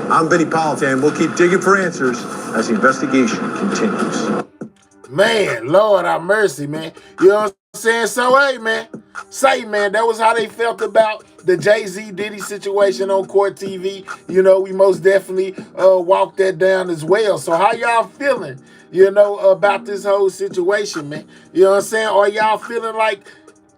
I'm Benny Politan. We'll keep digging for answers as the investigation continues. Man, Lord have mercy, man. You know what I'm saying? So, hey, man. Say, man, that was how they felt about the Jay-Z Diddy situation on Court TV. You know, we most definitely walked that down as well. So how y'all feeling, you know, about this whole situation, man? You know what I'm saying? Are y'all feeling like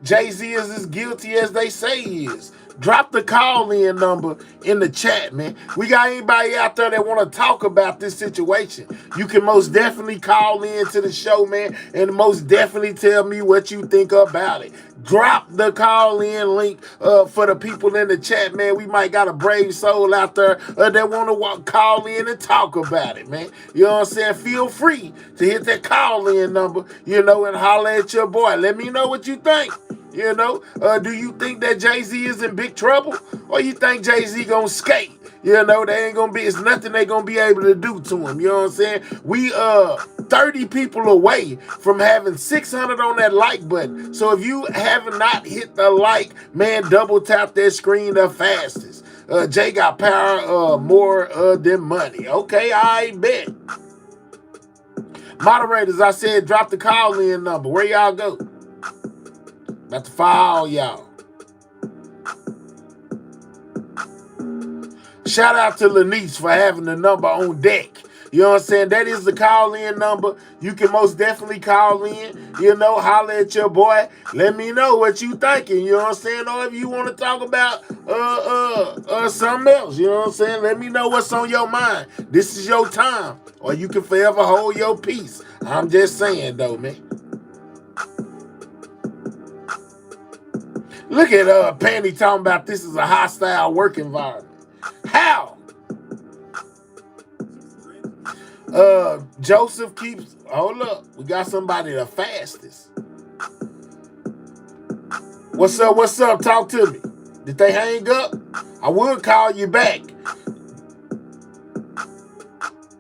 Jay-Z is as guilty as they say he is? Drop the call-in number in the chat, man. We got anybody out there that want to talk about this situation? You can most definitely call in to the show, man, and most definitely tell me what you think about it. Drop the call-in link for the people in the chat, man. We might got a brave soul out there that want to call in and talk about it, man. You know what I'm saying? Feel free to hit that call-in number, you know, and holler at your boy. Let me know what you think. You know, do you think that Jay-Z is in big trouble? Or you think Jay-Z gonna skate? You know, it's nothing they gonna be able to do to him. You know what I'm saying? We 30 people away from having 600 on that like button. So if you have not hit the like, man, double tap that screen the fastest. Jay got power more than money. Okay, I bet. Moderators, I said drop the call-in number. Where y'all go? About to fire y'all. Shout out to Lanice for having the number on deck. You know what I'm saying? That is the call-in number. You can most definitely call in. You know, holler at your boy. Let me know what you thinking. You know what I'm saying? Or if you want to talk about something else. You know what I'm saying? Let me know what's on your mind. This is your time. Or you can forever hold your peace. I'm just saying, though, man. Look at Pandy talking about this is a hostile work environment. How? Joseph keeps, hold up. We got somebody the fastest. What's up? What's up? Talk to me. Did they hang up? I will call you back.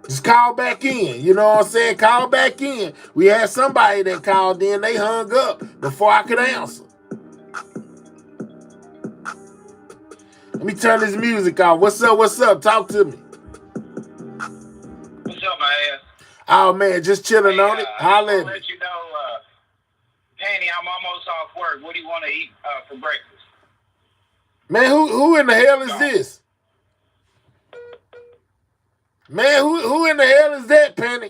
Just call back in. You know what I'm saying? Call back in. We had somebody that called in. They hung up before I could answer. Let me turn this music off. What's up? What's up? Talk to me. What's up, man? Oh, man, just chilling on it. Holla at me. Let you know, Penny, I'm almost off work. What do you want to eat for breakfast? Man, who in the hell is this? Man, who in the hell is that, Penny?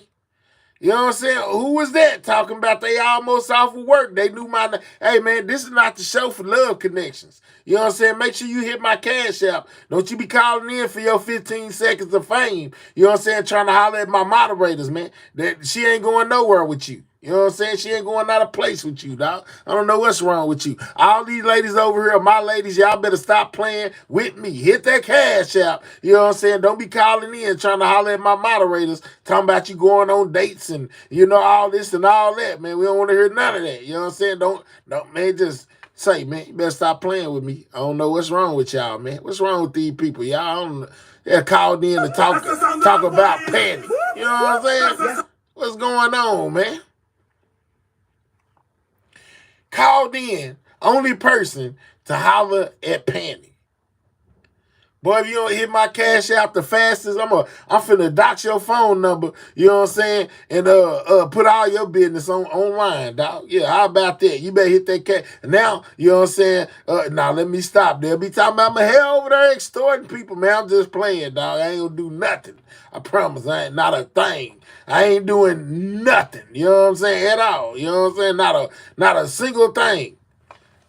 You know what I'm saying? Who was that talking about they almost off of work? They knew my name. Hey, man, this is not the show for love connections. You know what I'm saying? Make sure you hit my cash app. Don't you be calling in for your 15 seconds of fame. You know what I'm saying? Trying to holler at my moderators, man. That she ain't going nowhere with you. You know what I'm saying? She ain't going out of place with you, dog. I don't know what's wrong with you. All these ladies over here are my ladies. Y'all better stop playing with me. Hit that cash out. You know what I'm saying? Don't be calling in trying to holler at my moderators, talking about you going on dates and, you know, all this and all that, man. We don't want to hear none of that. You know what I'm saying? Don't man, just say, man, you better stop playing with me. I don't know what's wrong with y'all, man. What's wrong with these people? Y'all don't know. They're called in to talk about Penny. You know what I'm saying? What's going on, man? Called in, only person to holler at Penny. Boy, if you don't hit my cash out the fastest, I'm finna dox your phone number, you know what I'm saying? And put all your business online, dog. Yeah, how about that? You better hit that cash. Now, you know what I'm saying? Now let me stop. They'll be talking about my hell over there extorting people, man. I'm just playing, dog. I ain't gonna do nothing. I promise. I ain't not a thing. I ain't doing nothing. You know what I'm saying? At all. You know what I'm saying? Not a single thing.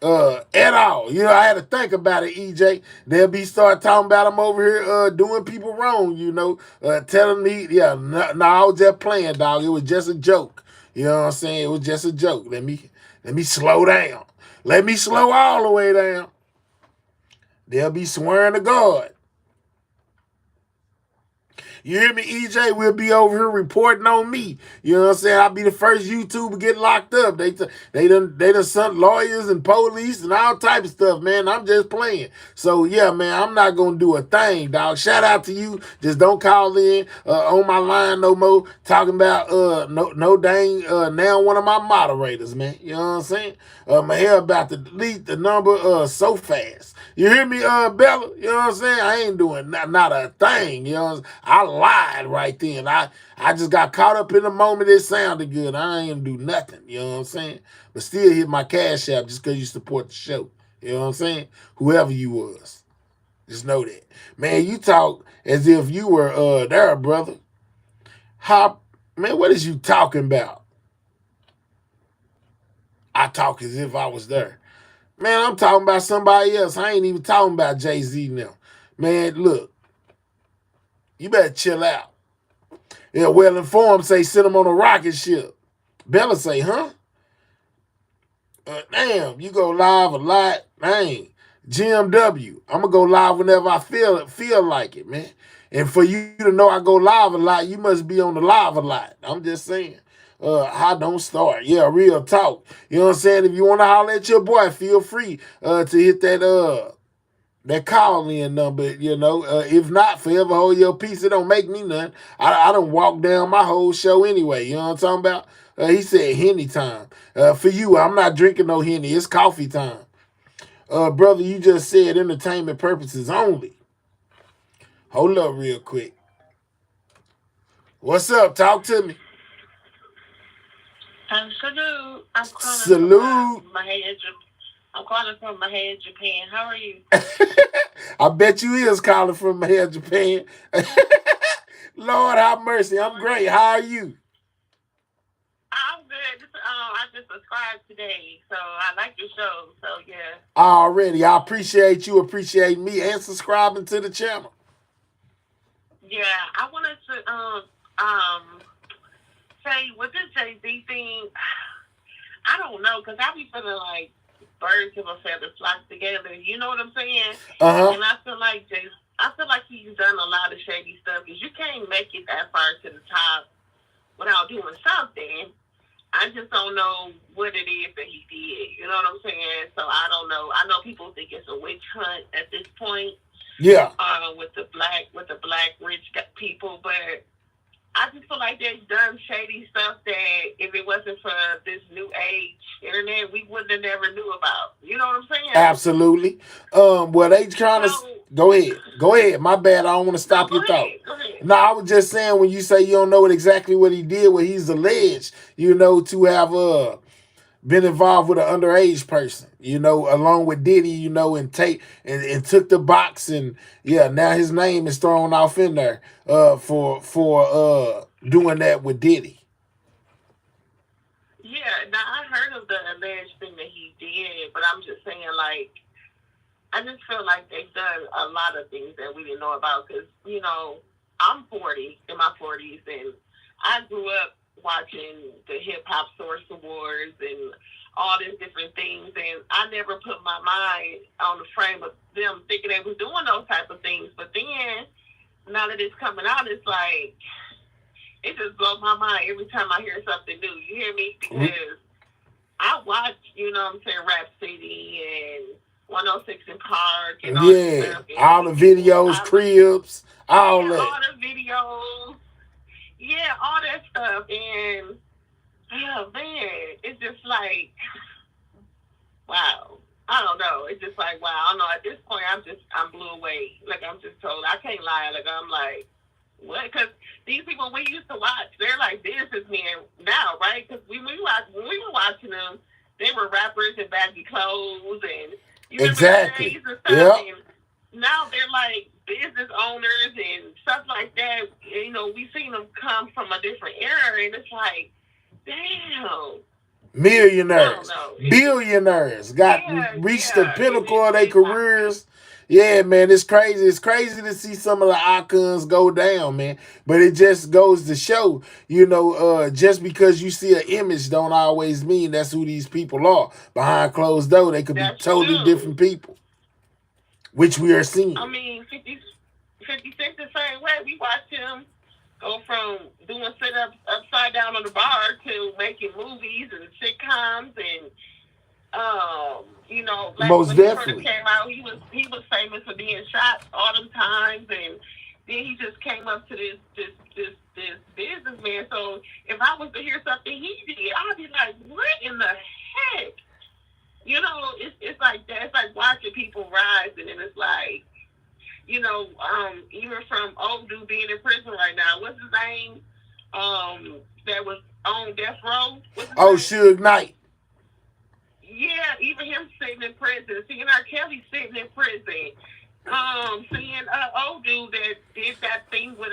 At all. You know, I had to think about it, EJ. They'll be start talking about them over here doing people wrong, you know, telling me, yeah, no, I was just playing, dog. It was just a joke. You know what I'm saying? It was just a joke. Let me slow down. Let me slow all the way down. They'll be swearing to God. You hear me, EJ? We'll be over here reporting on me. You know what I'm saying? I'll be the first YouTuber to get locked up. They done sent lawyers and police and all type of stuff, man. I'm just playing. So yeah, man, I'm not gonna do a thing, dog. Shout out to you. Just don't call in on my line no more talking about no dang now one of my moderators, man. You know what I'm saying? My hair about to delete the number so fast. You hear me, Bella? You know what I'm saying? I ain't doing not a thing. You know, I lied right then. I just got caught up in the moment. It sounded good. I ain't gonna do nothing. You know what I'm saying? But still hit my Cash App just because you support the show. You know what I'm saying? Whoever you was, just know that. Man, you talk as if you were there, brother. Man, what is you talking about? I talk as if I was there. Man, I'm talking about somebody else. I ain't even talking about Jay-Z now. Man, look, you better chill out. Yeah, Well Informed say send him on a rocket ship. Bella say, huh? Damn, you go live a lot. Dang. GMW, I'm going to go live whenever I feel like it, man. And for you to know I go live a lot, you must be on the live a lot. I'm just saying. I don't start. Yeah, real talk. You know what I'm saying? If you want to holler at your boy, feel free to hit that call-in number, you know. If not, forever hold your peace. It don't make me nothing. I don't walk down my whole show anyway. You know what I'm talking about? He said Henny time. For you, I'm not drinking no Henny. It's coffee time. Brother, you just said entertainment purposes only. Hold up real quick. What's up? Talk to me. Salute. I'm calling Salute. from Mahia, I'm calling from Mahia, Japan. How are you? I bet you is calling from here, Japan. Lord have mercy. I'm great. How are you? I'm good. I just subscribed today, so I like your show. So yeah. Already. I appreciate you appreciating me and subscribing to the channel. Yeah, I wanted to say with this Jay-Z thing, I don't know, because I be feeling like birds of a feather flock together. You know what I'm saying? And I feel like he's done a lot of shady stuff, because you can't make it that far to the top without doing something. I just don't know what it is that he did. You know what I'm saying? So I don't know. I know people think it's a witch hunt at this point. Yeah. With the black rich people, but I just feel like they've done shady stuff that if it wasn't for this new age internet, we wouldn't have never knew about. You know what I'm saying? Absolutely. Well, they trying to go ahead. My bad. I don't want to stop your thought. Go ahead. No, I was just saying when you say you don't know exactly what he did, what he's alleged, you know, to have been involved with an underage person, you know, along with Diddy, you know, and took the box, and yeah, now his name is thrown off in there for doing that with Diddy. Yeah, now I heard of the alleged thing that he did, but I'm just saying, like, I just feel like they've done a lot of things that we didn't know about, because, you know, I'm 40, in my 40s, and I grew up watching the Hip Hop Source Awards and all these different things, and I never put my mind on the frame of them thinking they was doing those type of things. But then, now that it's coming out, it's like, it just blows my mind every time I hear something new. You hear me? Because I watch, you know what I'm saying, Rap City and 106 in Park and all that stuff. All the videos, cribs, all that. All the videos. Yeah, all that stuff. And, oh, man, it's just like, wow. I don't know. It's just like, wow. I don't know. At this point, I'm blew away. Like, I'm just told. I can't lie. Like, I'm like, what? Because these people we used to watch, they're like businessmen now, right? Because when we were watching them, they were rappers in baggy clothes and you exactly. And stuff. And now they're like business owners and stuff like that. You know, we've seen them come from a different era, and it's like, damn. Millionaires, billionaires, reached the pinnacle of their careers. Yeah, man, it's crazy. It's crazy to see some of the icons go down, man. But it just goes to show, you know, just because you see an image don't always mean that's who these people are. Behind closed doors, they could be totally different people, which we are seeing. I mean, 50 Cent the same way. We watched him go from doing sit-ups upside down on the bar to making movies and sitcoms and you know, like Most when he first definitely. came out, he was famous for being shot all them times, and then he just came up to this businessman. So if I was to hear something he did, I'd be like, what in the heck? You know, it's like that. It's like watching people rise, and then it's like, you know, even from old dude being in prison right now. What's his name? That was on death row. Oh, Suge Knight. Yeah, even him sitting in prison. Seeing R. Kelly sitting in prison. Seeing old dude that did that thing with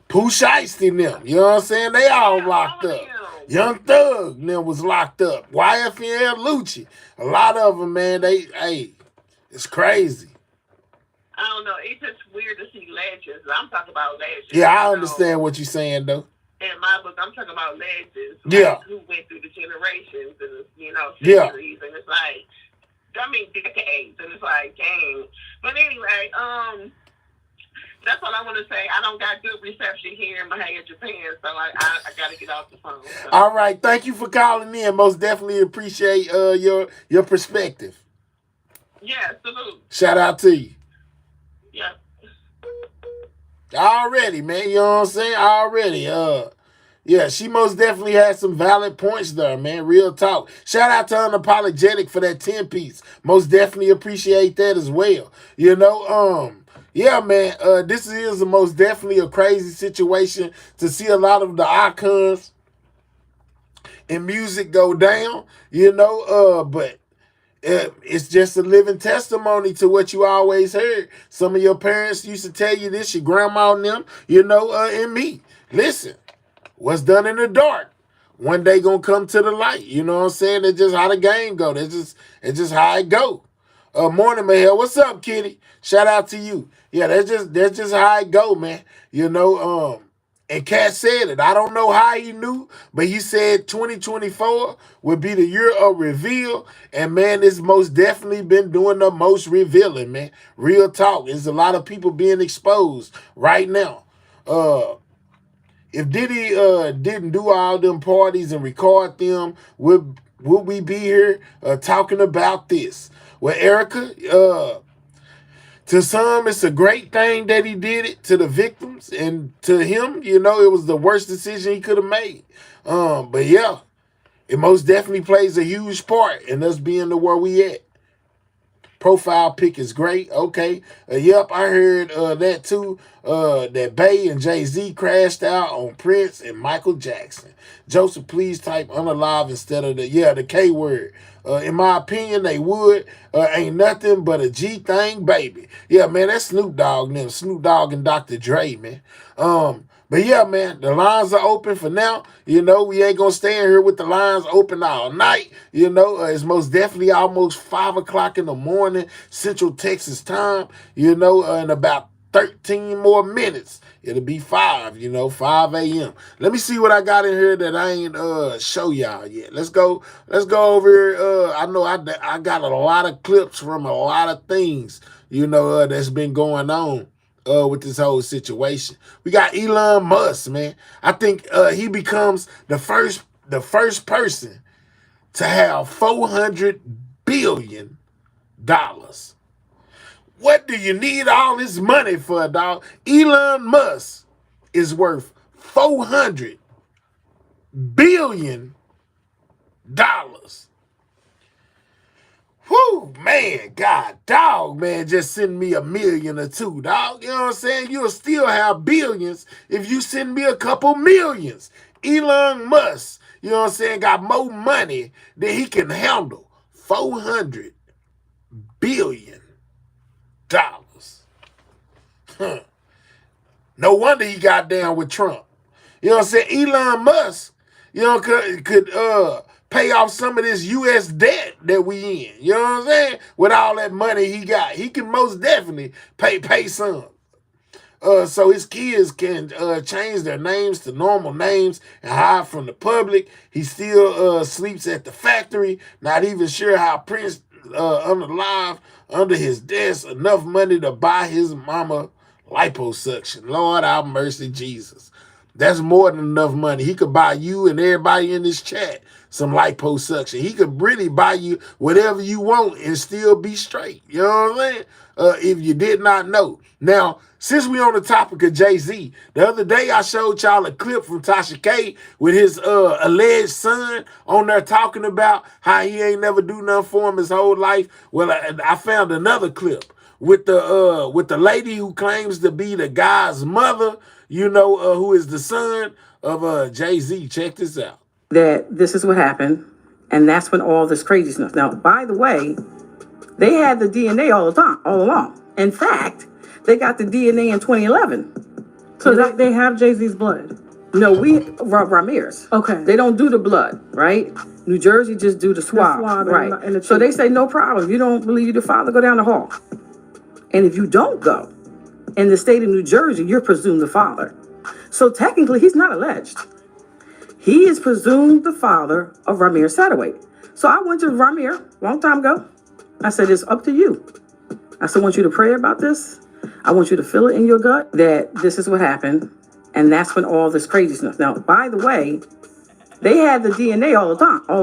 Pooh Shiesty and them. You know what I'm saying? They all locked up. Young Thug and them was locked up. YFN Lucci. A lot of them, man, it's crazy. I don't know. It's just weird to see legends. I'm talking about legends. Yeah, I understand what you're saying, though. In my book, I'm talking about legends. Yeah. Who went through the generations and, you know, Yeah. centuries. And it's like, I mean, decades. And it's like, dang. But anyway, that's all I want to say. I don't got good reception here in Mahia, Japan, so I got to get off the phone. So. All right. Thank you for calling in. Most definitely appreciate your perspective. Yeah, salute. Shout out to you. Yeah. Already, man. You know what I'm saying? Already. Yeah, she most definitely had some valid points there, man. Real talk. Shout out to Unapologetic for that 10-piece. Most definitely appreciate that as well. You know, yeah, man, this is most definitely a crazy situation to see a lot of the icons in music go down, you know, but it's just a living testimony to what you always heard. Some of your parents used to tell you this, your grandma and them, you know, and me. Listen, what's done in the dark, one day gonna come to the light. You know what I'm saying? It's just how the game go. It's just how it go. Morning, Mahel. What's up, Kitty? Shout out to you. Yeah, that's just how it go, man. You know, and Cat said it. I don't know how he knew, but he said 2024 would be the year of reveal. And man, it's most definitely been doing the most revealing, man. Real talk. There's a lot of people being exposed right now. If Diddy didn't do all them parties and record them, would we be here talking about this? Well, Erica, to some, it's a great thing that he did it to the victims, and to him, you know, it was the worst decision he could have made. But yeah, it most definitely plays a huge part in us being to where we at. Profile pic is great. Okay. Yep, I heard that too. That Bey and Jay-Z crashed out on Prince and Michael Jackson. Joseph, please type unalive instead of the K word. In my opinion, they would. Ain't nothing but a G thing, baby. Yeah, man, that's Snoop Dogg and them. Snoop Dogg and Dr. Dre, man. But yeah, man, the lines are open for now. You know, we ain't gonna stay in here with the lines open all night. You know, it's most definitely almost 5 o'clock in the morning, Central Texas time. You know, in about 13 more minutes, it'll be 5, you know, 5 a.m. Let me see what I got in here that I ain't show y'all yet. Let's go over here. I know I got a lot of clips from a lot of things, you know, that's been going on with this whole situation. We got Elon Musk, man. I think he becomes the first person to have $400 billion. What do you need all this money for, dog? Elon Musk is worth $400 billion. Whew, man, God, dog, man, just send me $1 million or $2 million, dog. You know what I'm saying? You'll still have billions if you send me a couple millions. Elon Musk, you know what I'm saying, got more money than he can handle. $400 billion. Huh. No wonder he got down with Trump. You know what I'm saying? Elon Musk, you know, could pay off some of this U.S. debt that we in. You know what I'm saying? With all that money he got, he can most definitely pay some. So his kids can change their names to normal names and hide from the public. He still sleeps at the factory, not even sure how Prince alive under his desk enough money to buy his mama Liposuction. Lord have mercy, Jesus. That's more than enough money. He could buy you and everybody in this chat some liposuction. He could really buy you whatever you want and still be straight. You know what I'm saying? If you did not know. Now, since we on the topic of Jay-Z, the other day I showed y'all a clip from Tasha K with his alleged son on there talking about how he ain't never do nothing for him his whole life. Well, I found another clip with the lady who claims to be the guy's mother, you know, who is the son of Jay-Z. Check this out. That this is what happened, and that's when all this crazy stuff. Now, by the way, they had the DNA all along. In fact, they got the DNA in 2011. So they have Jay-Z's blood? No, Ramirez. Okay. They don't do the blood, right? New Jersey just do the swab, right? And so they say, no problem. If you don't believe you're the father, go down the hall. And if you don't go, in the state of New Jersey, you're presumed the father. So technically, he's not alleged. He is presumed the father of Ramir Satterwhite. So I went to Ramir a long time ago. I said, it's up to you. I said, I want you to pray about this. I want you to feel it in your gut that this is what happened. And that's when all this crazy stuff. Now, by the way, they had the DNA all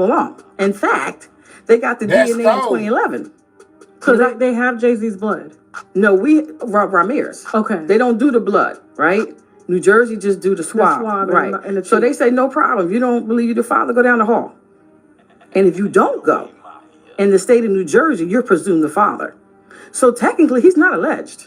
along. In fact, they got the DNA in 2011. So they have Jay-Z's blood? No, Ramirez. Okay. They don't do the blood, right? New Jersey just do the swab, right? And so they say, no problem. If you don't believe you're the father, go down the hall. And if you don't go, in the state of New Jersey, you're presumed the father. So technically, he's not alleged.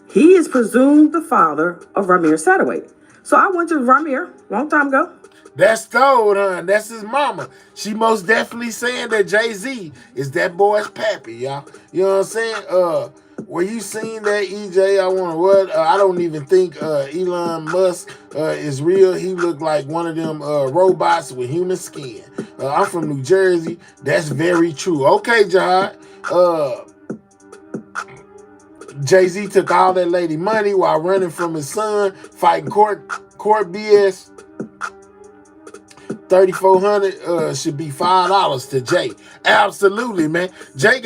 He is presumed the father of Ramir Satterwhite. So I went to Ramir a long time ago. That's told, huh? That's his mama. She most definitely saying that Jay-Z is that boy's pappy, y'all. You know what I'm saying? Were you seen that, EJ? I don't even think Elon Musk is real. He looked like one of them robots with human skin. I'm from New Jersey. That's very true. Okay, Jihad. Jay-Z took all that lady money while running from his son, fighting court BS. $3,400 should be $5 to Jay. Absolutely, man. Jay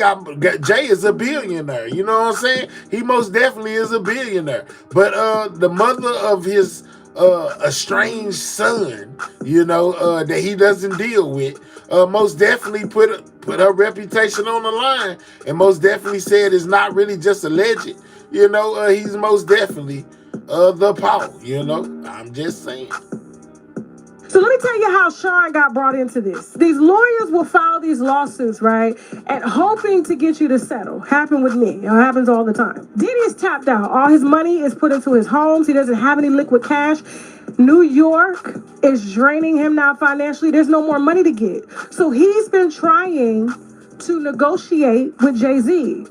is a billionaire. You know what I'm saying? He most definitely is a billionaire. But the mother of his estranged son, you know, that he doesn't deal with, most definitely put her reputation on the line, and most definitely said it's not really just alleged. You know, he's most definitely the Paul. You know, I'm just saying. So let me tell you how Sean got brought into this. These lawyers will file these lawsuits, right? And hoping to get you to settle. Happened with me. It happens all the time. Diddy is tapped out. All his money is put into his homes. He doesn't have any liquid cash. New York is draining him now financially. There's no more money to get. So he's been trying to negotiate with Jay-Z.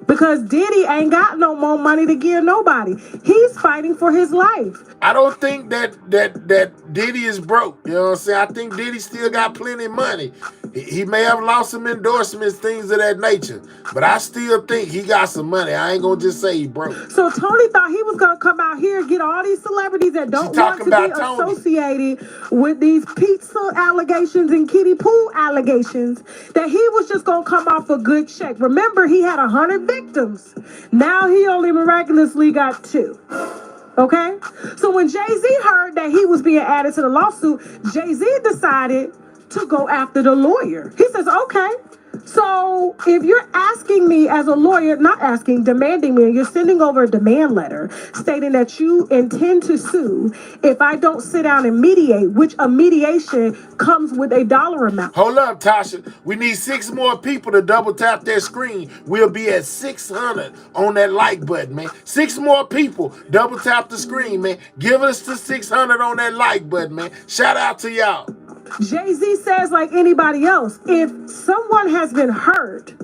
Because Diddy ain't got no more money to give nobody. He's fighting for his life. I don't think that Diddy is broke. You know what I'm saying? I think Diddy still got plenty of money. He may have lost some endorsements, things of that nature. But I still think he got some money. I ain't going to just say he broke. So Tony thought he was going to come out here and get all these celebrities that don't want to be associated with these pizza allegations and kiddie pool allegations, that he was just going to come off a good check. Remember, he had 100 victims. Now he only miraculously got 2. Okay? So when Jay-Z heard that he was being added to the lawsuit, Jay-Z decided to go after the lawyer. He says, okay, so if you're asking me as a lawyer, demanding me, and you're sending over a demand letter stating that you intend to sue if I don't sit down and mediate, which a mediation comes with a dollar amount. Hold up, Tasha. We need 6 more people to double tap their screen. We'll be at 600 on that like button, man. 6 more people. Double tap the screen, man. Give us the 600 on that like button, man. Shout out to y'all. Jay-Z says, like anybody else, if someone has been hurt,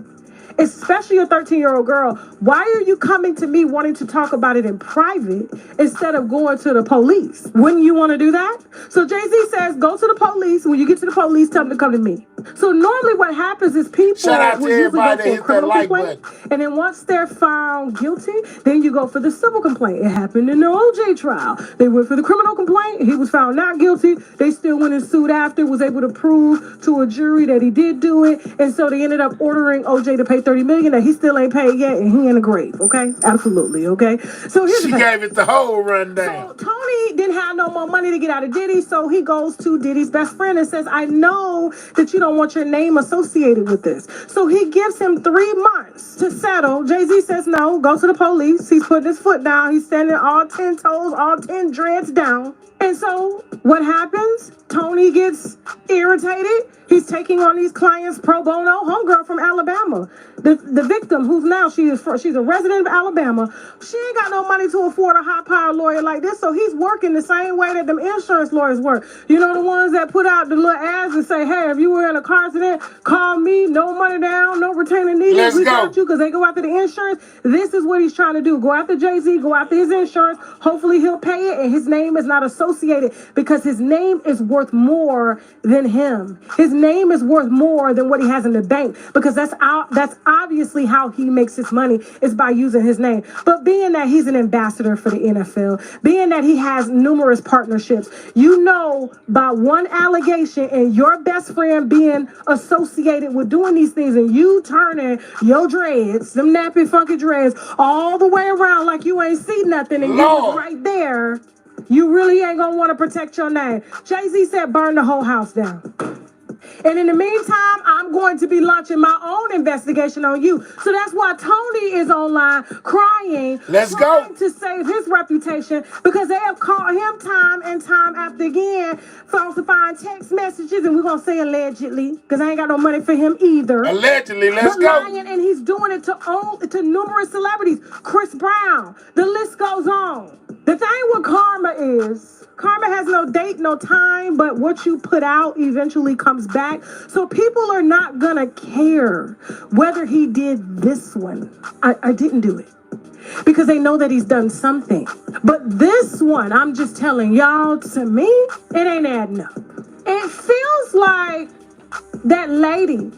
especially a 13-year-old girl, why are you coming to me wanting to talk about it in private instead of going to the police? Wouldn't you want to do that? So Jay-Z says, go to the police. When you get to the police, tell them to come to me. So normally what happens is people will usually go for a criminal complaint, and then once they're found guilty, then you go for the civil complaint. It happened in the OJ trial. They went for the criminal complaint. He was found not guilty. They still went and sued after, was able to prove to a jury that he did do it, and so they ended up ordering OJ to pay paid $30 million that he still ain't paid yet, and he in the grave. Okay, absolutely. Okay, so here's She the thing. gave it the whole rundown. So Tony didn't have no more money to get out of Diddy, so he goes to Diddy's best friend and says, I know that you don't want your name associated with this. So he gives him 3 months to settle. Jay-Z says no, go to the police. He's putting his foot down. He's standing all 10 toes, all 10 dreads down. And so what happens? Tony gets irritated. He's taking on these clients pro bono. Homegirl from Alabama. The victim, who's now, she's a resident of Alabama. She ain't got no money to afford a high-powered lawyer like this, so he's working the same way that them insurance lawyers work. You know, the ones that put out the little ads and say, hey, if you were in a car accident, call me, no money down, no retainer needed. We got you, because they go after the insurance. This is what he's trying to do. Go after Jay-Z, go after his insurance. Hopefully he'll pay it, and his name is not associated, because his name is worth more than him. His name is worth more than what he has in the bank, because that's obviously how he makes his money, is by using his name. But being that he's an ambassador for the NFL, being that he has numerous partnerships, you know, by one allegation and your best friend being associated with doing these things, and you turning your dreads, them nappy funky dreads, all the way around like you ain't see nothing, and you was right there, you really ain't gonna want to protect your name. Jay-Z said burn the whole house down. And in the meantime, I'm going to be launching my own investigation on you. So that's why Tony is online crying. Trying to save his reputation, because they have caught him time and time after again falsifying text messages. And we're going to say allegedly, because I ain't got no money for him either. Allegedly, let's go. Lying, and he's doing it to numerous celebrities. Chris Brown. The list goes on. The thing with karma is, karma has no date, no time, but what you put out eventually comes back. So people are not gonna care whether he did this one. I didn't do it, because they know that he's done something. But this one, I'm just telling y'all, to me, it ain't adding up. It feels like that lady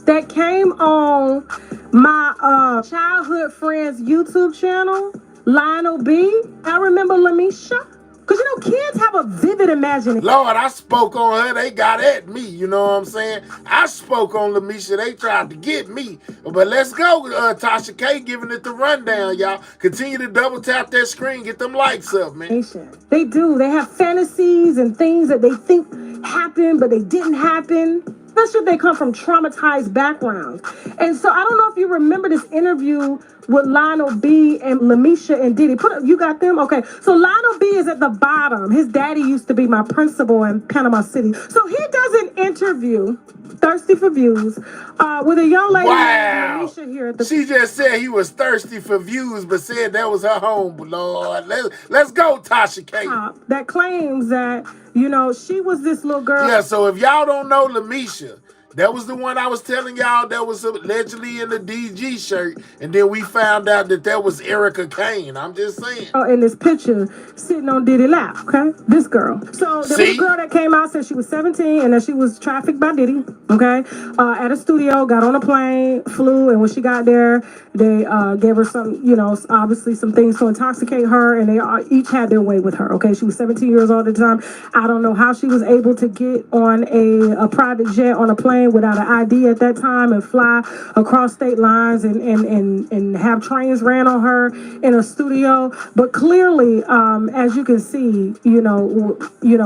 that came on my childhood friend's YouTube channel, Lionel B. I remember Lamisha. Because, you know, kids have a vivid imagination. Lord, I spoke on her. They got at me. You know what I'm saying? I spoke on Lamisha. They tried to get me. But let's go. Tasha K giving it the rundown, y'all. Continue to double tap that screen. Get them likes up, man. They do. They have fantasies and things that they think happened, but they didn't happen. Especially if they come from traumatized backgrounds. And so I don't know if you remember this interview with Lionel B and Lamisha and Diddy. You got them? Okay. So Lionel B is at the bottom. His daddy used to be my principal in Panama City. So he does an interview, Thirsty for Views, with a young lady named Lamisha here at the... She just said he was thirsty for views, but said that was her home, Lord. Let's go, Tasha K. That claims that, you know, she was this little girl. Yeah, so if y'all don't know Lamisha, that was the one I was telling y'all that was allegedly in the DG shirt, and then we found out that was Erica Kane. I'm just saying. Oh, in this picture, sitting on Diddy lap, okay? This girl. So there was a girl that came out, said she was 17, and that she was trafficked by Diddy, okay? At a studio, got on a plane, flew, and when she got there, they gave her some, you know, obviously some things to intoxicate her, and they each had their way with her, okay? She was 17 years old at the time. I don't know how she was able to get on a private jet on a plane without an ID at that time and fly across state lines and have trains ran on her in a studio. But clearly, as you can see, you know,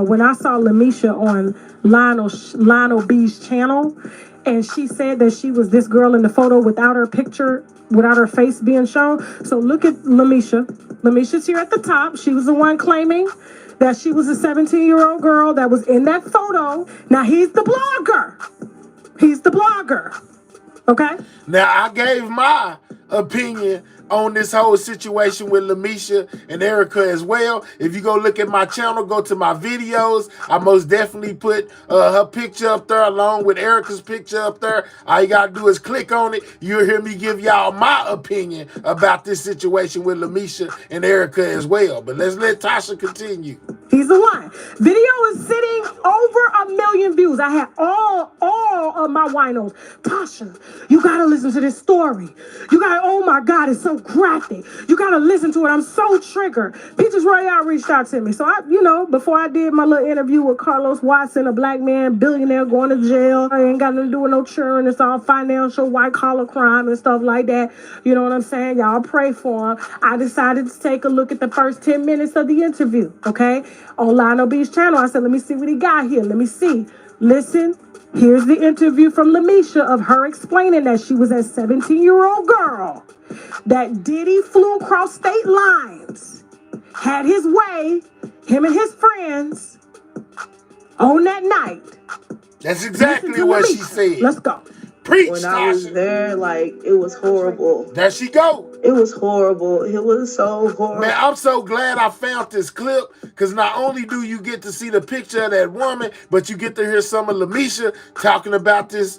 when I saw Lamisha on Lionel B's channel, and she said that she was this girl in the photo without her picture, without her face being shown. So look at Lamisha. Lamisha's here at the top. She was the one claiming that she was a 17-year-old girl that was in that photo. Now he's the blogger. He's the blogger, okay? Now, I gave my opinion on this whole situation with Lamisha and Erica as well. If you go look at my channel, go to my videos, I most definitely put her picture up there along with Erica's picture up there. All you gotta do is click on it. You'll hear me give y'all my opinion about this situation with Lamisha and Erica as well. But let's let Tasha continue. He's the one. Video is sitting over 1 million views. I had all of my winos. Tasha, you gotta listen to this story. You gotta, oh my God, it's so graphic. You gotta listen to it. I'm so triggered. Peaches Royale reached out to me. So I, before I did my little interview with Carlos Watson, a black man, billionaire going to jail. I ain't got nothing to do with no churn. It's all financial, white collar crime and stuff like that. You know what I'm saying? Y'all pray for him. I decided to take a look at the first 10 minutes of the interview, okay? On Lionel B's channel. I said, let me see what he got here. Let me see. Listen, here's the interview from Lamisha of her explaining that she was a 17-year-old girl, that Diddy flew across state lines, had his way, him and his friends, on that night. That's exactly what she said. Let's go. Preach, when I was there, like, it was horrible. There she go. It was horrible. It was so horrible. Man, I'm so glad I found this clip, because not only do you get to see the picture of that woman, but you get to hear some of Lamisha talking about this,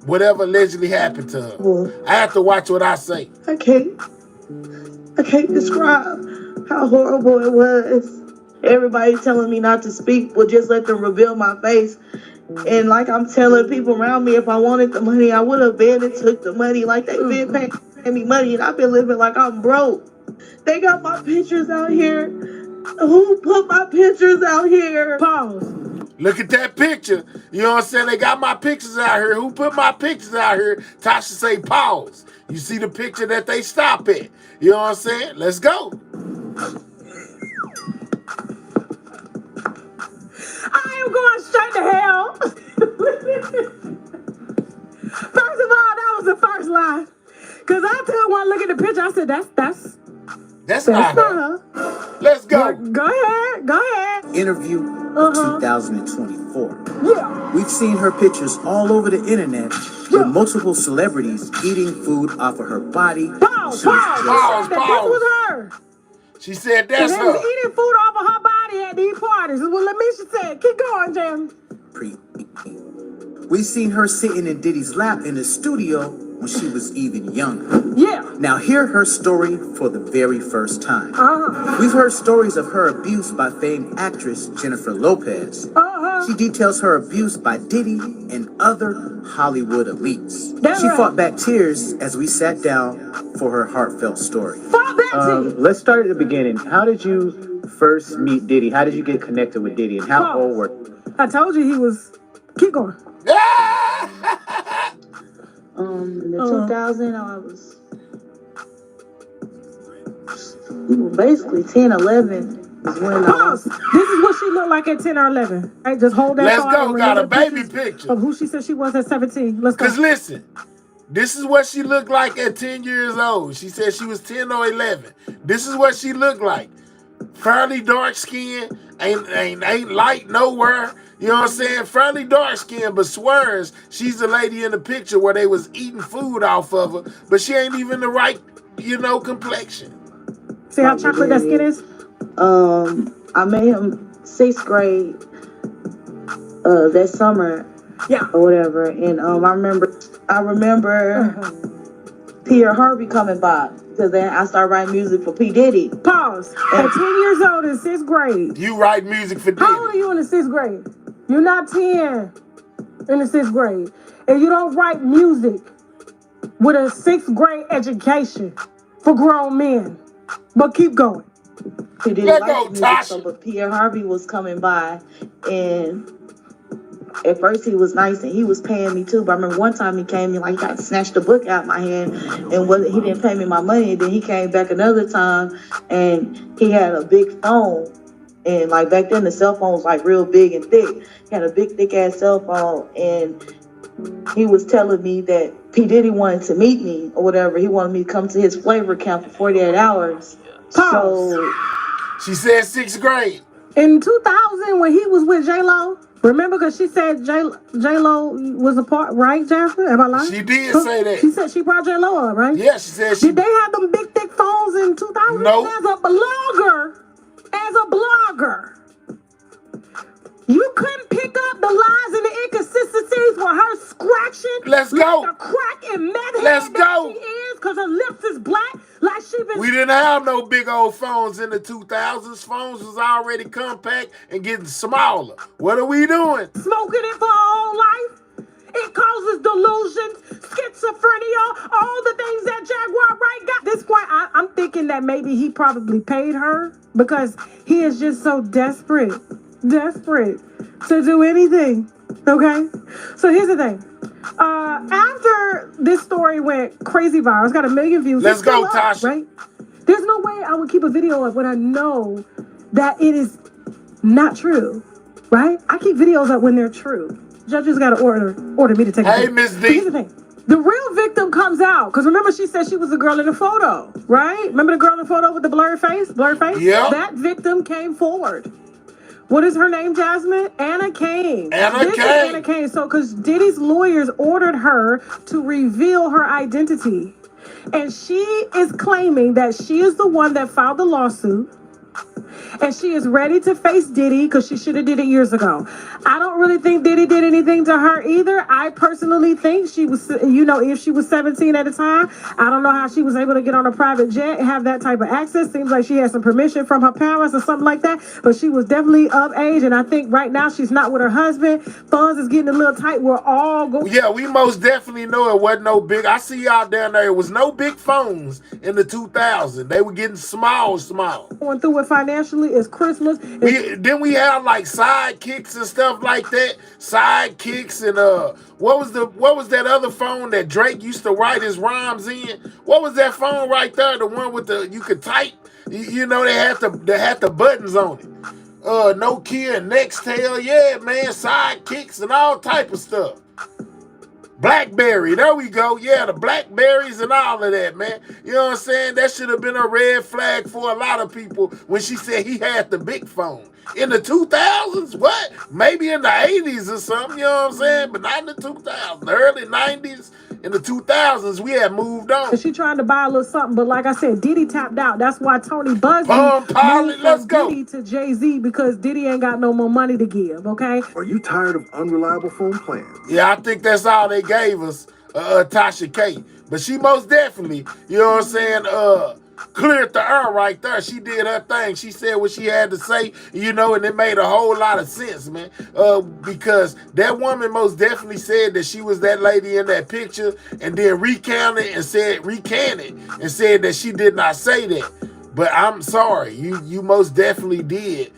whatever allegedly happened to her. I have to watch what I say. I can't describe how horrible it was. Everybody telling me not to speak, but just let them reveal my face. And like I'm telling people around me, if I wanted the money, I would have been and took the money. Like they've been paying me money, and I've been living like I'm broke. They got my pictures out here. Who put my pictures out here? Pause. Look at that picture. You know what I'm saying? They got my pictures out here. Who put my pictures out here? Tasha say pause. You see the picture that they stop at. You know what I'm saying? Let's go. I am going straight to hell. First of all, that was the first lie. Because I took one look at the picture. I said, that's not her. Let's go. Go ahead. Interview 2024. Yeah. We've seen her pictures all over the internet with multiple celebrities eating food off of her body. Pause. This was her. She said that's they her. was eating food off of her body at these parties. Is what Lamisha said. Keep going, Jam. We've seen her sitting in Diddy's lap in the studio when she was even younger. Yeah. Now hear her story for the very first time. Uh-huh. We've heard stories of her abuse by famed actress Jennifer Lopez. Uh-huh. She details her abuse by Diddy and other Hollywood elites. She right. fought back tears as we sat down for her heartfelt story. Let's start at the beginning. How did you first meet Diddy? How did you get connected with Diddy? And how old were you? I told you he was... Keep going. In the 2000, I was basically 10, 11 is when Pause. This is what she looked like at 10 or 11. Right, just hold that Let's thought go. and Got a remember baby the picture. of who she said she was at 17. Let's go. Because listen, this is what she looked like at 10 years old. She said she was 10 or 11. This is what she looked like. Fairly dark skin, ain't light nowhere. You know what I'm saying? Fairly dark skin, but swears she's the lady in the picture where they was eating food off of her, but she ain't even the right, complexion. See how chocolate that skin is? I met him 6th grade that summer. Yeah. Or whatever. And I remember Pierre Harvey coming by. Because then I started writing music for P. Diddy. Pause. At 10 years old in 6th grade. You write music for Diddy. How old are you in the 6th grade? You're not 10 in the 6th grade. And you don't write music with a 6th grade education for grown men. But keep going. He didn't like music, so, but Pierre Harvey was coming by, and at first he was nice and he was paying me too. But I remember one time he came and he got snatched the book out of my hand, and he didn't pay me my money. And then he came back another time and he had a big phone, and like back then the cell phone was like real big and thick. He had a big thick ass cell phone, and he was telling me that P. Diddy wanted to meet me or whatever. He wanted me to come to his flavor camp for 48 hours. So she said 6th grade. In 2000, when he was with J-Lo, remember, because she said J-Lo was a part, right, Jasper? Am I lying? She did say that. She said she brought J-Lo up, right? Yeah, she said she... Did they have them big, thick phones in 2000? No. As a blogger, you couldn't pick up the lies and the inconsistencies with her scratching. Let's go. Like the crack and meth Let's head go. that she is, because her lips is black, like she been? We didn't have no big old phones in the 2000s. Phones was already compact and getting smaller. What are we doing? Smoking it for her whole life. It causes delusions, schizophrenia, all the things that Jaguar Wright got. At this point, I'm thinking that maybe he probably paid her because he is just so desperate to do anything. Okay? So here's the thing. After this story went crazy viral, it's got 1 million views. Let's go, Tasha. Right? There's no way I would keep a video up when I know that it is not true. Right? I keep videos up when they're true. Judges got to order me to take a Hey, picture. Miss D. Here's the thing. The real victim comes out. Because remember, she said she was the girl in the photo, right? Remember the girl in the photo with the blurred face? Yeah. That victim came forward. What is her name, Jasmine? Anna Kane. Anna Kane. Anna Kane. So, because Diddy's lawyers ordered her to reveal her identity. And she is claiming that she is the one that filed the lawsuit. And she is ready to face Diddy because she should have did it years ago. I don't really think Diddy did anything to her either. I personally think she was, if she was 17 at the time, I don't know how she was able to get on a private jet and have that type of access. Seems like she had some permission from her parents or something like that. But she was definitely of age. And I think right now she's not with her husband. Funds is getting a little tight. We're all going. Yeah, we most definitely know it wasn't no big. I see y'all down there. It was no big phones in the 2000s. They were getting small. Going through it financially. It's Christmas. Then we had like sidekicks and stuff like that. Sidekicks and what was that other phone that Drake used to write his rhymes in? What was that phone right there? The one with you could type. They had the buttons on it. Nokia and Nextel, yeah, man, sidekicks and all type of stuff. Blackberry, there we go. Yeah, the Blackberries and all of that, man. You know what I'm saying? That should have been a red flag for a lot of people when she said he had the big phone. In the 2000s? What? Maybe in the 80s or something, you know what I'm saying? But not in the 2000s. The early 90s, in the 2000s, we had moved on. She trying to buy a little something, but like I said, Diddy tapped out. That's why Tony Busby moved let's go. Diddy to Jay-Z because Diddy ain't got no more money to give, okay? Are you tired of unreliable phone plans? Yeah, I think that's all they gave us, Tasha K. But she most definitely, you know what I'm saying, cleared the air right there. She did her thing. She said what she had to say, and it made a whole lot of sense, man. Because that woman most definitely said that she was that lady in that picture and then recanted and said that she did not say that. But I'm sorry, you most definitely did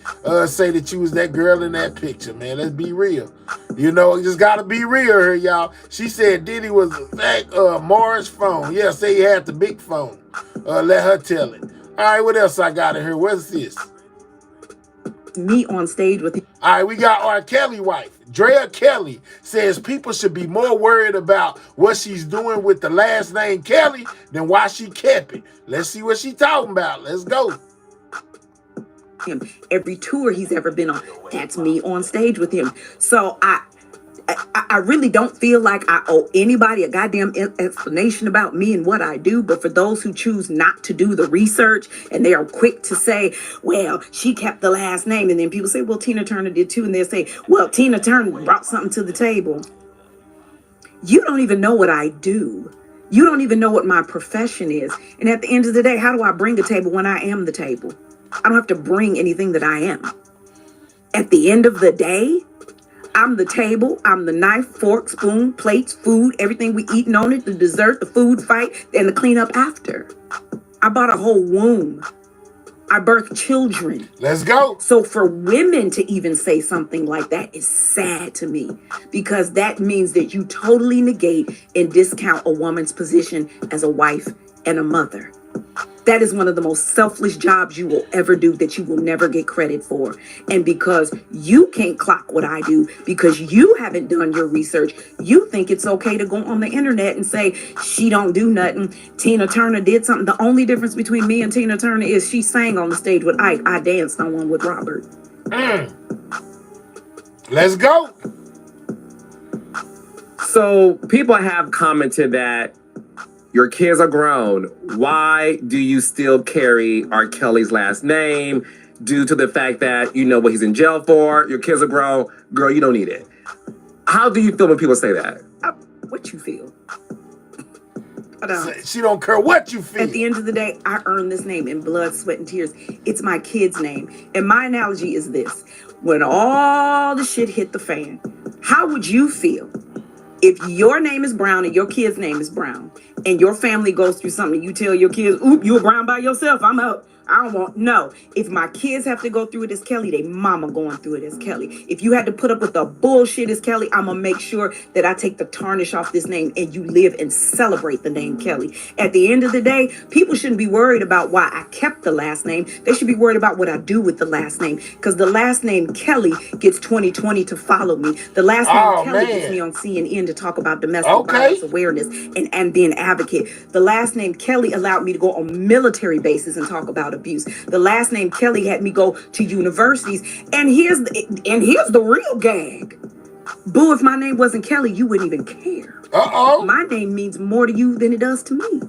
say that you was that girl in that picture, man. Let's be real. You just gotta be real here, y'all. She said Diddy was a Morris phone. Yeah, say he had the big phone. Let her tell it. All right, what else I got in here? What's this? Me on stage with him. All right, we got R. Kelly wife. Drea Kelly says people should be more worried about what she's doing with the last name Kelly than why she kept it. Let's see what she's talking about. Let's go. Every tour he's ever been on, that's me on stage with him. So I really don't feel like I owe anybody a goddamn explanation about me and what I do. But for those who choose not to do the research and they are quick to say, well, she kept the last name. And then people say, well, Tina Turner did too. And they'll say, well, Tina Turner brought something to the table. You don't even know what I do. You don't even know what my profession is. And at the end of the day, how do I bring a table when I am the table? I don't have to bring anything that I am. At the end of the day, I'm the table, I'm the knife, fork, spoon, plates, food, everything we eating on it, the dessert, the food fight, and the cleanup after. I bought a whole womb. I birthed children. Let's go. So for women to even say something like that is sad to me because that means that you totally negate and discount a woman's position as a wife and a mother. That is one of the most selfless jobs you will ever do that you will never get credit for. And because you can't clock what I do, because you haven't done your research, you think it's okay to go on the internet and say, she don't do nothing. Tina Turner did something. The only difference between me and Tina Turner is she sang on the stage with Ike. I danced on one with Robert. Let's go. So people have commented that your kids are grown. Why do you still carry R. Kelly's last name? Due to the fact that you know what he's in jail for, your kids are grown. Girl, you don't need it. How do you feel when people say that? What you feel? She don't care what you feel. At the end of the day, I earned this name in blood, sweat, and tears. It's my kid's name. And my analogy is this. When all the shit hit the fan, how would you feel if your name is Brown and your kid's name is Brown and your family goes through something, you tell your kids, oop, you were Brown by yourself, I'm out. I don't want, no. If my kids have to go through it as Kelly, they mama going through it as Kelly. If you had to put up with the bullshit as Kelly, I'm going to make sure that I take the tarnish off this name and you live and celebrate the name Kelly. At the end of the day, people shouldn't be worried about why I kept the last name. They should be worried about what I do with the last name. Because the last name Kelly gets 2020 to follow me. The last name Kelly gets me on CNN to talk about domestic violence awareness and be an advocate. The last name Kelly allowed me to go on military bases and talk about abuse. The last name Kelly had me go to universities. And here's the real gag. Boo, if my name wasn't Kelly, you wouldn't even care. My name means more to you than it does to me.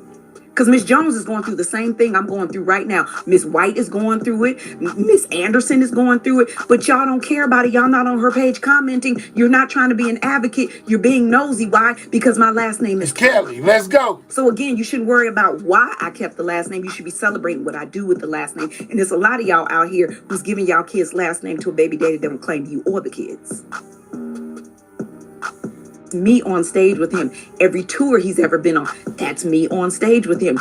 Because Miss Jones is going through the same thing I'm going through right now. Miss White is going through it. Miss Anderson is going through it. But y'all don't care about it. Y'all not on her page commenting. You're not trying to be an advocate. You're being nosy. Why? Because my last name is Kelly. Let's go. So again, you shouldn't worry about why I kept the last name. You should be celebrating what I do with the last name. And there's a lot of y'all out here who's giving y'all kids' last name to a baby daddy that don't claim you or the kids. Me on stage with him. Every tour he's ever been on, that's me on stage with him.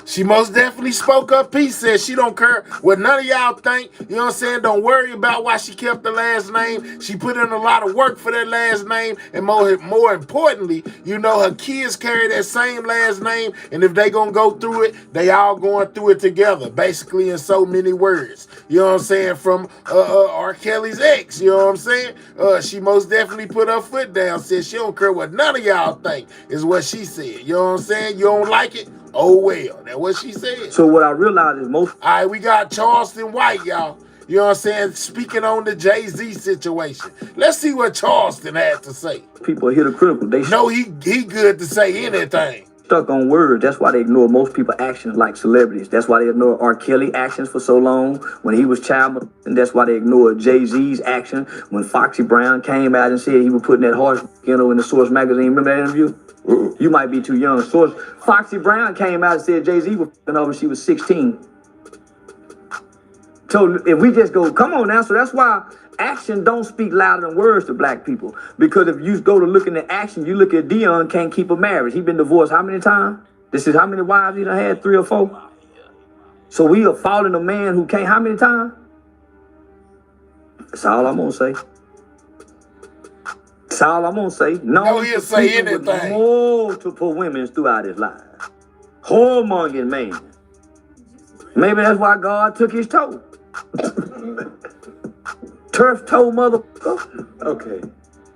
She most definitely spoke up. He said she don't care what none of y'all think. You know what I'm saying? Don't worry about why she kept the last name. She put in a lot of work for that last name. And more importantly, you know, her kids carry that same last name. And if they gonna go through it, they all going through it together. Basically in so many words. You know what I'm saying? From R. Kelly's ex. You know what I'm saying? She most definitely put her foot down. Said she don't care what none of y'all think is what she said. You know what I'm saying? You don't like it? Oh, well, that's what she said. So what I realized is most... All right, we got Charleston White, y'all. You know what I'm saying? Speaking on the Jay-Z situation. Let's see what Charleston had to say. People are hypocritical. They know he good to say anything. Stuck on words. That's why they ignore most people's actions like celebrities. That's why they ignore R. Kelly actions for so long when he was child. And that's why they ignored Jay-Z's action when Foxy Brown came out and said he was putting that horse, you know, in the Source magazine. Remember that interview? You might be too young. Source. Foxy Brown came out and said Jay-Z was f***ing her when she was 16. So if we just go, come on now. So that's why action don't speak louder than words to black people. Because if you go to look in the action, you look at Dion can't keep a marriage. He been divorced how many times? This is how many wives he done had? 3 or 4? So we are following a man who can't how many times? That's all I'm gonna say. That's all I'm gonna say. No, he'll say anything. With multiple women throughout his life. Whoremongering man. Maybe that's why God took his toe. Turf toe motherfucker. Okay.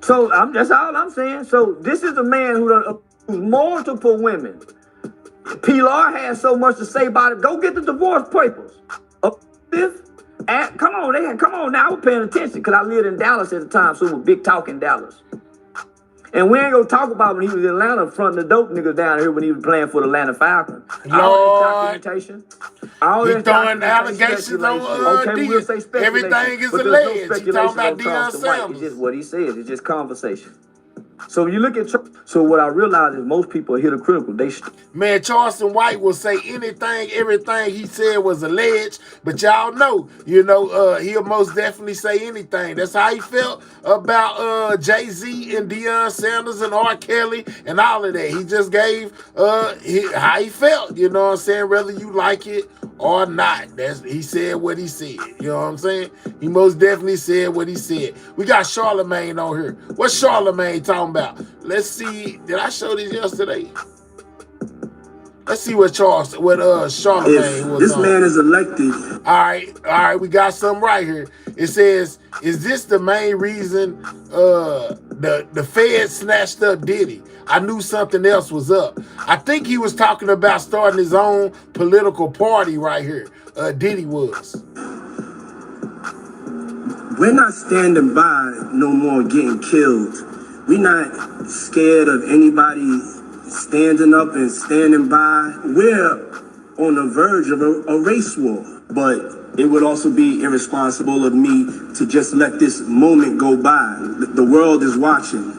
So that's all I'm saying. So this is a man who multiple women. Pilar has so much to say about it. Go get the divorce papers. Come on now. I was paying attention because I lived in Dallas at the time, so it was big talk in Dallas. And we ain't gonna talk about when he was in Atlanta fronting the dope niggas down here when he was playing for the Atlanta Falcons. All that documentation. All that throwing allegations on okay, we'll say speculation. Everything is alleged. No talking about Deion Sanders. It's just what he says. It's just conversation. So when you look at so what I realize is most people are hypocritical. Man, Charleston White will say anything, everything he said was alleged, but y'all know, he'll most definitely say anything. That's how he felt about Jay-Z and Deion Sanders and R. Kelly and all of that. He just gave how he felt, you know what I'm saying, whether you like it or not. He said what he said, you know what I'm saying? He most definitely said what he said. We got Charlemagne on here. What's Charlemagne talking about? Let's see. Did I show this yesterday? Let's see what Charlemagne was on. This man is elected. All right, we got something right here. It says, is this the main reason the Fed snatched up Diddy? I knew something else was up. I think he was talking about starting his own political party right here. Diddy was. We're not standing by no more getting killed. We're not scared of anybody standing up and standing by. We're on the verge of a race war. But it would also be irresponsible of me to just let this moment go by. The world is watching,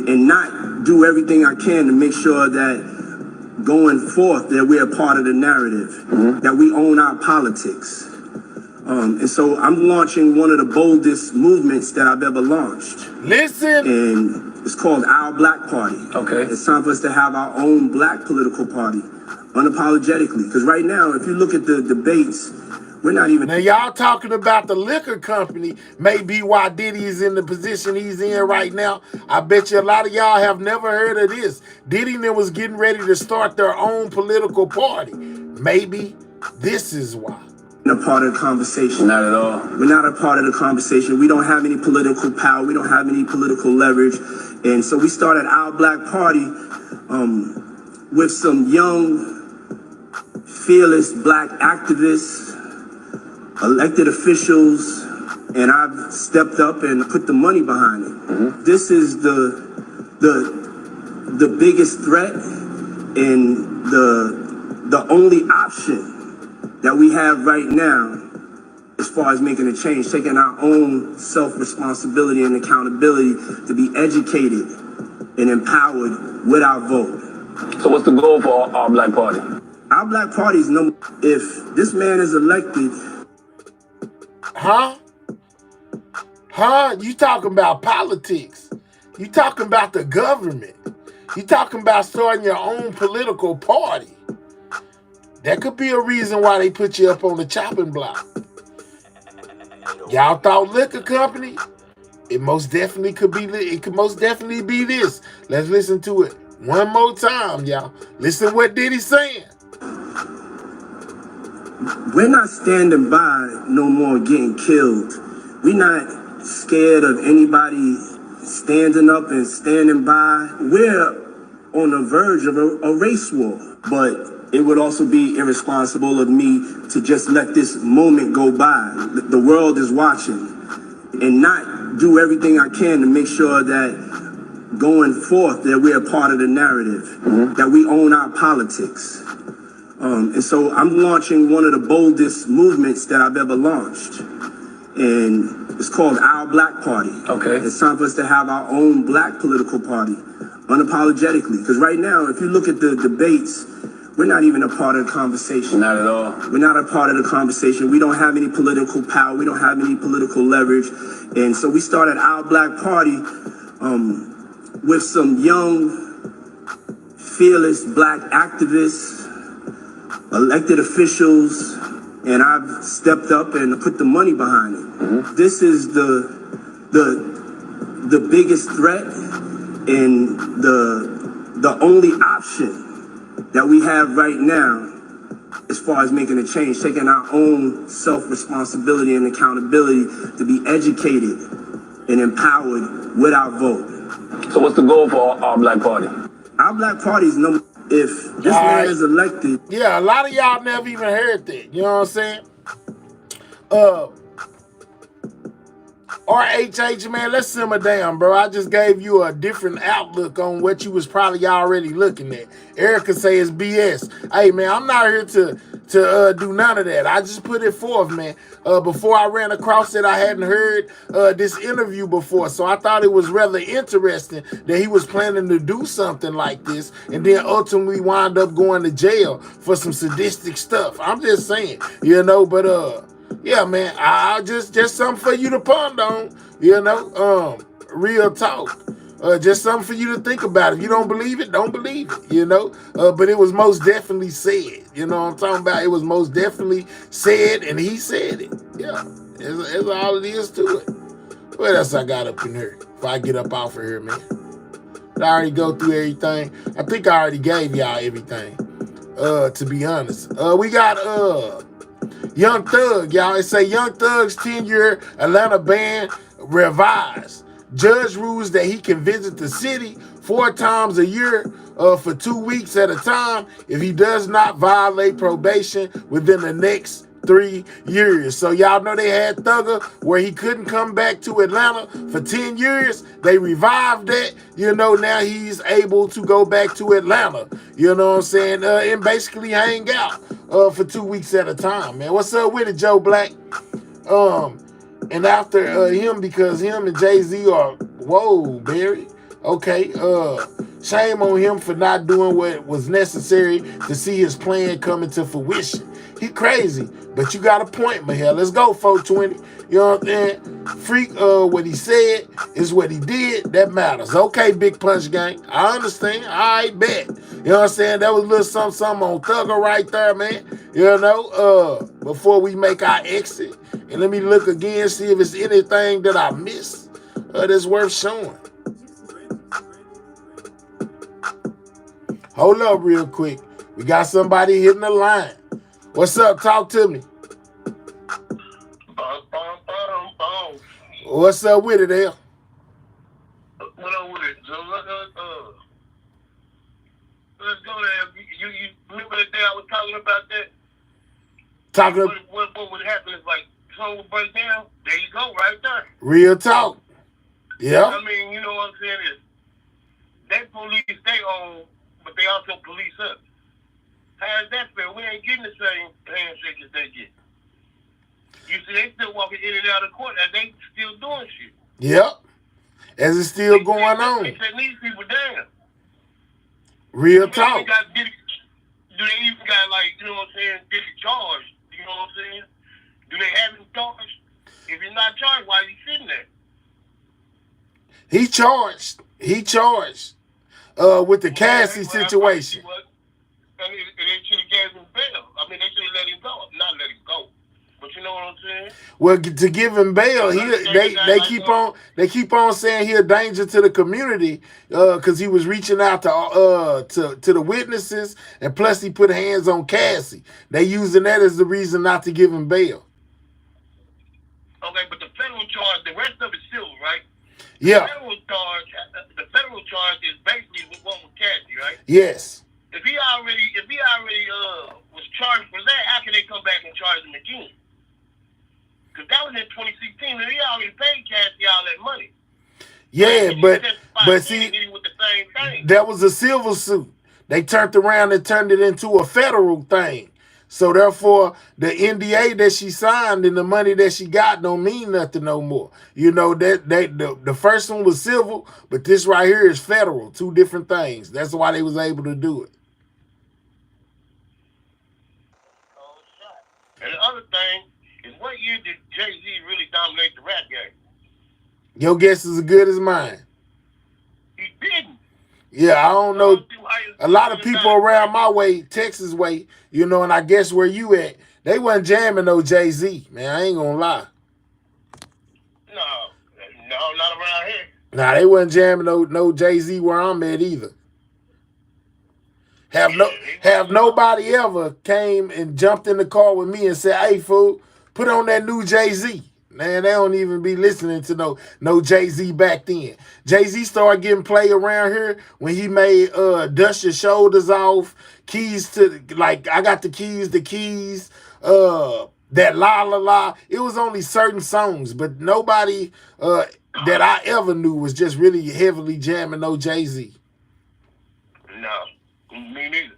and not do everything I can to make sure that going forth that we're a part of the narrative, that we own our politics. And so I'm launching one of the boldest movements that I've ever launched. Listen. And it's called Our Black Party. Okay. It's time for us to have our own black political party, unapologetically. Because right now, if you look at the debates, we're not even... Now, y'all talking about the liquor company may be why Diddy is in the position he's in right now. I bet you a lot of y'all have never heard of this. Diddy was getting ready to start their own political party. Maybe this is why. A part of the conversation. Not at all. We're not a part of the conversation. We don't have any political power. We don't have any political leverage. And so we started Our Black Party with some young, fearless black activists, elected officials, and I've stepped up and put the money behind it. This is the biggest threat and the only option that we have right now as far as making a change, taking our own self-responsibility and accountability to be educated and empowered with our vote. So what's the goal for Our Black Party? Our Black Party is number... If this man is elected... Huh? You talking about politics. You talking about the government. You talking about starting your own political party. That could be a reason why they put you up on the chopping block. Y'all thought liquor company? It most definitely could be. It could most definitely be this. Let's listen to it one more time, y'all. Listen to what Diddy's saying. We're not standing by no more getting killed. We're not scared of anybody standing up and standing by. We're on the verge of a race war, but it would also be irresponsible of me to just let this moment go by. The world is watching, and not do everything I can to make sure that going forth that we're a part of the narrative, that we own our politics. And so I'm launching one of the boldest movements that I've ever launched. And it's called Our Black Party. Okay. It's time for us to have our own black political party, unapologetically. Because right now, if you look at the debates, we're not even a part of the conversation. Not at all. We're not a part of the conversation. We don't have any political power. We don't have any political leverage. And so we started Our Black Party with some young, fearless black activists, elected officials, and I've stepped up and put the money behind it. This is the biggest threat and the only option that we have right now as far as making a change, taking our own self-responsibility and accountability to be educated and empowered with our vote. So what's the goal for Our Black Party? Our Black Party is number... If this man is elected... Yeah, a lot of y'all never even heard that. You know what I'm saying? RHH, man, let's simmer down, bro. I just gave you a different outlook on what you was probably already looking at. Erica say it's BS. Hey, man, I'm not here to do none of that. I just put it forth, man. Before I ran across it, I hadn't heard this interview before, so I thought it was rather interesting that he was planning to do something like this and then ultimately wind up going to jail for some sadistic stuff. I'm just saying, you know, but yeah, man, I just something for you to ponder on, you know, real talk. Just something for you to think about. If you don't believe it, don't believe it, you know. But it was most definitely said, you know what I'm talking about? It was most definitely said, and he said it. Yeah, it's all it is to it. What else I got up in here before I get up off of here, man? Did I already go through everything? I think I already gave y'all everything, to be honest. We got Young Thug, y'all. It say Young Thug's 10-year Atlanta ban revised. Judge rules that he can visit the city 4 times a year for 2 weeks at a time if he does not violate probation within the next 3 years. So y'all know they had Thugger where he couldn't come back to Atlanta for 10 years. They revived that. You know, now he's able to go back to Atlanta. You know what I'm saying? And basically hang out for 2 weeks at a time, man. What's up with it, Joe Black? And after him, because him and Jay-Z are, whoa, Barry. Okay, Shame on him for not doing what was necessary to see his plan come into fruition. He crazy, but you got a point, Mahel. Let's go, 420. You know what I'm saying? Freak, what he said is what he did. That matters. Okay, Big Punch Gang. I understand. I bet. You know what I'm saying? That was a little something on Thugger right there, man. You know, before we make our exit. And let me look again, see if it's anything that I missed that's worth showing. Hold up real quick. We got somebody hitting the line. What's up? Talk to me. What's up with it, L? What up with it? So let's go there. You remember the day I was talking about that? Talking what would happen is like someone would break down. There you go, right there. Real talk. Yeah. I mean, you know what I'm saying is they police they own, but they also police us. How is that fair? We ain't getting the same handshake as they get. You see, they still walking in and out of court, and they still doing shit. Yep. As it's still going on. They shut these people down. Real talk. Do they even got, like, you know what I'm saying, Diddy charged? You know what I'm saying? Do they have him charged? If he's not charged, why is he sitting there? He charged. He charged with the Cassie situation. And they should have gave him bail. I mean, they should have let him go. Not let him go. But you know what I'm saying? Well, to give him bail, they keep on saying he a danger to the community because he was reaching out to the witnesses, and plus he put hands on Cassie. They using that as the reason not to give him bail. Okay, but the federal charge, the rest of it's civil, right? Yeah. The federal charge is basically the one with Cassie, right? Yes. If he already was charged for that, how can they come back and charge him again? Because that was in 2016, and he already paid Cassie all that money. Yeah, but see, that was a civil suit. They turned around and turned it into a federal thing. So therefore, the NDA that she signed and the money that she got don't mean nothing no more. You know, the first one was civil, but this right here is federal. Two different things. That's why they was able to do it. And the other thing is, what year did Jay-Z really dominate the rap game? Your guess is as good as mine. He didn't. Yeah, I don't know. A lot of people around my way, Texas way, you know, and I guess where you at, they wasn't jamming no Jay-Z, man. I ain't gonna lie. No, not around here. Nah, they wasn't jamming no Jay-Z where I'm at either. Have nobody ever came and jumped in the car with me and said, "Hey, fool, put on that new Jay-Z." Man, they don't even be listening to no Jay-Z back then. Jay-Z started getting played around here when he made Dust Your Shoulders Off, Keys to, like, I Got the Keys, that La La La. It was only certain songs, but nobody that I ever knew was just really heavily jamming no Jay-Z. No, me neither.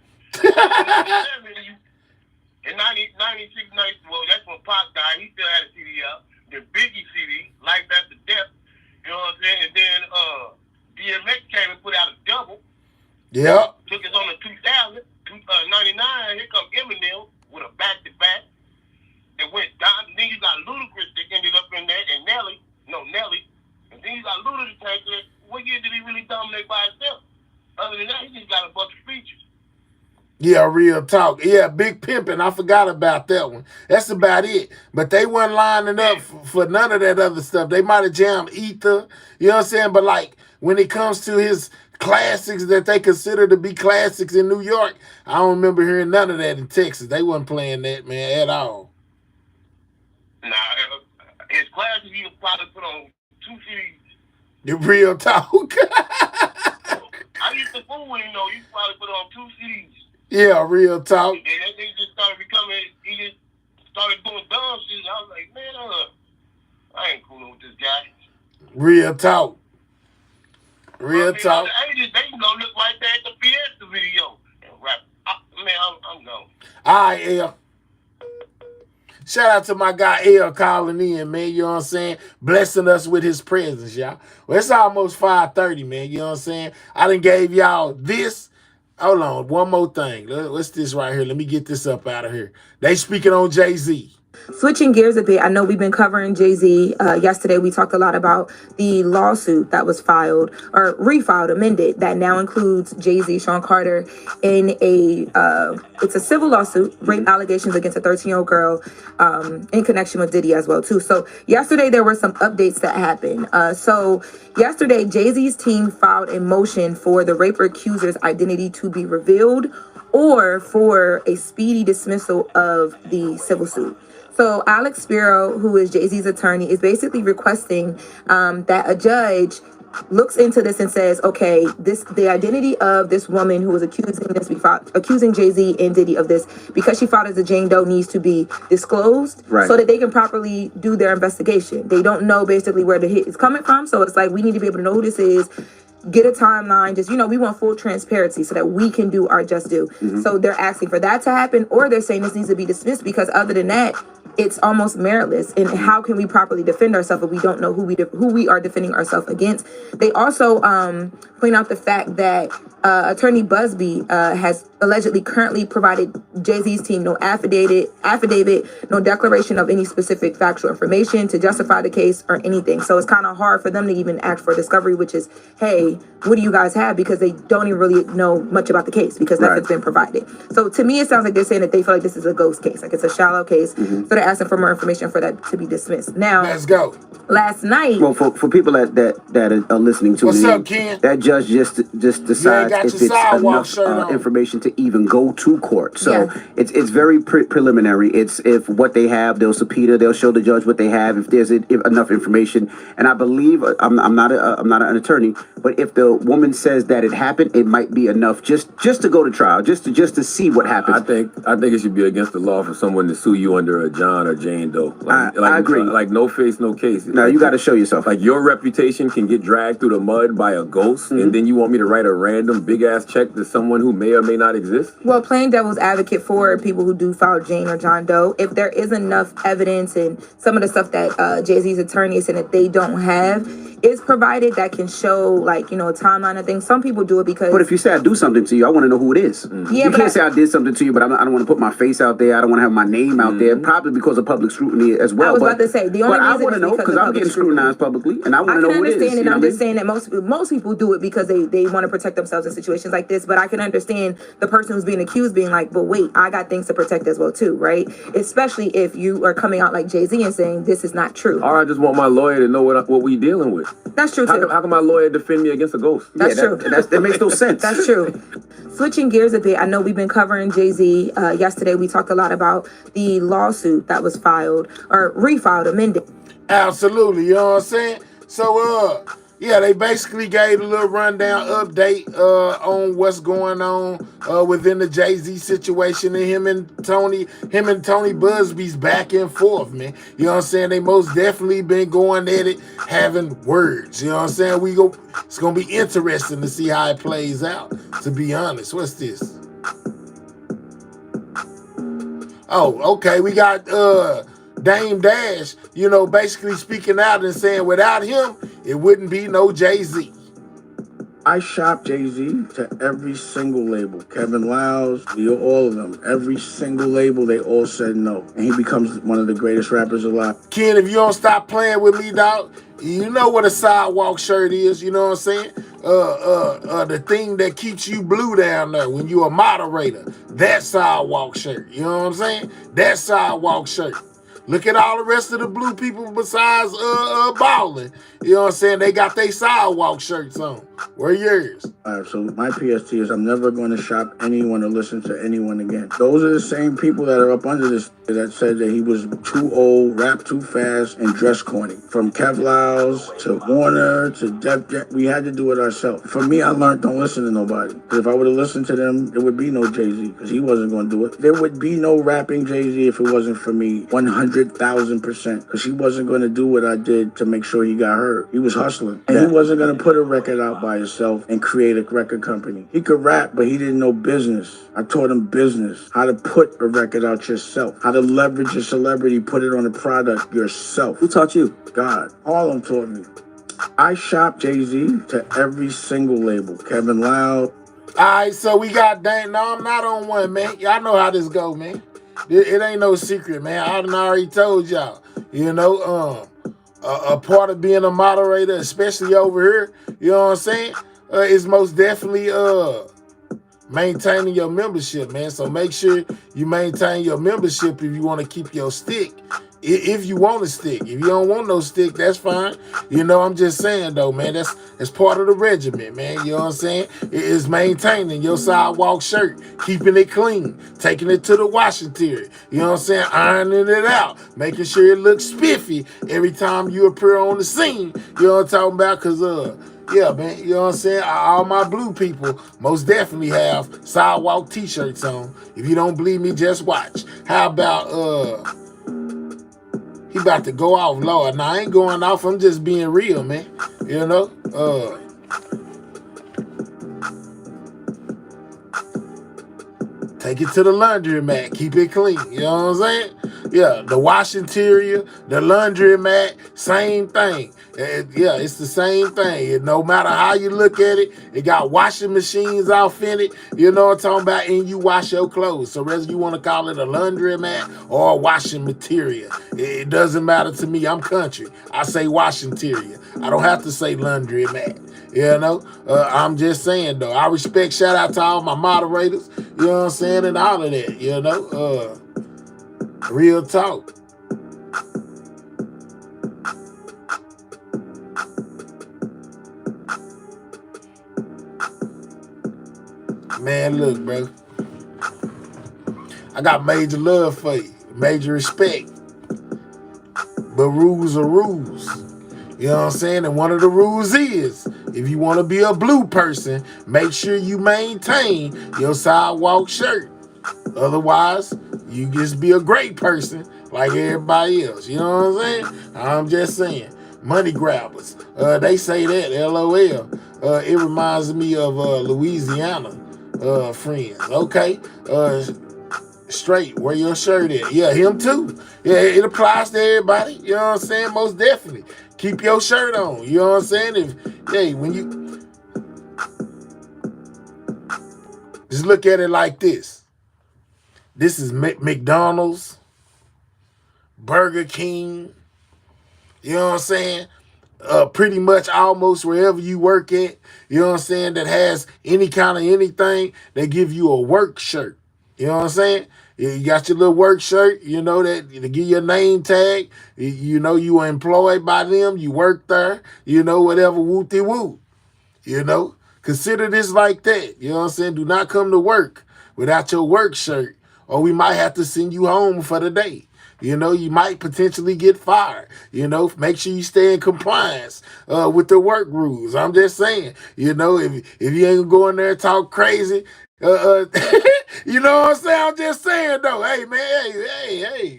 In 96, well, that's when Pac died. He still had a CD out. The Biggie CD, Life After Death, you know what I'm saying? And then DMX came and put out a double. Yep. Took us on the 2000, 99. Here come Eminem with a back-to-back. That went down. Then you got Ludacris that ended up in there, and Nelly. And then you got Ludacris. What year did he really dominate by himself? Other than that, he just got a bunch of features. Yeah, real talk. Yeah, Big Pimpin'. I forgot about that one. That's about it. But they weren't lining up for none of that other stuff. They might have jammed Ether, you know what I'm saying? But like when it comes to his classics that they consider to be classics in New York, I don't remember hearing none of that in Texas. They wasn't playing that, man, at all. Nah, his classics he would probably put on 2 CDs. The real talk. I used to fool with him though. He probably put on 2 CDs. Yeah, real talk. And that nigga just started he just started doing dumb shit. I was like, man, I ain't cool with this guy. Real talk. Real talk. They can go look right there at the Fiesta video and rap. Man, I'm gone. All right, L. Shout out to my guy L calling in, man. You know what I'm saying? Blessing us with his presence, y'all. Well, it's almost 5:30, man. You know what I'm saying? I done gave y'all this. Hold on, one more thing. What's this right here? Let me get this up out of here. They speaking on Jay-Z. Switching gears a bit, I know we've been covering Jay-Z. Yesterday, we talked a lot about the lawsuit that was filed or refiled, amended, that now includes Jay-Z, Sean Carter, in it's a civil lawsuit, rape allegations against a 13-year-old girl in connection with Diddy as well, too. So yesterday, there were some updates that happened. So yesterday, Jay-Z's team filed a motion for the rape accuser's identity to be revealed or for a speedy dismissal of the civil suit. So Alex Spiro, who is Jay-Z's attorney, is basically requesting that a judge looks into this and says, okay, the identity of this woman who was accusing Jay-Z and Diddy of this, because she filed as a Jane Doe, needs to be disclosed so that they can properly do their investigation. They don't know basically where the hit is coming from. So it's like, we need to be able to know who this is, get a timeline, just, we want full transparency so that we can do our just due. So they're asking for that to happen, or they're saying this needs to be dismissed because other than that, it's almost meritless. And how can we properly defend ourselves if we don't know who we are defending ourselves against? They also point out the fact that Attorney Busby has allegedly currently provided Jay-Z's team no affidavit, no declaration of any specific factual information to justify the case or anything. So it's kind of hard for them to even ask for discovery, which is, hey, what do you guys have? Because they don't even really know much about the case because nothing's been provided. So to me, it sounds like they're saying that they feel like this is a ghost case, like it's a shallow case. So they're asking for more information for that to be dismissed. Now, let's go. Last night, well, for people that are listening to what's me, up, Ken? that judge just decides if it's enough information to even go to court. So it's very preliminary. It's if what they have, they'll subpoena, they'll show the judge what they have. If there's enough information, and I believe I'm not an attorney, but if the woman says that it happened, it might be enough just to go to trial, just to see what happens. I think it should be against the law for someone to sue you under a John or Jane Doe. I agree. Like no face, no case. No, you got to show yourself. Like your reputation can get dragged through the mud by a ghost, and then you want me to write a random big ass check to someone who may or may not exist? Well, playing devil's advocate for people who do file Jane or John Doe, if there is enough evidence and some of the stuff that Jay-Z's attorney is saying that they don't have is provided that can show, like, a timeline of things. Some people do it because... But if you say I do something to you, I want to know who it is. Yeah, you can't say I did something to you, but I don't want to put my face out there. I don't want to have my name out there, probably because of public scrutiny as well. I was about to say, the only reason I want to know because I'm getting scrutinized publicly, and I want to know who it is. I can understand, and I'm just saying that most people do it because they want to protect themselves in situations like this, but I can understand the person who's being accused being like, but wait, I got things to protect as well too, right? Especially if you are coming out like Jay-Z and saying this is not true. Or I just want my lawyer to know what we dealing with. That's true too. How can my lawyer defend me against a ghost? That's true. That makes no sense. That's true. Switching gears a bit, I know we've been covering Jay-Z. Yesterday, we talked a lot about the lawsuit that was filed or refiled, amended. Absolutely, you know what I'm saying? So, yeah, they basically gave a little rundown update on what's going on within the Jay-Z situation, and him and Tony Busby's back and forth, man. You know what I'm saying? They most definitely been going at it, having words. You know what I'm saying? It's gonna be interesting to see how it plays out, to be honest. What's this? Oh, okay, we got Dame Dash, basically speaking out and saying without him, it wouldn't be no Jay-Z. I shop Jay-Z to every single label. Kevin Lyles, all of them. Every single label, they all said no. And he becomes one of the greatest rappers alive. Ken, if you don't stop playing with me, dog, you know what a sidewalk shirt is, you know what I'm saying? The thing that keeps you blue down there when you're a moderator. That sidewalk shirt, you know what I'm saying? That sidewalk shirt. Look at all the rest of the blue people besides Ballin'. You know what I'm saying? They got their sidewalk shirts on. Where yours? All right, so my PST is I'm never going to shop anyone or listen to anyone again. Those are the same people that are up under this that said that he was too old, rapped too fast, and dressed corny. From Kev Lyles to Warner to Def Jam, we had to do it ourselves. For me, I learned don't listen to nobody. Because if I would have listened to them, there would be no Jay-Z, because he wasn't going to do it. There would be no rapping Jay-Z if it wasn't for me, 100,000%. Because he wasn't going to do what I did to make sure he got heard. He was hustling. And he wasn't going to put a record out by himself and create a record company. He could rap, but he didn't know business. I taught him business, how to put a record out yourself, how to leverage your celebrity, put it on a product yourself. Who taught you? God. Harlem taught me. I shop Jay-Z to every single label. Kevin Loud. All right, so we got dang. No, I'm not on one, man. Y'all know how this go, man. It ain't no secret, man. I done already told y'all. You know, a part of being a moderator, especially over here, you know what I'm saying, is most definitely maintaining your membership, man. So make sure you maintain your membership if you want to keep your stick. If you want a stick. If you don't want no stick, that's fine. You know, I'm just saying, though, man, that's part of the regimen, man. You know what I'm saying? It's maintaining your sidewalk shirt, keeping it clean, taking it to the washing area. You know what I'm saying? Ironing it out, making sure it looks spiffy every time you appear on the scene. You know what I'm talking about? Because, yeah, man, you know what I'm saying? All my blue people most definitely have sidewalk t-shirts on. If you don't believe me, just watch. How about, he about to go off, Lord. Now, I ain't going off. I'm just being real, man. You know? Take it to the laundromat. Keep it clean. You know what I'm saying? Yeah, the wash interior, the laundromat, same thing. Yeah, it's the same thing. No matter how you look at it, it got washing machines off in it. You know what I'm talking about? And you wash your clothes. So whether you want to call it a laundromat or a washing material, it doesn't matter to me. I'm country. I say washing material. I don't have to say laundromat. You know, I'm just saying, though. I respect, shout out to all my moderators, you know what I'm saying, and all of that, you know. Real talk. Man, look, bro. I got major love for you, major respect. But rules are rules. You know what I'm saying? And one of the rules is, if you want to be a blue person, make sure you maintain your sidewalk shirt. Otherwise, you just be a great person like everybody else. You know what I'm saying? I'm just saying. Money grabbers. They say that, LOL. It reminds me of Louisiana friends. Okay. Straight, where your shirt at? Yeah, him too. Yeah, it applies to everybody. You know what I'm saying? Most definitely. Keep your shirt on. You know what I'm saying? When you just look at it like this. This is McDonald's, Burger King. You know what I'm saying? Pretty much almost wherever you work at, you know what I'm saying, that has any kind of anything, they give you a work shirt. You know what I'm saying? You got your little work shirt, you know, that to give you a name tag. You know you are employed by them, you work there, you know, whatever, whoop-de-whoop. You know, consider this like that. You know what I'm saying? Do not come to work without your work shirt, or we might have to send you home for the day. You know, you might potentially get fired. You know, make sure you stay in compliance with the work rules. I'm just saying, you know, if you ain't go in there and talk crazy, you know what I'm saying? I'm just saying, though. Hey, man,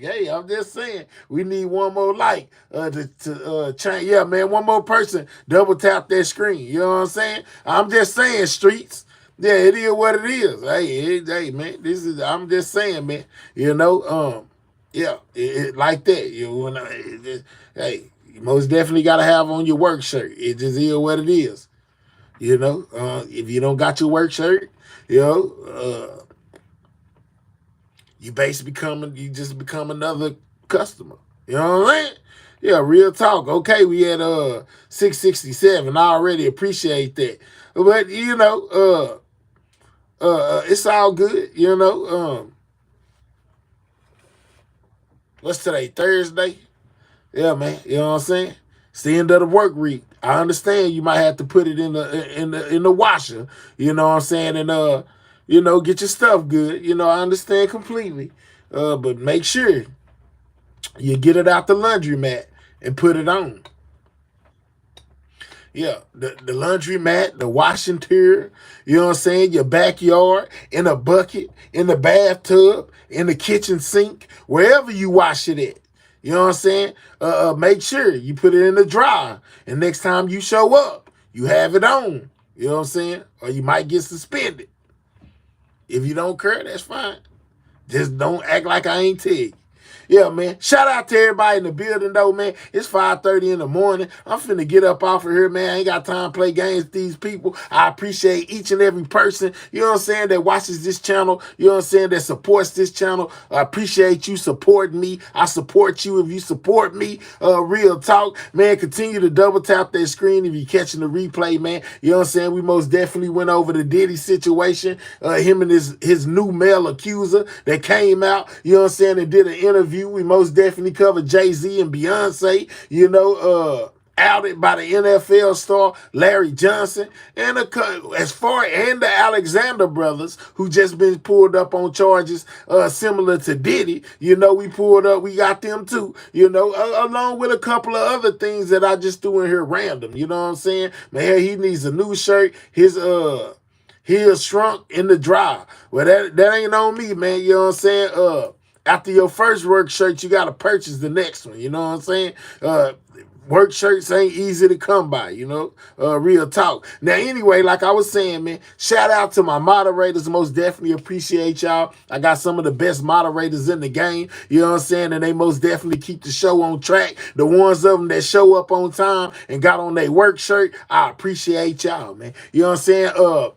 hey, I'm just saying. We need one more like to change. Yeah, man, one more person double tap that screen. You know what I'm saying? I'm just saying, streets. Yeah, it is what it is. Hey, man, I'm just saying, man. You know, yeah, like that. You know, hey, you most definitely got to have on your work shirt. It just is what it is. You know, if you don't got your work shirt, you know, you just become another customer. You know what I'm saying? Yeah, real talk. Okay, we had 667. I already appreciate that. But you know, it's all good, you know. What's today? Thursday? Yeah, man. You know what I'm saying? It's the end of the work week. I understand you might have to put it in the washer, you know what I'm saying, and you know, get your stuff good. You know, I understand completely. But make sure you get it out the laundromat and put it on. Yeah, the laundromat, the washing tour, you know what I'm saying, your backyard, in a bucket, in the bathtub, in the kitchen sink, wherever you wash it at. You know what I'm saying? Make sure you put it in the dryer. And next time you show up, you have it on. You know what I'm saying? Or you might get suspended. If you don't care, that's fine. Just don't act like I ain't tell you. Yeah, man. Shout out to everybody in the building, though, man. It's 5:30 in the morning. I'm finna get up off of here, man. I ain't got time to play games with these people. I appreciate each and every person, you know what I'm saying, that watches this channel, you know what I'm saying, that supports this channel. I appreciate you supporting me. I support you if you support me. Real talk, man. Continue to double tap that screen if you're catching the replay, man. You know what I'm saying? We most definitely went over the Diddy situation. Him and his new male accuser that came out, you know what I'm saying, and did an interview. We most definitely covered Jay-Z and Beyonce, you know, outed by the NFL star Larry Johnson, and as far and the Alexander brothers, who just been pulled up on charges similar to Diddy. You know, we got them too, you know, along with a couple of other things that I just threw in here random. You know what I'm saying? Man, he needs a new shirt. His heel shrunk in the dry. Well, that ain't on me, man. You know what I'm saying? After your first work shirt, you got to purchase the next one. You know what I'm saying? Work shirts ain't easy to come by, you know? Real talk. Now, anyway, like I was saying, man, shout out to my moderators. Most definitely appreciate y'all. I got some of the best moderators in the game, you know what I'm saying? And they most definitely keep the show on track. The ones of them that show up on time and got on their work shirt, I appreciate y'all, man. You know what I'm saying?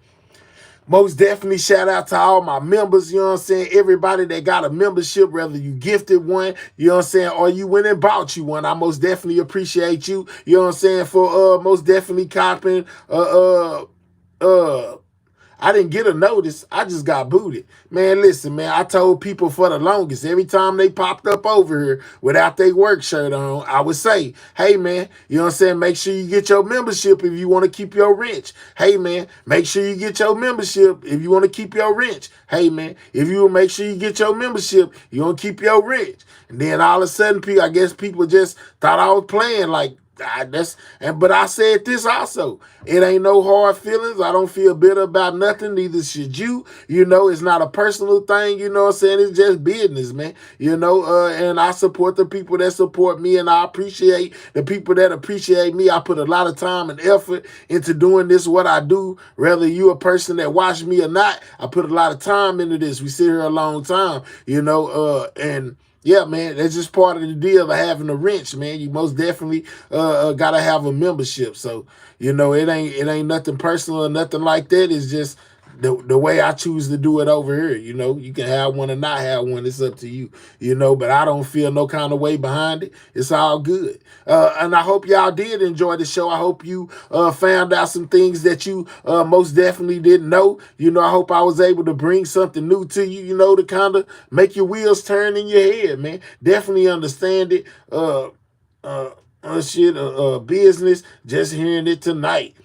Most definitely shout out to all my members, you know what I'm saying? Everybody that got a membership, whether you gifted one, you know what I'm saying, or you went and bought you one. I most definitely appreciate you, you know what I'm saying, for most definitely copying I didn't get a notice. I just got booted. Man, listen, man, I told people for the longest, every time they popped up over here without their work shirt on, I would say, hey, man, you know what I'm saying? Make sure you get your membership if you want to keep your wrench. Hey, man, make sure you get your membership if you want to keep your wrench. Hey, man, if you make sure you get your membership, you want to keep your wrench. And then all of a sudden, I guess people just thought I was playing like, but I said this also. It ain't no hard feelings. I don't feel bitter about nothing. Neither should you. You know, it's not a personal thing. You know what I'm saying? It's just business, man. You know, and I support the people that support me, and I appreciate the people that appreciate me. I put a lot of time and effort into doing this, what I do. Whether you a person that watch me or not, I put a lot of time into this. We sit here a long time, you know, and yeah, man, that's just part of the deal of having a wrench, man. You most definitely gotta have a membership. So, you know, it ain't nothing personal or nothing like that. It's just the way I choose to do it over here. You know, you can have one or not have one. It's up to you, you know, but I don't feel no kind of way behind it. It's all good. And I hope y'all did enjoy the show. I hope you found out some things that you most definitely didn't know. You know, I hope I was able to bring something new to you, you know, to kind of make your wheels turn in your head, man. Definitely understand it. Business, just hearing it tonight.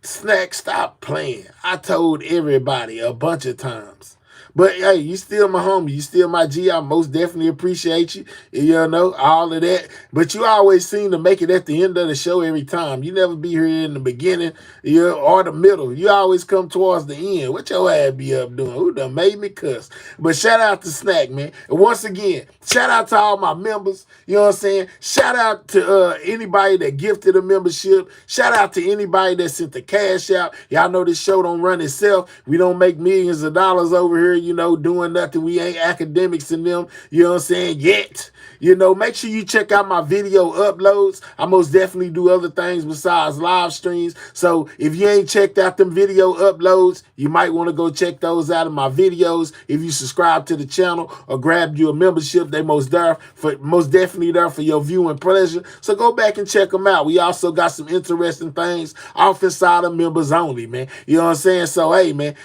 Snack, stop playing. I told everybody a bunch of times. But hey, you still my homie. You still my G. I most definitely appreciate you. You know, all of that. But you always seem to make it at the end of the show every time. You never be here in the beginning or the middle. You always come towards the end. What your ass be up doing? Who done made me cuss? But shout out to Snack, man. And once again, shout out to all my members. You know what I'm saying? Shout out to anybody that gifted a membership. Shout out to anybody that sent the cash out. Y'all know this show don't run itself. We don't make millions of dollars over here, you know, doing nothing. We ain't academics in them, you know what I'm saying, yet. You know, make sure you check out my video uploads. I most definitely do other things besides live streams. So if you ain't checked out them video uploads, you might want to go check those out of my videos. If you subscribe to the channel or grab you a membership, they most definitely there for your viewing pleasure. So go back and check them out. We also got some interesting things off inside of members only, man. You know what I'm saying? So, hey, man,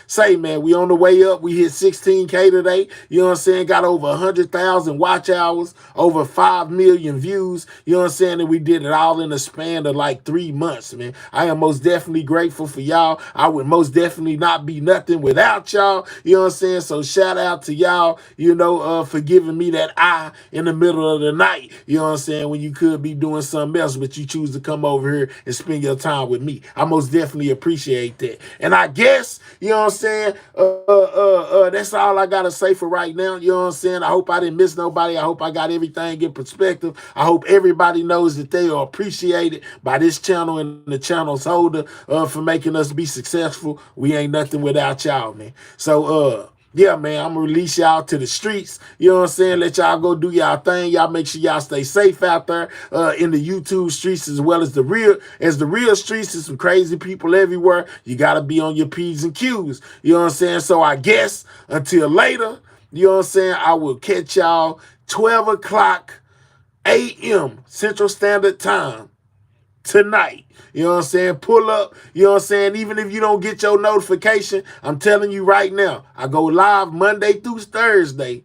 we on the way up. We hit 16K today. You know what I'm saying? Got over 100,000 watch hours, over 5 million views. You know what I'm saying? And we did it all in a span of like 3 months, man. I am most definitely grateful for y'all. I would most definitely not be nothing without y'all. You know what I'm saying? So shout out to y'all, you know, for giving me that eye in the middle of the night. You know what I'm saying? When you could be doing something else, but you choose to come over here and spend your time with me. I most definitely appreciate that. And I guess, you know what I'm saying, that's all I got to say for right now. You know what I'm saying? I hope I didn't miss nobody. I hope I got everything in perspective. I hope everybody knows that they are appreciated by this channel and the channel's holder for making us be successful. We ain't nothing without y'all, man. So, yeah, man, I'm going to release y'all to the streets. You know what I'm saying? Let y'all go do y'all thing. Y'all make sure y'all stay safe out there in the YouTube streets as well as the real streets. There's some crazy people everywhere. You got to be on your P's and Q's. You know what I'm saying? So I guess until later, you know what I'm saying, I will catch y'all 12 o'clock a.m. Central Standard Time tonight. You know what I'm saying? Pull up. You know what I'm saying? Even if you don't get your notification, I'm telling you right now, I go live Monday through Thursday,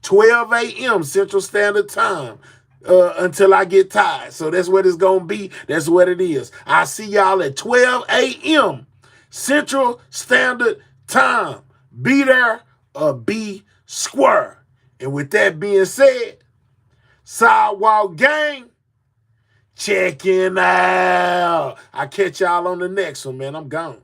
12 a.m. Central Standard Time until I get tired. So that's what it's going to be. That's what it is. I see y'all at 12 a.m. Central Standard Time. Be there or be square. And with that being said, Sidewalk Gang, checking out. I'll catch y'all on the next one, man. I'm gone.